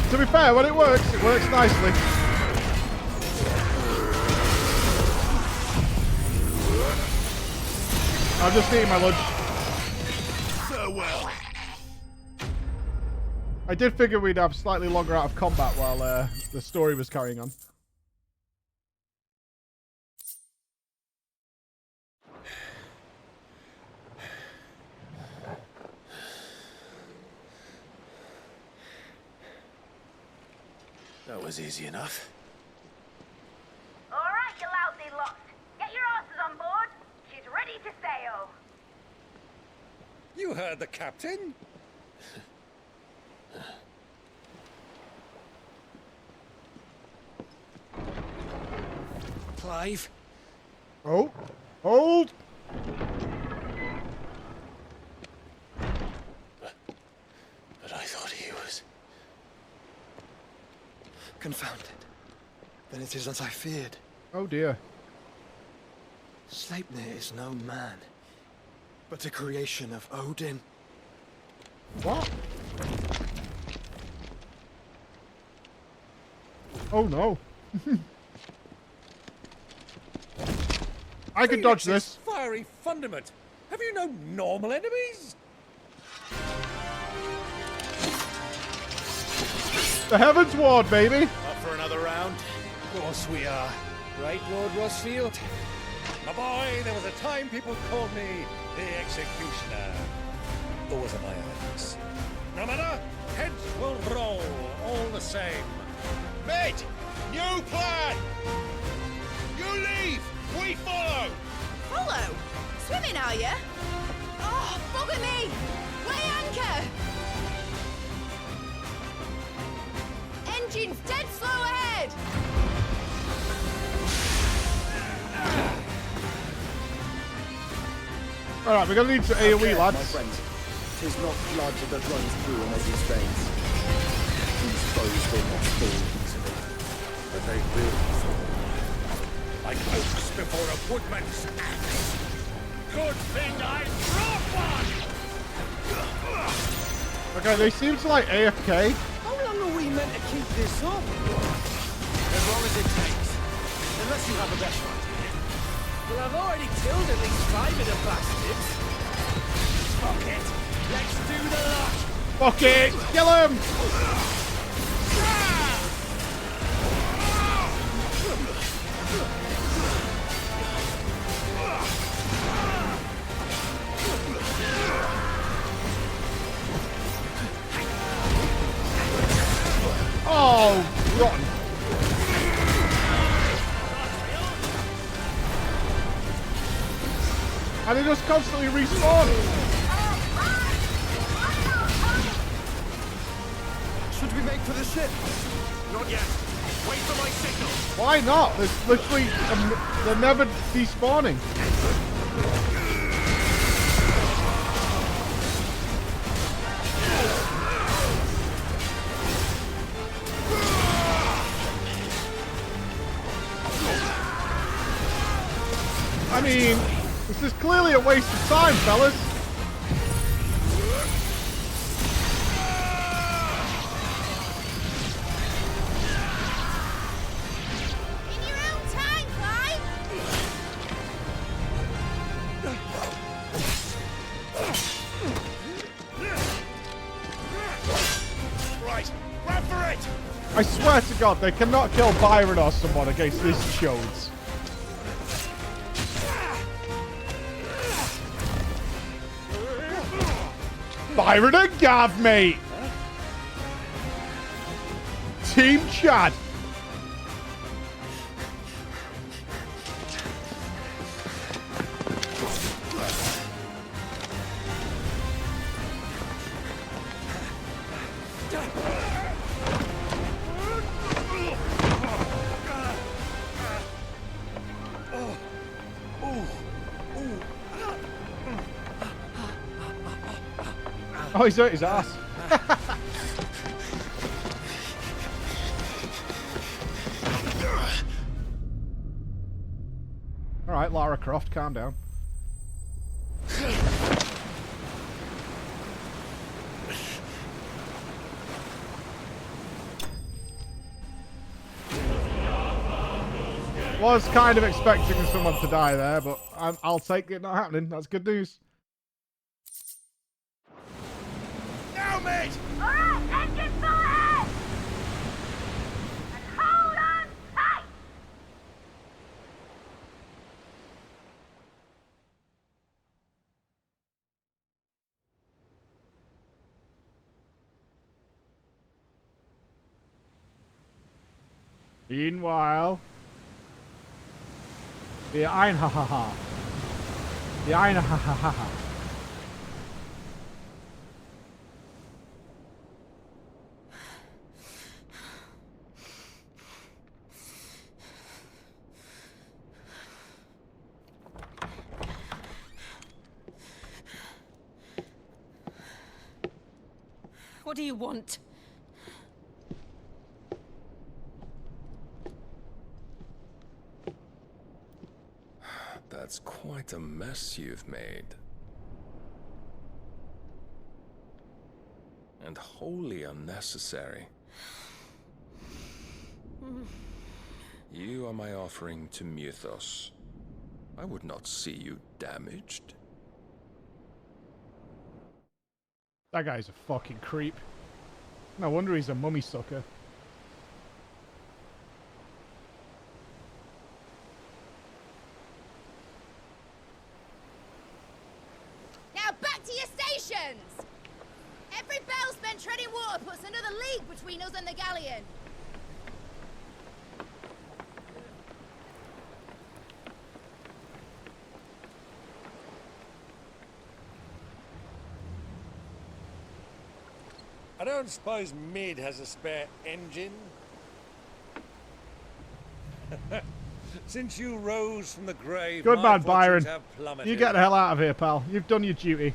To be fair, when it works nicely. I'm just eating my lunch. Farewell. I did figure we'd have slightly longer out of combat while the story was carrying on. That was easy enough. All right, you lousy lot. Get your asses on board. She's ready to sail. You heard the captain? Clive? Oh. Hold! But I thought he was... Confounded. Then it is as I feared. Oh dear. Sleipnir is no man, but a creation of Odin. What? Oh no. I could dodge this. Fiery fundament. Have you no normal enemies? The Heavens Ward, baby. Up for another round? Of course we are. Right, Lord Rossfield? My boy, there was a time people called me the Executioner. Those are my earnings. No matter, heads will roll all the same. Mate, new plan! You leave, we follow! Follow? Swimming, are you? Oh, bugger me! Weigh anchor! Engine's dead slow ahead! Alright, we're gonna need to AoE, lads. My friends, 'tis not blood that runs through Omezi's veins. These foes will not fall easily, but they will fall. Like oaks before a woodman's axe. Good thing I brought one! Okay, they seem to like AFK. How long are we meant to keep this up? As long as it takes. Unless you have a better idea. Well, I've already killed at least 5 of the bastards. Fuck it. Let's do the lot. Fuck it! Kill him! Oh, rotten. And they just constantly respawn. Should we make for the ship? Not yet. Wait for my signal. Why not? There's literally, they're never despawning. I mean, this is clearly a waste of time, fellas. In your own time, Clive! Right, grab for it! I swear to God, they cannot kill Byron or someone against this chodes. Byron and Gav, mate! Team Chad! Oh, he's hurt his ass. All right, Lara Croft, calm down. Was kind of expecting someone to die there, but I'll take it not happening. That's good news. Now, mate! Alright, engine full ahead! And hold on tight! Meanwhile, the Einhahaha. The Einhahaha. What do you want? That's quite a mess you've made. And wholly unnecessary. You are my offering to Mythos. I would not see you damaged. That guy's a fucking creep. No wonder he's a mummy sucker. Now back to your stations! Every bell spent treading water puts another league between us and the galleon. I don't suppose Mid has a spare engine? Since you rose from the grave, Good my man, Byron. fortunes have plummeted. You get the hell out of here, pal. You've done your duty.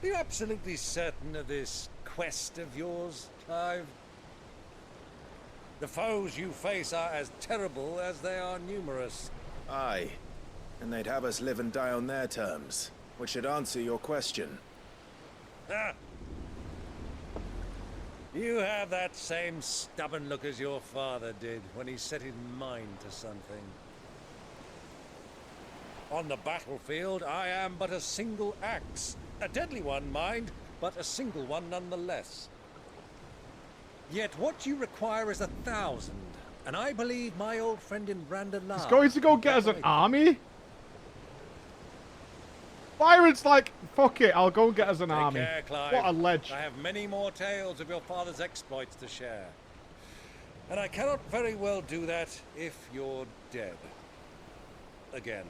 Are you absolutely certain of this quest of yours, Clive? The foes you face are as terrible as they are numerous. Aye. And they'd have us live and die on their terms, which should answer your question. Ha! You have that same stubborn look as your father did when he set his mind to something. On the battlefield, I am but a single axe. A deadly one, mind, but a single one nonetheless. Yet what you require is 1,000, and I believe my old friend in Randallar... He's going to go get us an army? Byron's like, fuck it, I'll go and get us an army. Take care, Clive. What a ledge. I have many more tales of your father's exploits to share. And I cannot very well do that if you're dead. Again.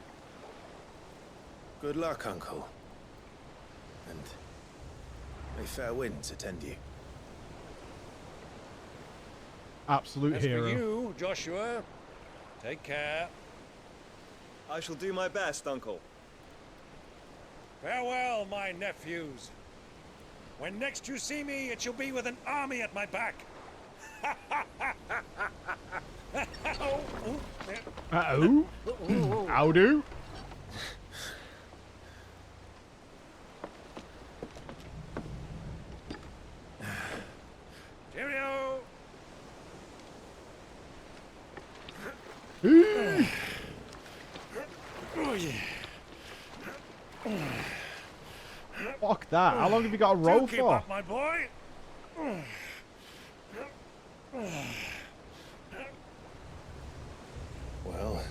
Good luck, Uncle. And may fair winds attend you. Absolute As hero. for you, Joshua, take care. I shall do my best, Uncle. Farewell, my nephews. When next you see me, it shall be with an army at my back. Uh-oh. How do? Cheerio. Oh, yeah. Fuck that. How long have you got to roll Keep for? up, my boy. Well,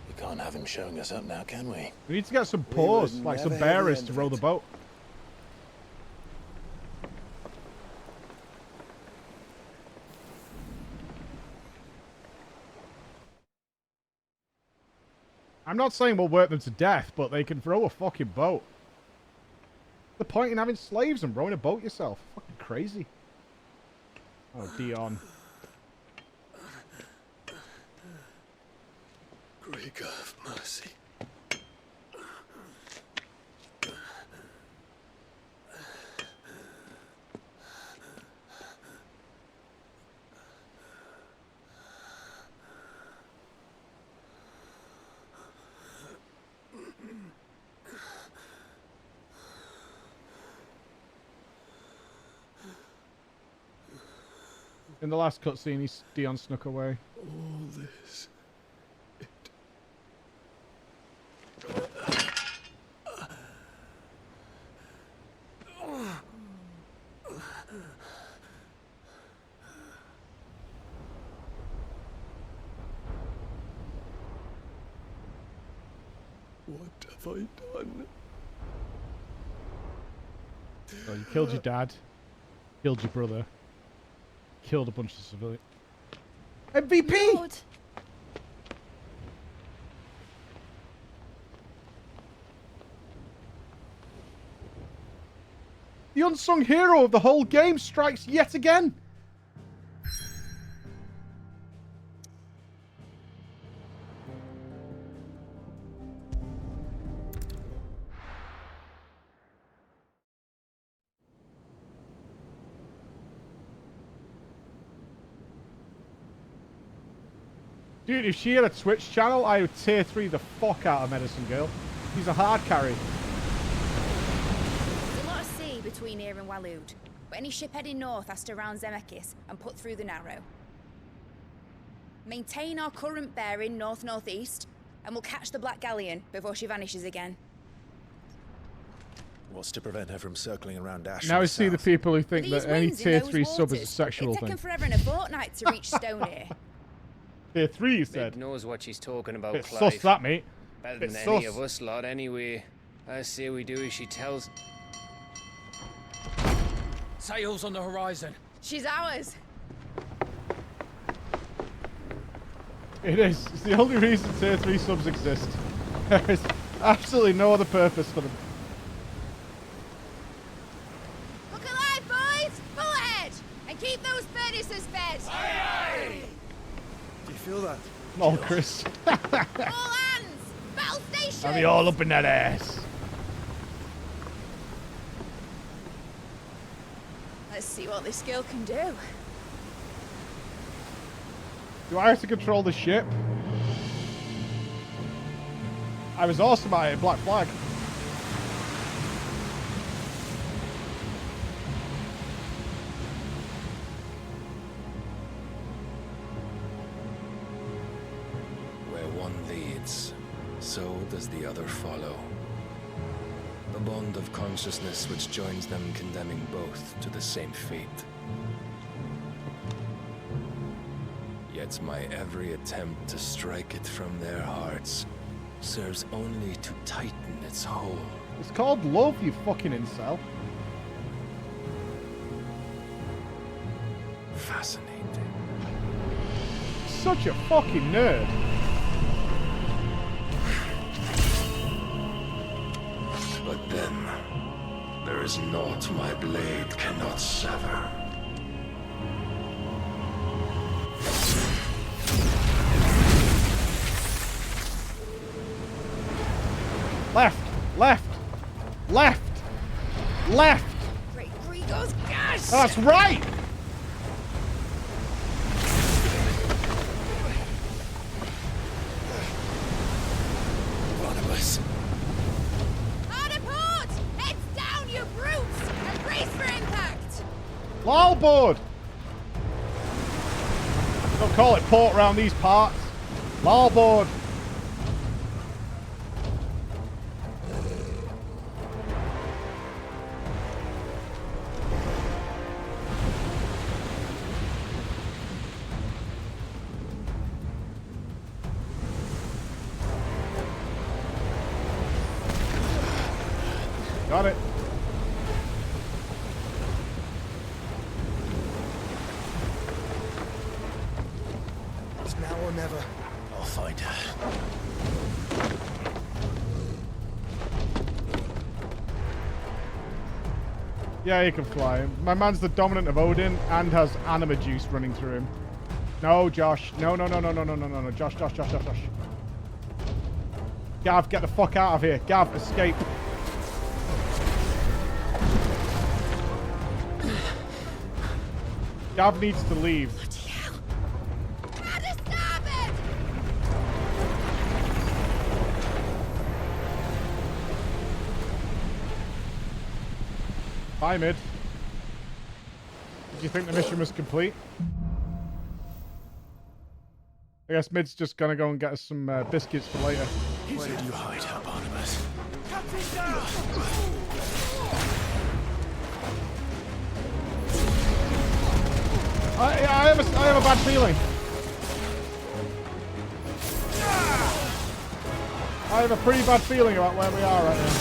we can't have him showing us up now, can we? We need to get some paws, like some bearers to row the boat. I'm not saying we'll work them to death, but they can row a fucking boat. The point in having slaves and rowing a boat yourself. Fucking crazy. Oh, Dion. Great God of mercy. In the last cutscene, Dion snuck away. All this. What have I done? So you killed your dad, killed your brother, killed a bunch of civilians. MVP! Lord. The unsung hero of the whole game strikes yet again. Dude, if she had a Twitch channel, I would tier 3 the fuck out of Medicine Girl. She's a hard carry. There's a lot of sea between here and Waloed, but any ship heading north has to round Zemeckis and put through the Narrow. Maintain our current bearing north-northeast, and we'll catch the Black Galleon before she vanishes again. What's to prevent her from circling around Ash? Now I see the people who think These that any winds in tier those 3 sub is a waters, sexual it's thing. taken forever and a fortnight to reach Stone here. Tier 3, you said. Bit knows what she's talking about, Bit Clive. sus that, mate. Better Bit than sus. any of us lot, anyway. I say we do as she tells. Sails on the horizon. She's ours. It is. It's the only reason tier 3 subs exist. There is absolutely no other purpose for them. Look alive, boys! Pull ahead! And keep those furnaces fed! Aye, aye! Do you feel that? Oh, Chris. All hands! Battle station! Are they all up in that ass? Let's see what this girl can do. Do I have to control the ship? I was awesome at it, Black Flag. Where one leads, so does the other follow. The bond of consciousness which joins them condemning both to the same fate. Yet my every attempt to strike it from their hearts serves only to tighten its hold. It's called love, you fucking incel. Fascinating. Such a fucking nerd. But then, there is naught my blade cannot sever. Left, left, left, left. Great Grigos, gosh! That's right. Barnabas. Hard a port! Heads down, you brutes! And brace for impact! Lolboard. Don't call it port around these parts. Lolboard. Got it. It's now or never. I'll find her. Yeah, he can fly. My man's the dominant of Odin and has anima juice running through him. No, Josh. No, no, no, no, no, no, no, no, no. Josh. Gav, get the fuck out of here. Gav, escape. Gav needs to leave. Bye, mid. Did you think the mission was complete? I guess Mid's just gonna go and get us some biscuits for later. Where did you hide her, Barnabas? I have a bad feeling. I have a pretty bad feeling about where we are right now.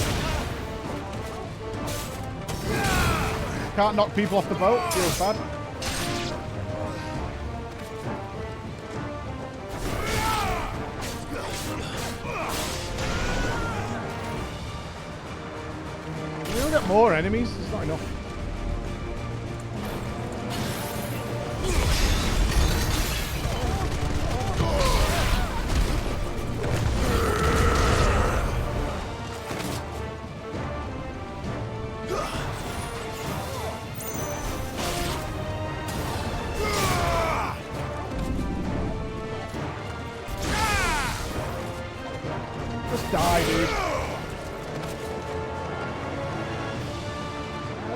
Can't knock people off the boat. Feels bad. We'll get more enemies. It's not enough. Just die, dude.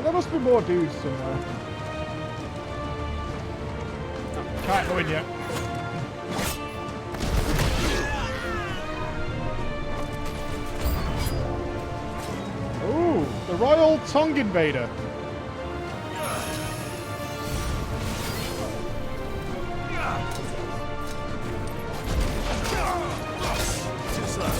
There must be more dudes somewhere. Can't go in yet. Ooh, the Royal Tongue Invader. Too slow.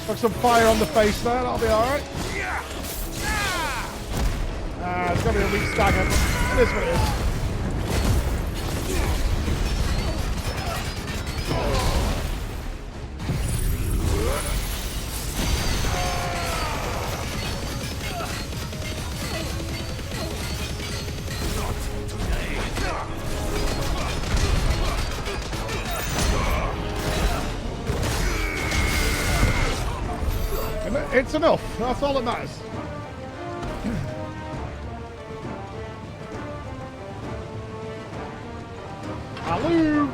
Got some fire on the face there, that'll be alright. It's gonna be a weak stagger, but it is what it is. It's enough. That's all that matters. Hello.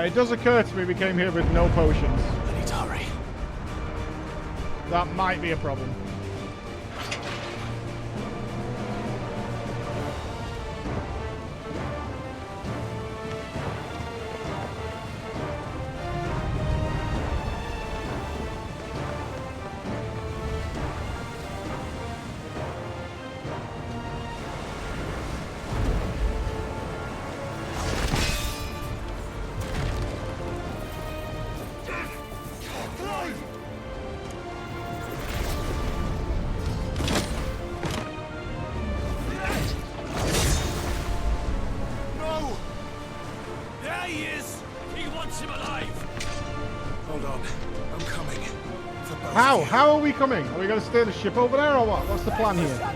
It does occur to me we came here with no potions. I need to hurry. That might be a problem. How are we coming? Are we going to steer the ship over there or what? What's the plan here?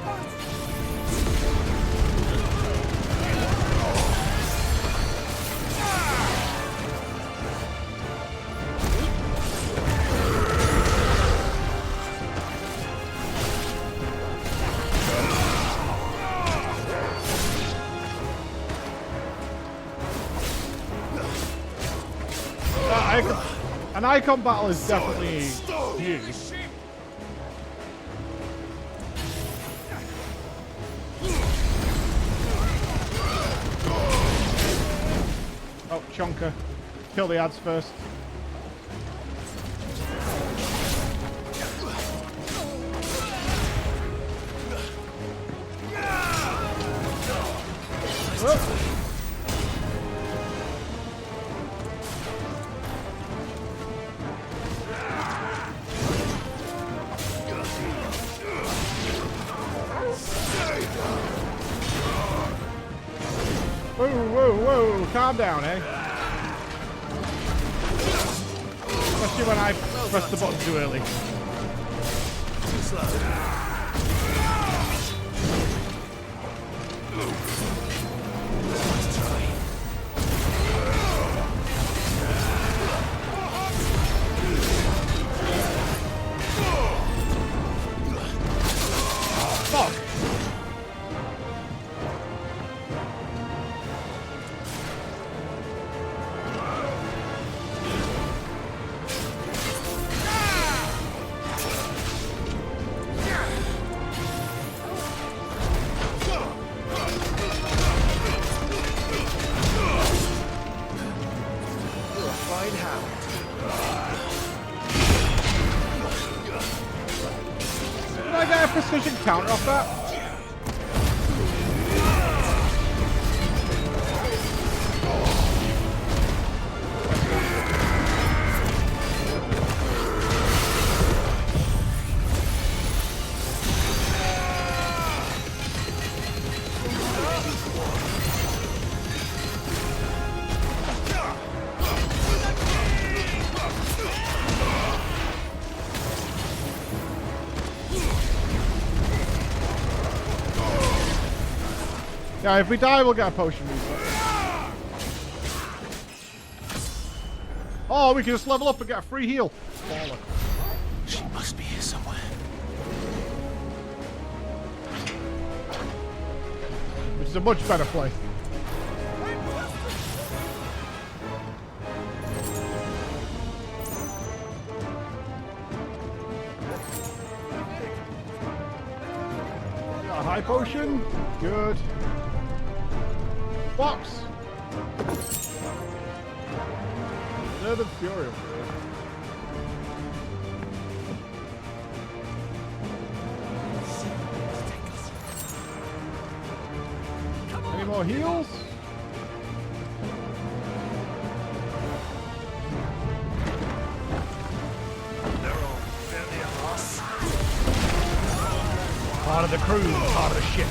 An icon battle is definitely huge. Oh, Chonker. Kill the ads first. Whoa, calm down, eh? Especially when I press the button too early. Too slow. Let's try. I get a precision counter off that? Yeah, if we die, we'll get a potion reset. Oh, we can just level up and get a free heal. Baller. She must be here somewhere. Which is a much better play. Got a high potion. Good. Box. Nerve Fury. Any more heals? Part of the crew, part of the ship.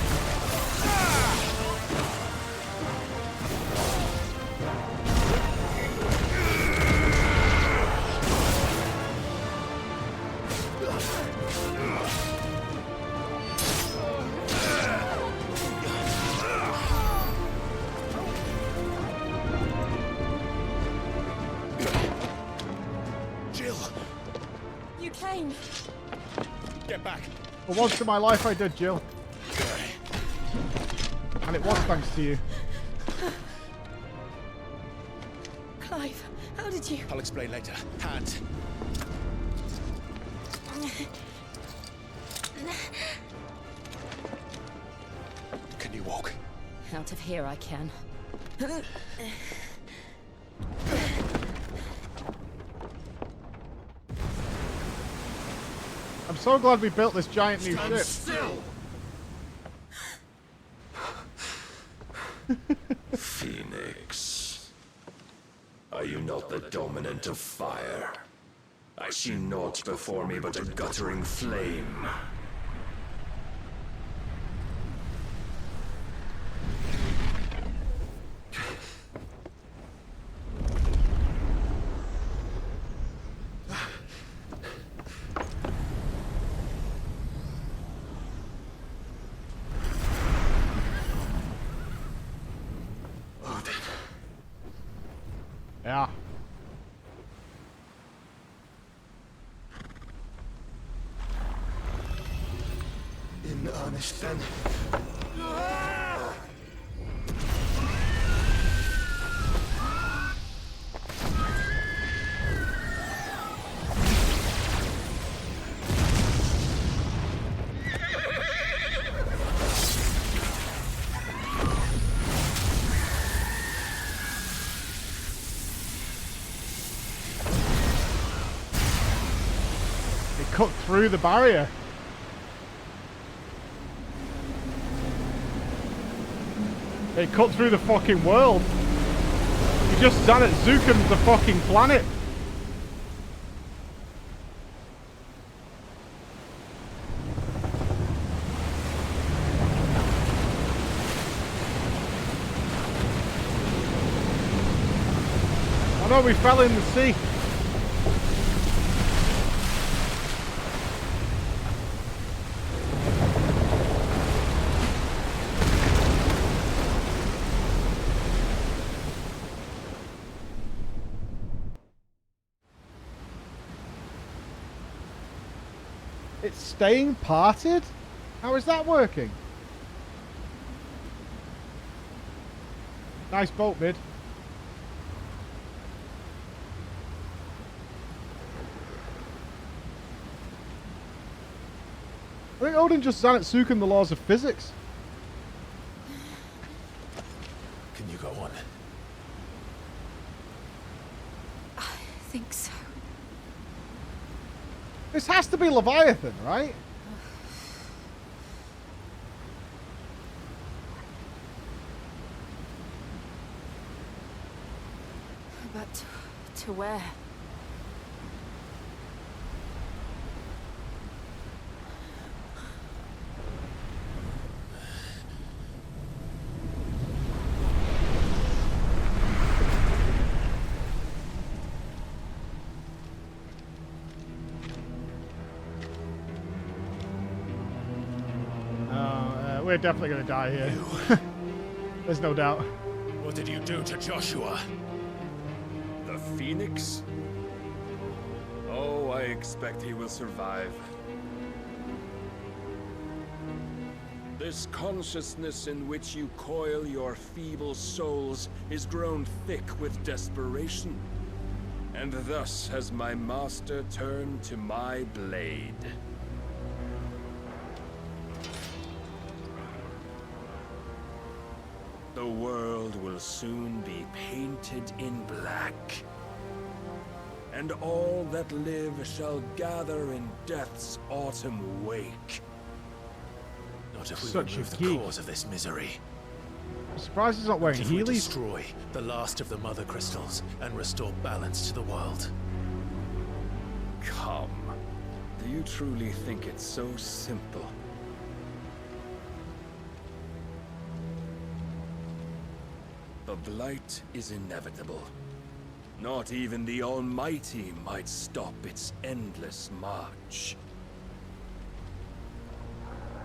You came. Get back. For once in my life I did, Jill. And it was thanks to you. Clive, how did you... I'll explain later. Hands. Can you walk? Out of here I can. I'm so glad we built this giant new ship. Still. Phoenix, are you not the dominant of fire? I see naught before me but a guttering flame. Ja. In earnest then. Cut through the barrier. It cut through the fucking world. You just Zanet Zuken'd the fucking planet. I know we fell in the sea. It's staying parted? How is that working? Nice boat, mid. I think Odin just Zanet Zuken the laws of physics. Can you go on? I think so. This has to be Leviathan, right? To where? We're definitely going to die here. There's no doubt. What did you do to Joshua? The Phoenix? Oh, I expect he will survive. This consciousness in which you coil your feeble souls is grown thick with desperation. And thus has my master turned to my blade. The world will soon be painted in black. And all that live shall gather in death's autumn wake. Not if we Such remove a the geek. cause of this misery. I'm surprised he's not wearing If we Heelys. destroy the last of the mother crystals and restore balance to the world. Come. Do you truly think it's so simple? The blight is inevitable. Not even the Almighty might stop its endless march.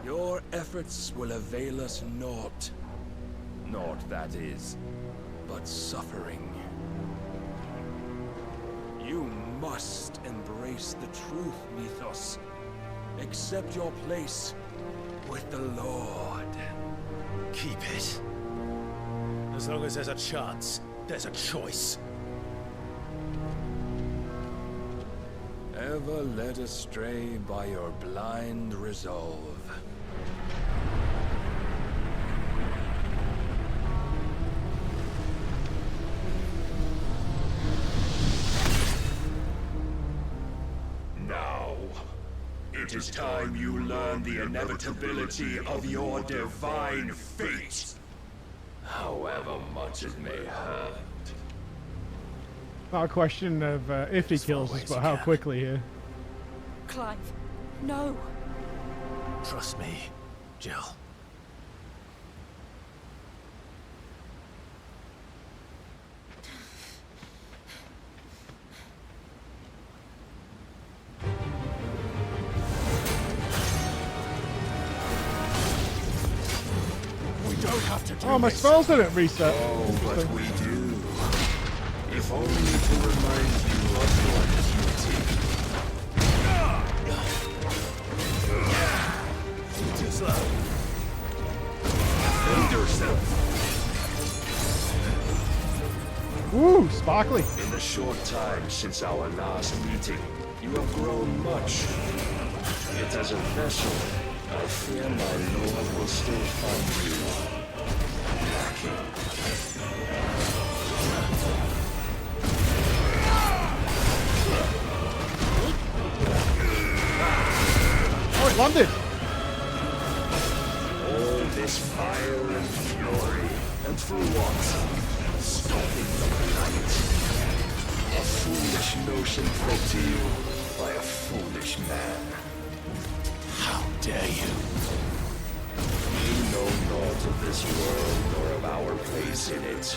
Your efforts will avail us naught. Naught, that is, but suffering. You must embrace the truth, Mythos. Accept your place with the Lord. Keep it. As long as there's a chance, there's a choice. Ever led astray by your blind resolve. Now, it is time you learn the inevitability of your divine fate. However much it may hurt. Not a question of if he kills us, but how quickly here. Clive, no. Trust me, Jill. We don't have to do Oh, my this. spells didn't reset. Oh, but we do. If only to remind you of your duty. Too slow. Build yourself. Woo, sparkly. In the short time since our last meeting, you have grown much. Yet as a vessel, I fear my lord will still find you lacking. Oh, it landed. All this fire and fury, and for what? Stopping the blight. A foolish notion fed to you by a foolish man. How dare you? You know naught of this world nor of our place in it.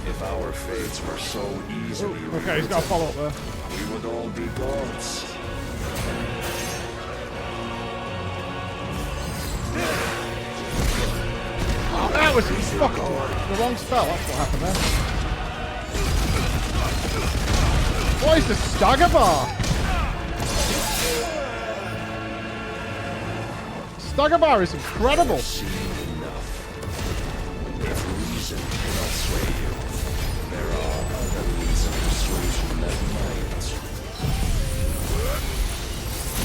If our fates were so easily Okay, he's got a follow up there. we would all be gods. Oh, that was fucking the wrong spell. That's what happened there. What is the stagger bar? Stagger bar is incredible. If reason cannot sway you, there are other means of persuasion that might.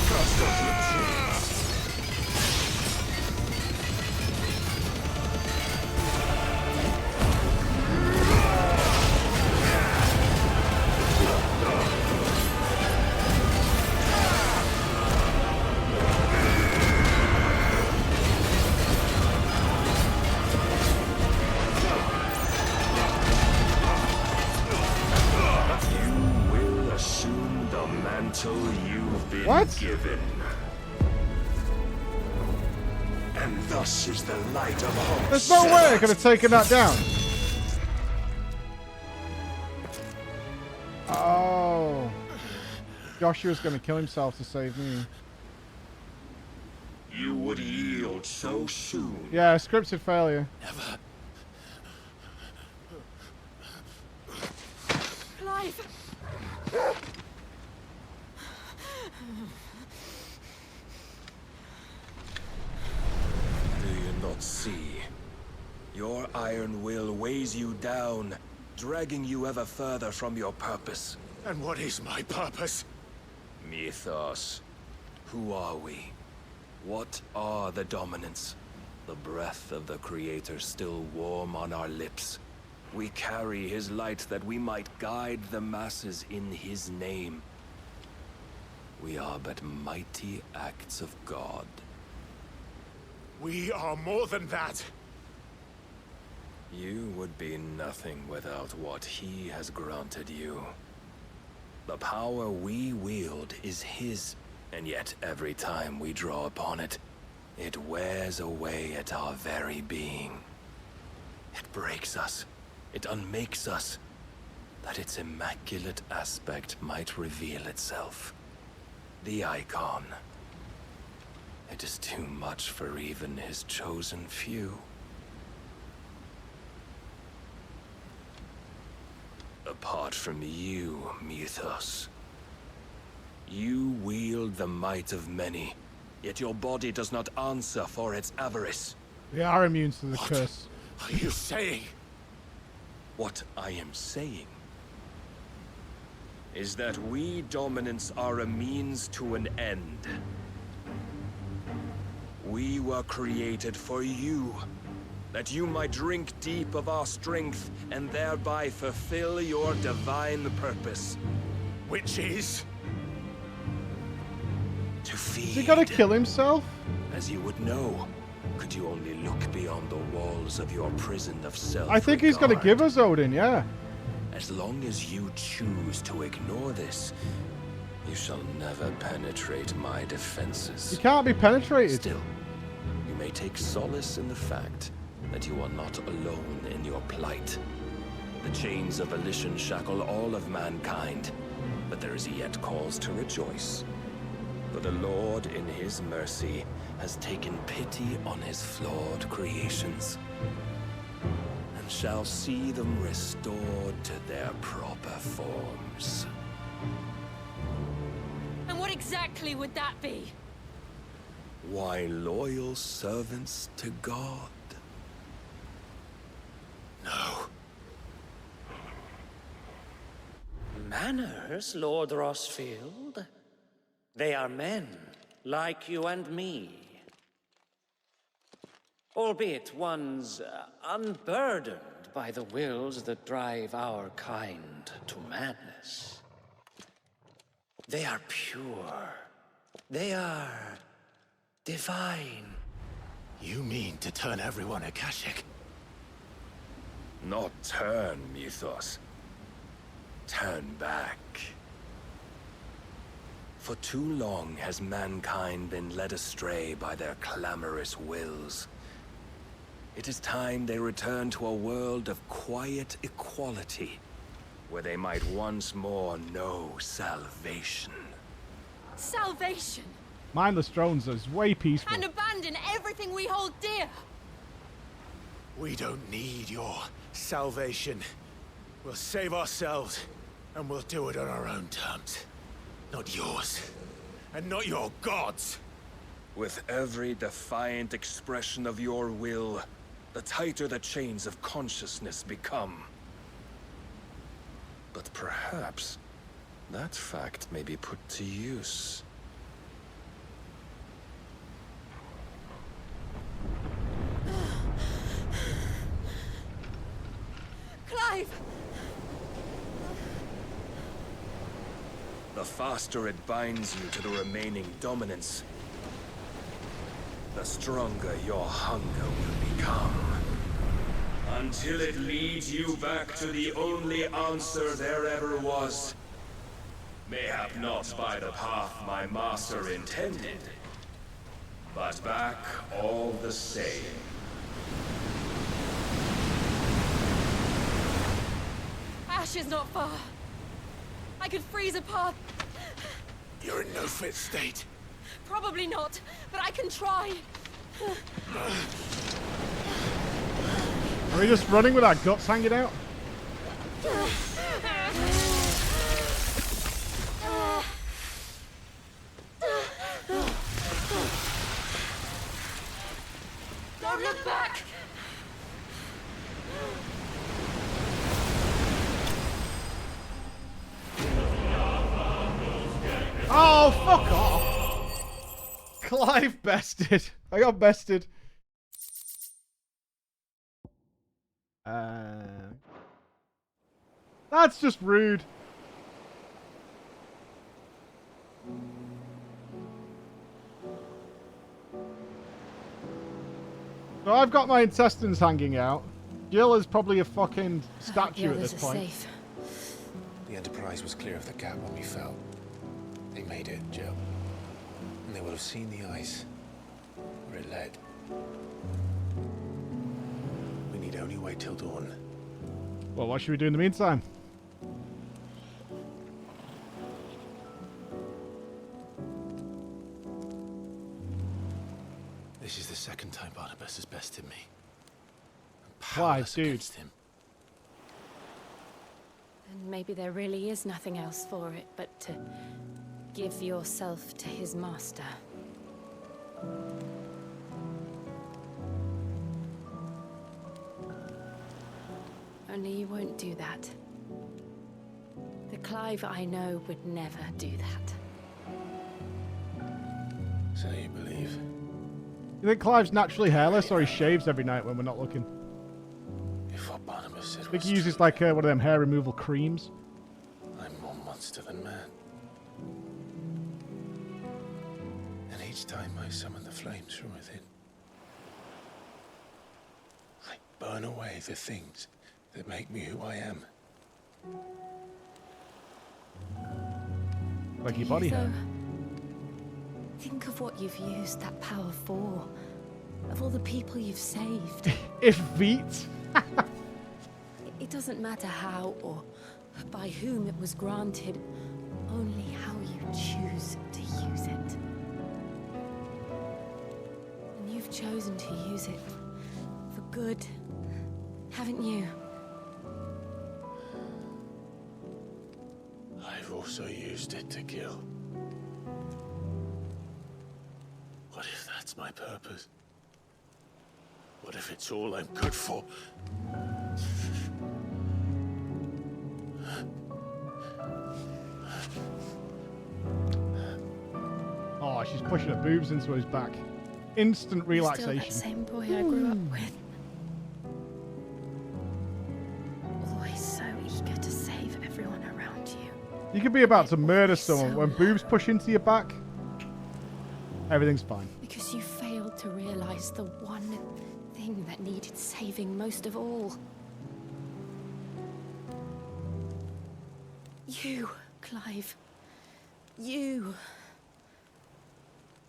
Trust us, given. And thus is the light of hope. There's no way I could have taken that down. Oh. Joshua's going to kill himself to save me. You would yield so soon. Yeah, scripted failure. Never. Clive! Do you not see? Your iron will weighs you down, dragging you ever further from your purpose. And what is my purpose? Mythos. Who are we? What are the dominants? The breath of the Creator still warm on our lips. We carry his light that we might guide the masses in his name. We are but mighty acts of God. We are more than that. You would be nothing without what he has granted you. The power we wield is his, and yet every time we draw upon it, it wears away at our very being. It breaks us, it unmakes us, that its immaculate aspect might reveal itself. The icon. It is too much for even his chosen few. Apart from you, Mythos. You wield the might of many, yet your body does not answer for its avarice. We are immune to the curse. What are you saying? What I am saying is that we dominants are a means to an end. We were created for you, that you might drink deep of our strength and thereby fulfill your divine purpose. Which is? To feed. Is he gonna kill himself? As you would know, could you only look beyond the walls of your prison of self? I think he's gonna give us Odin, yeah. As long as you choose to ignore this, you shall never penetrate my defenses. You can't be penetrated. Still, you may take solace in the fact that you are not alone in your plight. The chains of volition shackle all of mankind, but there is yet cause to rejoice. For the Lord, in his mercy, has taken pity on his flawed creations, and shall see them restored to their proper forms. And what exactly would that be? Why, loyal servants to God. No. Manners, Lord Rossfield? They are men, like you and me. Albeit ones unburdened by the wills that drive our kind to madness. They are pure. They are divine. You mean to turn everyone Akashic? Not turn, Mythos. Turn back. For too long has mankind been led astray by their clamorous wills. It is time they return to a world of quiet equality, where they might once more know salvation. Salvation! Mindless drones is way peaceful. And abandon everything we hold dear! We don't need your salvation. We'll save ourselves, and we'll do it on our own terms. Not yours, and not your gods. With every defiant expression of your will, the tighter the chains of consciousness become. But perhaps that fact may be put to use. Clive! The faster it binds you to the remaining dominance, the stronger your hunger will become. Until it leads you back to the only answer there ever was. Mayhap not by the path my master intended, but back all the same. Ash is not far. I could freeze a path. You're in no fit state. Probably not, but I can try. Are we just running with our guts hanging out? Don't look back! Oh, fuck off! Clive bested. I got bested. That's just rude. So I've got my intestines hanging out. Jill is probably a fucking statue at this point. Safe. The Enterprise was clear of the gap when we fell. They made it, Jill. And they would have seen the ice where it led. We need only wait till dawn. Well, what should we do in the meantime? This is the second time Barnabas has bested me. Why, dude? And maybe there really is nothing else for it but to give yourself to his master. Only you won't do that. The Clive I know would never do that. So you believe? You think Clive's naturally hairless, or he shaves every night when we're not looking? If what Barnabas said I think was he uses like one of them hair removal creams. I'm more monster than man. And each time I summon the flames from within, I burn away the things that make me who I am. Like your body hair. Think of what you've used that power for. Of all the people you've saved. If Veet. It doesn't matter how or by whom it was granted, only how you choose to use it. And you've chosen to use it for good, haven't you? I've also used it to kill. What if that's my purpose? What if it's all I'm good for? Oh, she's pushing her boobs into his back. Instant relaxation. You're still that same boy I grew up with. Always so eager to save everyone around you. You could be about to murder someone when boobs push into your back. Everything's fine. Because you failed to realize the one thing that needed saving most of all. You, Clive. You.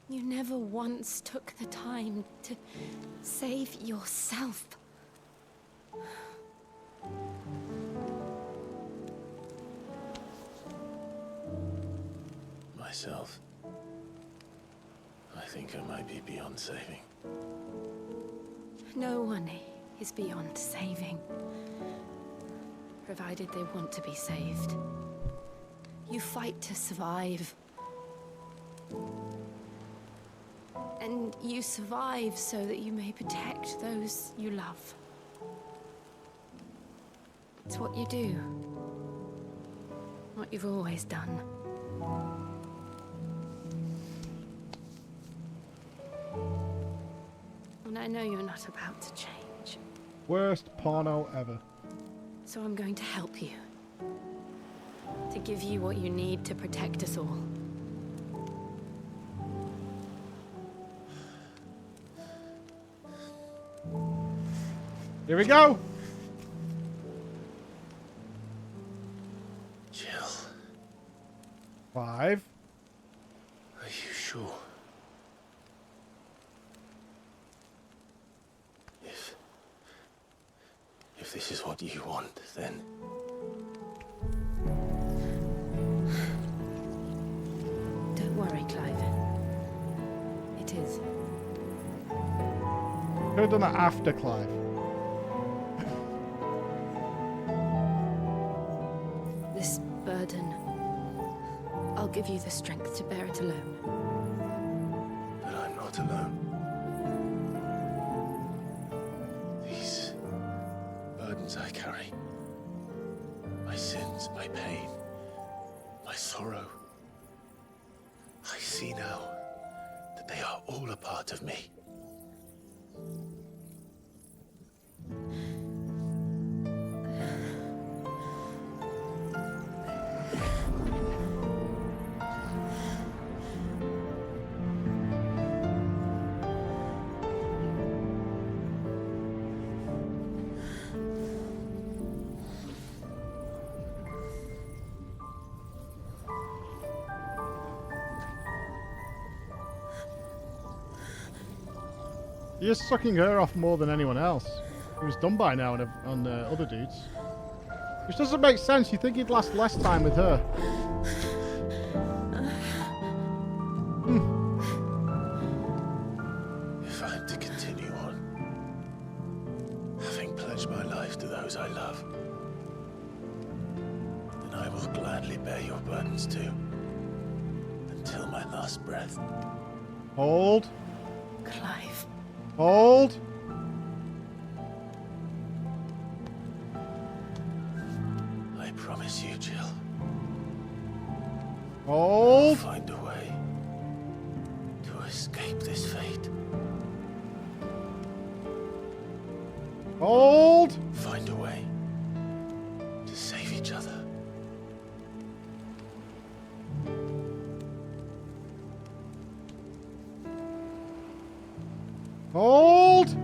You never once took the time to save yourself. Myself. I think I might be beyond saving. No one is beyond saving. Provided they want to be saved. You fight to survive. And you survive so that you may protect those you love. It's what you do. What you've always done. And I know you're not about to change. Worst porno ever. So I'm going to help you. To give you what you need to protect us all. Here we go. Jill. If this is what you want, then... Don't worry, Clive. It is. Could have done that after Clive. This burden, I'll give you the strength to bear it alone. But I'm not alone. These burdens I carry, my sins, my pain, my sorrow, I see now that they are all a part of me. You're sucking her off more than anyone else. It was done by now on the other dudes. Which doesn't make sense. You think he'd last less time with her. If I'm to continue on, having pledged my life to those I love, then I will gladly bear your burdens too, until my last breath. Hold. Clive. Hold. I promise you, Jill. Hold. Find a way to escape this fate. Hold. Find a way to save each other. Hold.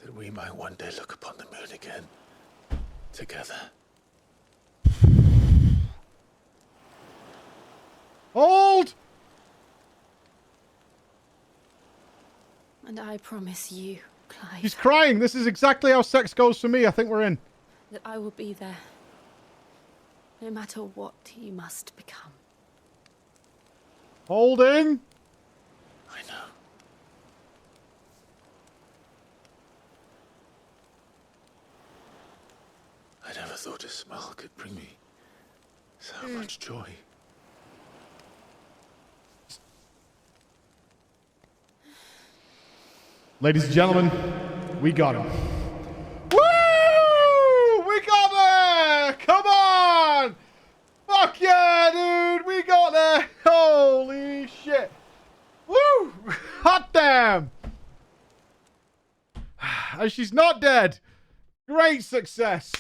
That we might one day look upon the moon again, together. Hold. And I promise you, Clive, She's crying. This is exactly how sex goes for me. I think we're in. that I will be there. No matter what you must become. Holding. I know. I never thought a smile could bring me so much joy. Ladies and gentlemen, we got him. Woo! We got there! Come on! Fuck yeah, dude! We got there! Holy shit! Woo! Hot damn! And she's not dead. Great success.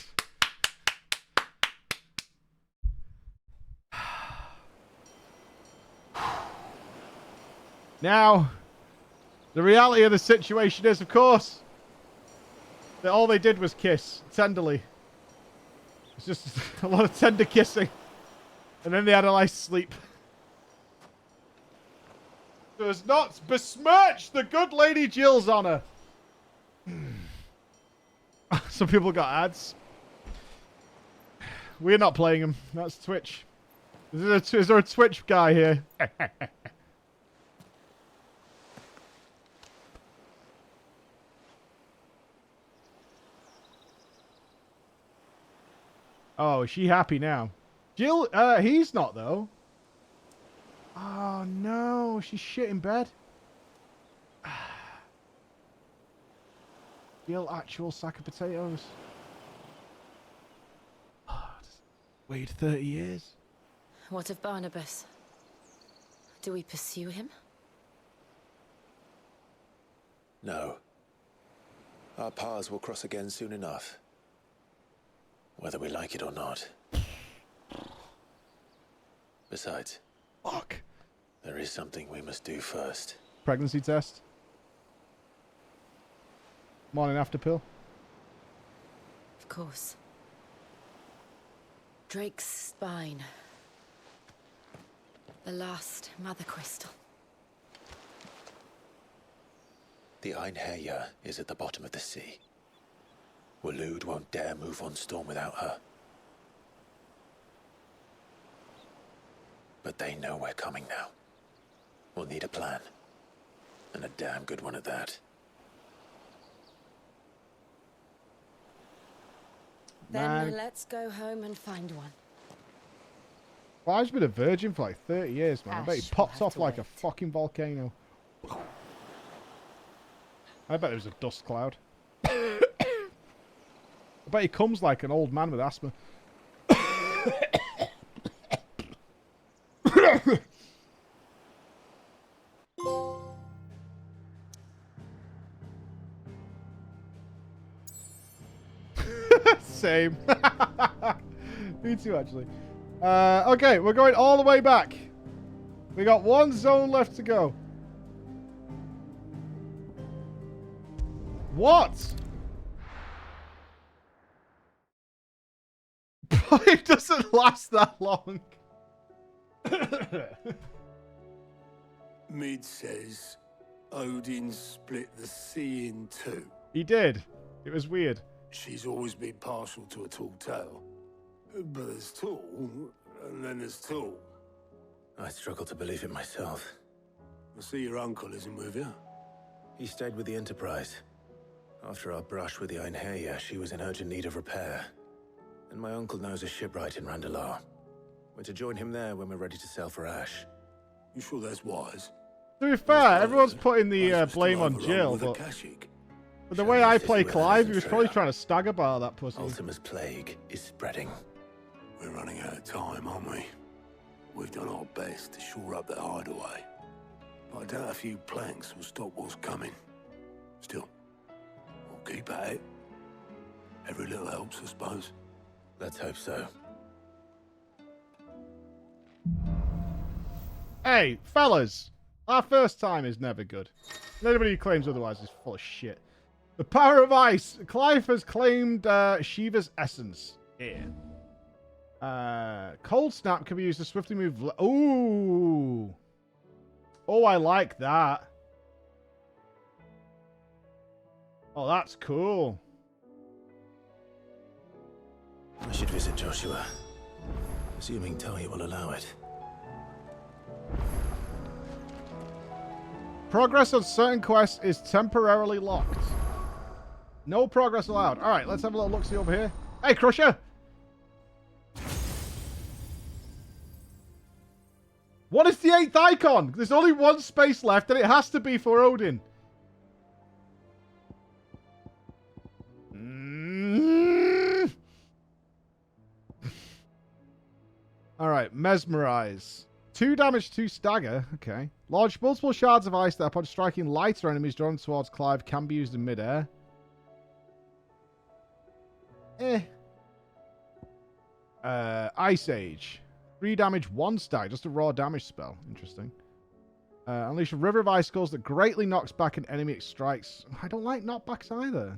Now, the reality of the situation is, of course, that all they did was kiss tenderly. It's just a lot of tender kissing. And then they had a nice sleep. So as not besmirch the good Lady Jill's honor. Some people got ads. We're not playing them. That's Twitch. Is there a Twitch guy here? Oh, is she happy now? Jill, he's not though. Oh no, she's shit in bed. Jill, actual sack of potatoes. Wait 30 years. What of Barnabas? Do we pursue him? No. Our paths will cross again soon enough. Whether we like it or not. Besides, fuck, there is something we must do first. Pregnancy test. Morning after pill. Of course. Drake's spine. The last mother crystal. The Einherjar is at the bottom of the sea. Waloed won't dare move on Storm without her. But they know we're coming now. We'll need a plan. And a damn good one at that. Then let's go home and find one. Well, I've been a virgin for like 30 years, man. I bet he popped off like a fucking volcano. I bet it was a dust cloud. I bet he comes like an old man with asthma. Same. Me too, actually. Okay, we're going all the way back. We got one zone left to go. What? It doesn't last that long. Mid says Odin split the sea in two. He did. It was weird. She's always been partial to a tall tale. But there's tall, and then there's tall. I struggle to believe it myself. I see your uncle isn't with you. He stayed with the Enterprise. After our brush with the Einherjar, she was in urgent need of repair. And my uncle knows a shipwright in Randalar. We're to join him there when we're ready to sail for Ash. You sure that's wise? To be fair, everyone's putting the blame on Jill, but the way I play Clive, he was probably trying to stagger bar that pussy. Ultima's plague is spreading. We're running out of time, aren't we? We've done our best to shore up that hideaway. But I doubt a few planks will stop what's coming. Still, we'll keep at it. Every little helps, I suppose. Let's hope so. Hey, fellas, our first time is never good. Anybody who claims otherwise is full of shit. The power of ice. Clive has claimed Shiva's essence here. Cold snap can be used to swiftly move. Ooh. Oh, I like that. Oh, that's cool. I should visit Joshua. Assuming Talia will allow it. Progress on certain quests is temporarily locked. No progress allowed. All right, let's have a little look-see over here. Hey, Crusher! What is the 8th icon? There's only one space left, and it has to be for Odin. All right, Mesmerize. 2 damage, 2 stagger. Okay. Launch multiple shards of ice that upon striking lighter enemies drawn towards Clive can be used in midair. Ice Age. 3 damage, 1 stag. Just a raw damage spell. Interesting. Unleash a river of icicles that greatly knocks back an enemy it strikes. I don't like knockbacks either.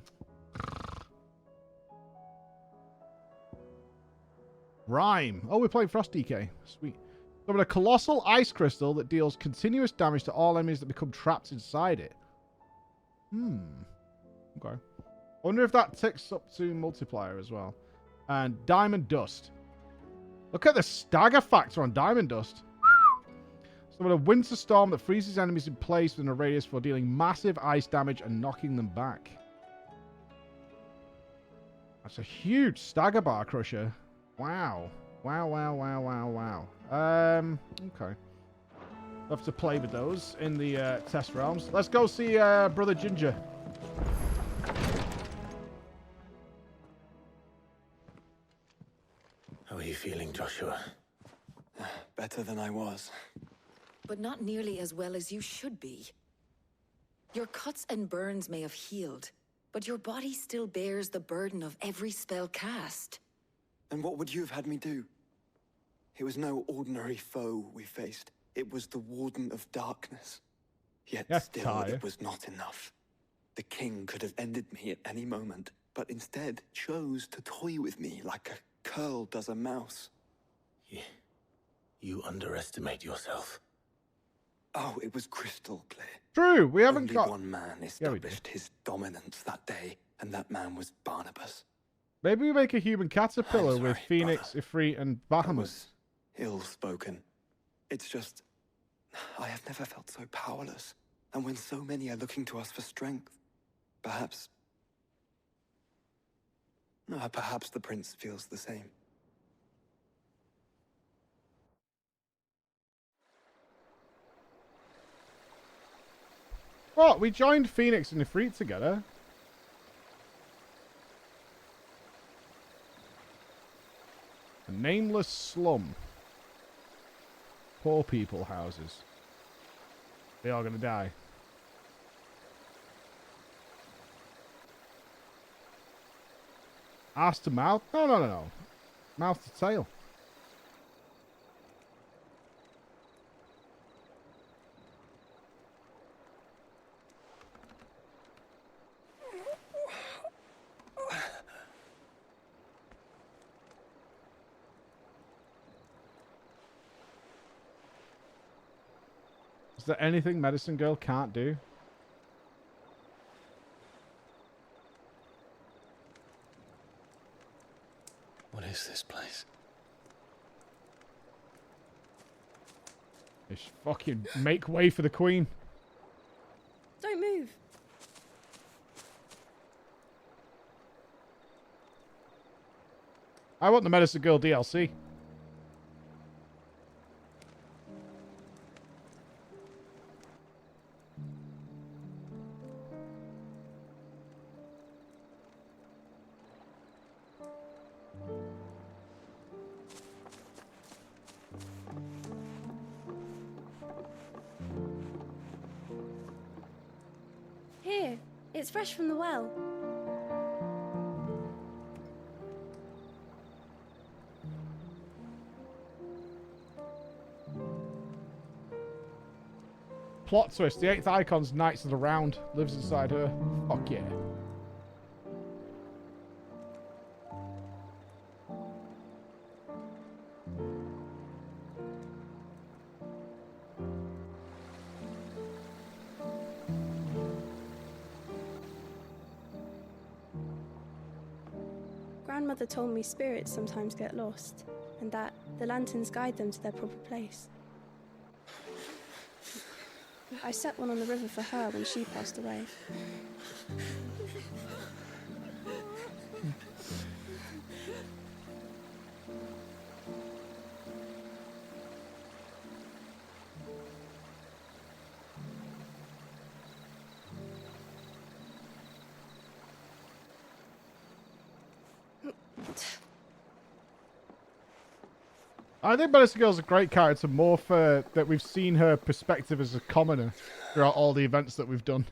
Rhyme. Oh, we're playing Frost DK. Sweet. Summon a colossal ice crystal that deals continuous damage to all enemies that become trapped inside it. Okay. I wonder if that ticks up to multiplier as well. And Diamond Dust. Look at the stagger factor on Diamond Dust. Summon a winter storm that freezes enemies in place within a radius for dealing massive ice damage and knocking them back. That's a huge stagger bar, Crusher. Wow. Wow. Okay. We'll have to play with those in the test realms. Let's go see Brother Ginger. How are you feeling, Joshua? Better than I was. But not nearly as well as you should be. Your cuts and burns may have healed, but your body still bears the burden of every spell cast. Then what would you have had me do? It was no ordinary foe we faced. It was the Warden of Darkness. Yet still, it was not enough. The king could have ended me at any moment, but instead chose to toy with me like a curl does a mouse. You underestimate yourself. Oh, it was crystal clear. True, we haven't Only got... one man established his dominance that day, and that man was Barnabas. Maybe we make a human caterpillar with Phoenix, Ifrit, and Bahamut. Ill-spoken. It's just... I have never felt so powerless. And when so many are looking to us for strength, perhaps... perhaps the prince feels the same. What? We joined Phoenix and Ifrit together. A nameless slum. Poor people houses. They are gonna die. Ass to mouth? No. Mouth to tail. Is there anything Medicine Girl can't do? What is this place? Just fucking make way for the queen. Don't move. I want the Medicine Girl DLC. Here, it's fresh from the well. Plot twist, the 8th icon's Knights of the Round. Lives inside her. Fuck yeah. Grandmother told me spirits sometimes get lost, and that the lanterns guide them to their proper place. I set one on the river for her when she passed away. I think Medicine Girl's a great character, more for that we've seen her perspective as a commoner throughout all the events that we've done.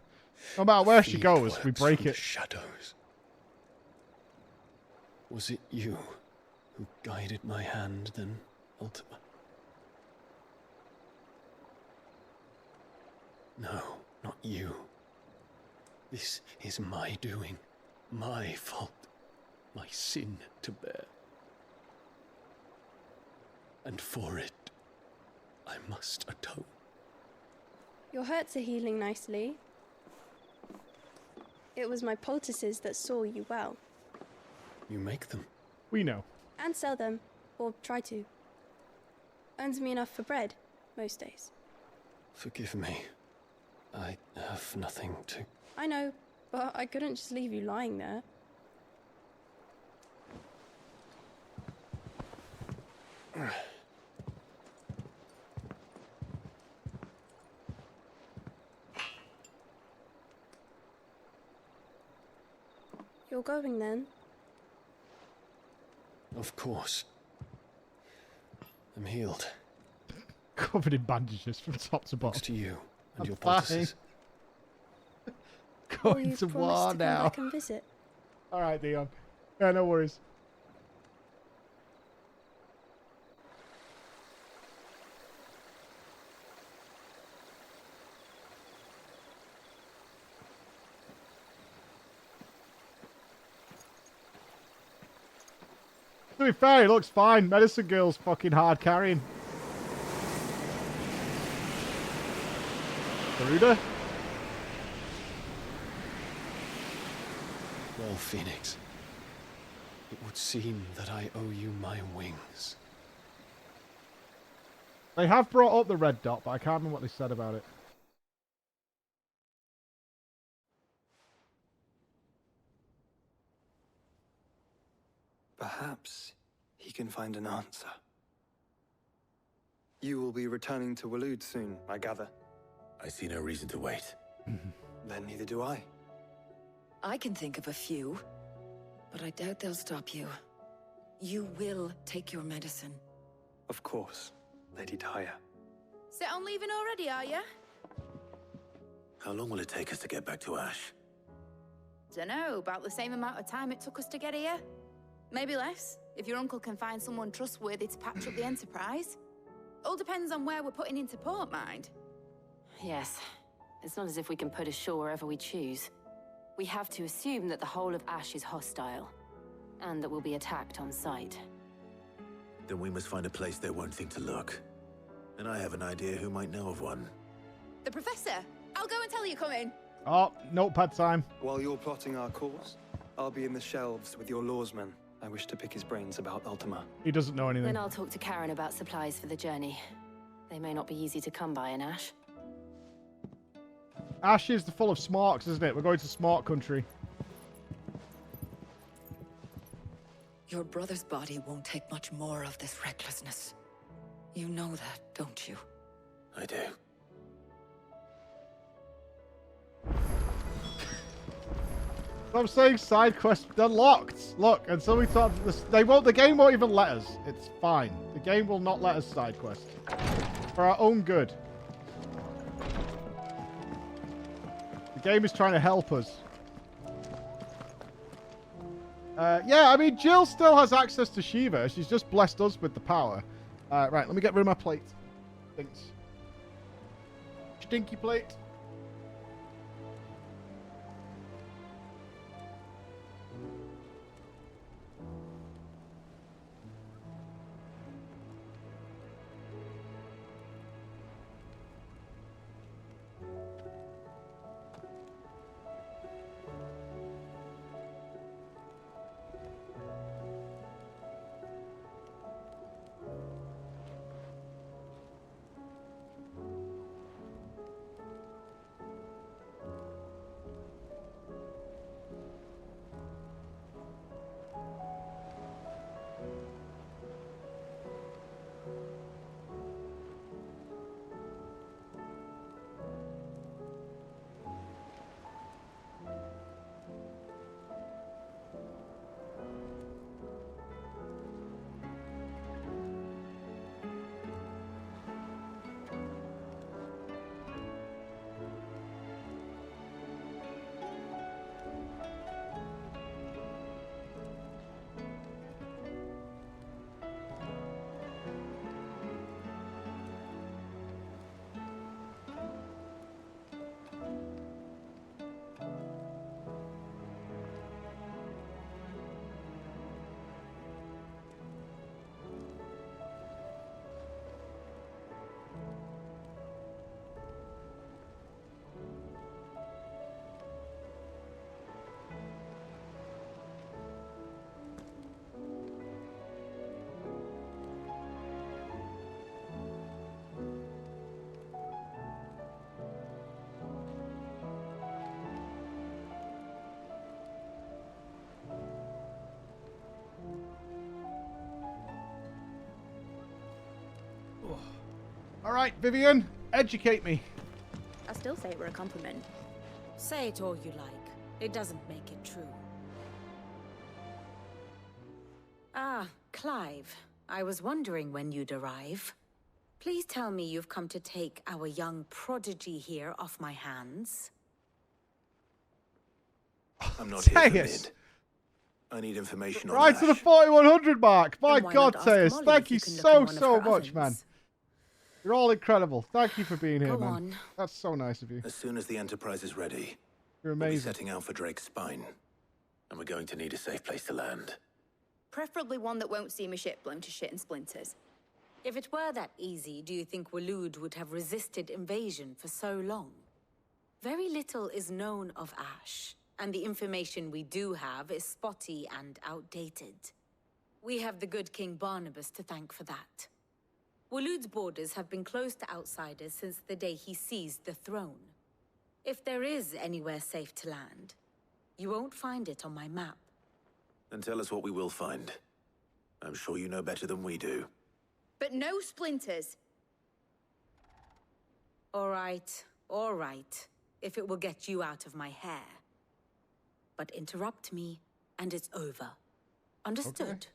No matter where she goes, we break it. Shadows. Was it you who guided my hand, then, Ultima? No, not you. This is my doing, my fault, my sin to bear. And for it, I must atone. Your hurts are healing nicely. It was my poultices that saw you well. You make them? We know. And sell them, or try to. Earns me enough for bread, most days. Forgive me. I have nothing to... I know, but I couldn't just leave you lying there. You're going then? Of course. I'm healed. Covered in bandages from top to bottom. Thanks to you and your fine. poultices. Going to war now. Back and visit. Alright, Dion. Yeah, no worries. To be fair, he looks fine. Medicine Girl's fucking hard carrying. Garuda? Well, Phoenix, it would seem that I owe you my wings. They have brought up the red dot, but I can't remember what they said about it. Perhaps he can find an answer. You will be returning to Waloed soon, I gather. I see no reason to wait. Then neither do I. I can think of a few, but I doubt they'll stop you. You will take your medicine. Of course, Lady Daya. Set on leaving already, are ya? How long will it take us to get back to Ash? Dunno, about the same amount of time it took us to get here. Maybe less, if your uncle can find someone trustworthy to patch up the Enterprise. All depends on where we're putting into port, mind. Yes. It's not as if we can put ashore wherever we choose. We have to assume that the whole of Ash is hostile, and that we'll be attacked on sight. Then we must find a place they won't think to look. And I have an idea who might know of one. The Professor! I'll go and tell you come in. Oh, notepad time. While you're plotting our course, I'll be in the shelves with your lawsman. I wish to pick his brains about Ultima. He doesn't know anything. Then I'll talk to Karen about supplies for the journey. They may not be easy to come by in Ash. Ash is full of smarks, isn't it? We're going to smart country. Your brother's body won't take much more of this recklessness. You know that, don't you? I do. I'm saying side quests, they're locked. Look, until we talk this, the game won't even let us. It's fine. The game will not let us side quest. For our own good. The game is trying to help us. Yeah, I mean, Jill still has access to Shiva. She's just blessed us with the power. Right, let me get rid of my plate. Thanks. Stinky plate. All right, Vivian, educate me. I still say it were a compliment. Say it all you like. It doesn't make it true. Ah, Clive. I was wondering when you'd arrive. Please tell me you've come to take our young prodigy here off my hands. I'm not here for Teus. mid. I need information on Right Ash. to the 4100 mark. My Then why God, not ask Teus. Molly Thank if you you can look so, in one of so her much, man. ovens? You're all incredible. Thank you for being here, Go man. on. That's so nice of you. As soon as the Enterprise is ready, You're we'll be amazing. setting out for Drake's spine. And we're going to need a safe place to land. Preferably one that won't see my ship blown to shit and splinters. If it were that easy, do you think Waloed would have resisted invasion for so long? Very little is known of Ash, and the information we do have is spotty and outdated. We have the good King Barnabas to thank for that. Waloed's borders have been closed to outsiders since the day he seized the throne. If there is anywhere safe to land, you won't find it on my map. Then tell us what we will find. I'm sure you know better than we do. But no splinters. All right, if it will get you out of my hair. But interrupt me, and it's over. Understood? Okay.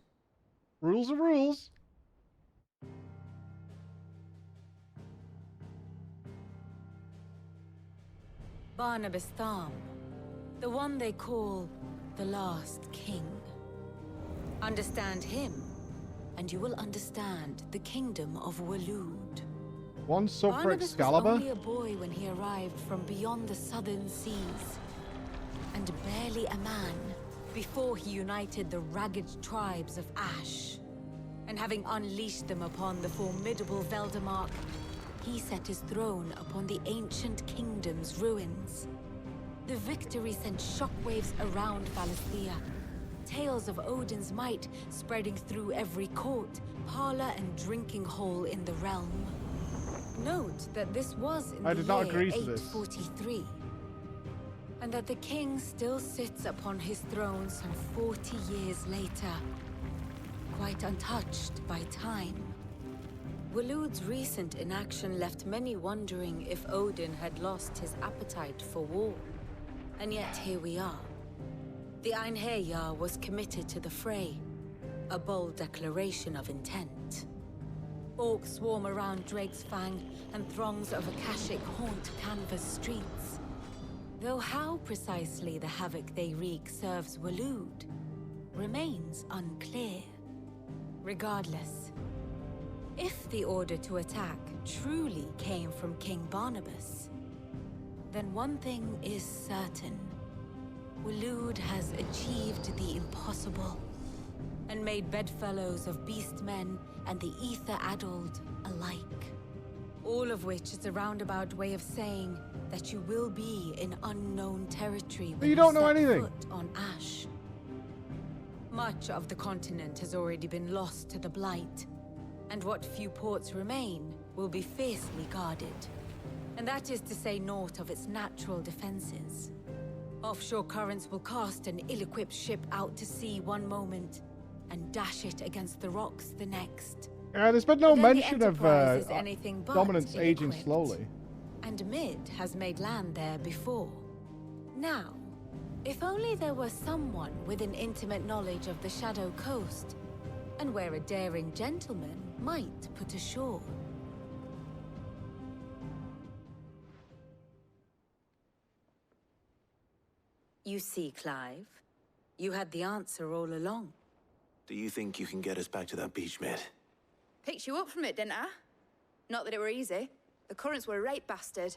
Rules are rules. Barnabas Tharm, the one they call the Last King. Understand him, and you will understand the kingdom of Waloed. One sub for Barnabas Excalibur. was only a boy when he arrived from beyond the southern seas, and barely a man before he united the ragged tribes of Ash. And having unleashed them upon the formidable Veldamark, he set his throne upon the ancient kingdom's ruins. The victory sent shockwaves around Valisthea, tales of Odin's might spreading through every court, parlor, and drinking hole in the realm. Note that this was in I the did not year agree to this. 843, and that the king still sits upon his throne some 40 years later, quite untouched by time. Waloed's recent inaction left many wondering if Odin had lost his appetite for war. And yet here we are. The Einherjar was committed to the fray, a bold declaration of intent. Orcs swarm around Drake's Fang, and throngs of Akashic haunt Canva's streets. Though how precisely the havoc they wreak serves Waloed remains unclear. Regardless, if the order to attack truly came from King Barnabas, then one thing is certain. Waloed has achieved the impossible, and made bedfellows of beastmen and the ether-addled alike. All of which is a roundabout way of saying that you will be in unknown territory when you don't know set anything. foot on Ash. Much of the continent has already been lost to the Blight, and what few ports remain will be fiercely guarded. And that is to say naught of its natural defenses. Offshore currents will cast an ill-equipped ship out to sea one moment, and dash it against the rocks the next. There's been no But then the mention of Enterprise is anything but dominance aging ill-equipped. slowly. And Mid has made land there before. Now, if only there were someone with an intimate knowledge of the Shadow Coast, and where a daring gentleman might put ashore. You see, Clive, you had the answer all along. Do you think you can get us back to that beach, Mid? Picked you up from it, didn't I? Not that it were easy. The currents were a right bastard.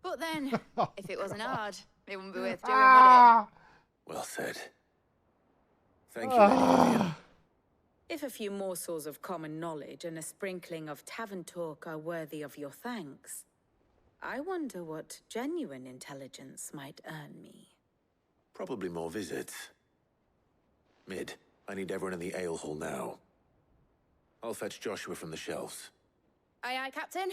But then, if it wasn't hard, it wouldn't be worth doing, would it? Well said. Thank you, Lady Vivian. If a few morsels of common knowledge and a sprinkling of tavern talk are worthy of your thanks, I wonder what genuine intelligence might earn me. Probably more visits. Mid, I need everyone in the ale hall now. I'll fetch Joshua from the shelves. Aye, aye, Captain.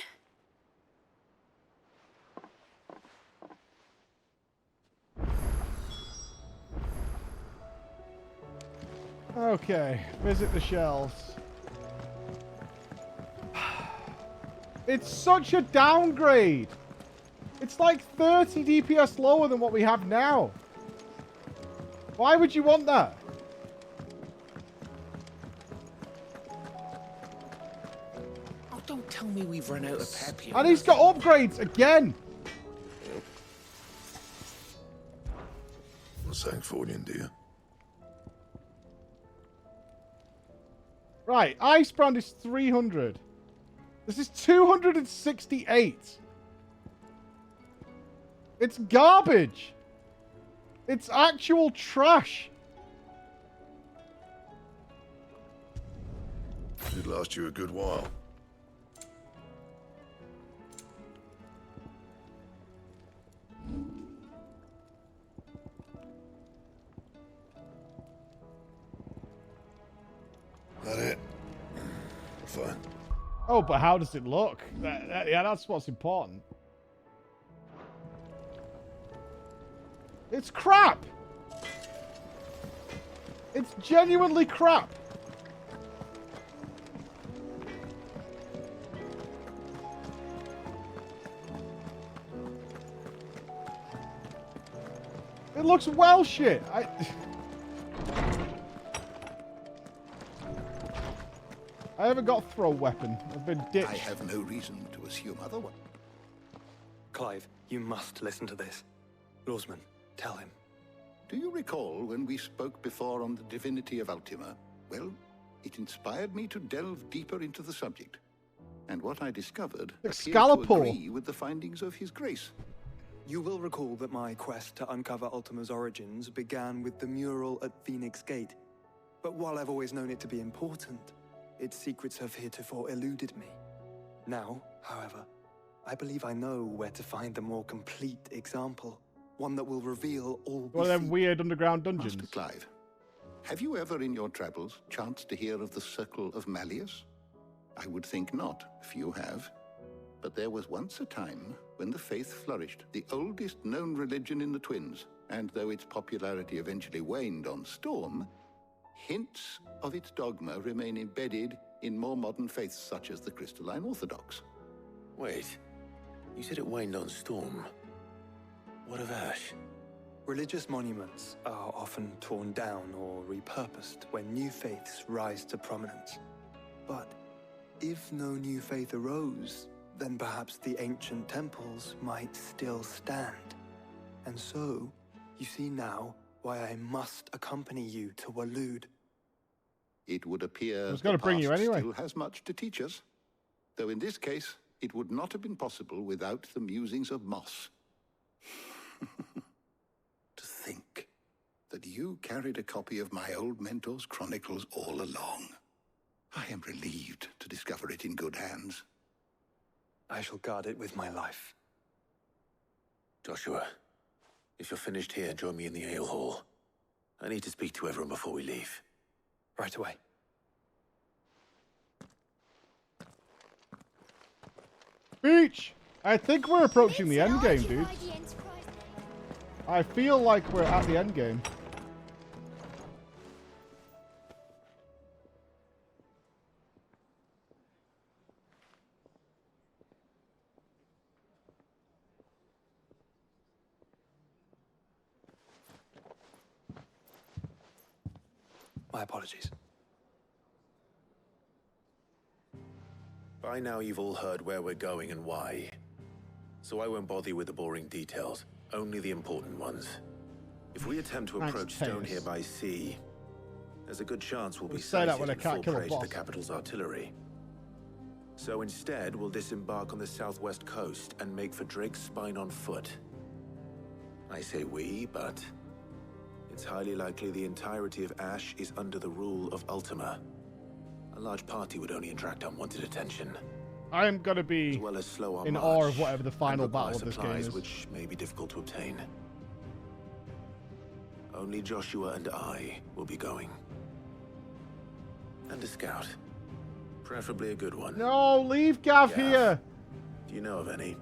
Okay, visit the shelves. It's such a downgrade. It's like 30 DPS lower than what we have now. Why would you want that? Oh, don't tell me we've run out of pep yet. And he's got upgrades again. Sanctorian, dear. Right, Icebrand is 300. This is 268. It's garbage. It's actual trash. Should last you a good while. Oh, but how does it look? Yeah, that's what's important. It's crap! It's genuinely crap! It looks well shit. I haven't got a throw weapon. I've been ditched. I have no reason to assume otherwise. Clive, you must listen to this. Lawsman, tell him. Do you recall when we spoke before on the divinity of Ultima? Well, it inspired me to delve deeper into the subject. And what I discovered appears to agree with the findings of His Grace. You will recall that my quest to uncover Ultima's origins began with the mural at Phoenix Gate. But while I've always known it to be important, its secrets have heretofore eluded me. Now, however, I believe I know where to find the more complete example. One that will reveal all one of them weird underground dungeons. Master Clive, have you ever in your travels chanced to hear of the Circle of Malleus? I would think not, if you have. But there was once a time when the faith flourished, the oldest known religion in the Twins, and though its popularity eventually waned on Storm, hints of its dogma remain embedded in more modern faiths such as the Crystalline Orthodox. Wait, you said it waned on Storm. What of Ash? Religious monuments are often torn down or repurposed when new faiths rise to prominence. But if no new faith arose, then perhaps the ancient temples might still stand. And so, you see now why I must accompany you to Waloed. It would appear I was going to bring you anyway. Still has much to teach us, though in this case, it would not have been possible without the musings of Moss. To think that you carried a copy of my old mentor's chronicles all along. I am relieved to discover it in good hands. I shall guard it with my life. Joshua, if you're finished here, join me in the ale hall. I need to speak to everyone before we leave. Right away. Beach! I think we're approaching the end game, dude. I feel like we're at the end game. My apologies. By now you've all heard where we're going and why. So I won't bother you with the boring details, only the important ones. If we attempt to approach Stone here by sea, there's a good chance we'll be sighted and fall prey to the capital's artillery. So instead, we'll disembark on the southwest coast and make for Drake's Spine on foot. I say we, but it's highly likely the entirety of Ash is under the rule of Ultima. A large party would only attract unwanted attention. I'm gonna be as well as slow our in march awe of whatever the final and battle of this game supplies is. which may be difficult to obtain. Only Joshua and I will be going. And a scout. Preferably a good one. No, leave Gav here. Do you know of any?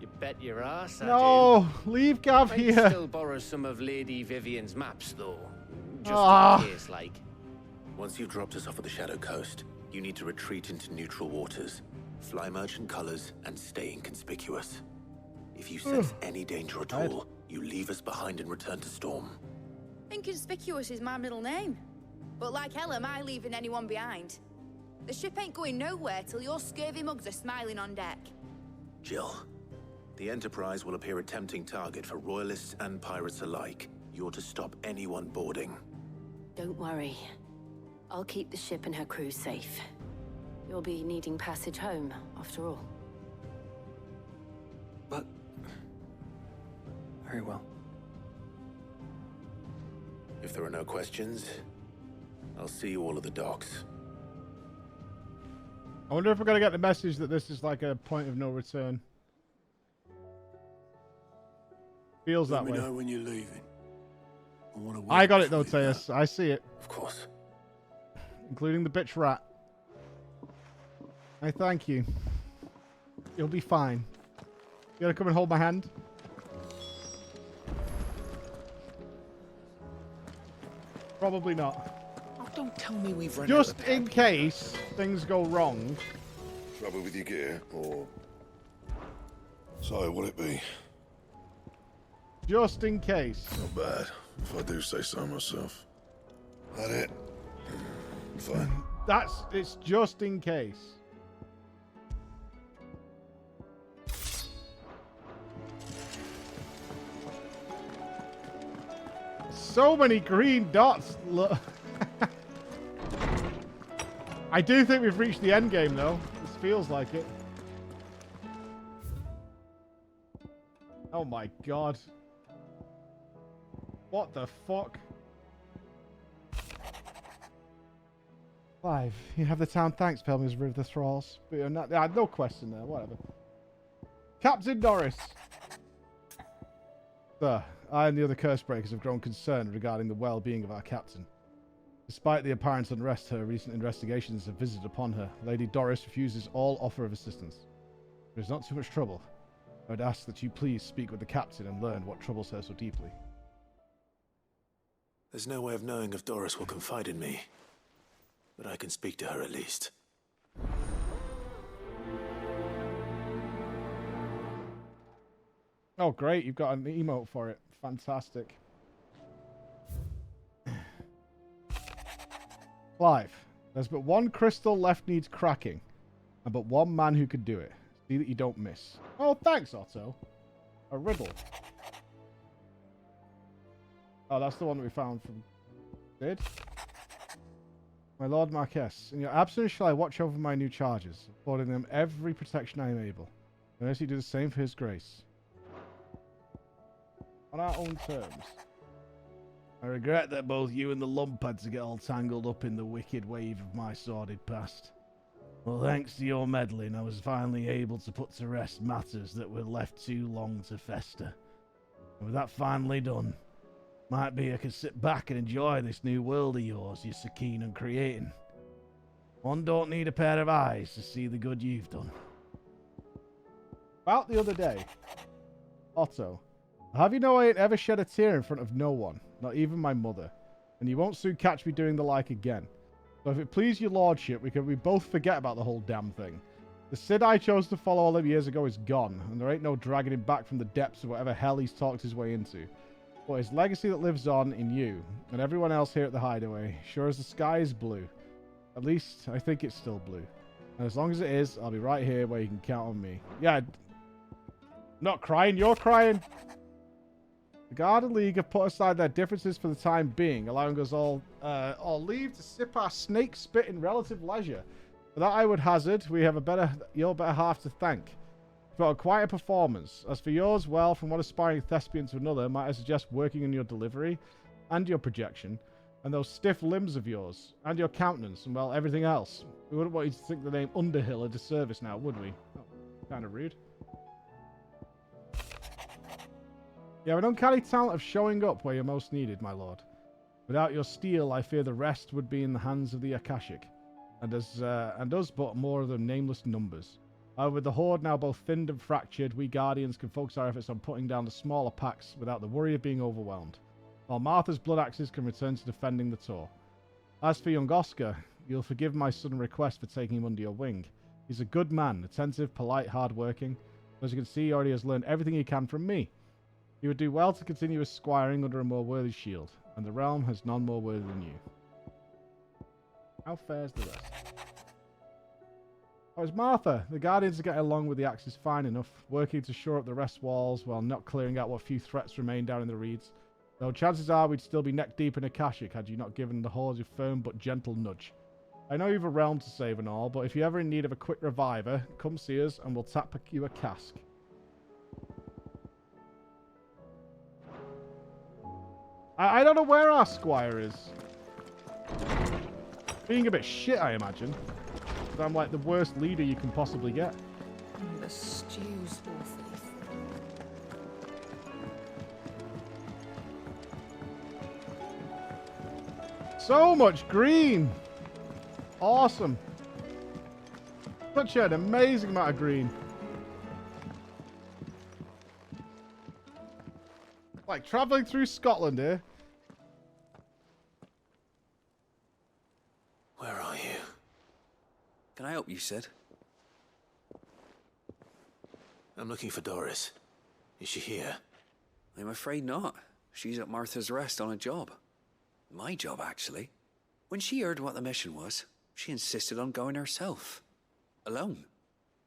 You bet your ass I No, leave Gav I'd here. still borrow some of Lady Vivian's maps, though. Just in case, like. Once you've dropped us off at the Shadow Coast, you need to retreat into neutral waters, fly merchant colors, and stay inconspicuous. If you sense any danger at all, you leave us behind and return to Storm. Inconspicuous is my middle name. But like hell am I leaving anyone behind. The ship ain't going nowhere till your scurvy mugs are smiling on deck. Jill, the Enterprise will appear a tempting target for royalists and pirates alike. You're to stop anyone boarding. Don't worry. I'll keep the ship and her crew safe. You'll be needing passage home, after all. But... very well. If there are no questions, I'll see you all at the docks. I wonder if we're gonna get the message that this is like a point of no return. Feels that way. Let me know when you're leaving. I got it though, Teus. I see it. Of course. Including the bitch rat. I thank you. You'll be fine. You gonna come and hold my hand? Probably not. Oh, don't tell me we've run Just in case things go wrong. Trouble with your gear, or... So, what'll it be? Just in case. Not bad, if I do say so myself. That it? Fine. It's just in case. So many green dots. Look. I do think we've reached the end game, though. This feels like it. Oh my god. What the fuck? 5. You have the town. Thanks, Pelmers River the Thralls. But you're not. No question there. Whatever. Captain Norris. Sir, I and the other Cursebreakers have grown concerned regarding the well-being of our captain. Despite the apparent unrest her recent investigations have visited upon her, Lady Doris refuses all offer of assistance. There is not too much trouble. I would ask that you please speak with the captain and learn what troubles her so deeply. There's no way of knowing if Doris will confide in me, but I can speak to her at least. Oh, great. You've got an emote for it. Fantastic. Clive, there's but one crystal left needs cracking, and but one man who could do it. See that you don't miss. Oh, thanks, Otto. A riddle. Oh, that's the one that we found from... Did? My Lord Marquess, in your absence shall I watch over my new charges, affording them every protection I am able. Unless you do the same for his grace. On our own terms. I regret that both you and the lump had to get all tangled up in the wicked wave of my sordid past. Well, thanks to your meddling, I was finally able to put to rest matters that were left too long to fester. And with that finally done, might be I could sit back and enjoy this new world of yours you're so keen on creating. One don't need a pair of eyes to see the good you've done. About the other day, Otto, have you know I ain't ever shed a tear in front of no one, not even my mother, and you won't soon catch me doing the like again. So if it please your lordship, we both forget about the whole damn thing. The Cid I chose to follow all them years ago is gone, and there ain't no dragging him back from the depths of whatever hell he's talked his way into. But his legacy that lives on in you, and everyone else here at the Hideaway, sure as the sky is blue. At least, I think it's still blue. And as long as it is, I'll be right here where you can count on me. Yeah, I'm not crying, you're crying! The Garden League have put aside their differences for the time being, allowing us all leave to sip our snake spit in relative leisure. For that I would hazard, we have your better half to thank. But quite a performance. As for yours, well, from one aspiring thespian to another, might I suggest working on your delivery, and your projection, and those stiff limbs of yours, and your countenance, and well, everything else. We wouldn't want you to think the name Underhill a disservice now, would we? Oh, kind of rude. You have an uncanny talent of showing up where you're most needed, my lord. Without your steel, I fear the rest would be in the hands of the Akashic, and us but more of the nameless numbers. However, with the Horde now both thinned and fractured, we Guardians can focus our efforts on putting down the smaller packs without the worry of being overwhelmed, while Martha's blood axes can return to defending the Tor. As for young Oscar, you'll forgive my sudden request for taking him under your wing. He's a good man, attentive, polite, hard-working. As you can see, he already has learned everything he can from me. He would do well to continue his squiring under a more worthy shield, and the realm has none more worthy than you. How fares the rest? Oh, it's Martha. The Guardians are getting along with the Axis fine enough, working to shore up the rest walls while not clearing out what few threats remain down in the reeds. Though chances are we'd still be neck deep in Akashic had you not given the Horde a firm but gentle nudge. I know you've a realm to save and all, but if you're ever in need of a quick reviver, come see us and we'll tap you a cask. I don't know where our squire is. Being a bit shit, I imagine. I'm like the worst leader you can possibly get. The stew's awfully So much green! Awesome. Such an amazing amount of green. Like traveling through Scotland here. Where are you? Can I help you, Sid? I'm looking for Doris. Is she here? I'm afraid not. She's at Martha's Rest on a job. My job, actually. When she heard what the mission was, she insisted on going herself. Alone.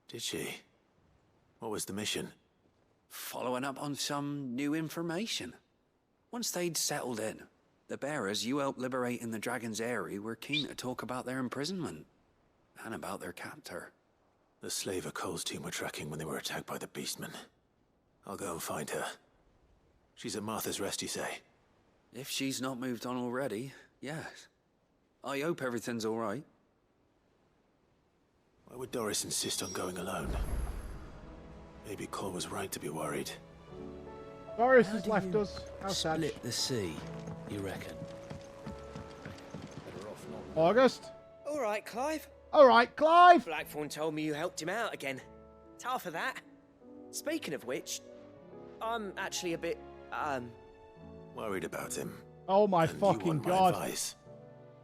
Did she? What was the mission? Following up on some new information. Once they'd settled in, the bearers you helped liberate in the Dragon's Eyrie were keen to talk about their imprisonment. And about their captor. The slaver Cole's team were tracking when they were attacked by the Beastmen. I'll go and find her. She's at Martha's Rest, you say? If she's not moved on already, yes. I hope everything's all right. Why would Doris insist on going alone? Maybe Cole was right to be worried. Doris has left us. How sad. Split the sea, you reckon? August? All right, Clive. All right, Clive. Blackthorn told me you helped him out again. It's half of that. Speaking of which, I'm actually a bit, Worried about him. Oh my And you fucking want my god. advice?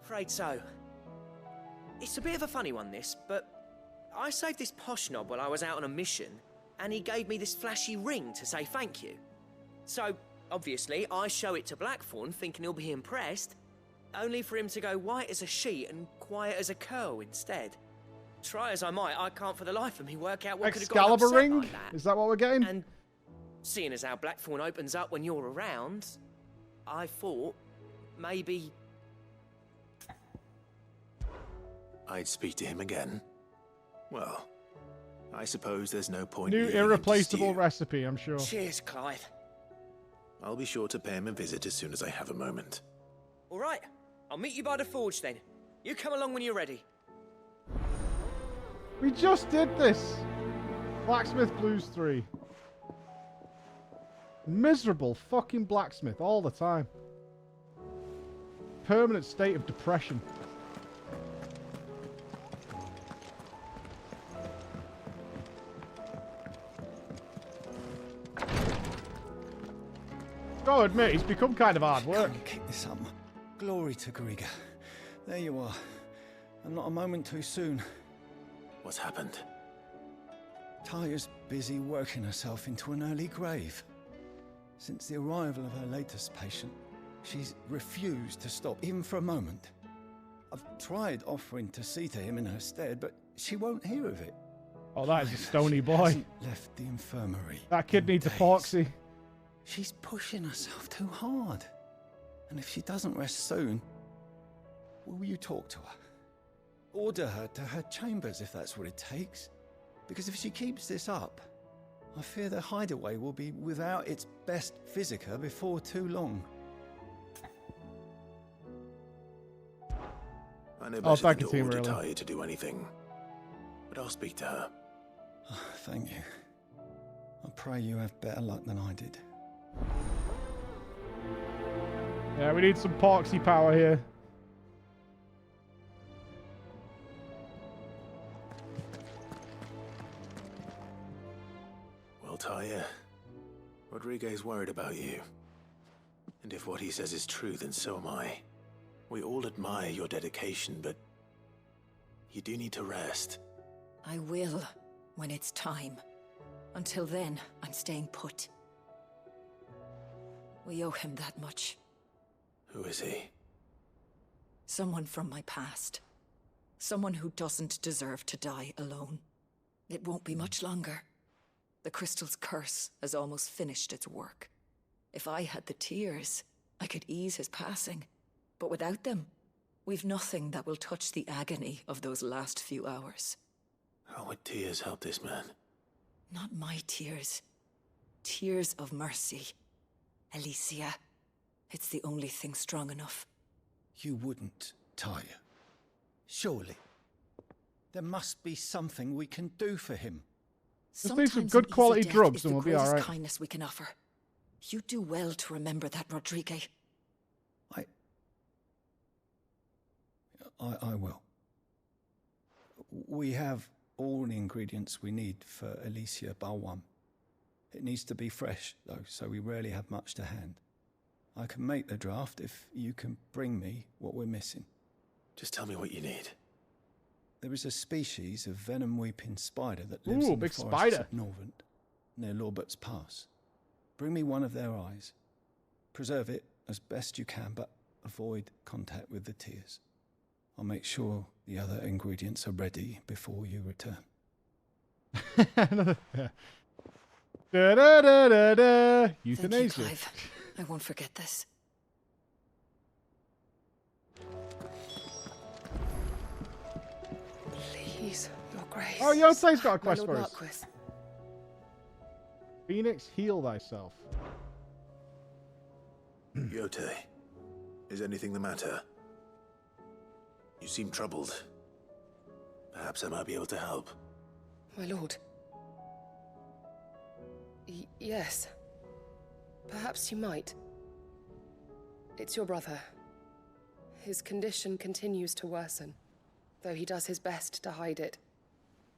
afraid so. It's a bit of a funny one, this, but I saved this posh knob while I was out on a mission, and he gave me this flashy ring to say thank you. So, obviously, I show it to Blackthorn, thinking he'll be impressed, only for him to go white as a sheet and quiet as a curl instead. Try as I might, I can't for the life of me work out what could have got Excalibur upset ring? like that. Is that what we're getting? And seeing as how Blackthorn opens up when you're around, I thought maybe I'd speak to him again. Well, I suppose there's no point. New leaving him to irreplaceable stew. recipe, I'm sure. Cheers, Clive. I'll be sure to pay him a visit as soon as I have a moment. All right, I'll meet you by the forge then. You come along when you're ready. We just did this. Blacksmith Blues 3. Miserable fucking blacksmith all the time. Permanent state of depression. Gotta admit, he's become kind of hard work. Kick this up. Glory to Griga. There you are. And not a moment too soon. What's happened? Taya's busy working herself into an early grave. Since the arrival of her latest patient, she's refused to stop, even for a moment. I've tried offering to see to him in her stead, but she won't hear of it. Oh, that is a stony boy. Hasn't left the infirmary. That kid needs epoxy. She's pushing herself too hard. And if she doesn't rest soon, will you talk to her? Order her to her chambers if that's what it takes. Because if she keeps this up, I fear the hideaway will be without its best physica before too long. I know better thank than you, to team, order really. Taya to do anything. But I'll speak to her. Thank you. I pray you have better luck than I did. Yeah, we need some epoxy power here. Well, Taya, Rodriguez worried about you. And if what he says is true, then so am I. We all admire your dedication, but you do need to rest. I will, when it's time. Until then, I'm staying put. We owe him that much. Who is he? Someone from my past. Someone who doesn't deserve to die alone. It won't be much longer. The crystal's curse has almost finished its work. If I had the tears, I could ease his passing. But without them, we've nothing that will touch the agony of those last few hours. How would tears help this man? Not my tears. Tears of mercy. Alicia, it's the only thing strong enough. You wouldn't, Taya. Surely. There must be something we can do for him. Just need some Sometimes good an quality easy death drugs is and the we'll be greatest alright. kindness we can offer. You do well to remember that, Rodriguez. I will. We have all the ingredients we need for Alicia Balwam. It needs to be fresh, though, so we rarely have much to hand. I can make the draft if you can bring me what we're missing. Just tell me what you need. There is a species of venom-weeping spider that lives in the big forests spider. of Norvent, near Lorbert's Pass. Bring me one of their eyes. Preserve it as best you can, but avoid contact with the tears. I'll make sure the other ingredients are ready before you return. Da-da-da-da-da. Euthanasia. Thank you, Clive. I won't forget this. Please, Your Grace. Oh, Yotei's got a My quest Lord for us. Marquis. Phoenix, heal thyself. Yotei, is anything the matter? You seem troubled. Perhaps I might be able to help. My lord. Yes. Perhaps you might. It's your brother. His condition continues to worsen, though he does his best to hide it.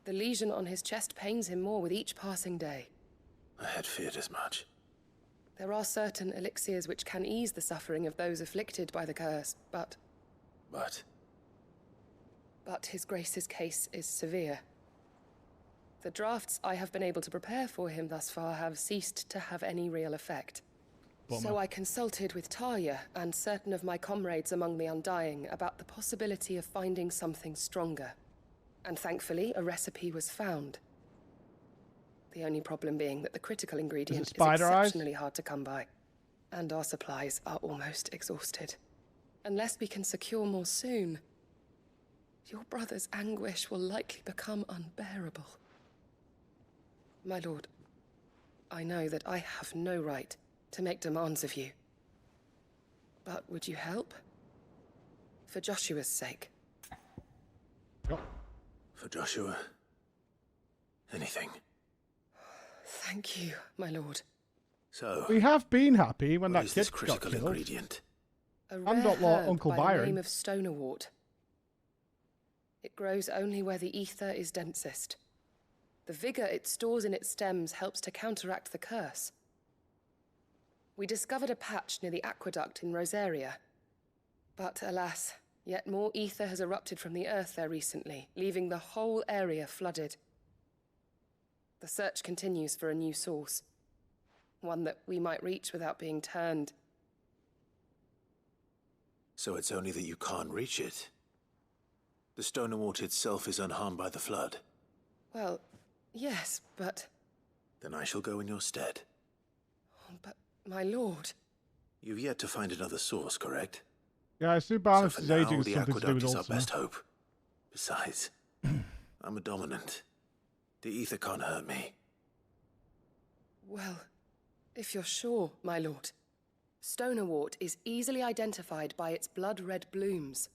The lesion on his chest pains him more with each passing day. I had feared as much. There are certain elixirs which can ease the suffering of those afflicted by the curse, but His Grace's case is severe. The drafts I have been able to prepare for him thus far have ceased to have any real effect. So I consulted with Talia and certain of my comrades among the Undying about the possibility of finding something stronger. And thankfully, a recipe was found. The only problem being that the critical ingredient is exceptionally hard to come by. And our supplies are almost exhausted. Unless we can secure more soon, your brother's anguish will likely become unbearable. My lord, I know that I have no right to make demands of you. But would you help? For Joshua's sake. For Joshua, anything. Thank you, my lord. So, we have been happy when that is kid this critical got killed. ingredient? A And rare got herb Uncle by Byron. the name of stonerwort. It grows only where the ether is densest. The vigor it stores in its stems helps to counteract the curse. We discovered a patch near the aqueduct in Rosaria. But alas, yet more ether has erupted from the earth there recently, leaving the whole area flooded. The search continues for a new source. One that we might reach without being turned. So it's only that you can't reach it. The Stonerwort itself is unharmed by the flood. Well, yes, but... Then I shall go in your stead. But, my lord... You've yet to find another source, correct? Yeah, I assume balance So is for now, aging the something to do aqueduct with is our Ultima. best hope. Besides, I'm a dominant. The ether can't hurt me. Well, if you're sure, my lord. Stonerwort is easily identified by its blood-red blooms.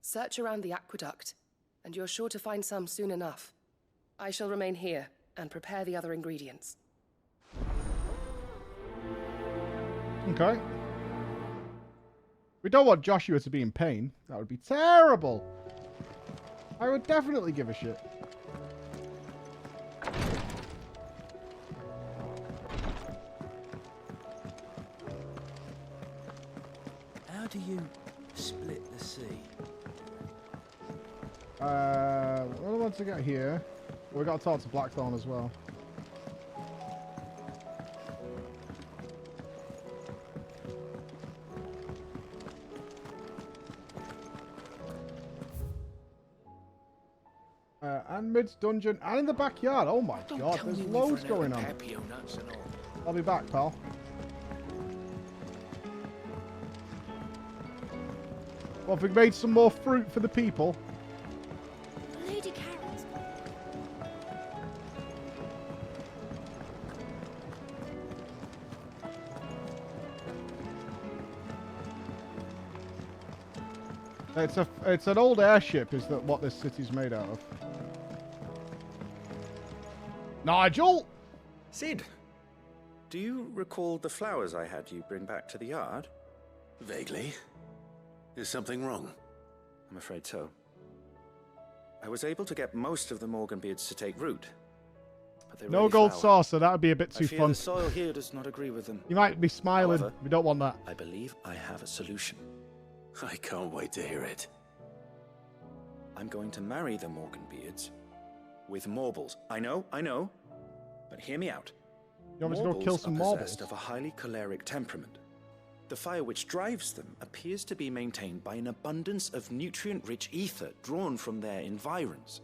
Search around the aqueduct, and you're sure to find some soon enough. I shall remain here and prepare the other ingredients. Okay. We don't want Joshua to be in pain. That would be terrible. I would definitely give a shit. How do you split the sea? What do I want to get here? We got to talk to Blackthorn as well. And mid's dungeon and in the backyard. Oh my god, there's loads going on. I'll be back, pal. Well, have we made some more fruit for the people? Lady Carol's. It's an old airship, is that what this city's made out of? Nigel! Sid, do you recall the flowers I had you bring back to the yard? Vaguely. Is something wrong? I'm afraid so. I was able to get most of the Morganbeards to take root. But they No rarely gold flower. saucer, that would be a bit too I fear fun. the soil here does not agree with them. You might be smiling. However, We don't want that. I believe I have a solution. I can't wait to hear it. I'm going to marry the Morganbeards with Morbles. I know, but hear me out. You want me to go kill some are possessed marbles? of a highly choleric temperament. The fire which drives them appears to be maintained by an abundance of nutrient-rich ether drawn from their environs.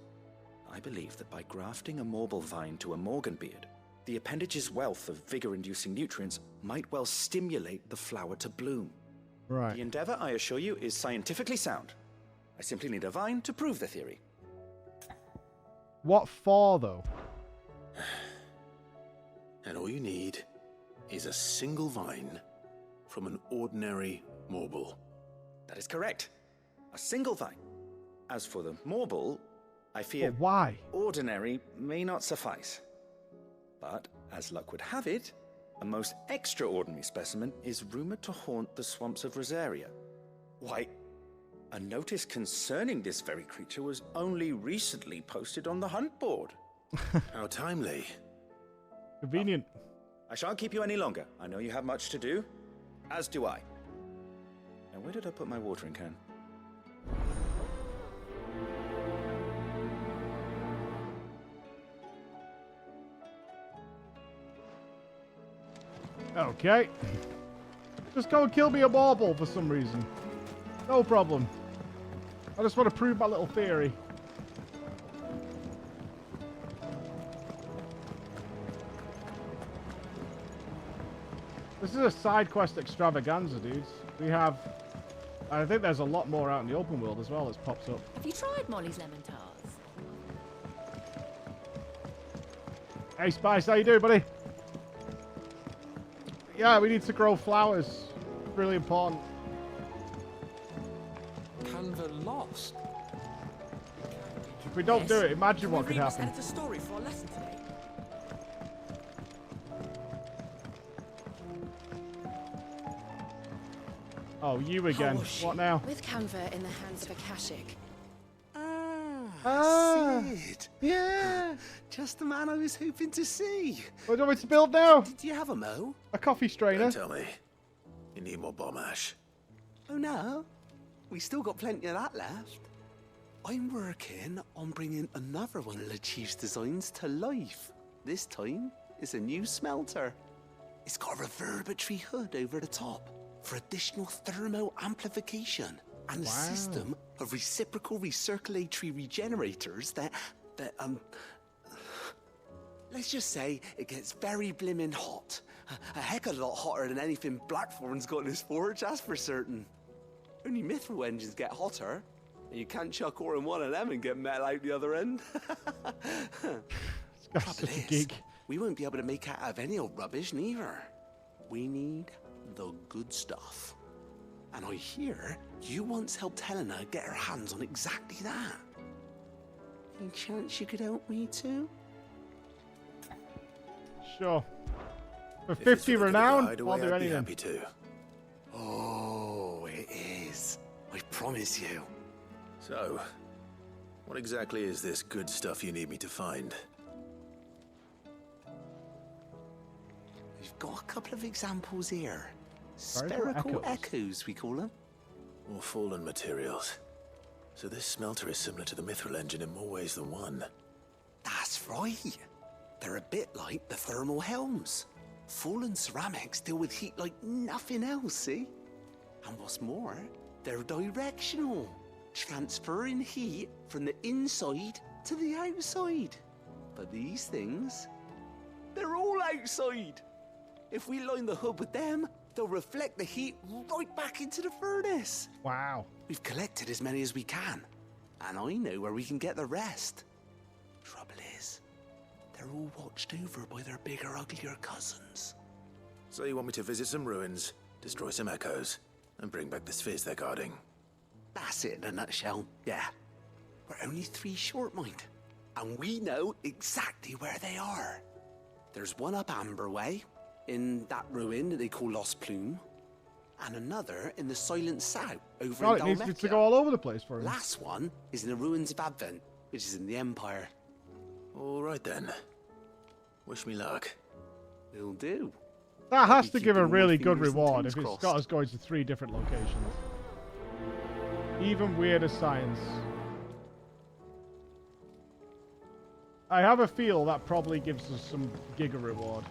I believe that by grafting a Morble vine to a Morganbeard, the appendage's wealth of vigor-inducing nutrients might well stimulate the flower to bloom. Right. The endeavor, I assure you, is scientifically sound. I simply need a vine to prove the theory. What for, though? And all you need is a single vine from an ordinary Morble. That is correct. A single vine. As for the Morble, I fear But why? ordinary may not suffice. But, as luck would have it, a most extraordinary specimen is rumored to haunt the swamps of Rosaria. Why, a notice concerning this very creature was only recently posted on the hunt board. How timely. Convenient. I shan't keep you any longer. I know you have much to do, as do I. Now, where did I put my watering can? Okay. Just go and kill me a marble for some reason. No problem. I just want to prove my little theory. This is a side quest extravaganza, dudes. We have... I think there's a lot more out in the open world as well that's pops up. Have you tried Molly's lemon tarts? Hey, Spice, how you doing, buddy? Yeah, we need to grow flowers. Really important. Canva lost. If we don't do it, imagine what could happen. It's a story for our lesson today. Oh, you again. What now? With Canva in the hands of Akashic. Sid! Yeah! Just the man I was hoping to see. What do you want me to build now? Do you have a mo? A coffee strainer. Don't tell me. You need more bomb ash. Oh no, we still got plenty of that left. I'm working on bringing another one of the Chief's designs to life. This time, it's a new smelter. It's got a reverberatory hood over the top for additional thermo amplification and a system of reciprocal recirculatory regenerators that let's just say it gets very blimmin' hot. A heck of a lot hotter than anything Blackthorn's got in his forge, that's for certain. Only mithril engines get hotter, and you can't chuck ore in one of them and get metal out the other end. Trouble is, we won't be able to make out of any old rubbish neither. We need the good stuff. And I hear you once helped Helena get her hands on exactly that. Any chance you could help me too? Sure. For 50 renown, I'll do I'd be anything. happy to. Oh, it is. I promise you. So, what exactly is this good stuff you need me to find? We've got a couple of examples here. Spherical Spherical echoes. echoes, we call them. More fallen materials. So this smelter is similar to the mithril engine in more ways than one. That's right. They're a bit like the thermal helms. Fallen ceramics deal with heat like nothing else, see? And what's more, they're directional, transferring heat from the inside to the outside. But these things, they're all outside. If we line the hood with them, they'll reflect the heat right back into the furnace. Wow. We've collected as many as we can, and I know where we can get the rest. Trouble is, they're all watched over by their bigger, uglier cousins. So you want me to visit some ruins, destroy some echoes, and bring back the spheres they're guarding? That's it in a nutshell, yeah. We're only 3 short, mind, and we know exactly where they are. There's one up Amber Way, in that ruin that they call Lost Plume, and another in the Silent South over God, in it needs to Dalmecchia. go all over the place for him. Last one is in the ruins of Advent, which is in the Empire. All right then. Wish me luck. Will do. That has to give a keeping my really good fingers and reward toes if it's crossed. got us going to 3 different locations. Even weirder science. I have a feel that probably gives us some giga reward.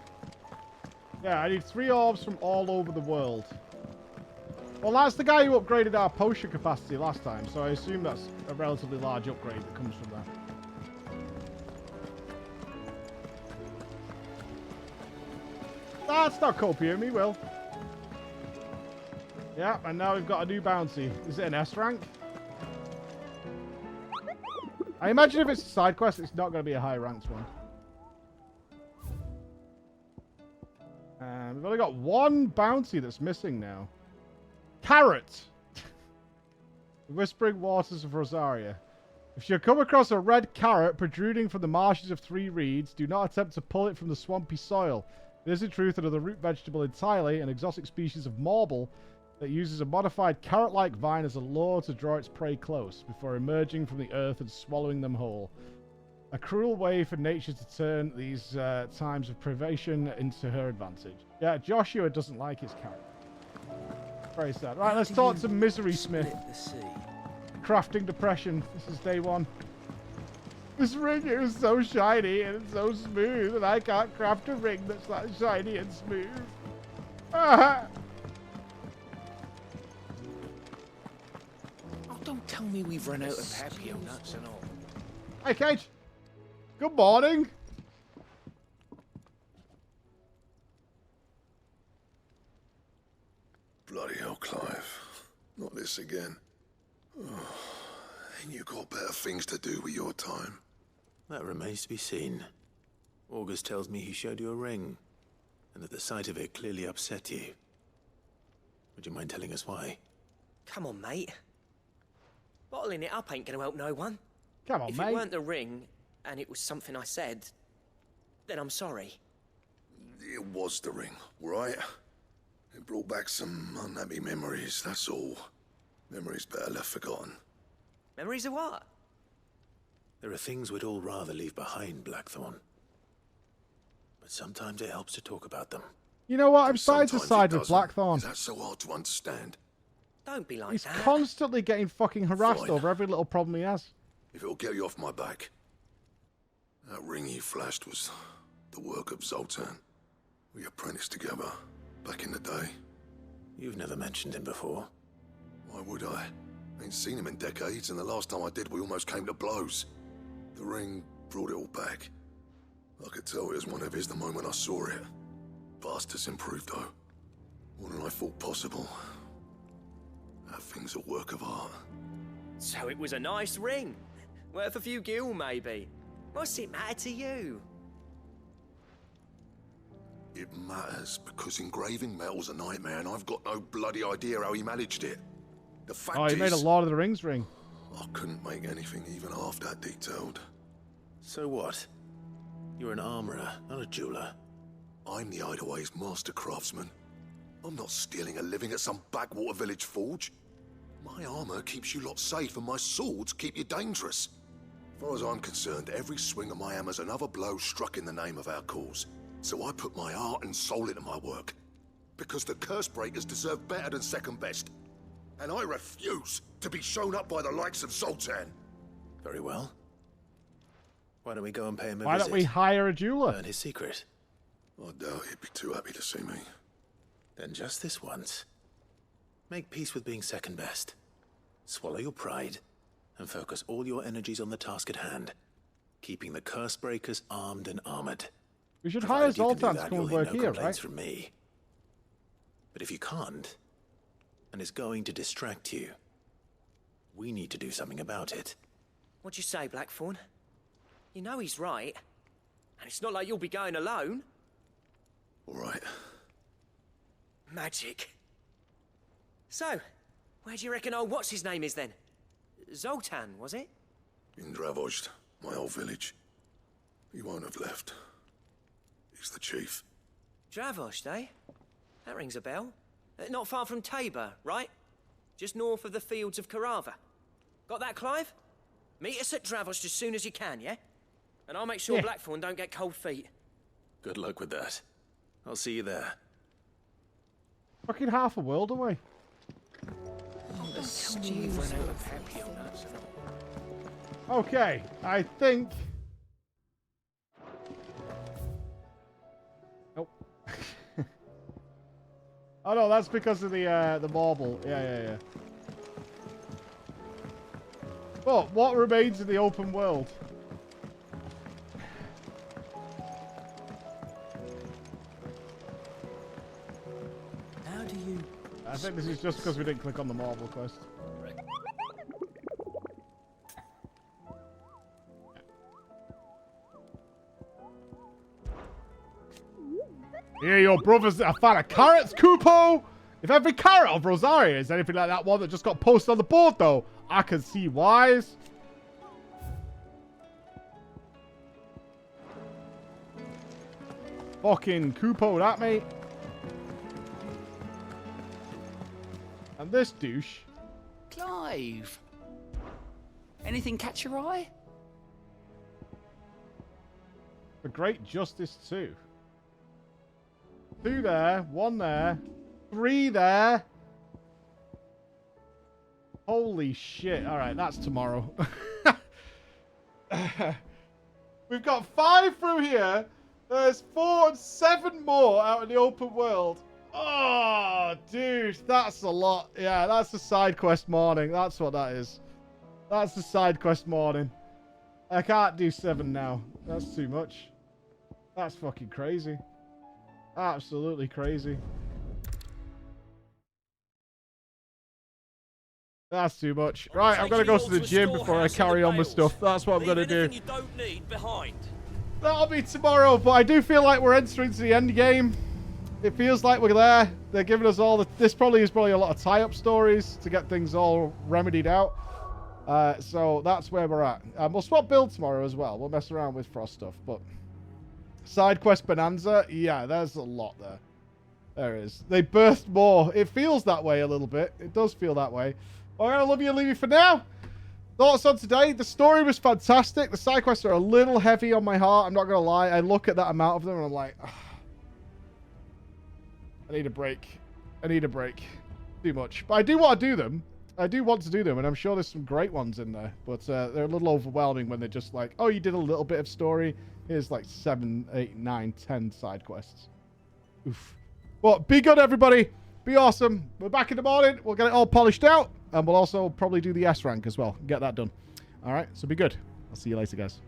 Yeah, I need 3 orbs from all over the world. Well, that's the guy who upgraded our potion capacity last time, so I assume that's a relatively large upgrade that comes from that. That's not copium, he will. Yeah, and now we've got a new bounty. Is it an S rank? I imagine if it's a side quest, it's not going to be a high ranked one. And we've only got 1 bounty that's missing now. Carrot! The Whispering Waters of Rosaria. If you come across a red carrot protruding from the marshes of 3 reeds, do not attempt to pull it from the swampy soil. It is in truth another root vegetable entirely, an exotic species of marble that uses a modified carrot-like vine as a lure to draw its prey close, before emerging from the earth and swallowing them whole. A cruel way for nature to turn these times of privation into her advantage. Yeah, Joshua doesn't like his carrot. Very sad. Right, let's talk to Misery Smith. Crafting depression. This is day 1. This ring is so shiny and so smooth, and I can't craft a ring that's that shiny and smooth. Ah! Oh, don't tell me we've run out of Papio nuts and all. Hi, Kate. Good morning. Bloody hell, Clive. Not this again. Oh, ain't you got better things to do with your time? That remains to be seen. August tells me he showed you a ring, and that the sight of it clearly upset you. Would you mind telling us why? Come on, mate. Bottling it up ain't gonna help no one. Come on, if mate. If it weren't the ring, and it was something I said, then I'm sorry. It was the ring, right? It brought back some unhappy memories, that's all. Memories better left forgotten. Memories of what? There are things we'd all rather leave behind, Blackthorn. But sometimes it helps to talk about them. You know what? I'm side to Sometimes side it with doesn't. Blackthorn. Is that so hard to understand? Don't be like He's that. constantly getting fucking harassed Fine. over every little problem he has. If it'll get you off my back. That ring he flashed was the work of Zoltan. We apprenticed together back in the day. You've never mentioned him before. Why would I? Ain't seen him in decades, and the last time I did, we almost came to blows. The ring brought it all back. I could tell it was one of his the moment I saw it. Bastard's improved, though. More than I thought possible. That thing's a work of art. So it was a nice ring. Worth a few gil, maybe. What's it matter to you? It matters because engraving metal's a nightmare, and I've got no bloody idea how he managed it. The fact Oh, he made a Lord of the Rings ring. I couldn't make anything even half that detailed. So what? You're an armorer, not a jeweler. I'm the Idaway's master craftsman. I'm not stealing a living at some backwater village forge. My armor keeps you lot safe, and my swords keep you dangerous. As far as I'm concerned, every swing of my hammer's another blow struck in the name of our cause. So I put my heart and soul into my work. Because the curse breakers deserve better than second best. And I refuse to be shown up by the likes of Zoltan. Very well. Why don't we go and pay him a Why visit? don't we hire a jeweler? Learn his secret. I doubt he'd be too happy to see me. Then just this once. Make peace with being second best. Swallow your pride, and focus all your energies on the task at hand. Keeping the curse breakers armed and armored. We should hire Provided you can do Zoltan to that, come and you'll hear work no here, complaints right? from me. But if you can't, and it's going to distract you, we need to do something about it. What'd you say, Blackthorn? You know he's right. And it's not like you'll be going alone. All right. Magic. So, where do you reckon old what's-his-name is then? Zoltan, was it? In Dravozd, my old village. He won't have left. He's the chief. Dravozd, eh? That rings a bell. Not far from Tabor, right? Just north of the fields of Karava. Got that, Clive? Meet us at Dravos as soon as you can, yeah? And I'll make sure Yeah. Blackthorn don't get cold feet. Good luck with that. I'll see you there. Fucking half a world away. The stew ran out of happy nuts. Okay, I think... Nope. Oh no, that's because of the marble. Yeah. But what remains in the open world? How do you... I think this is just because we didn't click on the marble quest. Here, your brother's a fan of carrots, Kupo! If every carrot of Rosaria is anything like that one that just got posted on the board, though, I can see whys. Fucking Kupo, that, mate. And this douche. Clive. Anything catch your eye? For great justice, too. 2 there, 1 there, 3 there. Holy shit. Alright, that's tomorrow. We've got 5 through here. There's 4 and 7 more out in the open world. Oh, dude, that's a lot. Yeah, that's the side quest morning. That's what that is. That's the side quest morning. I can't do 7 now. That's too much. That's fucking crazy. Absolutely crazy. That's too much. Right, I'm gonna go to the gym before I carry on with stuff. That's what I'm gonna do. You don't need behind. That'll be tomorrow, but I do feel like we're entering to the end game. It feels like we're there. They're giving us all the... This probably is a lot of tie-up stories to get things all remedied out. So that's where we're at. We'll swap build tomorrow as well. We'll mess around with Frost stuff, but... Side quest bonanza, yeah, there's a lot there. There is. They birthed more. It feels that way a little bit. It does feel that way. Well, I'm going to love you and leave you for now. Thoughts on today? The story was fantastic. The side quests are a little heavy on my heart. I'm not going to lie. I look at that amount of them and I'm like, ugh. I need a break. I need a break. Too much. But I do want to do them. I do want to do them, and I'm sure there's some great ones in there. But they're a little overwhelming when they're just like, oh, you did a little bit of story. Here's like 7, 8, 9, 10 side quests. Oof. Well, be good, everybody. Be awesome. We're back in the morning. We'll get it all polished out. And we'll also probably do the S rank as well. Get that done. All right. So be good. I'll see you later, guys.